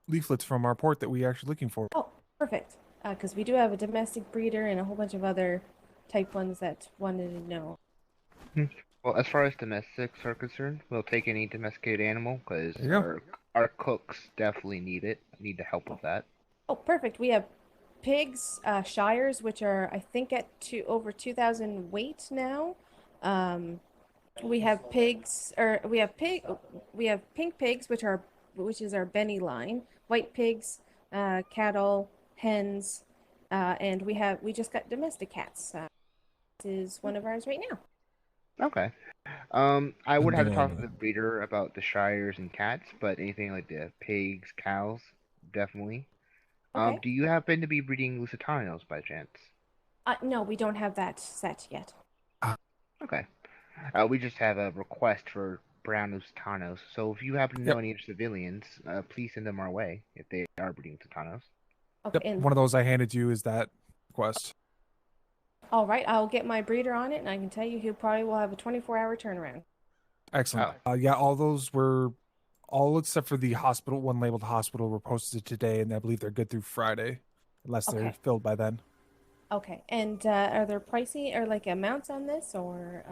[SPEAKER 13] leaflets from our port that we actually looking for.
[SPEAKER 16] Oh, perfect. Because we do have a domestic breeder and a whole bunch of other type ones that wanted to know.
[SPEAKER 1] Well, as far as domestics are concerned, we'll take any domesticated animal because
[SPEAKER 13] There you go.
[SPEAKER 1] our cooks definitely need the help with that.
[SPEAKER 16] Oh, perfect. We have pigs, shires, which are I think at over 2,000 weight now. We have pigs, or we have pink pigs, which is our Benny line. White pigs, cattle, hens, and we just got domestic cats. This is one of ours right now.
[SPEAKER 1] Okay. I would have to talk to
[SPEAKER 21] Adorable.
[SPEAKER 1] the breeder about the shires and cats, but anything like the pigs, cows, definitely.
[SPEAKER 16] Okay.
[SPEAKER 1] Do you happen to be breeding Lusitanos by chance?
[SPEAKER 16] No, we don't have that set yet.
[SPEAKER 1] Okay. We just have a request for brown Lusitanos, so if you happen to know any civilians, please send them our way if they are breeding Lusitanos.
[SPEAKER 16] Okay.
[SPEAKER 13] Yep,
[SPEAKER 16] And
[SPEAKER 13] one of those I handed you is that request.
[SPEAKER 16] all right, I'll get my breeder on it, and I can tell you he probably will have a 24-hour turnaround.
[SPEAKER 13] Excellent. Yeah, all those were all except for the hospital, one labeled hospital, were posted today, and I believe they're good through Friday, unless they're
[SPEAKER 16] Okay.
[SPEAKER 13] filled by then.
[SPEAKER 16] Okay. And are there pricing or like amounts on this, or?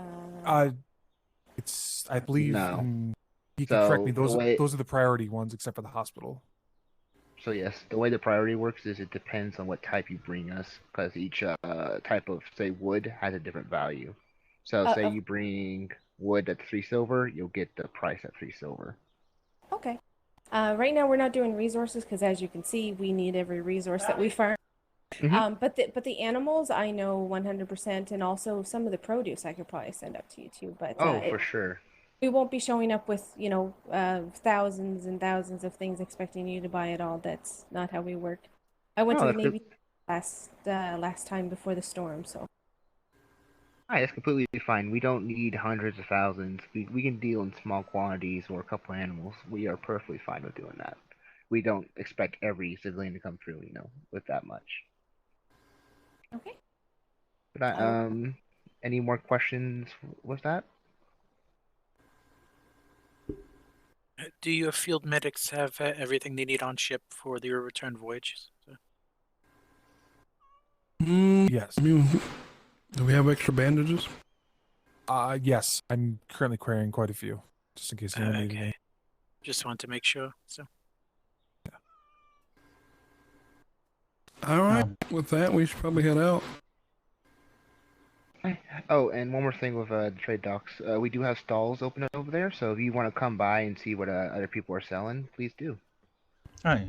[SPEAKER 13] It's I believe
[SPEAKER 1] No.
[SPEAKER 13] you can correct me.
[SPEAKER 1] So, the way-
[SPEAKER 13] Those are the priority ones, except for the hospital.
[SPEAKER 1] So yes, the way the priority works is it depends on what type you bring us, because each type of, say, wood has a different value. So say you bring wood at 3 silver, you'll get the price at 3 silver.
[SPEAKER 16] Okay. Right now we're not doing resources because, as you can see, we need every resource that we farm. But the animals I know 100%, and also some of the produce I could probably send up to you too. But
[SPEAKER 1] For sure.
[SPEAKER 16] we won't be showing up with thousands and thousands of things expecting you to buy it all. That's not how we work. I went
[SPEAKER 1] No,
[SPEAKER 16] to the
[SPEAKER 1] that's
[SPEAKER 16] Navy last time before the storm, so.
[SPEAKER 1] Alright, that's completely fine. We don't need hundreds of thousands. We can deal in small quantities or a couple animals. We are perfectly fine with doing that. We don't expect every civilian to come through, with that much.
[SPEAKER 16] Okay.
[SPEAKER 1] But any more questions? What's that?
[SPEAKER 15] Do your field medics have everything they need on ship for the return voyages?
[SPEAKER 13] Yes.
[SPEAKER 11] Do we have extra bandages?
[SPEAKER 13] Yes. I'm currently carrying quite a few, just in case anyone needed
[SPEAKER 15] Okay.
[SPEAKER 13] any.
[SPEAKER 15] Just wanted to make sure. So.
[SPEAKER 11] All right. With that, we should probably head out.
[SPEAKER 1] Oh, and one more thing with the trade docks. We do have stalls open over there, so if you want to come by and see what other people are selling, please do.
[SPEAKER 18] Hi.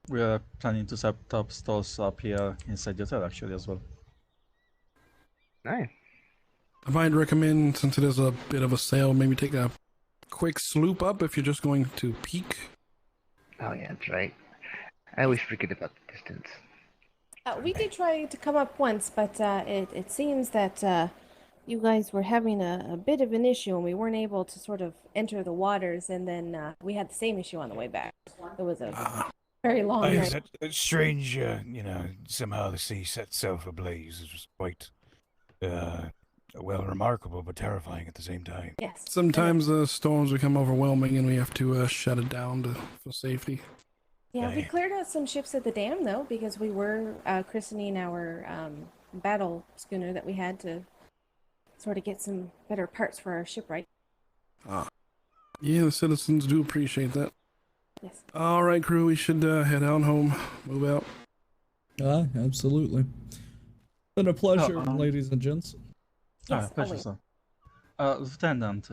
[SPEAKER 18] We are planning to set up stores up here inside the hotel actually as well.
[SPEAKER 1] Nice.
[SPEAKER 11] I might recommend, since it is a bit of a sale, maybe take a quick sloop up if you're just going to peek.
[SPEAKER 1] Oh yeah, that's right. I always forget about the distance.
[SPEAKER 16] We did try to come up once, but it seems that you guys were having a bit of an issue, and we weren't able to sort of enter the waters, and then we had the same issue on the way back. There was a Very long night.
[SPEAKER 2] It's strange, somehow the sea set itself ablaze. It was quite, well, remarkable but terrifying at the same time.
[SPEAKER 16] Yes.
[SPEAKER 11] Sometimes the storms become overwhelming and we have to shut it down for safety.
[SPEAKER 16] Yeah, we cleared out some ships at the dam though, because we were christening our battle schooner that we had to sort of get some better parts for our shipwright.
[SPEAKER 11] Yeah, the citizens do appreciate that.
[SPEAKER 16] Yes.
[SPEAKER 11] All right, crew, we should head on home. Move out.
[SPEAKER 21] Absolutely. Been a pleasure, ladies and gents.
[SPEAKER 16] Yes,
[SPEAKER 18] pleasure, sir. Lieutenant,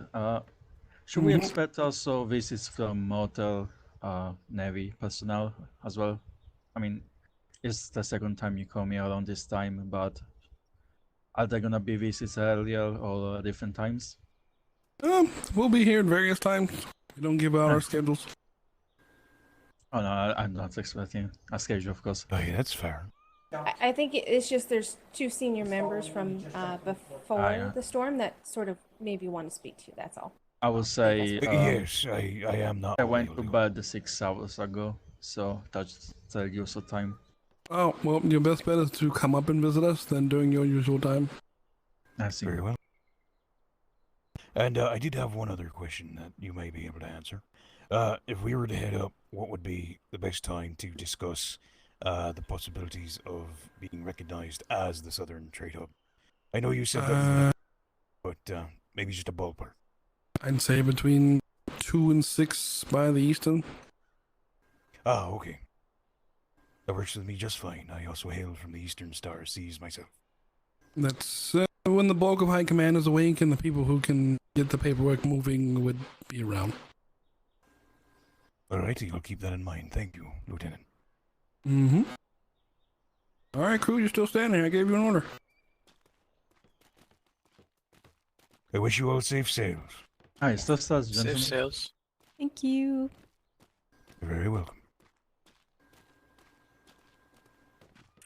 [SPEAKER 18] should we expect also visits from Motel Navy personnel as well? I mean, it's the second time you call me around this time, but are there gonna be visits earlier or different times?
[SPEAKER 11] We'll be here at various times. We don't give out our schedules.
[SPEAKER 18] Oh no, I'm not expecting a schedule, of course.
[SPEAKER 2] Oh yeah, that's fair.
[SPEAKER 16] I think it's just there's two senior members from before the storm that sort of maybe want to speak to you. That's all.
[SPEAKER 18] I would say
[SPEAKER 2] yes, I am not.
[SPEAKER 18] I went to bed 6 hours ago, so that's the use of time.
[SPEAKER 11] Oh, well, your best bet is to come up and visit us then during your usual time.
[SPEAKER 18] I see.
[SPEAKER 2] Very well. And I did have one other question that you may be able to answer. If we were to head up, what would be the best time to discuss the possibilities of being recognized as the Southern Trade Hub? I know you said that, but maybe just a ballpark.
[SPEAKER 11] I'd say between 2 and 6 by the Eastern.
[SPEAKER 2] Oh, okay. That works with me just fine. I also hail from the Eastern Star Seas myself.
[SPEAKER 11] That's when the bulk of High Command is awake and the people who can get the paperwork moving would be around.
[SPEAKER 2] Alrighty, I'll keep that in mind. Thank you, Lieutenant.
[SPEAKER 11] Alright, crew, you're still standing. I gave you an order.
[SPEAKER 2] I wish you all safe sails.
[SPEAKER 18] Hi, stuff starts, gentlemen.
[SPEAKER 15] Safe sails.
[SPEAKER 17] Thank you.
[SPEAKER 2] You're very welcome.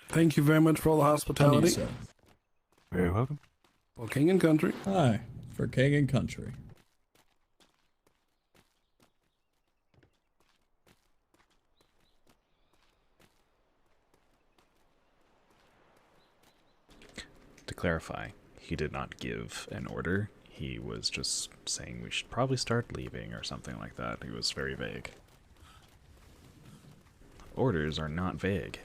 [SPEAKER 11] Thank you very much for all the hospitality.
[SPEAKER 21] So.
[SPEAKER 2] Very welcome.
[SPEAKER 11] For King and Country.
[SPEAKER 21] Hi, for King and Country.
[SPEAKER 3] To clarify, he did not give an order. He was just saying we should probably start leaving or something like that. He was very vague. Orders are not vague.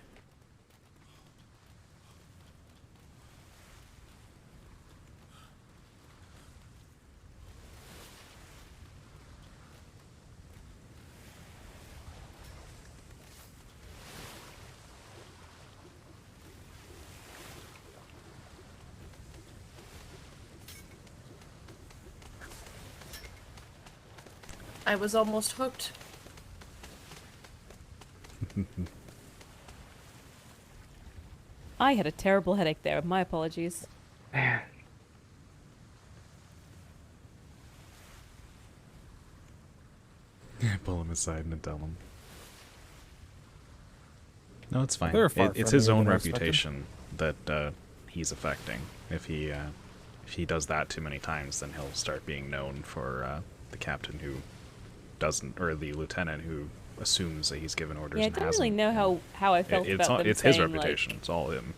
[SPEAKER 4] I was almost hooked.
[SPEAKER 17] I had a terrible headache there. My apologies.
[SPEAKER 3] Pull him aside and tell him. No, it's fine.
[SPEAKER 13] They're far
[SPEAKER 3] It's his
[SPEAKER 13] friendlier
[SPEAKER 3] own
[SPEAKER 13] than I expected.
[SPEAKER 3] reputation that he's affecting. If he does that too many times, then he'll start being known for the captain who doesn't, or the lieutenant who assumes that he's given orders.
[SPEAKER 17] Yeah, I
[SPEAKER 3] and
[SPEAKER 17] didn't
[SPEAKER 3] hasn't.
[SPEAKER 17] really know how I felt about them
[SPEAKER 3] It's his
[SPEAKER 17] saying,
[SPEAKER 3] reputation.
[SPEAKER 17] like,
[SPEAKER 3] It's all him.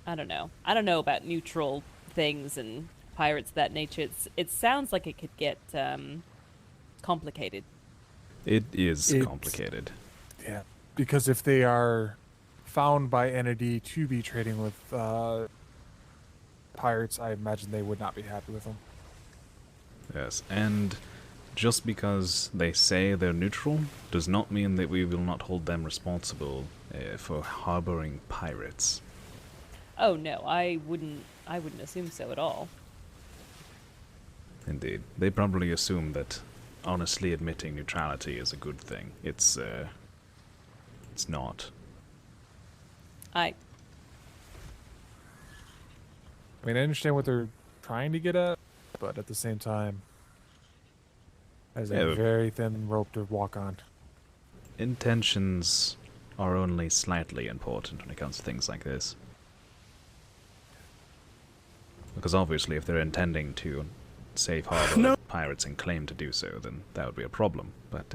[SPEAKER 17] I don't know. I don't know about neutral things and pirates of that nature. It sounds like it could get complicated.
[SPEAKER 3] It is complicated.
[SPEAKER 13] Yeah, because if they are found by entity to be trading with pirates, I imagine they would not be happy with them.
[SPEAKER 3] Yes, and just because they say they're neutral does not mean that we will not hold them responsible for harboring pirates.
[SPEAKER 17] Oh no, I wouldn't assume so at all.
[SPEAKER 3] Indeed. They probably assume that honestly admitting neutrality is a good thing. It's not.
[SPEAKER 13] I mean, I understand what they're trying to get at, but at the same time, there's a very thin rope to walk on.
[SPEAKER 3] Intentions are only slightly important when it comes to things like this. Because obviously if they're intending to safe harbor pirates and claim to do so, then that would be a problem. But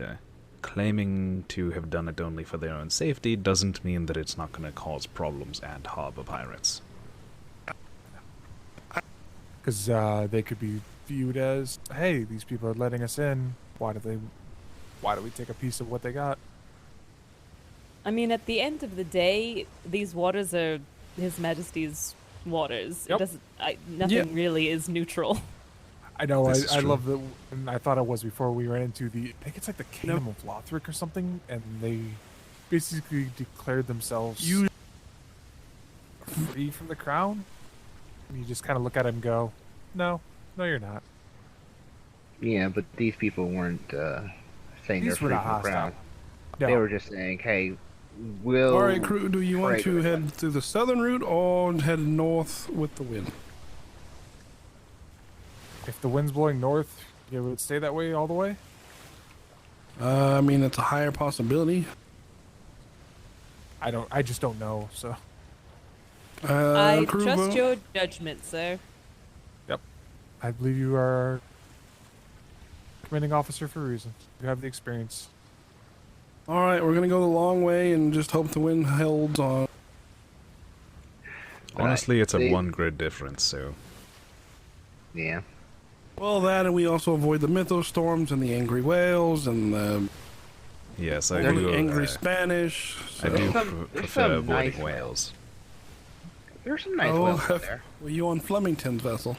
[SPEAKER 3] claiming to have done it only for their own safety doesn't mean that it's not going to cause problems and harbor pirates.
[SPEAKER 13] Because they could be viewed as, hey, these people are letting us in. Why do we take a piece of what they got?
[SPEAKER 17] I mean, at the end of the day, these waters are His Majesty's waters.
[SPEAKER 13] Yep.
[SPEAKER 17] It doesn't. Nothing really is neutral.
[SPEAKER 13] I know.
[SPEAKER 3] This is
[SPEAKER 13] I
[SPEAKER 3] true.
[SPEAKER 13] love that. And I thought it was before we ran into the. I think it's like the Kingdom of Lothric or something, and they basically declared themselves free from the crown. And you just kind of look at him and go, "No, you're not."
[SPEAKER 1] Yeah, but these people weren't saying
[SPEAKER 13] These
[SPEAKER 1] they're
[SPEAKER 13] were
[SPEAKER 1] free
[SPEAKER 13] not
[SPEAKER 1] from the crown.
[SPEAKER 13] hostile. No.
[SPEAKER 1] They were just saying, "Hey, we'll."
[SPEAKER 11] All right, crew. Do you want
[SPEAKER 1] pray
[SPEAKER 11] to
[SPEAKER 1] with
[SPEAKER 11] head through the southern route or head north with the wind?
[SPEAKER 13] If the wind's blowing north, it would stay that way all the way.
[SPEAKER 11] I mean, it's a higher possibility.
[SPEAKER 13] I just don't know. So.
[SPEAKER 17] I
[SPEAKER 11] crew
[SPEAKER 17] trust
[SPEAKER 11] vote?
[SPEAKER 17] your judgment, sir.
[SPEAKER 13] Yep. I believe you are commanding officer for a reason. You have the experience.
[SPEAKER 11] All right, we're gonna go the long way and just hope the wind holds on.
[SPEAKER 3] Honestly, it's a
[SPEAKER 1] They-
[SPEAKER 3] 1 grid difference, so...
[SPEAKER 1] Yeah.
[SPEAKER 11] Well, that and we also avoid the mythos storms and the angry whales and the
[SPEAKER 3] Yes, I
[SPEAKER 11] overly
[SPEAKER 3] do.
[SPEAKER 11] angry Spanish.
[SPEAKER 3] I do
[SPEAKER 1] There's
[SPEAKER 3] prefer
[SPEAKER 1] some
[SPEAKER 3] avoiding
[SPEAKER 1] nice
[SPEAKER 3] whales.
[SPEAKER 1] There's some nice whales out there.
[SPEAKER 11] Were you on Flemington's vessel?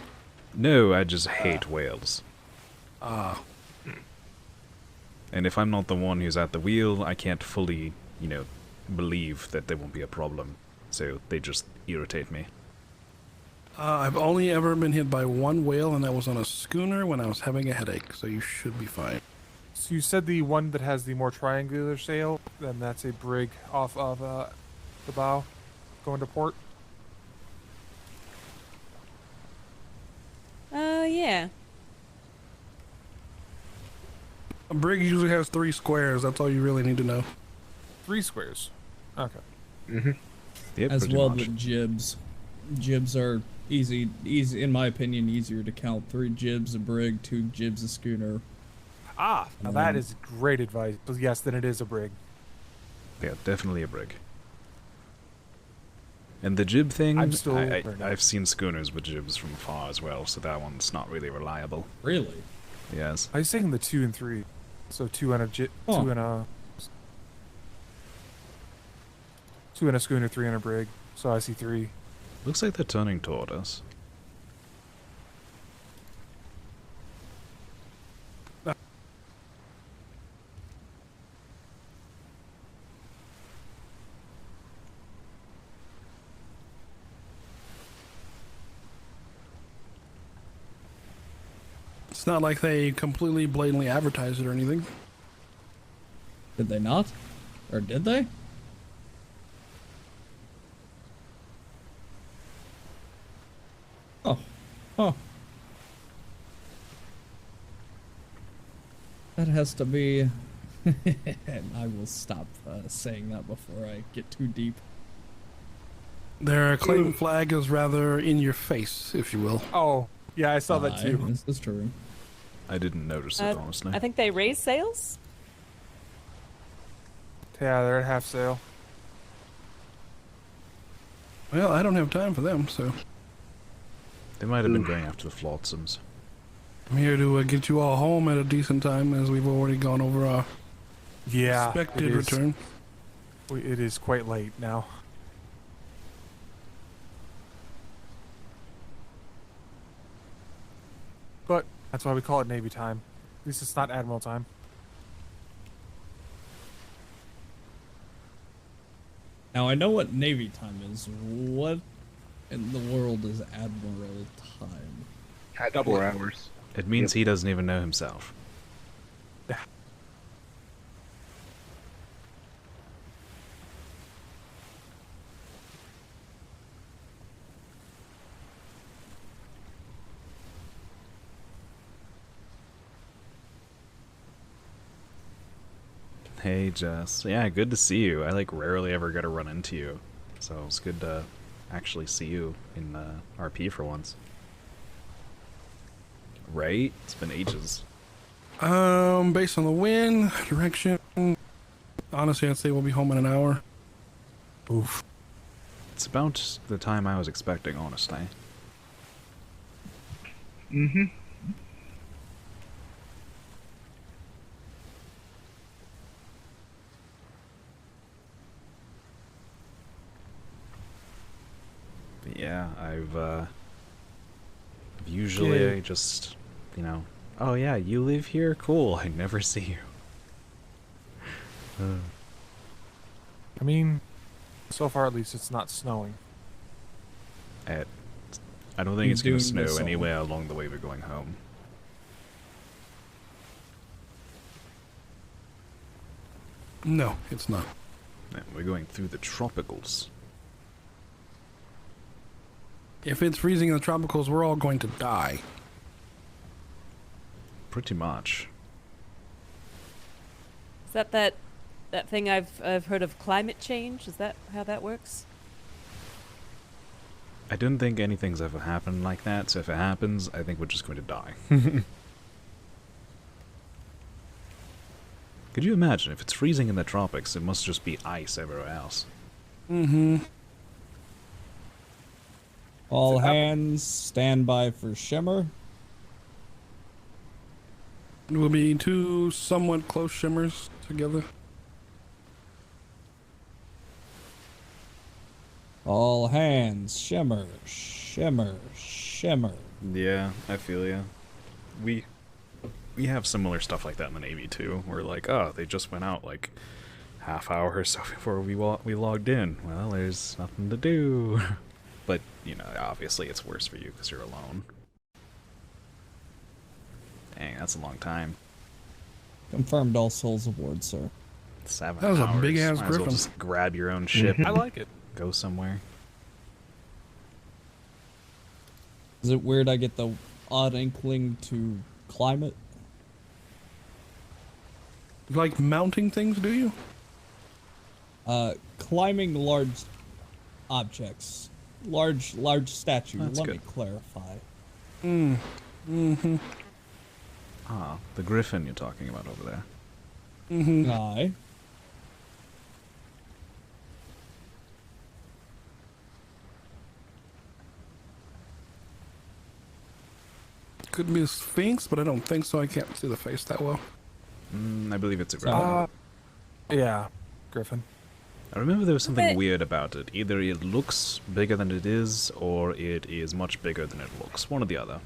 [SPEAKER 3] No, I just hate whales.
[SPEAKER 11] Ah.
[SPEAKER 3] And if I'm not the one who's at the wheel, I can't fully, believe that there won't be a problem. So they just irritate me.
[SPEAKER 11] I've only ever been hit by one whale, and that was on a schooner when I was having a headache, so you should be fine.
[SPEAKER 13] So you said the one that has the more triangular sail, then that's a brig off of the bow, going to port.
[SPEAKER 17] Yeah.
[SPEAKER 11] A brig usually has 3 squares. That's all you really need to know.
[SPEAKER 13] 3 squares. Okay.
[SPEAKER 1] Mm-hmm.
[SPEAKER 3] Yep,
[SPEAKER 21] As
[SPEAKER 3] pretty
[SPEAKER 21] well
[SPEAKER 3] much.
[SPEAKER 21] with jibs. Jibs are easy, in my opinion, easier to count. 3 jibs a brig, 2 jibs a schooner.
[SPEAKER 13] Ah, now that is great advice. So yes, then it is a brig.
[SPEAKER 3] Yeah, definitely a brig. And the jib thing,
[SPEAKER 13] I'm still
[SPEAKER 3] I've seen schooners with jibs from afar as well, so that one's not really reliable.
[SPEAKER 21] Really?
[SPEAKER 3] Yes.
[SPEAKER 13] I was thinking the 2 and 3. So 2 and a 2 and a 2 and a schooner, 3 and a brig. So I see 3.
[SPEAKER 3] Looks like they're turning toward us.
[SPEAKER 11] It's not like they completely blatantly advertise it or anything.
[SPEAKER 21] Did they not? Or did they? Oh. Oh. That has to be... and I will stop saying that before I get too deep.
[SPEAKER 11] Their claim flag is rather in your face, if you will.
[SPEAKER 13] Oh, yeah, I saw that too.
[SPEAKER 21] This is true.
[SPEAKER 3] I didn't notice it, honestly.
[SPEAKER 17] I think they raised sails.
[SPEAKER 13] Yeah, they're at half sail.
[SPEAKER 11] Well, I don't have time for them, so
[SPEAKER 3] They might have been going after the flotsams.
[SPEAKER 11] I'm here to get you all home at a decent time, as we've already gone over our expected return.
[SPEAKER 13] It is quite late now. But that's why we call it Navy time. At least it's not Admiral time.
[SPEAKER 21] Now I know what Navy time is. What in the world is Admiral time?
[SPEAKER 1] At 4 hours.
[SPEAKER 3] It means he doesn't even know himself. Hey Jess, yeah, good to see you. I rarely ever get to run into you, so it's good to actually see you in RP for once. Right? It's been ages.
[SPEAKER 11] Based on the wind, direction, honestly, I'd say we'll be home in an hour. Oof.
[SPEAKER 3] It's about the time I was expecting, honestly.
[SPEAKER 1] Mm-hmm.
[SPEAKER 3] But yeah, I've usually
[SPEAKER 13] Yeah.
[SPEAKER 3] I just, oh yeah, you live here? Cool, I never see you.
[SPEAKER 13] I mean, so far at least it's not snowing.
[SPEAKER 3] I don't think it's going to
[SPEAKER 21] Doing
[SPEAKER 3] snow
[SPEAKER 21] this all.
[SPEAKER 3] anywhere along the way we're going home.
[SPEAKER 11] No, it's not.
[SPEAKER 3] Yeah, we're going through the tropicals.
[SPEAKER 11] If it's freezing in the tropicals, we're all going to die.
[SPEAKER 3] Pretty much.
[SPEAKER 17] Is that thing I've heard of, climate change? Is that how that works?
[SPEAKER 3] I don't think anything's ever happened like that, so if it happens, I think we're just going to die. Could you imagine, if it's freezing in the tropics, it must just be ice everywhere else.
[SPEAKER 11] Mm-hmm.
[SPEAKER 21] All hands, stand by for shimmer.
[SPEAKER 11] We'll be two somewhat close shimmers together.
[SPEAKER 21] All hands, shimmer, shimmer, shimmer.
[SPEAKER 3] Yeah, I feel ya. We have similar stuff like that in the Navy too. We're like, oh, they just went out like half hour or so before we logged in. Well, there's nothing to do. But, obviously it's worse for you because you're alone. Dang, that's a long time.
[SPEAKER 21] Confirmed all souls aboard, sir.
[SPEAKER 3] 7
[SPEAKER 11] That was
[SPEAKER 3] hours.
[SPEAKER 11] a big-ass
[SPEAKER 3] Might as well
[SPEAKER 11] griffin.
[SPEAKER 3] just grab your own ship.
[SPEAKER 13] I like it.
[SPEAKER 3] Go somewhere.
[SPEAKER 21] Is it weird I get the odd inkling to climate?
[SPEAKER 11] You like mounting things, do you?
[SPEAKER 21] Climbing large objects. Large statues.
[SPEAKER 3] That's
[SPEAKER 21] Let
[SPEAKER 3] good.
[SPEAKER 21] me clarify.
[SPEAKER 11] Mm-hmm.
[SPEAKER 3] Ah, the griffin you're talking about over there.
[SPEAKER 11] Mm-hmm.
[SPEAKER 21] Aye.
[SPEAKER 11] Could be a sphinx, but I don't think so. I can't see the face that well.
[SPEAKER 3] I believe it's a griffin.
[SPEAKER 13] Yeah, Griffin.
[SPEAKER 3] I remember there was something weird about it. Either it looks bigger than it is, or it is much bigger than it looks. One or the other.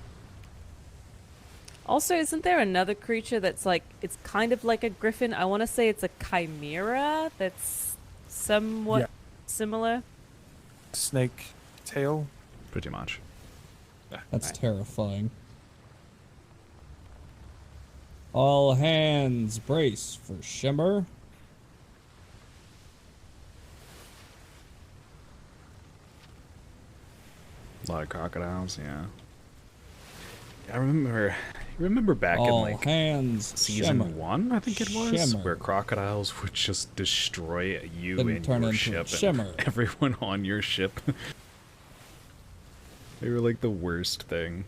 [SPEAKER 17] Also, isn't there another creature that's like, it's kind of like a griffin? I want to say it's a chimera that's somewhat similar.
[SPEAKER 13] Snake tail.
[SPEAKER 3] Pretty much.
[SPEAKER 21] That's terrifying. All hands brace for shimmer.
[SPEAKER 3] A lot of crocodiles, yeah. I remember back in
[SPEAKER 21] All
[SPEAKER 3] like
[SPEAKER 21] hands
[SPEAKER 3] season
[SPEAKER 21] shimmer.
[SPEAKER 3] 1, I think it was,
[SPEAKER 21] Shimmer.
[SPEAKER 3] where crocodiles would just destroy you
[SPEAKER 21] Then
[SPEAKER 3] and
[SPEAKER 21] turn
[SPEAKER 3] your
[SPEAKER 21] into
[SPEAKER 3] ship
[SPEAKER 21] shimmer.
[SPEAKER 3] and everyone on your ship. They were like the worst thing.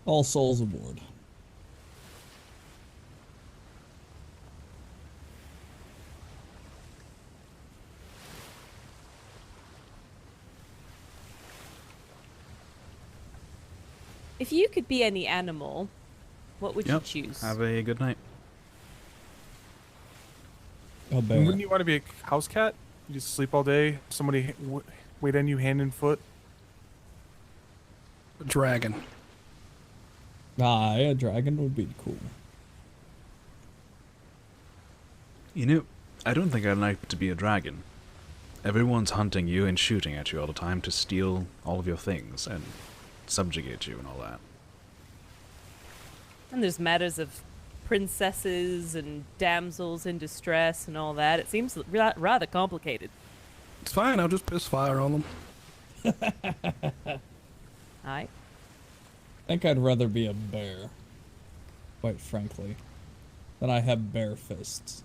[SPEAKER 21] All souls aboard.
[SPEAKER 17] If you could be any animal, what would
[SPEAKER 3] Yep.
[SPEAKER 17] you choose?
[SPEAKER 3] Have a good night.
[SPEAKER 21] A bear.
[SPEAKER 13] Wouldn't you want to be a house cat? You just sleep all day. Somebody wait on you hand and foot.
[SPEAKER 11] A dragon.
[SPEAKER 21] Aye, a dragon would be cool.
[SPEAKER 3] I don't think I'd like to be a dragon. Everyone's hunting you and shooting at you all the time to steal all of your things and subjugate you and all that.
[SPEAKER 17] And there's matters of princesses and damsels in distress and all that. It seems rather complicated.
[SPEAKER 11] It's fine. I'll just piss fire on them.
[SPEAKER 17] Aye.
[SPEAKER 21] I think I'd rather be a bear, quite frankly, than I have bear fists.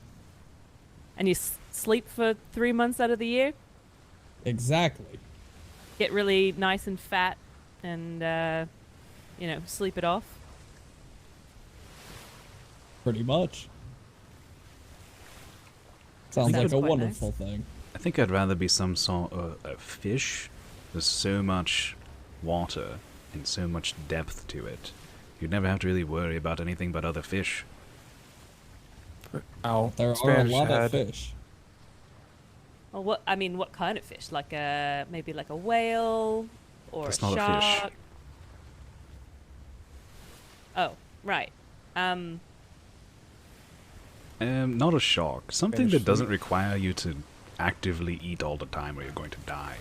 [SPEAKER 17] And you sleep for 3 months out of the year?
[SPEAKER 21] Exactly.
[SPEAKER 17] Get really nice and fat and, sleep it off?
[SPEAKER 21] Pretty much. Sounds like a wonderful thing.
[SPEAKER 3] I think I'd rather be some sort of a fish. There's so much water and so much depth to it. You'd never have to really worry about anything but other fish.
[SPEAKER 13] Ow.
[SPEAKER 21] There are a
[SPEAKER 13] Spanish
[SPEAKER 21] lot
[SPEAKER 13] head.
[SPEAKER 21] of fish.
[SPEAKER 17] Well, what kind of fish? Like maybe like a whale or
[SPEAKER 3] That's
[SPEAKER 17] a
[SPEAKER 3] not a
[SPEAKER 17] shark?
[SPEAKER 3] fish.
[SPEAKER 17] Oh, right.
[SPEAKER 3] Not a shark. Something
[SPEAKER 21] Spanish
[SPEAKER 3] that doesn't
[SPEAKER 21] fruit.
[SPEAKER 3] require you to actively eat all the time or you're going to die.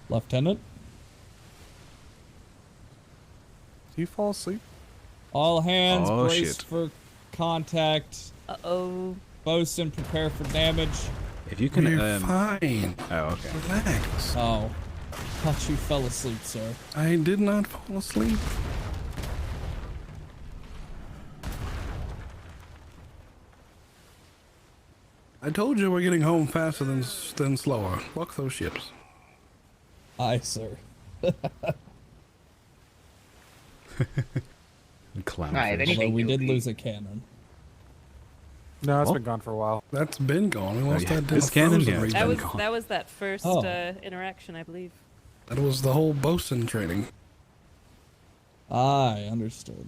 [SPEAKER 21] Lieutenant?
[SPEAKER 13] Do you fall asleep?
[SPEAKER 21] All hands
[SPEAKER 3] Oh,
[SPEAKER 21] brace
[SPEAKER 3] shit.
[SPEAKER 21] for contact.
[SPEAKER 17] Uh-oh.
[SPEAKER 21] Bosun, prepare for damage.
[SPEAKER 3] If you can,
[SPEAKER 11] We're fine.
[SPEAKER 3] Oh, okay.
[SPEAKER 21] Relax. Oh. Thought you fell asleep, sir.
[SPEAKER 11] I did not fall asleep. I told you we're getting home faster than slower. Fuck those ships.
[SPEAKER 21] Aye, sir.
[SPEAKER 3] Clownfish.
[SPEAKER 21] Although we did lose a cannon.
[SPEAKER 13] No, it's
[SPEAKER 11] Oh.
[SPEAKER 13] been gone for a while.
[SPEAKER 11] That's been gone. We lost that
[SPEAKER 3] This
[SPEAKER 11] damn
[SPEAKER 3] cannon,
[SPEAKER 11] frozen
[SPEAKER 3] yeah.
[SPEAKER 11] ring.
[SPEAKER 17] That was that first
[SPEAKER 11] Oh.
[SPEAKER 17] interaction, I believe.
[SPEAKER 11] That was the whole bosun training.
[SPEAKER 21] Aye, understood.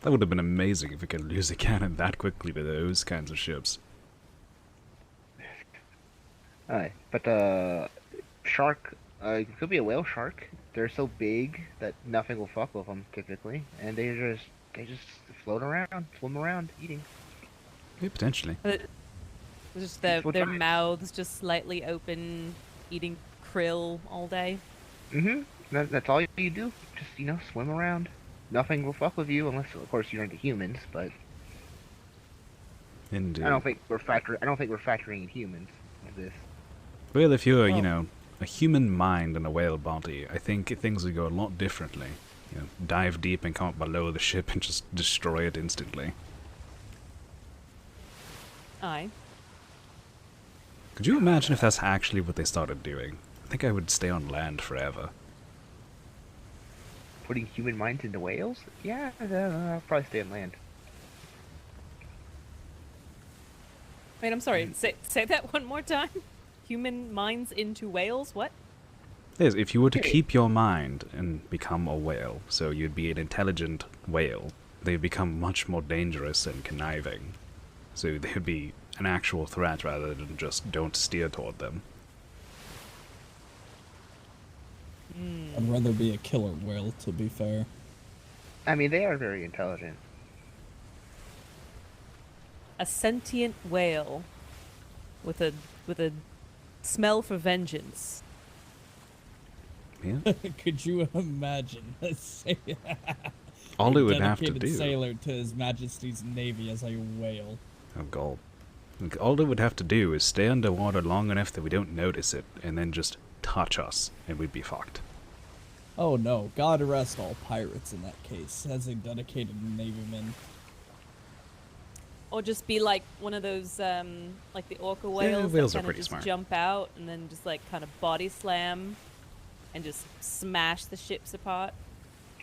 [SPEAKER 3] That would have been amazing if we could lose a cannon that quickly to those kinds of ships.
[SPEAKER 1] Alright, but shark, it could be a whale shark. They're so big that nothing will fuck with them typically, and they just float around, swim around, eating.
[SPEAKER 3] Yeah, potentially.
[SPEAKER 17] Just
[SPEAKER 1] That's what
[SPEAKER 17] their
[SPEAKER 1] I-
[SPEAKER 17] mouths just slightly open, eating krill all day.
[SPEAKER 1] That's all you do. Just swim around. Nothing will fuck with you unless, of course, you're into humans. But
[SPEAKER 3] Indeed.
[SPEAKER 1] I don't think we're factoring in humans with this.
[SPEAKER 3] Well, if you're, a human mind and a whale body, I think things would go a lot differently. Dive deep and come up below the ship and just destroy it instantly.
[SPEAKER 17] Aye.
[SPEAKER 3] Could you imagine if that's actually what they started doing? I think I would stay on land forever.
[SPEAKER 1] Putting human minds into whales? Yeah, I'll probably stay on land.
[SPEAKER 17] Wait, I'm sorry. Say that one more time. Human minds into whales? What?
[SPEAKER 3] Yes, if you were to keep your mind and become a whale, so you'd be an intelligent whale, they'd become much more dangerous and conniving. So they'd be an actual threat rather than just don't steer toward them.
[SPEAKER 21] I'd rather be a killer whale, to be fair.
[SPEAKER 1] I mean, they are very intelligent.
[SPEAKER 17] A sentient whale with a smell for vengeance.
[SPEAKER 3] Yeah.
[SPEAKER 21] Could you imagine?
[SPEAKER 3] All
[SPEAKER 21] a
[SPEAKER 3] it would have to
[SPEAKER 21] dedicated
[SPEAKER 3] do.
[SPEAKER 21] sailor to His Majesty's Navy as a whale.
[SPEAKER 3] Oh god. Like, all it would have to do is stay underwater long enough that we don't notice it, and then just touch us, and we'd be fucked.
[SPEAKER 21] Oh no, God arrest all pirates in that case, as a dedicated navyman.
[SPEAKER 17] Or just be like one of those, like the orca whales
[SPEAKER 3] whales
[SPEAKER 17] that
[SPEAKER 3] are
[SPEAKER 17] kind of
[SPEAKER 3] pretty
[SPEAKER 17] just
[SPEAKER 3] smart.
[SPEAKER 17] jump out and then just like kind of body slam and just smash the ships apart.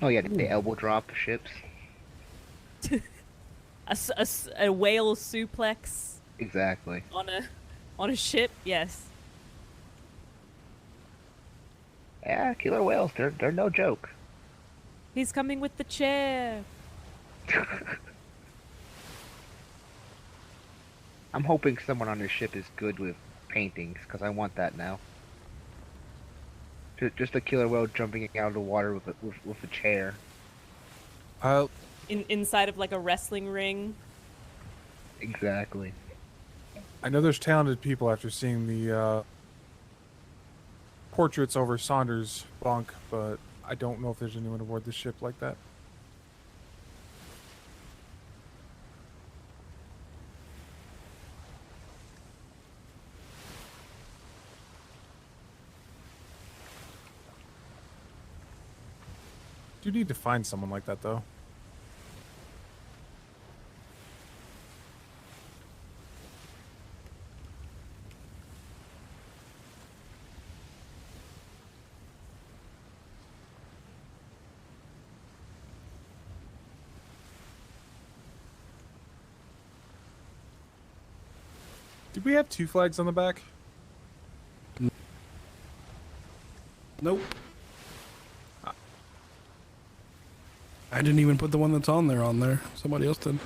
[SPEAKER 1] Oh yeah, they elbow drop ships.
[SPEAKER 17] A whale suplex
[SPEAKER 1] Exactly.
[SPEAKER 17] on a ship, yes.
[SPEAKER 1] Yeah, killer whales, they're no joke.
[SPEAKER 17] He's coming with the chair.
[SPEAKER 1] I'm hoping someone on this ship is good with paintings, because I want that now. Just a killer whale jumping out of the water with a chair.
[SPEAKER 17] Inside of like a wrestling ring.
[SPEAKER 1] Exactly.
[SPEAKER 13] I know there's talented people after seeing the portraits over Saunders' bunk, but I don't know if there's anyone aboard the ship like that. Do need to find someone like that, though. Did we have 2 flags on the back?
[SPEAKER 11] Nope. I didn't even put the one that's on there. Somebody else did.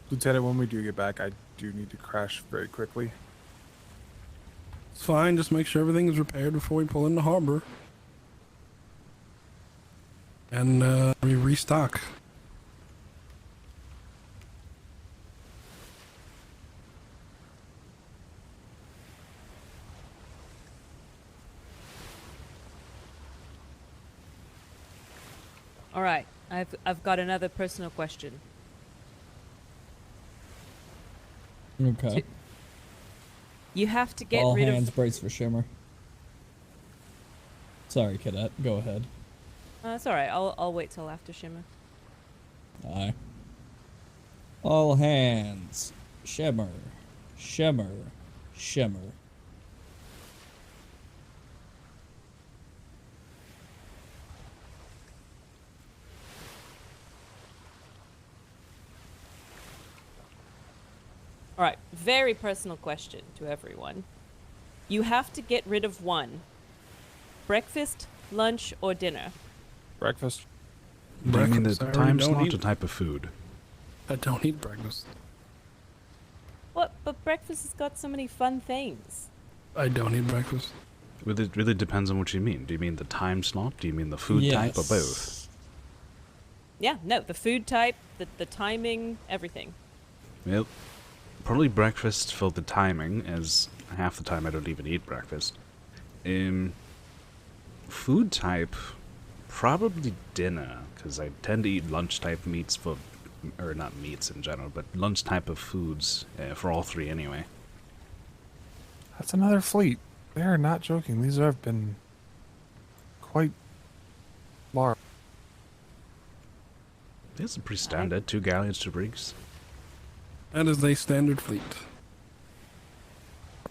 [SPEAKER 13] Lieutenant, when we do get back, I do need to crash very quickly.
[SPEAKER 11] It's fine. Just make sure everything is repaired before we pull in the harbor. And we restock.
[SPEAKER 17] All right, I've got another personal question.
[SPEAKER 21] Okay.
[SPEAKER 17] You have to get
[SPEAKER 21] All
[SPEAKER 17] rid
[SPEAKER 21] hands
[SPEAKER 17] of.
[SPEAKER 21] brace for Shimmer. Sorry, Cadet. Go ahead.
[SPEAKER 17] It's all right. I'll wait till after Shimmer.
[SPEAKER 21] Aye. All hands. Shimmer. Shimmer. Shimmer.
[SPEAKER 17] All right, very personal question to everyone. You have to get rid of one. Breakfast, lunch, or dinner?
[SPEAKER 13] Breakfast.
[SPEAKER 3] Do you mean the
[SPEAKER 11] Breakfast, I
[SPEAKER 3] time
[SPEAKER 11] already don't
[SPEAKER 3] slot
[SPEAKER 11] eat-
[SPEAKER 3] or type of food?
[SPEAKER 11] I don't eat breakfast.
[SPEAKER 17] What? But breakfast has got so many fun things.
[SPEAKER 11] I don't eat breakfast.
[SPEAKER 3] Well, it really depends on what you mean. Do you mean the time slot? Do you mean the food type or both?
[SPEAKER 17] Yeah, no, the food type, the timing, everything.
[SPEAKER 3] Well, probably breakfast for the timing, as half the time I don't even eat breakfast. Food type, probably dinner, because I tend to eat lunch type meats for, or not meats in general, but lunch type of foods for all three anyway.
[SPEAKER 13] That's another fleet. They are not joking. These have been quite large.
[SPEAKER 3] It's pretty standard, 2 galleons, 2 brigs.
[SPEAKER 11] That is a standard fleet.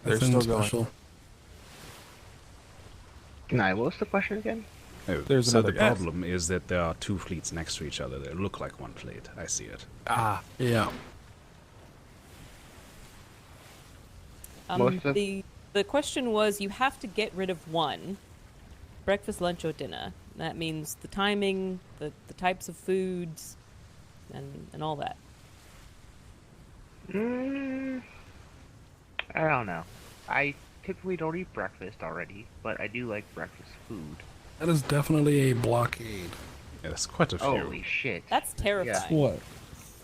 [SPEAKER 13] They're
[SPEAKER 11] Nothing
[SPEAKER 13] still going.
[SPEAKER 11] special.
[SPEAKER 1] What was the question again?
[SPEAKER 3] Oh,
[SPEAKER 13] There's
[SPEAKER 3] so
[SPEAKER 13] another
[SPEAKER 3] the
[SPEAKER 13] gas.
[SPEAKER 3] problem is that there are 2 fleets next to each other that look like one fleet. I see it.
[SPEAKER 13] Ah,
[SPEAKER 11] yeah.
[SPEAKER 17] The question was, you have to get rid of one. Breakfast, lunch, or dinner. That means the timing, the types of foods, and all that.
[SPEAKER 1] I don't know. I typically don't eat breakfast already, but I do like breakfast food.
[SPEAKER 11] That is definitely a blockade.
[SPEAKER 3] Yeah, that's quite a few.
[SPEAKER 1] Holy shit.
[SPEAKER 17] That's terrifying.
[SPEAKER 21] What?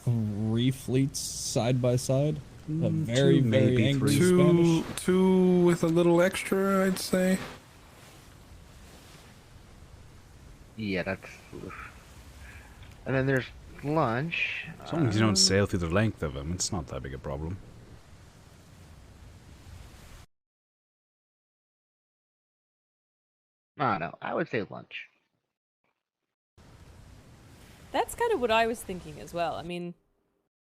[SPEAKER 21] 3 fleets side by side? A very,
[SPEAKER 3] two,
[SPEAKER 21] very
[SPEAKER 3] maybe
[SPEAKER 21] angry
[SPEAKER 3] three.
[SPEAKER 21] Spanish.
[SPEAKER 11] Two with a little extra, I'd say.
[SPEAKER 1] Yeah, that's... oof. And then there's with lunch...
[SPEAKER 3] As long as you don't sail through the length of them, it's not that big a problem.
[SPEAKER 1] I don't know. I would say lunch.
[SPEAKER 17] That's kind of what I was thinking as well. I mean,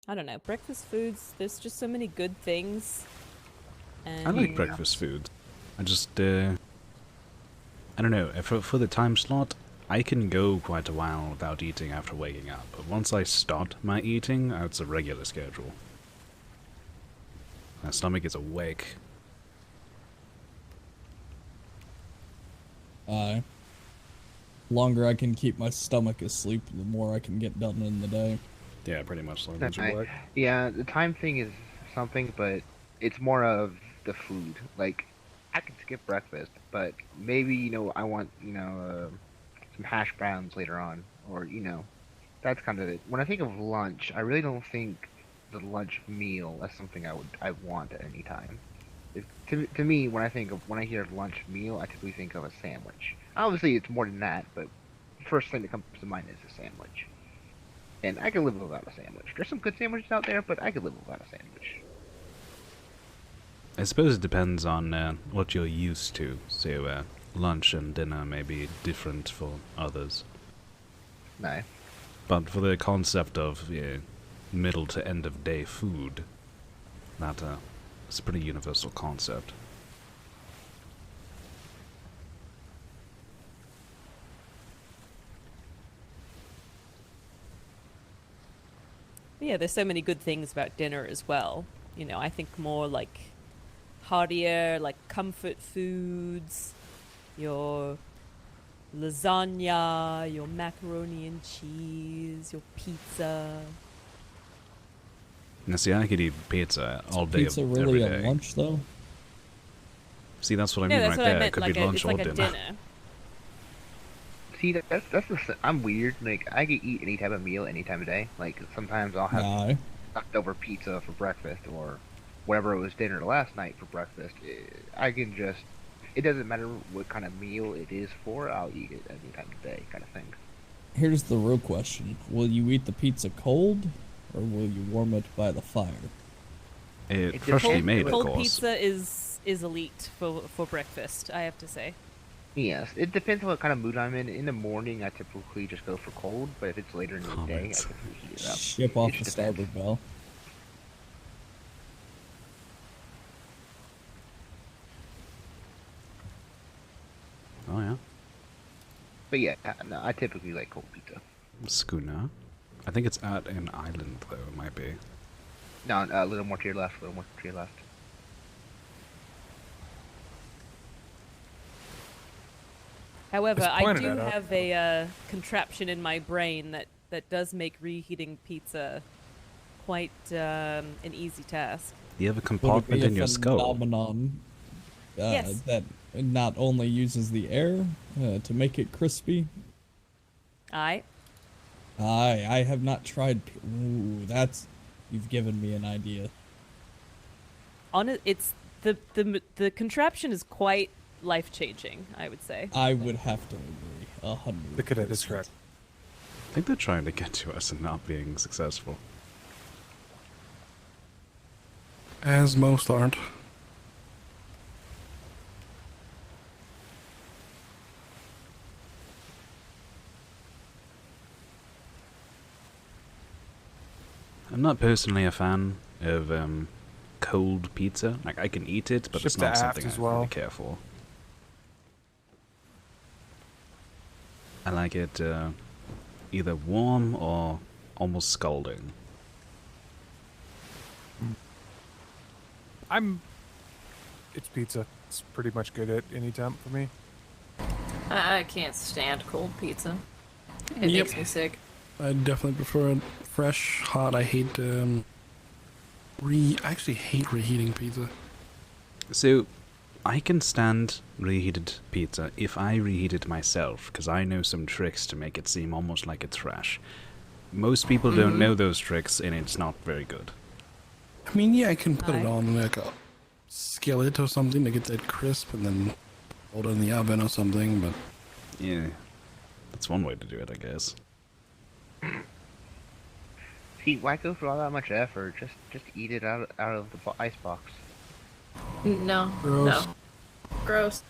[SPEAKER 17] I don't know. Breakfast foods, there's just so many good things. And
[SPEAKER 3] I like breakfast food. I just, I don't know. For the time slot, I can go quite a while without eating after waking up. But once I start my eating, it's a regular schedule. My stomach is awake.
[SPEAKER 21] Longer I can keep my stomach asleep, the more I can get done in the day.
[SPEAKER 3] Yeah, pretty much like
[SPEAKER 1] Yeah, the time thing is something, but it's more of the food. Like, I can skip breakfast, but maybe, you know, I want, you know, some hash browns later on, or, you know, that's kind of it. When I think of lunch, I really don't think the lunch meal as something I want at any time. To me, when I hear lunch meal, I typically think of a sandwich. Obviously, it's more than that, but the first thing that comes to mind is a sandwich. And I can live without a sandwich. There's some good sandwiches out there, but I can live without a sandwich.
[SPEAKER 3] I suppose it depends on what you're used to. So, lunch and dinner may be different for others.
[SPEAKER 1] No.
[SPEAKER 3] But for the concept of middle to end of day food, that it's a pretty universal concept.
[SPEAKER 17] yeah, there's so many good things about dinner as well. You know, I think more like heartier, like comfort foods, your lasagna, your macaroni and cheese, your pizza.
[SPEAKER 3] Now, see, I could eat pizza all day,
[SPEAKER 21] Pizza really
[SPEAKER 3] every
[SPEAKER 21] a
[SPEAKER 3] day.
[SPEAKER 21] lunch though?
[SPEAKER 3] See, that's what I
[SPEAKER 17] No,
[SPEAKER 3] mean
[SPEAKER 17] that's
[SPEAKER 3] right
[SPEAKER 17] what I
[SPEAKER 3] there.
[SPEAKER 17] meant,
[SPEAKER 3] It could
[SPEAKER 17] like
[SPEAKER 3] be lunch
[SPEAKER 17] it's
[SPEAKER 3] or
[SPEAKER 17] like a
[SPEAKER 3] dinner.
[SPEAKER 17] dinner.
[SPEAKER 1] See, I'm weird. Like, I can eat any type of meal any time of day. Like, sometimes I'll have leftover pizza for breakfast, or whatever it was dinner last night for breakfast. I can just, it doesn't matter what kind of meal it is for, I'll eat it any time of day, kind of thing.
[SPEAKER 21] Here's the real question. Will you eat the pizza cold, or will you warm it by the fire?
[SPEAKER 3] It freshly made, of
[SPEAKER 17] cold
[SPEAKER 3] course.
[SPEAKER 17] pizza is elite for breakfast, I have to say.
[SPEAKER 1] Yes, it depends on what kind of mood I'm in. In the morning, I typically just go for cold, but if it's later in the day, I typically heat it up.
[SPEAKER 21] Ship off the starboard bell.
[SPEAKER 3] Oh, yeah.
[SPEAKER 1] But yeah, no, I typically like cold pizza.
[SPEAKER 3] Schooner. I think it's at an island, though. It might be.
[SPEAKER 1] No, a little more to your left, a little more to your left.
[SPEAKER 17] However,
[SPEAKER 1] Just
[SPEAKER 17] I
[SPEAKER 1] pointed
[SPEAKER 17] do
[SPEAKER 1] that out.
[SPEAKER 17] have a contraption in my brain that does make reheating pizza quite an easy task.
[SPEAKER 3] You have a
[SPEAKER 21] Would it
[SPEAKER 3] compartment
[SPEAKER 21] be a
[SPEAKER 3] in your skull.
[SPEAKER 21] phenomenon,
[SPEAKER 17] Yes.
[SPEAKER 21] that not only uses the air to make it crispy?
[SPEAKER 17] I
[SPEAKER 21] I have not tried. Ooh, you've given me an idea.
[SPEAKER 17] it's the contraption is quite life-changing, I would say.
[SPEAKER 21] I would have to agree 100%.
[SPEAKER 13] The cadet is correct.
[SPEAKER 3] I think they're trying to get to us and not being successful.
[SPEAKER 11] As most aren't.
[SPEAKER 3] I'm not personally a fan of cold pizza. Like, I can eat it, but it's
[SPEAKER 13] Ship to
[SPEAKER 3] not
[SPEAKER 13] aft
[SPEAKER 3] something I
[SPEAKER 13] as well.
[SPEAKER 3] really care for. I like it either warm or almost scalding.
[SPEAKER 13] It's pizza. It's pretty much good at any temp for me.
[SPEAKER 4] I can't stand cold pizza. It
[SPEAKER 11] Yep.
[SPEAKER 4] makes me sick.
[SPEAKER 11] I definitely prefer it fresh, hot. I hate I actually hate reheating pizza.
[SPEAKER 3] So, I can stand reheated pizza if I reheat it myself, because I know some tricks to make it seem almost like it's fresh. Most people don't know those tricks, and it's not very good.
[SPEAKER 11] I mean, yeah, I can put it on like a skillet or something to get that crisp, and then hold it in the oven or something. But
[SPEAKER 3] Yeah, that's one way to do it, I guess.
[SPEAKER 1] See, why go through all that much effort? Just eat it out of the ice box.
[SPEAKER 4] No.
[SPEAKER 11] Gross.
[SPEAKER 4] No. Gross.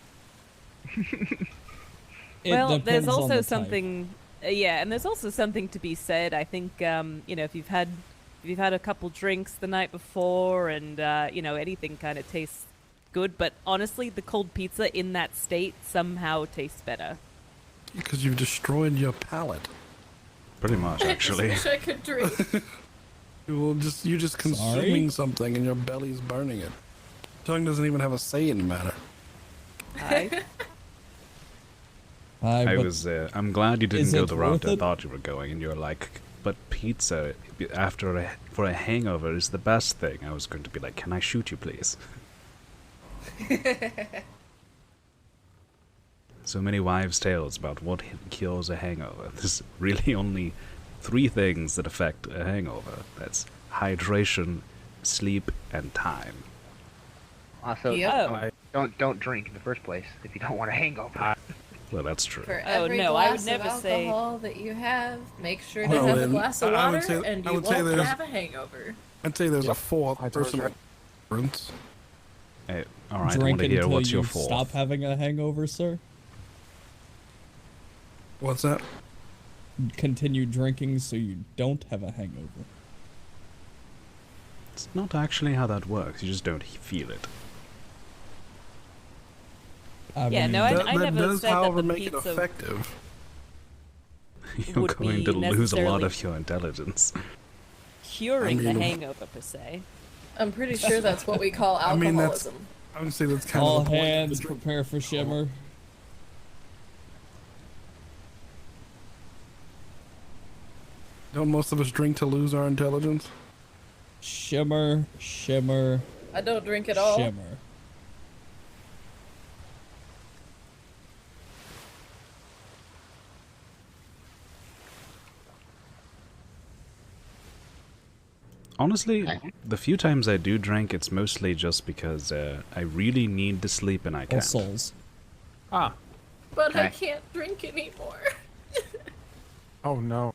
[SPEAKER 17] Well, there's
[SPEAKER 21] depends on
[SPEAKER 17] also
[SPEAKER 21] the type.
[SPEAKER 17] something, yeah, and there's also something to be said. I think, you know, if you've had a couple drinks the night before, and you know, anything kind of tastes good. But honestly, the cold pizza in that state somehow tastes better.
[SPEAKER 11] Because you've destroyed your palate.
[SPEAKER 3] Pretty much, actually.
[SPEAKER 4] I just wish I could drink.
[SPEAKER 11] You're just consuming something and your belly's burning it. Tongue doesn't even have a say in the matter.
[SPEAKER 3] I'm glad you didn't
[SPEAKER 21] is
[SPEAKER 3] go
[SPEAKER 21] it
[SPEAKER 3] the route
[SPEAKER 21] worth
[SPEAKER 3] I
[SPEAKER 21] it?
[SPEAKER 3] thought you were going, and you're like, but pizza for a hangover is the best thing. I was going to be like, can I shoot you, please? So many wives' tales about what cures a hangover. There's really only 3 things that affect a hangover. That's hydration, sleep, and time.
[SPEAKER 1] Also,
[SPEAKER 4] Yep.
[SPEAKER 1] don't drink in the first place if you don't want a hangover.
[SPEAKER 3] Well, that's true.
[SPEAKER 4] For
[SPEAKER 17] Oh,
[SPEAKER 4] every
[SPEAKER 17] no, I would
[SPEAKER 4] glass
[SPEAKER 17] never
[SPEAKER 4] of
[SPEAKER 17] say-
[SPEAKER 4] alcohol that you have, make sure to
[SPEAKER 11] Well,
[SPEAKER 4] have a
[SPEAKER 11] then,
[SPEAKER 4] glass of
[SPEAKER 11] I would
[SPEAKER 4] water,
[SPEAKER 11] say-
[SPEAKER 4] and
[SPEAKER 11] I
[SPEAKER 4] you
[SPEAKER 11] would say
[SPEAKER 4] won't
[SPEAKER 11] there's-
[SPEAKER 4] have a hangover.
[SPEAKER 11] I'd say there's a fourth
[SPEAKER 13] Hightower's
[SPEAKER 11] personal
[SPEAKER 13] right.
[SPEAKER 11] preference.
[SPEAKER 3] Hey, all right, I want
[SPEAKER 21] Drink
[SPEAKER 3] to hear
[SPEAKER 21] until
[SPEAKER 3] what's
[SPEAKER 21] you
[SPEAKER 3] your fourth.
[SPEAKER 21] stop having a hangover, sir.
[SPEAKER 11] What's that?
[SPEAKER 21] Continue drinking so you don't have a hangover.
[SPEAKER 3] It's not actually how that works. You just don't feel it.
[SPEAKER 17] Yeah, no, I
[SPEAKER 11] that
[SPEAKER 17] never
[SPEAKER 11] does,
[SPEAKER 17] said
[SPEAKER 11] however,
[SPEAKER 17] that the
[SPEAKER 11] make it
[SPEAKER 17] pizza
[SPEAKER 11] effective.
[SPEAKER 3] You're
[SPEAKER 17] would
[SPEAKER 3] going
[SPEAKER 17] be
[SPEAKER 3] to lose a lot
[SPEAKER 17] necessarily-
[SPEAKER 3] of your intelligence.
[SPEAKER 17] curing
[SPEAKER 11] I mean-
[SPEAKER 17] the hangover per se.
[SPEAKER 4] I'm pretty sure that's what we call
[SPEAKER 11] I mean, that's.
[SPEAKER 4] alcoholism.
[SPEAKER 11] I would say that's kind
[SPEAKER 21] All
[SPEAKER 11] of the point.
[SPEAKER 21] hands prepare for shimmer.
[SPEAKER 11] Don't most of us drink to lose our intelligence?
[SPEAKER 21] Shimmer, shimmer,
[SPEAKER 4] I don't drink at all.
[SPEAKER 21] shimmer.
[SPEAKER 3] Honestly, the few times I do drink, it's mostly just because I really need to sleep and I
[SPEAKER 21] All
[SPEAKER 3] can't.
[SPEAKER 21] souls.
[SPEAKER 13] Ah.
[SPEAKER 4] But I
[SPEAKER 3] Okay.
[SPEAKER 4] can't drink anymore.
[SPEAKER 13] Oh no.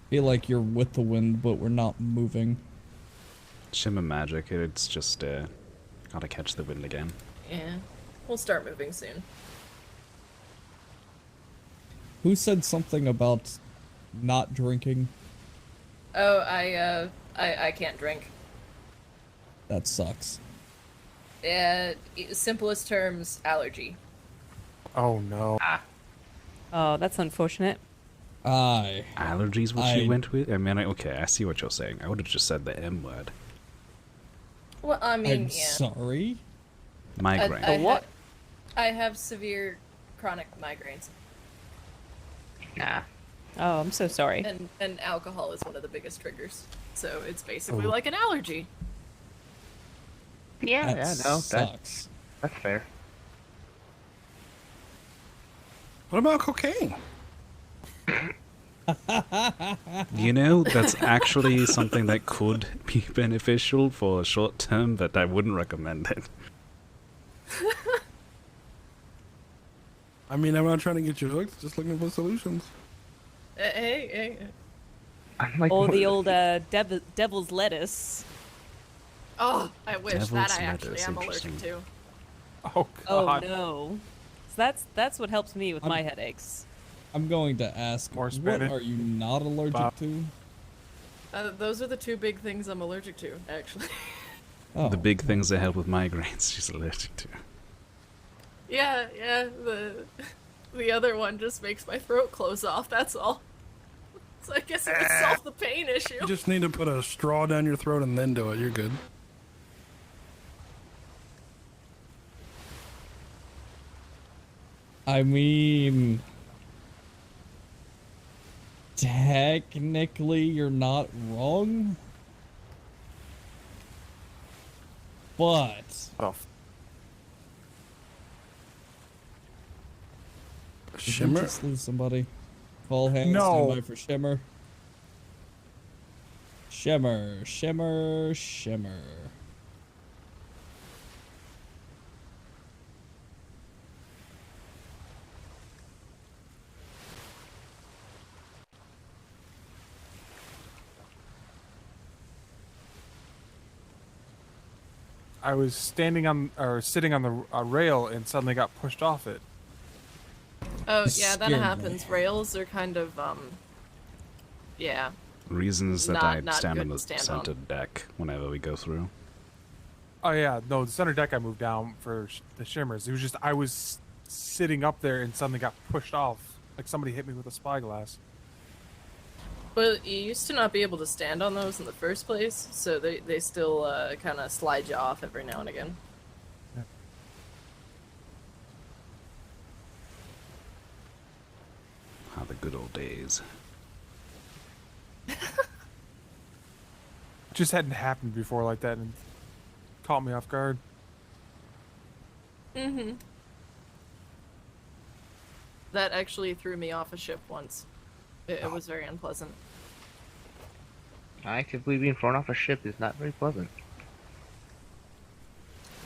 [SPEAKER 21] Feel like you're with the wind, but we're not moving.
[SPEAKER 3] Shimmer magic, it's just gotta catch the wind again.
[SPEAKER 4] Yeah. We'll start moving soon.
[SPEAKER 21] Who said something about not drinking?
[SPEAKER 4] Oh, I can't drink.
[SPEAKER 21] That sucks.
[SPEAKER 4] Simplest terms, allergy.
[SPEAKER 13] Oh no.
[SPEAKER 17] Oh, that's unfortunate.
[SPEAKER 21] Aye.
[SPEAKER 3] Allergies, what you went with? I mean, okay, I see what you're saying. I would have just said the M word.
[SPEAKER 4] Well, I mean,
[SPEAKER 21] I'm
[SPEAKER 4] yeah.
[SPEAKER 21] sorry.
[SPEAKER 3] Migraine.
[SPEAKER 4] I have severe chronic migraines.
[SPEAKER 1] Nah.
[SPEAKER 17] Oh, I'm so sorry.
[SPEAKER 4] And alcohol is one of the biggest triggers. So it's basically
[SPEAKER 21] Oh.
[SPEAKER 4] like an allergy.
[SPEAKER 1] Yeah,
[SPEAKER 21] That
[SPEAKER 1] no,
[SPEAKER 21] sucks.
[SPEAKER 1] that's fair.
[SPEAKER 11] What about cocaine?
[SPEAKER 3] You know, that's actually something that could be beneficial for short term, but I wouldn't recommend it.
[SPEAKER 11] I mean, I'm not trying to get you hooked, just looking for solutions.
[SPEAKER 4] Hey.
[SPEAKER 17] Or the old devil's lettuce.
[SPEAKER 4] Oh, I wish
[SPEAKER 3] Devil's
[SPEAKER 4] that I actually
[SPEAKER 3] lettuce,
[SPEAKER 4] am allergic
[SPEAKER 3] interesting.
[SPEAKER 4] to.
[SPEAKER 13] Oh
[SPEAKER 17] Oh
[SPEAKER 13] god.
[SPEAKER 17] no. So that's what helps me with my headaches.
[SPEAKER 21] I'm going to ask,
[SPEAKER 13] More
[SPEAKER 21] what
[SPEAKER 13] spinach.
[SPEAKER 21] are you not allergic
[SPEAKER 13] Bob.
[SPEAKER 21] to?
[SPEAKER 4] Those are the two big things I'm allergic to, actually.
[SPEAKER 21] Oh.
[SPEAKER 3] The big things that help with migraines she's allergic to.
[SPEAKER 4] Yeah. The other one just makes my throat close off. That's all. So I guess it would solve the pain issue.
[SPEAKER 11] You just need to put a straw down your throat and then do it. You're good.
[SPEAKER 21] I mean, technically, you're not wrong. But
[SPEAKER 13] Oh,
[SPEAKER 21] did we
[SPEAKER 11] Shimmer?
[SPEAKER 21] just lose somebody. Call hands.
[SPEAKER 13] No.
[SPEAKER 21] Stand by for shimmer. Shimmer, shimmer, shimmer.
[SPEAKER 13] I was standing on or sitting on the rail and suddenly got pushed off it.
[SPEAKER 4] Oh, yeah, that
[SPEAKER 13] Scared me.
[SPEAKER 4] happens. Rails are kind of, yeah.
[SPEAKER 3] Reasons that
[SPEAKER 4] Not-
[SPEAKER 3] I
[SPEAKER 4] not
[SPEAKER 3] stand
[SPEAKER 4] good
[SPEAKER 3] on
[SPEAKER 4] to
[SPEAKER 3] the
[SPEAKER 4] stand
[SPEAKER 3] center
[SPEAKER 4] on.
[SPEAKER 3] deck whenever we go through.
[SPEAKER 13] Oh yeah, no, the center deck I moved down for the shimmers. It was just I was sitting up there and suddenly got pushed off, like somebody hit me with a spyglass.
[SPEAKER 4] But you used to not be able to stand on those in the first place, so they still kind of slide you off every now and again.
[SPEAKER 3] Ah, the good old days.
[SPEAKER 13] Just hadn't happened before like that and caught me off guard.
[SPEAKER 4] Mm-hmm. That actually threw me off a ship once. It was very unpleasant.
[SPEAKER 1] Actively being thrown off a ship is not very pleasant.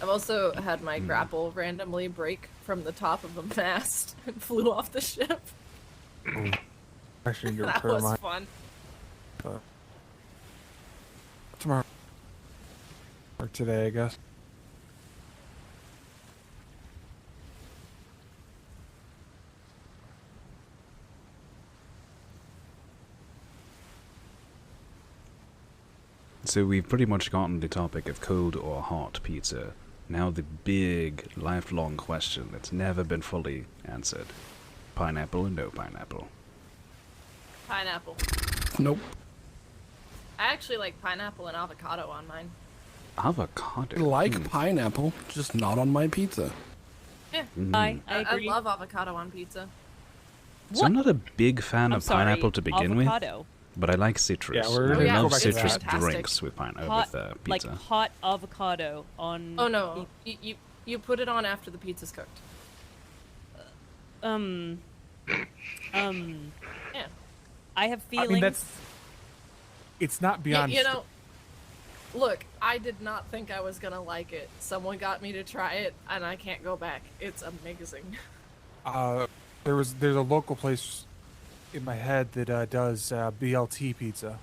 [SPEAKER 4] I've also had my grapple randomly break from the top of the mast and flew off the ship.
[SPEAKER 13] Actually,
[SPEAKER 4] That was fun.
[SPEAKER 13] Tomorrow. Or today, I guess.
[SPEAKER 3] So we've pretty much gotten the topic of cold or hot pizza. Now the big, lifelong question that's never been fully answered. Pineapple or no pineapple?
[SPEAKER 4] Pineapple.
[SPEAKER 11] Nope.
[SPEAKER 4] I actually like pineapple and avocado on mine.
[SPEAKER 3] Avocado?
[SPEAKER 11] I like pineapple, just not on my pizza.
[SPEAKER 4] Yeah.
[SPEAKER 17] I agree.
[SPEAKER 4] love avocado on pizza.
[SPEAKER 3] So I'm not a big fan
[SPEAKER 17] I'm
[SPEAKER 3] of
[SPEAKER 17] sorry,
[SPEAKER 3] pineapple to begin
[SPEAKER 17] avocado.
[SPEAKER 3] with, but I like citrus.
[SPEAKER 13] Yeah, we're
[SPEAKER 3] I
[SPEAKER 13] gonna go
[SPEAKER 3] love
[SPEAKER 13] back to
[SPEAKER 3] citrus
[SPEAKER 13] that.
[SPEAKER 3] drinks with
[SPEAKER 17] Hot,
[SPEAKER 3] pizza.
[SPEAKER 17] like hot avocado on.
[SPEAKER 4] Oh no, you put it on after the pizza's cooked.
[SPEAKER 17] Yeah. I have
[SPEAKER 13] I
[SPEAKER 17] feelings.
[SPEAKER 13] mean, it's not beyond.
[SPEAKER 4] You know, look, I did not think I was gonna like it. Someone got me to try it, and I can't go back. It's amazing.
[SPEAKER 13] There's a local place in my head that does BLT pizza.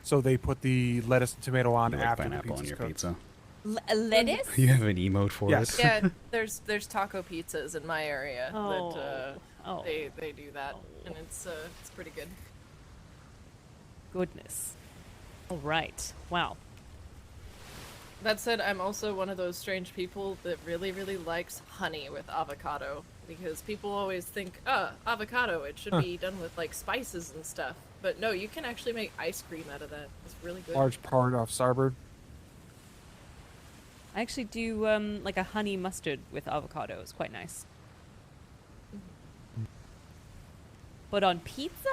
[SPEAKER 13] So they put the lettuce and tomato on
[SPEAKER 3] You like
[SPEAKER 13] after
[SPEAKER 3] pineapple
[SPEAKER 13] the
[SPEAKER 3] on your
[SPEAKER 13] cooked.
[SPEAKER 3] pizza?
[SPEAKER 17] Lettuce?
[SPEAKER 3] You have an emote for
[SPEAKER 13] Yes.
[SPEAKER 3] it?
[SPEAKER 4] Yeah, there's taco pizzas in my area that
[SPEAKER 17] Oh.
[SPEAKER 4] they do that, and it's pretty good.
[SPEAKER 17] Goodness. All right. Wow.
[SPEAKER 4] That said, I'm also one of those strange people that really, really likes honey with avocado, because people always think, avocado, it should be done with like spices and stuff. But no, you can actually make ice cream out of that. It's really good.
[SPEAKER 13] Large part of starboard.
[SPEAKER 17] I actually do like a honey mustard with avocado. It's quite nice. But on pizza?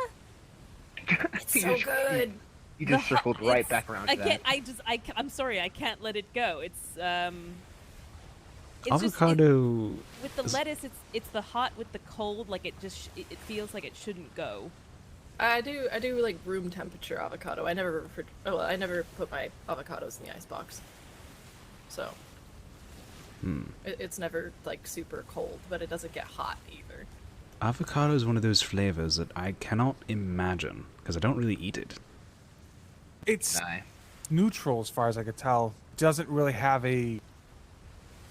[SPEAKER 4] It's so good.
[SPEAKER 1] You just circled right back around to
[SPEAKER 17] I
[SPEAKER 1] that.
[SPEAKER 17] can't. I'm sorry. I can't let it go. It's
[SPEAKER 3] Avocado.
[SPEAKER 17] with the lettuce. It's the hot with the cold. Like it just it feels like it shouldn't go.
[SPEAKER 4] I do like room temperature avocado. I never put my avocados in the icebox. So it's never like super cold, but it doesn't get hot either.
[SPEAKER 3] Avocado is one of those flavors that I cannot imagine because I don't really eat it.
[SPEAKER 13] It's neutral as far as I could tell. Doesn't really have a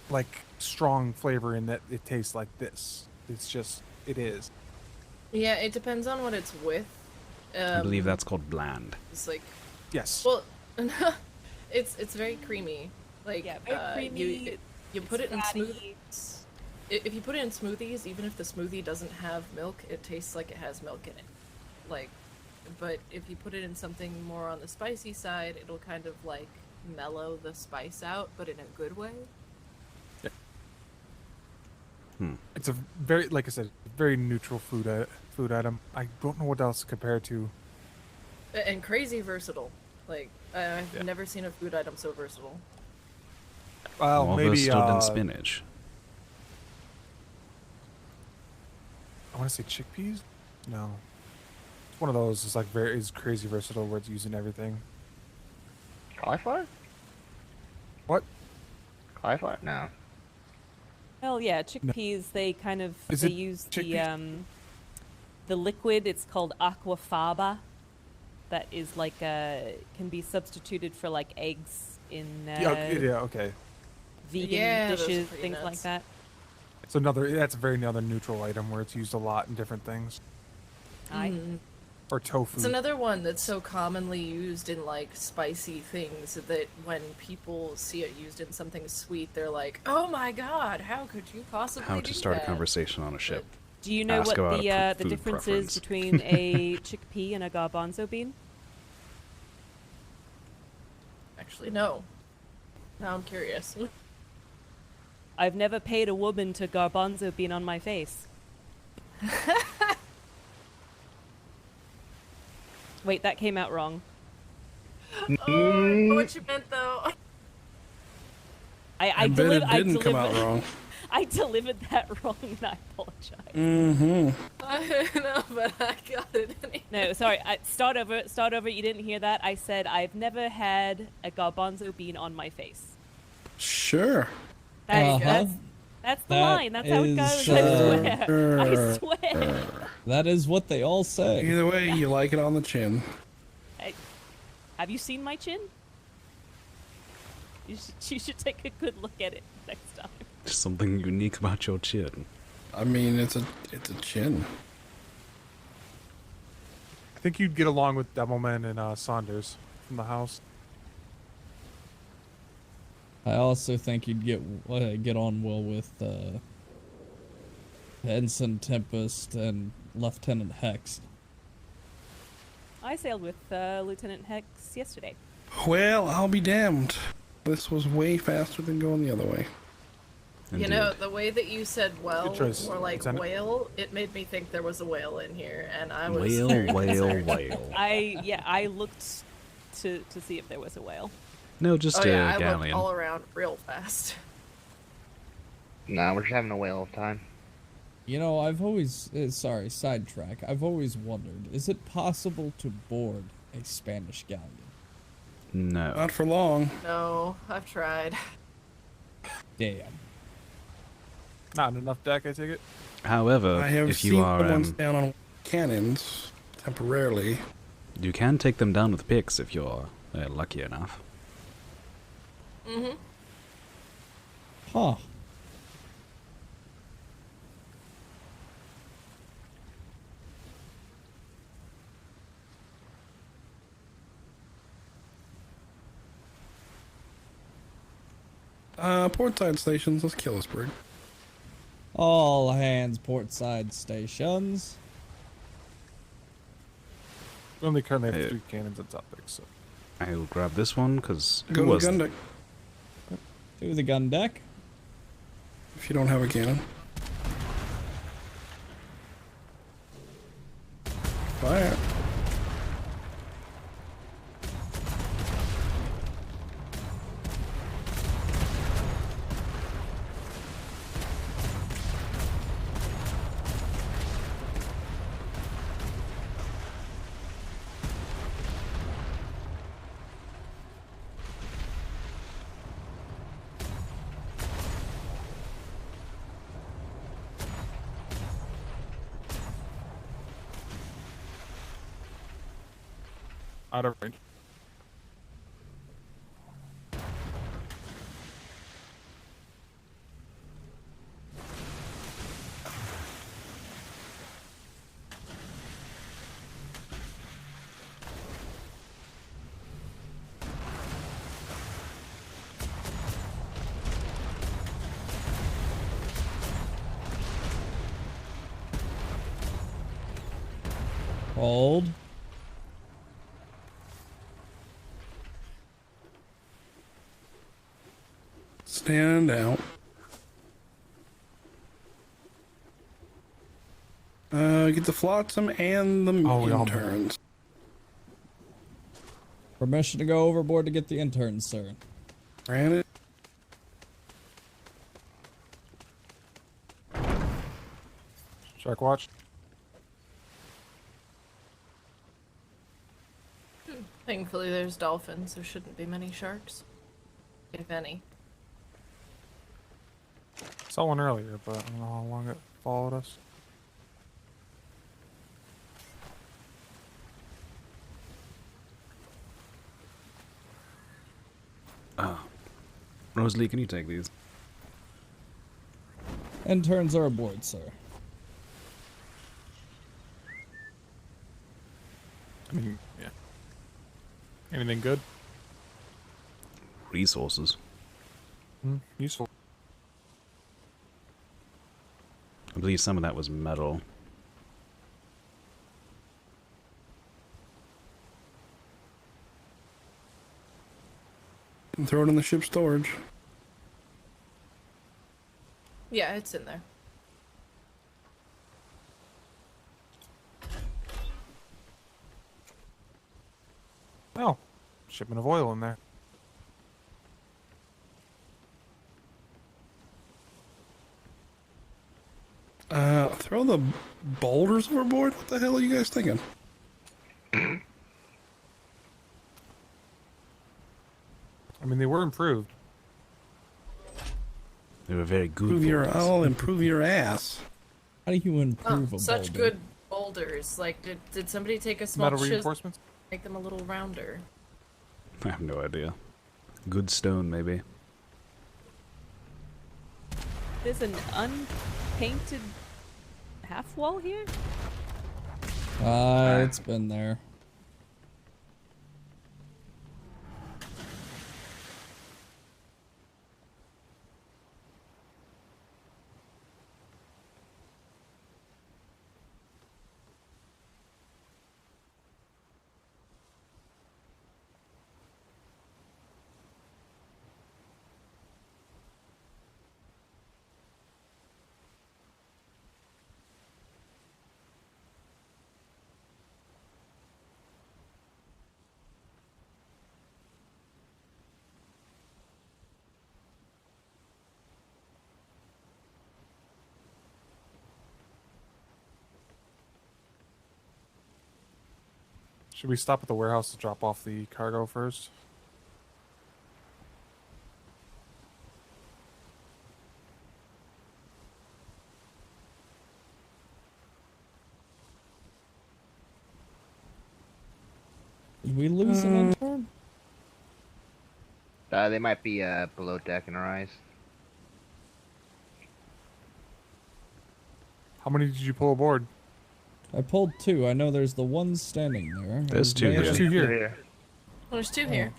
[SPEAKER 13] like strong flavor in that it tastes like this. It's just it is.
[SPEAKER 4] Yeah, it depends on what it's with.
[SPEAKER 3] I believe that's called bland.
[SPEAKER 4] It's like
[SPEAKER 13] yes.
[SPEAKER 4] Well, it's very creamy. Like
[SPEAKER 17] Yeah, very creamy.
[SPEAKER 4] You put it in
[SPEAKER 17] fatty.
[SPEAKER 4] smoothies. If you put it in smoothies, even if the smoothie doesn't have milk, it tastes like it has milk in it. Like, but if you put it in something more on the spicy side, it'll kind of like mellow the spice out, but in a good way.
[SPEAKER 13] It's a very, like I said, very neutral food item. I don't know what else to compare it to.
[SPEAKER 4] And crazy versatile. Like, I've never seen a food item so versatile.
[SPEAKER 13] Well,
[SPEAKER 3] More
[SPEAKER 13] maybe
[SPEAKER 3] versatile than spinach.
[SPEAKER 13] I want to say chickpeas. No, it's one of those. It's like is crazy versatile where it's using everything.
[SPEAKER 1] Cauliflower?
[SPEAKER 13] What?
[SPEAKER 1] Cauliflower? No.
[SPEAKER 17] Well, yeah, chickpeas. They kind of
[SPEAKER 13] Is
[SPEAKER 17] they
[SPEAKER 13] it
[SPEAKER 17] use
[SPEAKER 13] chickpeas?
[SPEAKER 17] the liquid. It's called aquafaba. That is like can be substituted for like eggs in
[SPEAKER 13] yeah, okay.
[SPEAKER 17] vegan
[SPEAKER 4] Yeah, those are
[SPEAKER 17] dishes,
[SPEAKER 4] pretty
[SPEAKER 17] things like
[SPEAKER 4] nuts.
[SPEAKER 17] that.
[SPEAKER 13] It's that's a very another neutral item where it's used a lot in different things.
[SPEAKER 4] Mhm.
[SPEAKER 13] Or tofu.
[SPEAKER 4] It's another one that's so commonly used in like spicy things that when people see it used in something sweet, they're like, "Oh my god, how could you possibly
[SPEAKER 3] How
[SPEAKER 4] do
[SPEAKER 3] to start a
[SPEAKER 4] that?"
[SPEAKER 3] conversation on a ship.
[SPEAKER 17] Do you know
[SPEAKER 3] Ask
[SPEAKER 17] what
[SPEAKER 3] about a
[SPEAKER 17] the
[SPEAKER 3] food
[SPEAKER 17] difference
[SPEAKER 3] preference.
[SPEAKER 17] is between a chickpea and a garbanzo bean?
[SPEAKER 4] Actually, no. Now I'm curious.
[SPEAKER 17] I've never paid a woman to garbanzo bean on my face. Wait, that came out wrong.
[SPEAKER 4] Oh, I know what you meant though.
[SPEAKER 17] I
[SPEAKER 11] bet it didn't come out wrong.
[SPEAKER 17] I delivered that wrong, and I apologize.
[SPEAKER 11] Mm-hmm.
[SPEAKER 4] I know, but I got it anyway.
[SPEAKER 17] No, sorry. Start over. Start over. You didn't hear that. I said I've never had a garbanzo bean on my face.
[SPEAKER 11] Sure.
[SPEAKER 17] That's the line. That's how it goes. I swear.
[SPEAKER 21] That is what they all say.
[SPEAKER 11] Either way, you like it on the chin.
[SPEAKER 17] Have you seen my chin? You should take a good look at it next time.
[SPEAKER 3] There's something unique about your chin.
[SPEAKER 11] I mean, it's a chin.
[SPEAKER 13] I think you'd get along with Devilman and Saunders from the house.
[SPEAKER 21] I also think you'd get on well with Ensign Tempest and Lieutenant Hex.
[SPEAKER 17] I sailed with Lieutenant Hex yesterday.
[SPEAKER 11] Well, I'll be damned. This was way faster than going the other way.
[SPEAKER 4] You know, the way that you said well,
[SPEAKER 11] Good choice,
[SPEAKER 4] or like
[SPEAKER 11] Lieutenant.
[SPEAKER 4] whale, it made me think there was a whale in here, and I was
[SPEAKER 3] Whale,
[SPEAKER 4] very
[SPEAKER 3] whale,
[SPEAKER 4] concerned.
[SPEAKER 3] whale.
[SPEAKER 17] I looked to see if there was a whale.
[SPEAKER 3] No, just
[SPEAKER 4] oh, yeah,
[SPEAKER 3] a
[SPEAKER 4] I
[SPEAKER 3] galleon.
[SPEAKER 4] looked all around real fast.
[SPEAKER 1] Nah, we're just having a whale of time.
[SPEAKER 21] You know, I've always sorry, sidetrack. I've always wondered, is it possible to board a Spanish galleon?
[SPEAKER 3] No.
[SPEAKER 11] Not for long.
[SPEAKER 4] No, I've tried.
[SPEAKER 21] Damn.
[SPEAKER 13] Not enough deck, I take it.
[SPEAKER 3] However,
[SPEAKER 11] I have
[SPEAKER 3] if
[SPEAKER 11] seen
[SPEAKER 3] you are,
[SPEAKER 11] the ones down on cannons temporarily.
[SPEAKER 3] you can take them down with picks if you're lucky enough.
[SPEAKER 4] Mm-hmm.
[SPEAKER 21] Huh.
[SPEAKER 11] Portside stations, let's kill this bird.
[SPEAKER 21] All hands portside stations.
[SPEAKER 13] We only currently have 3 cannons and top picks, so.
[SPEAKER 3] I'll grab this one, because...
[SPEAKER 11] Go to the gun deck.
[SPEAKER 21] To the gun deck.
[SPEAKER 11] If you don't have a cannon. Fire.
[SPEAKER 13] Out of range.
[SPEAKER 21] Hold.
[SPEAKER 11] Stand out. Get the flotsam and the interns.
[SPEAKER 21] Permission to go overboard to get the interns, sir.
[SPEAKER 11] Granted.
[SPEAKER 13] Shark watch.
[SPEAKER 4] Thankfully, there's dolphins. There shouldn't be many sharks, if any.
[SPEAKER 13] Saw one earlier, but I don't know how long it followed us.
[SPEAKER 3] Rosalie, can you take these?
[SPEAKER 21] Interns are aboard, sir.
[SPEAKER 13] I mean, yeah. Anything good?
[SPEAKER 3] Resources.
[SPEAKER 13] Useful.
[SPEAKER 3] I believe some of that was metal.
[SPEAKER 11] And throw it in the ship storage.
[SPEAKER 4] Yeah, it's in there.
[SPEAKER 13] Oh, shipment of oil in there.
[SPEAKER 11] Throw the boulders overboard? What the hell are you guys thinking?
[SPEAKER 13] I mean, they were improved.
[SPEAKER 3] They were very good.
[SPEAKER 11] I'll improve your ass.
[SPEAKER 21] How do you improve a
[SPEAKER 4] Such
[SPEAKER 21] boulder?
[SPEAKER 4] good boulders. Like, did somebody take a small
[SPEAKER 13] Metal
[SPEAKER 4] chisel,
[SPEAKER 13] reinforcements?
[SPEAKER 4] make them a little rounder?
[SPEAKER 3] I have no idea. Good stone, maybe.
[SPEAKER 17] There's an unpainted half wall here?
[SPEAKER 21] It's been there.
[SPEAKER 13] Should we stop at the warehouse to drop off the cargo first?
[SPEAKER 21] Did we lose an intern?
[SPEAKER 1] They might be below deck in our eyes.
[SPEAKER 13] How many did you pull aboard?
[SPEAKER 21] I pulled 2. I know there's the one standing there.
[SPEAKER 3] There's 2 here.
[SPEAKER 13] There's 2 here.
[SPEAKER 4] Well, there's 2 here.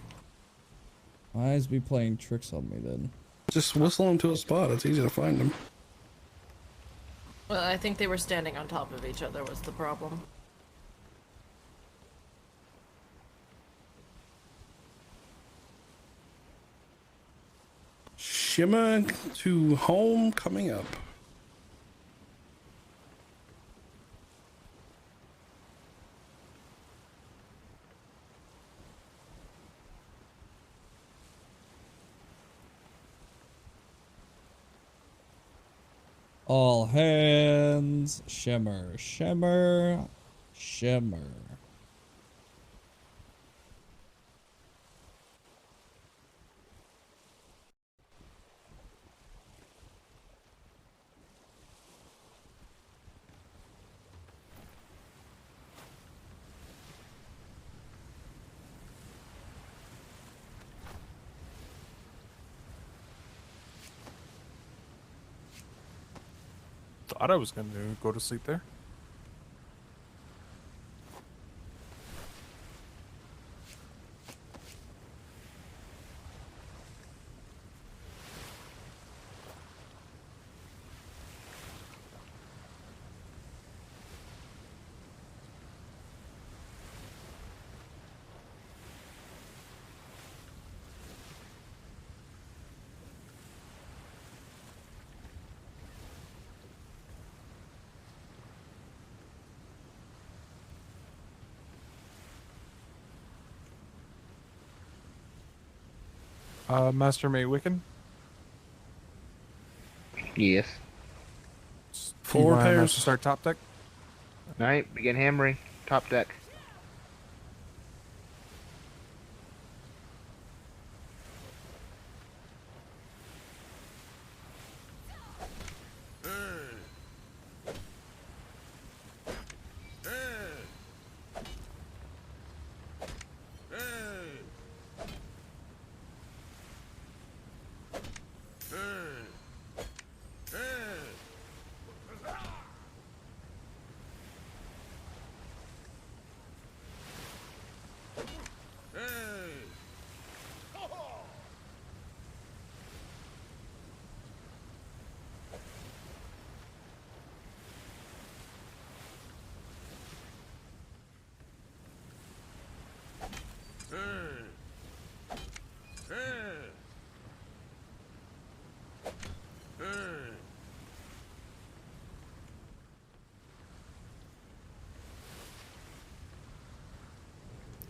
[SPEAKER 21] My eyes be playing tricks on me then.
[SPEAKER 11] Just whistle them to a spot. It's easy to find them.
[SPEAKER 4] Well, I think they were standing on top of each other was the problem.
[SPEAKER 11] Shimmer to home coming up.
[SPEAKER 21] All hands, shimmer, shimmer, shimmer.
[SPEAKER 13] Thought I was going to go to sleep there. Master May Wiccan?
[SPEAKER 1] Yes.
[SPEAKER 11] Forward pairs.
[SPEAKER 13] Start top deck.
[SPEAKER 1] Alright, begin hammering. Top deck.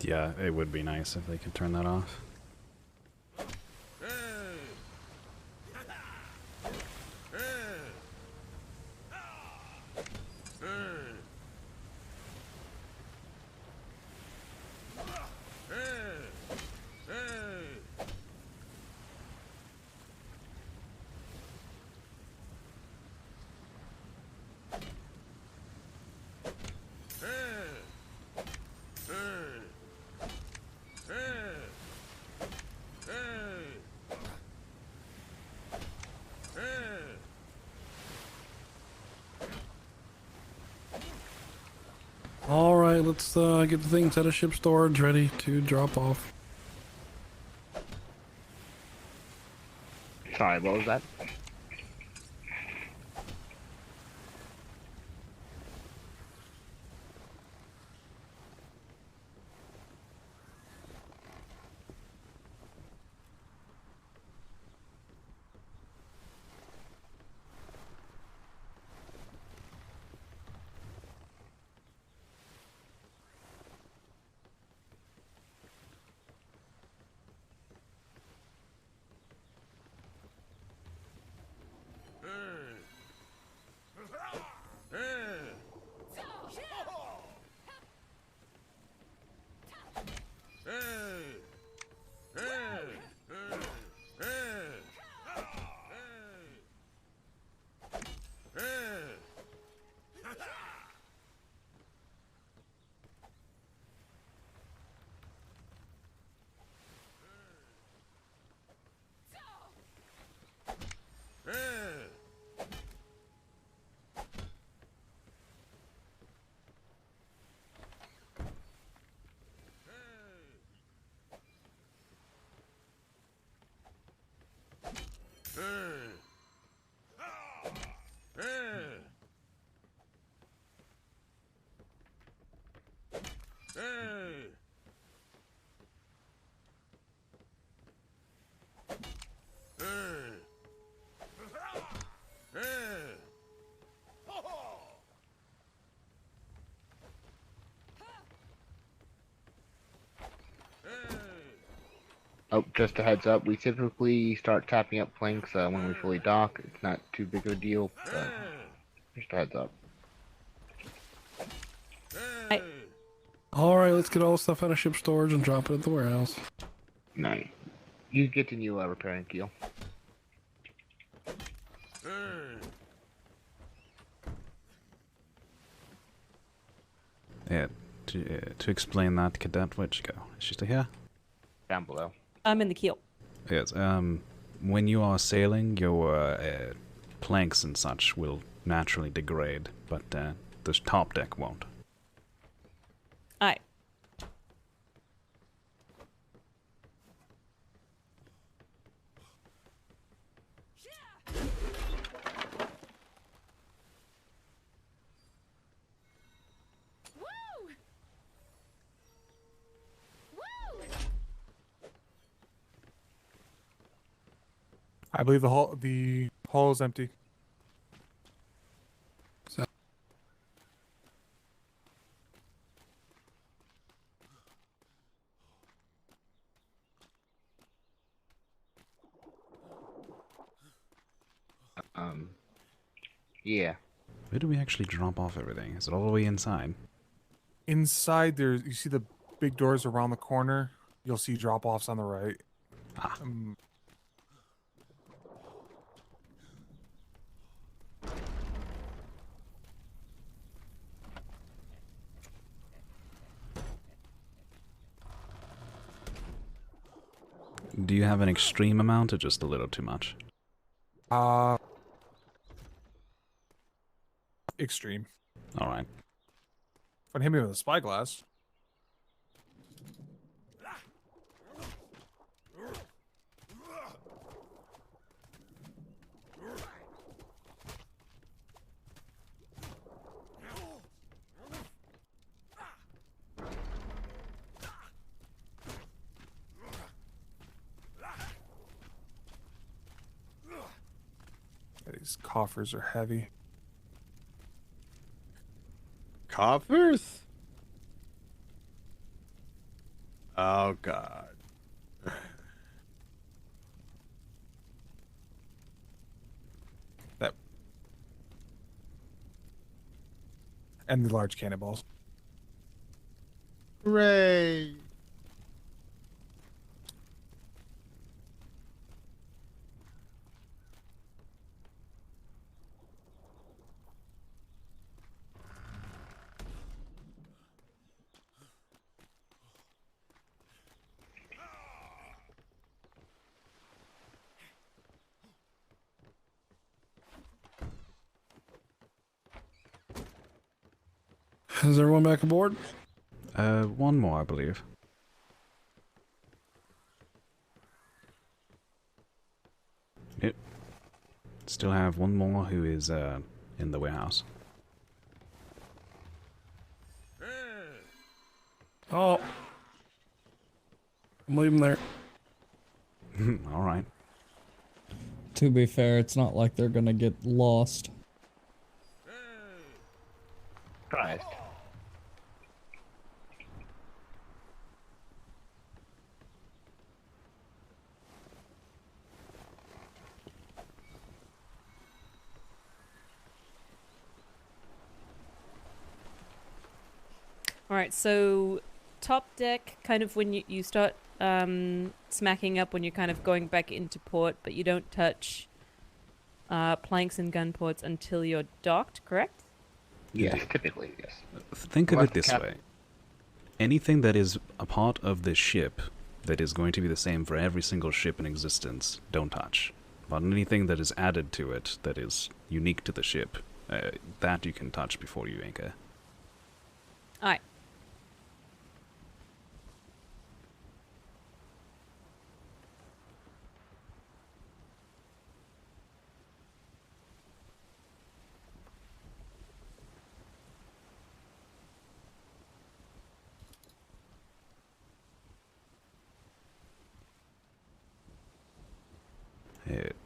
[SPEAKER 3] Yeah, it would be nice if they could turn that off.
[SPEAKER 11] All right, let's get the things out of ship storage ready to drop off.
[SPEAKER 1] Sorry, what was that? Oh, just a heads up, we typically start tapping up planks when we fully dock. It's not too big of a deal, but just a heads up.
[SPEAKER 11] All right, let's get all the stuff out of ship storage and drop it at the warehouse.
[SPEAKER 1] Nice. You continue repairing keel.
[SPEAKER 3] Yeah, to explain that, Cadet, where'd she go? Is she still here?
[SPEAKER 1] Down below.
[SPEAKER 17] I'm in the keel.
[SPEAKER 3] Yes, when you are sailing, your planks and such will naturally degrade, but the top deck won't.
[SPEAKER 17] Aye.
[SPEAKER 13] I believe the hall is empty.
[SPEAKER 1] Yeah.
[SPEAKER 3] Where do we actually drop off everything? Is it all the way inside?
[SPEAKER 13] Inside there, you see the big doors around the corner. You'll see drop-offs on the right.
[SPEAKER 3] Ah. Do you have an extreme amount or just a little too much?
[SPEAKER 13] Extreme.
[SPEAKER 3] All right.
[SPEAKER 13] If hit me with a spyglass. These coffers are heavy.
[SPEAKER 9] Coffers?
[SPEAKER 7] Oh God. That. And the large cannonballs. Hooray!
[SPEAKER 11] Is everyone back aboard?
[SPEAKER 3] One more, I believe. Yep. Still have one more who is in the warehouse.
[SPEAKER 11] Oh. I'm leaving there.
[SPEAKER 3] All right.
[SPEAKER 21] To be fair, it's not like they're gonna get lost.
[SPEAKER 1] Surprised.
[SPEAKER 17] Alright, so top deck, kind of when you start smacking up when you're kind of going back into port, but you don't touch planks and gun ports until you're docked, correct?
[SPEAKER 1] Yes, typically, yes.
[SPEAKER 3] Think of
[SPEAKER 1] Unless
[SPEAKER 3] it this
[SPEAKER 1] Cap-
[SPEAKER 3] way. Anything that is a part of this ship that is going to be the same for every single ship in existence, don't touch. But anything that is added to it that is unique to the ship, that you can touch before you anchor.
[SPEAKER 17] Alright.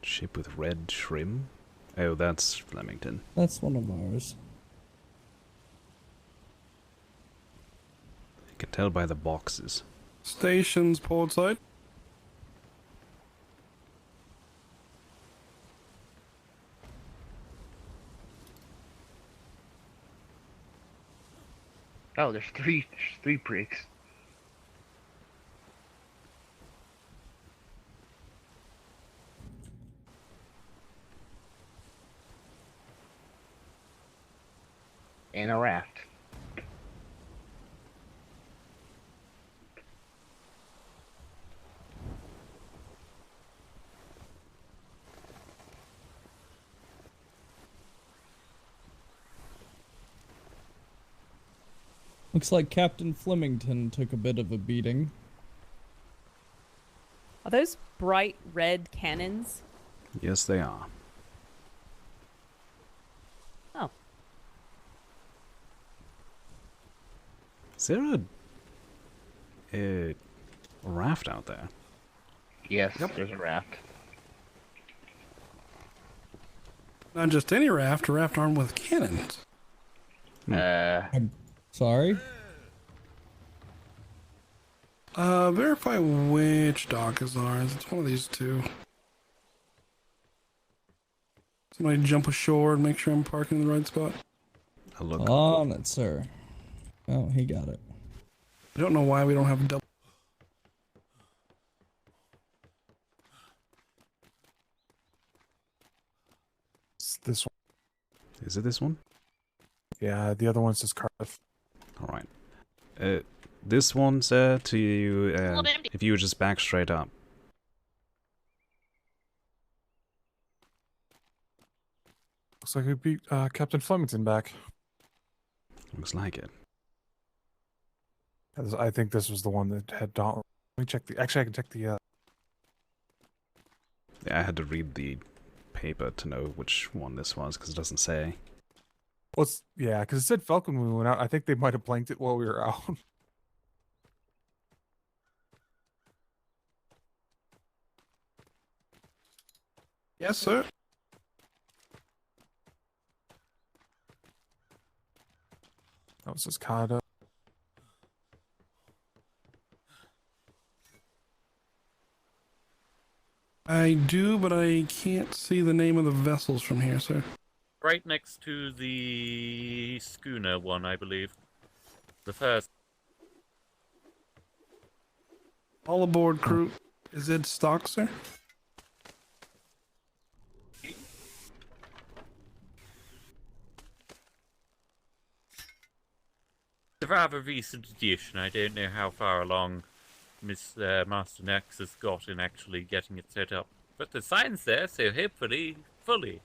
[SPEAKER 3] Ship with red trim? Oh, that's Flemington.
[SPEAKER 21] That's one of ours.
[SPEAKER 3] You can tell by the boxes.
[SPEAKER 11] Stations port side.
[SPEAKER 1] Oh, there's three bricks. And a raft.
[SPEAKER 21] Looks like Captain Flemington took a bit of a beating.
[SPEAKER 17] Are those bright red cannons?
[SPEAKER 3] Yes, they are.
[SPEAKER 17] Oh.
[SPEAKER 3] Is there a raft out there?
[SPEAKER 1] Yes, there's a raft.
[SPEAKER 11] Not just any raft, a raft armed with cannons.
[SPEAKER 21] I'm sorry?
[SPEAKER 11] Verify which dock is ours. It's one of these two. Somebody jump ashore and make sure I'm parking in the right spot.
[SPEAKER 3] I'll look.
[SPEAKER 21] On it, sir. Oh, he got it.
[SPEAKER 11] I don't know why we don't have double.
[SPEAKER 13] It's this one.
[SPEAKER 3] Is it this one?
[SPEAKER 13] Yeah, the other one says Cardiff.
[SPEAKER 3] Alright. This one, sir, to you,
[SPEAKER 24] Well, empty.
[SPEAKER 3] if you would just back straight up.
[SPEAKER 13] Looks like we beat Captain Flemington back.
[SPEAKER 3] Looks like it.
[SPEAKER 13] I think this was the one that had Let me check the. Actually, I can check the.
[SPEAKER 3] Yeah, I had to read the paper to know which one this was, because it doesn't say.
[SPEAKER 13] Well, yeah, because it said Falcon when we went out. I think they might have blanked it while we were out.
[SPEAKER 11] Yes, sir.
[SPEAKER 13] That was Cascada.
[SPEAKER 11] I do, but I can't see the name of the vessels from here, sir.
[SPEAKER 9] Right next to the schooner one, I believe. The first.
[SPEAKER 11] All aboard, crew. Is it stock, sir?
[SPEAKER 9] It's a rather recent edition. I don't know how far along Master Nex has got in actually getting it set up. But the sign's there, so hopefully fully.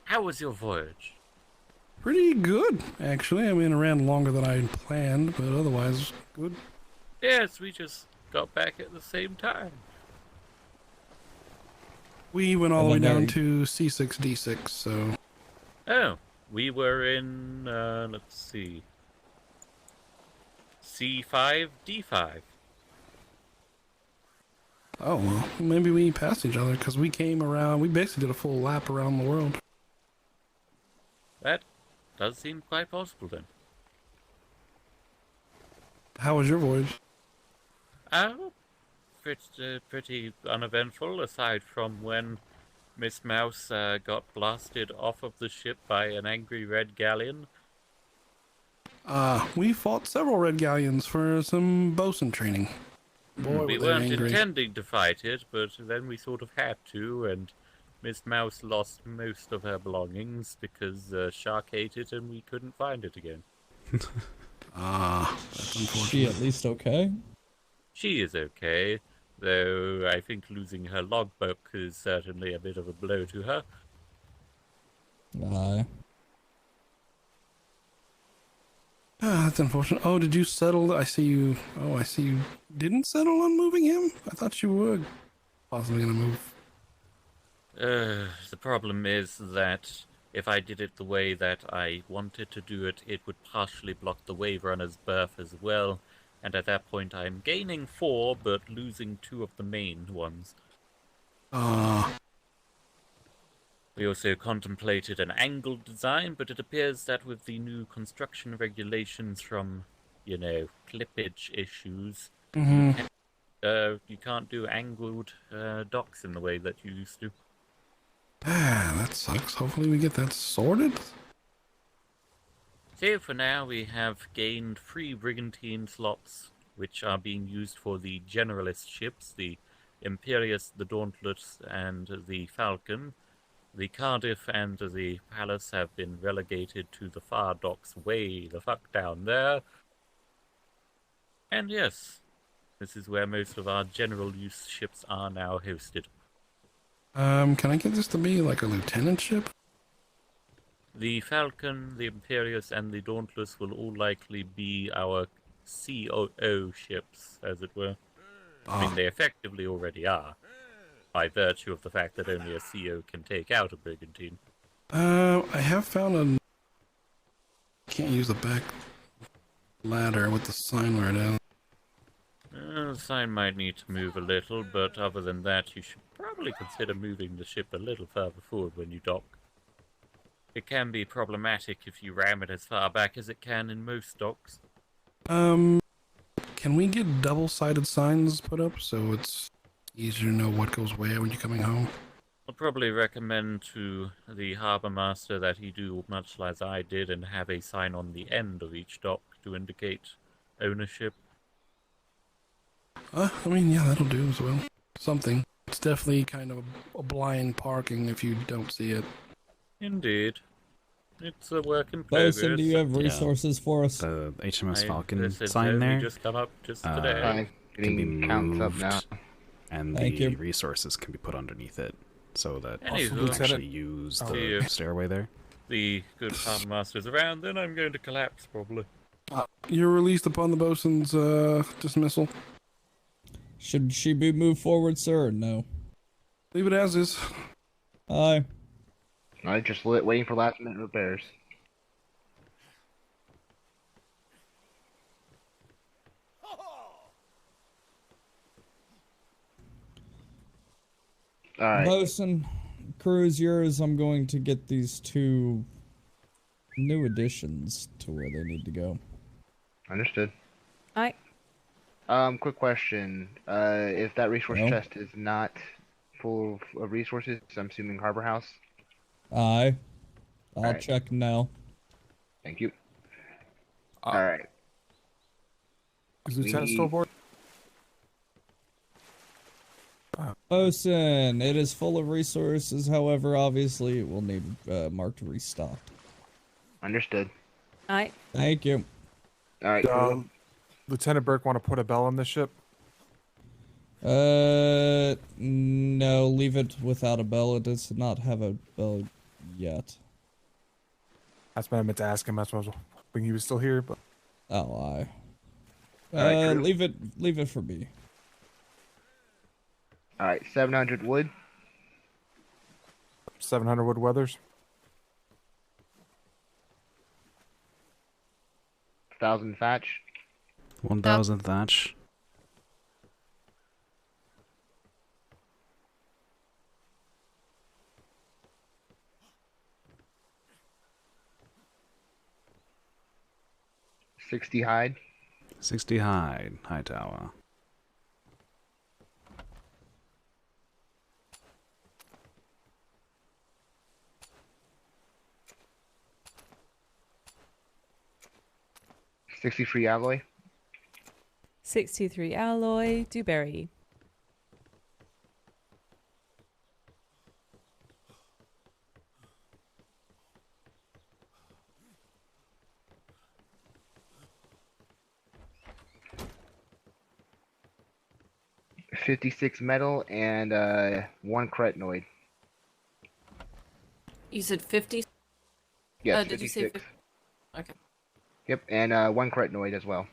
[SPEAKER 9] How was your voyage?
[SPEAKER 11] Pretty good, actually. I mean, it ran longer than I planned, but otherwise good.
[SPEAKER 9] Yes, we just got back at the same time.
[SPEAKER 11] We went all the way
[SPEAKER 9] And
[SPEAKER 11] down
[SPEAKER 9] then
[SPEAKER 11] to C6D6, so...
[SPEAKER 9] Oh, we were in, let's see, C5D5.
[SPEAKER 11] Oh, well, maybe we passed each other, because we came around, we basically did a full lap around the world.
[SPEAKER 9] That does seem quite possible then.
[SPEAKER 11] How was your voyage?
[SPEAKER 9] Pretty uneventful, aside from when Miss Mouse got blasted off of the ship by an angry red galleon.
[SPEAKER 11] We fought several red galleons for some bosun training. Boy,
[SPEAKER 9] We
[SPEAKER 11] were they
[SPEAKER 9] weren't
[SPEAKER 11] angry.
[SPEAKER 9] intending to fight it, but then we sort of had to, and Miss Mouse lost most of her belongings because Shark ate it and we couldn't find it again.
[SPEAKER 11] That's unfortunate.
[SPEAKER 21] She at least okay?
[SPEAKER 9] She is okay, though I think losing her logbook is certainly a bit of a blow to her.
[SPEAKER 21] Aye.
[SPEAKER 11] That's unfortunate. Oh, did you settle? I see you didn't settle on moving him? I thought you were possibly gonna move.
[SPEAKER 9] The problem is that if I did it the way that I wanted to do it, it would partially block the Wave Runner's berth as well, and at that point I'm gaining 4, but losing 2 of the main ones. We also contemplated an angled design, but it appears that with the new construction regulations from, you know, clippage issues, you can't do angled docks in the way that you used to.
[SPEAKER 11] That sucks. Hopefully we get that sorted.
[SPEAKER 9] So for now we have gained 3 brigantine slots, which are being used for the generalist ships, the Imperius, the Dauntless, and the Falcon. The Cardiff and the Palace have been relegated to the far docks way the fuck down there. And yes, this is where most of our general use ships are now hosted.
[SPEAKER 11] Can I get this to be like a lieutenant ship?
[SPEAKER 9] The Falcon, the Imperius, and the Dauntless will all likely be our COO ships, as it were. I mean, they effectively already are, by virtue of the fact that only a CO can take out a brigantine.
[SPEAKER 11] I have found a... Can't use the back ladder with the sign where it is.
[SPEAKER 9] The sign might need to move a little, but other than that, you should probably consider moving the ship a little further forward when you dock. It can be problematic if you ram it as far back as it can in most docks.
[SPEAKER 11] Can we get double-sided signs put up so it's easier to know what goes where when you're coming home?
[SPEAKER 9] I'll probably recommend to the harbour master that he do much as I did and have a sign on the end of each dock to indicate ownership.
[SPEAKER 11] I mean, yeah, that'll do as well. Something. It's definitely kind of a blind parking if you don't see it.
[SPEAKER 9] Indeed. It's a work in progress.
[SPEAKER 21] Bosun, do you have resources for us?
[SPEAKER 3] The HMS
[SPEAKER 9] I
[SPEAKER 3] Falcon
[SPEAKER 9] said
[SPEAKER 3] sign
[SPEAKER 9] so, we
[SPEAKER 3] there
[SPEAKER 9] just come up just today.
[SPEAKER 3] can be
[SPEAKER 1] counts up
[SPEAKER 3] moved,
[SPEAKER 1] now.
[SPEAKER 3] and
[SPEAKER 21] Thank
[SPEAKER 3] the
[SPEAKER 21] you.
[SPEAKER 3] resources can be put underneath it, so that
[SPEAKER 9] Anywho,
[SPEAKER 3] you can
[SPEAKER 9] Lieutenant-
[SPEAKER 3] actually use the stairway there.
[SPEAKER 9] The good harbour master's around, then I'm going to collapse, probably.
[SPEAKER 11] You're released upon the bosun's dismissal.
[SPEAKER 21] Should she be moved forward, sir, or no?
[SPEAKER 11] Leave it as is.
[SPEAKER 21] Aye.
[SPEAKER 1] I just waiting for last minute repairs. Alright.
[SPEAKER 21] Bosun, crew's yours. I'm going to get these 2 new additions to where they need to go.
[SPEAKER 1] Understood.
[SPEAKER 17] Aye.
[SPEAKER 1] Quick question. If that resource
[SPEAKER 21] No.
[SPEAKER 1] chest is not full of resources, I'm assuming Harbor House.
[SPEAKER 21] Aye. I'll
[SPEAKER 1] Alright.
[SPEAKER 21] check now.
[SPEAKER 1] Thank you. Alright.
[SPEAKER 13] Is Lieutenant still aboard?
[SPEAKER 21] Bosun, it is full of resources. However, obviously, it will need marked restocked.
[SPEAKER 1] Understood.
[SPEAKER 17] Aye.
[SPEAKER 21] Thank you.
[SPEAKER 1] Alright, cool.
[SPEAKER 13] Lieutenant Burke want to put a bell on this ship?
[SPEAKER 21] No, leave it without a bell. It does not have a bell yet.
[SPEAKER 13] That's what I meant to ask him. That's what I was hoping he was still here, but...
[SPEAKER 21] Oh, aye.
[SPEAKER 1] Alright, crew.
[SPEAKER 21] Leave it for me.
[SPEAKER 1] Alright, 700 wood.
[SPEAKER 13] 700 wood weathers.
[SPEAKER 1] 1,000 thatch.
[SPEAKER 3] 1,000 thatch.
[SPEAKER 1] $60 hide.
[SPEAKER 3] 60 hide. Hightower.
[SPEAKER 1] $63 alloy.
[SPEAKER 17] 63 alloy. Dewberry.
[SPEAKER 1] $56 metal and 1 cretinoid.
[SPEAKER 4] You said 50?
[SPEAKER 1] Yes,
[SPEAKER 4] did you say
[SPEAKER 1] 56.
[SPEAKER 4] 50? Okay.
[SPEAKER 1] Yep, and 1 cretinoid as well.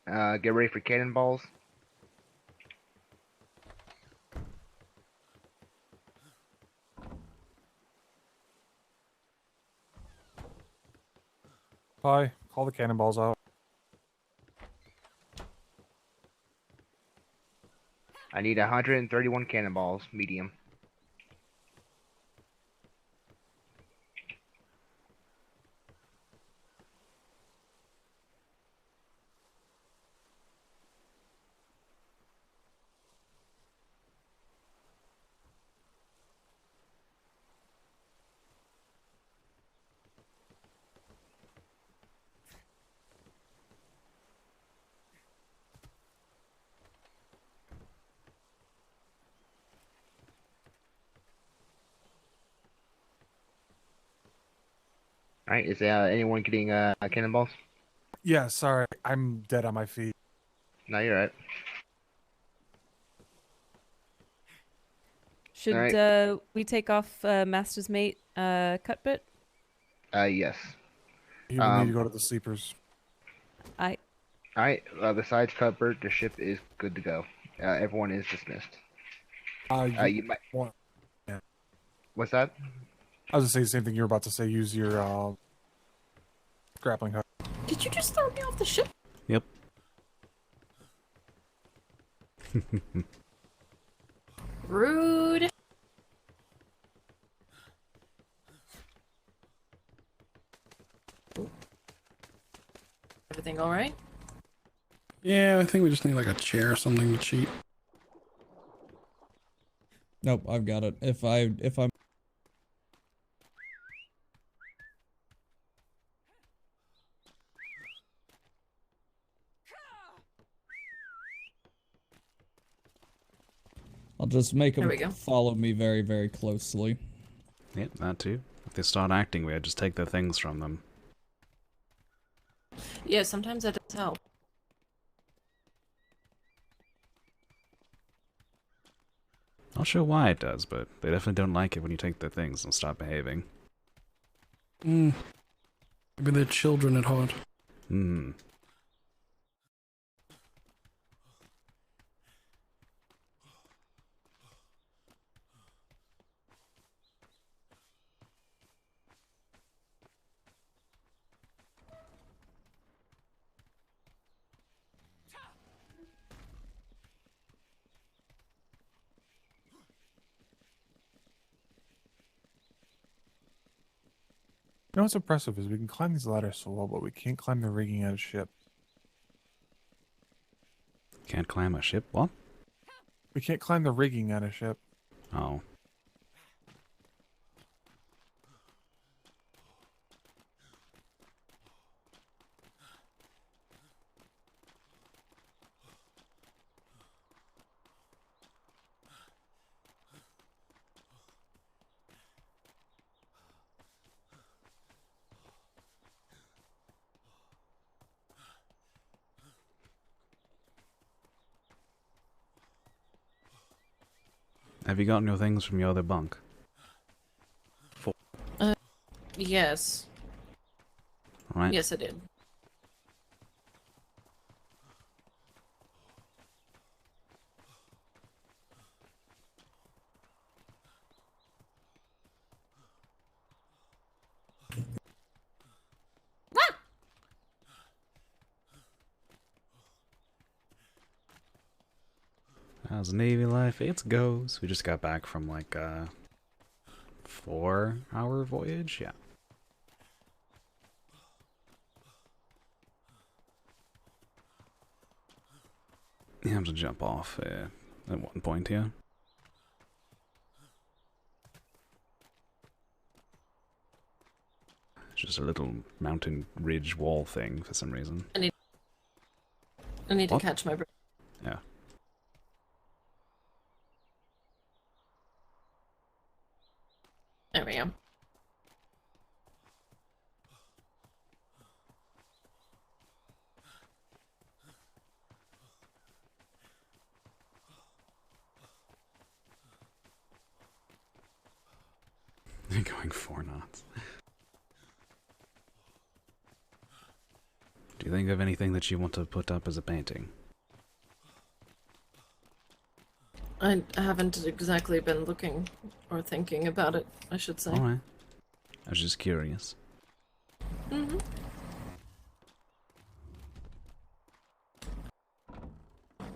[SPEAKER 1] Get ready for cannonballs.
[SPEAKER 13] Hi, call the cannonballs out.
[SPEAKER 1] I need 131 cannonballs, medium. Alright, is anyone getting cannonballs?
[SPEAKER 13] Yeah, sorry, I'm dead on my feet.
[SPEAKER 1] No, you're right.
[SPEAKER 17] Should
[SPEAKER 1] Alright.
[SPEAKER 17] we take off Master's Mate Cuthbert?
[SPEAKER 1] Yes.
[SPEAKER 13] You will need to go to the sleepers.
[SPEAKER 17] Aye.
[SPEAKER 1] Alright, besides Cuthbert, the ship is good to go. Everyone is dismissed. You might...
[SPEAKER 13] Yeah.
[SPEAKER 1] What's that?
[SPEAKER 13] I was gonna say the same thing you were about to say. Use your grappling hook.
[SPEAKER 4] Did you just throw me off the ship?
[SPEAKER 3] Yep.
[SPEAKER 4] Rude. Everything all right?
[SPEAKER 11] Yeah, I think we just need like a chair or something to cheat.
[SPEAKER 21] Nope, I've got it. If I'm I'll just make
[SPEAKER 4] There
[SPEAKER 21] them
[SPEAKER 4] we go.
[SPEAKER 21] follow me very, very closely.
[SPEAKER 3] Yep, that too. If they start acting weird, just take their things from them.
[SPEAKER 4] Yeah, sometimes that does help.
[SPEAKER 3] Not sure why it does, but they definitely don't like it when you take their things and start behaving.
[SPEAKER 11] Maybe they're children at heart.
[SPEAKER 3] Hmm.
[SPEAKER 13] know what's impressive is we can climb these ladders so well, but we can't climb the rigging at a ship.
[SPEAKER 3] Can't climb a ship? What?
[SPEAKER 13] We can't climb the rigging at a ship.
[SPEAKER 3] Oh. Have you gotten your things from your other bunk?
[SPEAKER 4] Yes.
[SPEAKER 3] Alright.
[SPEAKER 4] Yes, I did.
[SPEAKER 3] How's Navy life? It goes. We just got back from like a 4-hour voyage. Yeah. You have to jump off at one point here. It's just a little mountain ridge wall thing for some reason.
[SPEAKER 4] I need to
[SPEAKER 3] What?
[SPEAKER 4] catch my breath.
[SPEAKER 3] Yeah.
[SPEAKER 4] There we go.
[SPEAKER 3] You're going 4 knots. Do you think of anything that you want to put up as a painting?
[SPEAKER 4] I haven't exactly been looking or thinking about it, I should say.
[SPEAKER 3] Alright. I was just curious.
[SPEAKER 4] Mm-hmm.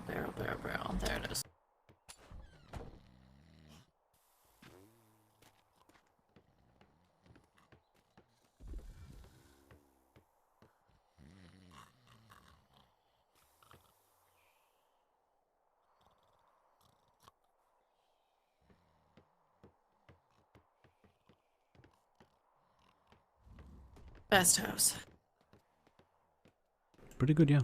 [SPEAKER 4] Barrel, barrel, barrel. There it is. Best house.
[SPEAKER 3] Pretty good, yeah.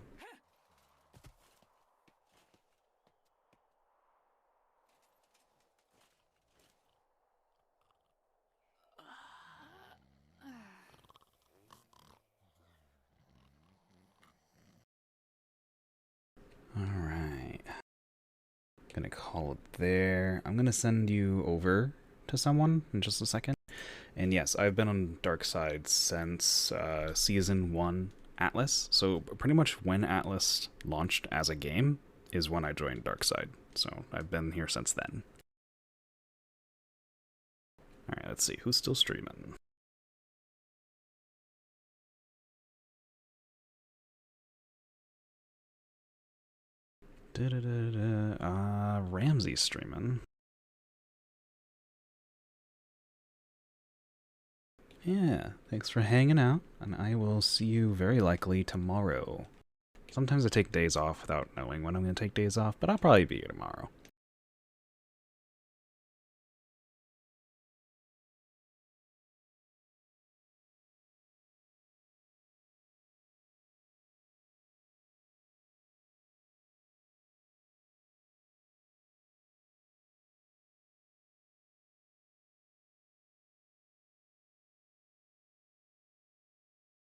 [SPEAKER 3] Alright. Gonna call it there. I'm gonna send you over to someone in just a second. And yes, I've been on Dark Side since Season 1 Atlas. So pretty much when Atlas launched as a game is when I joined Dark Side. So I've been here since then. Alright, let's see. Who's still streaming? Ramsey's streaming. Yeah, thanks for hanging out, and I will see you very likely tomorrow. Sometimes I take days off without knowing when I'm going to take days off, but I'll probably be here tomorrow.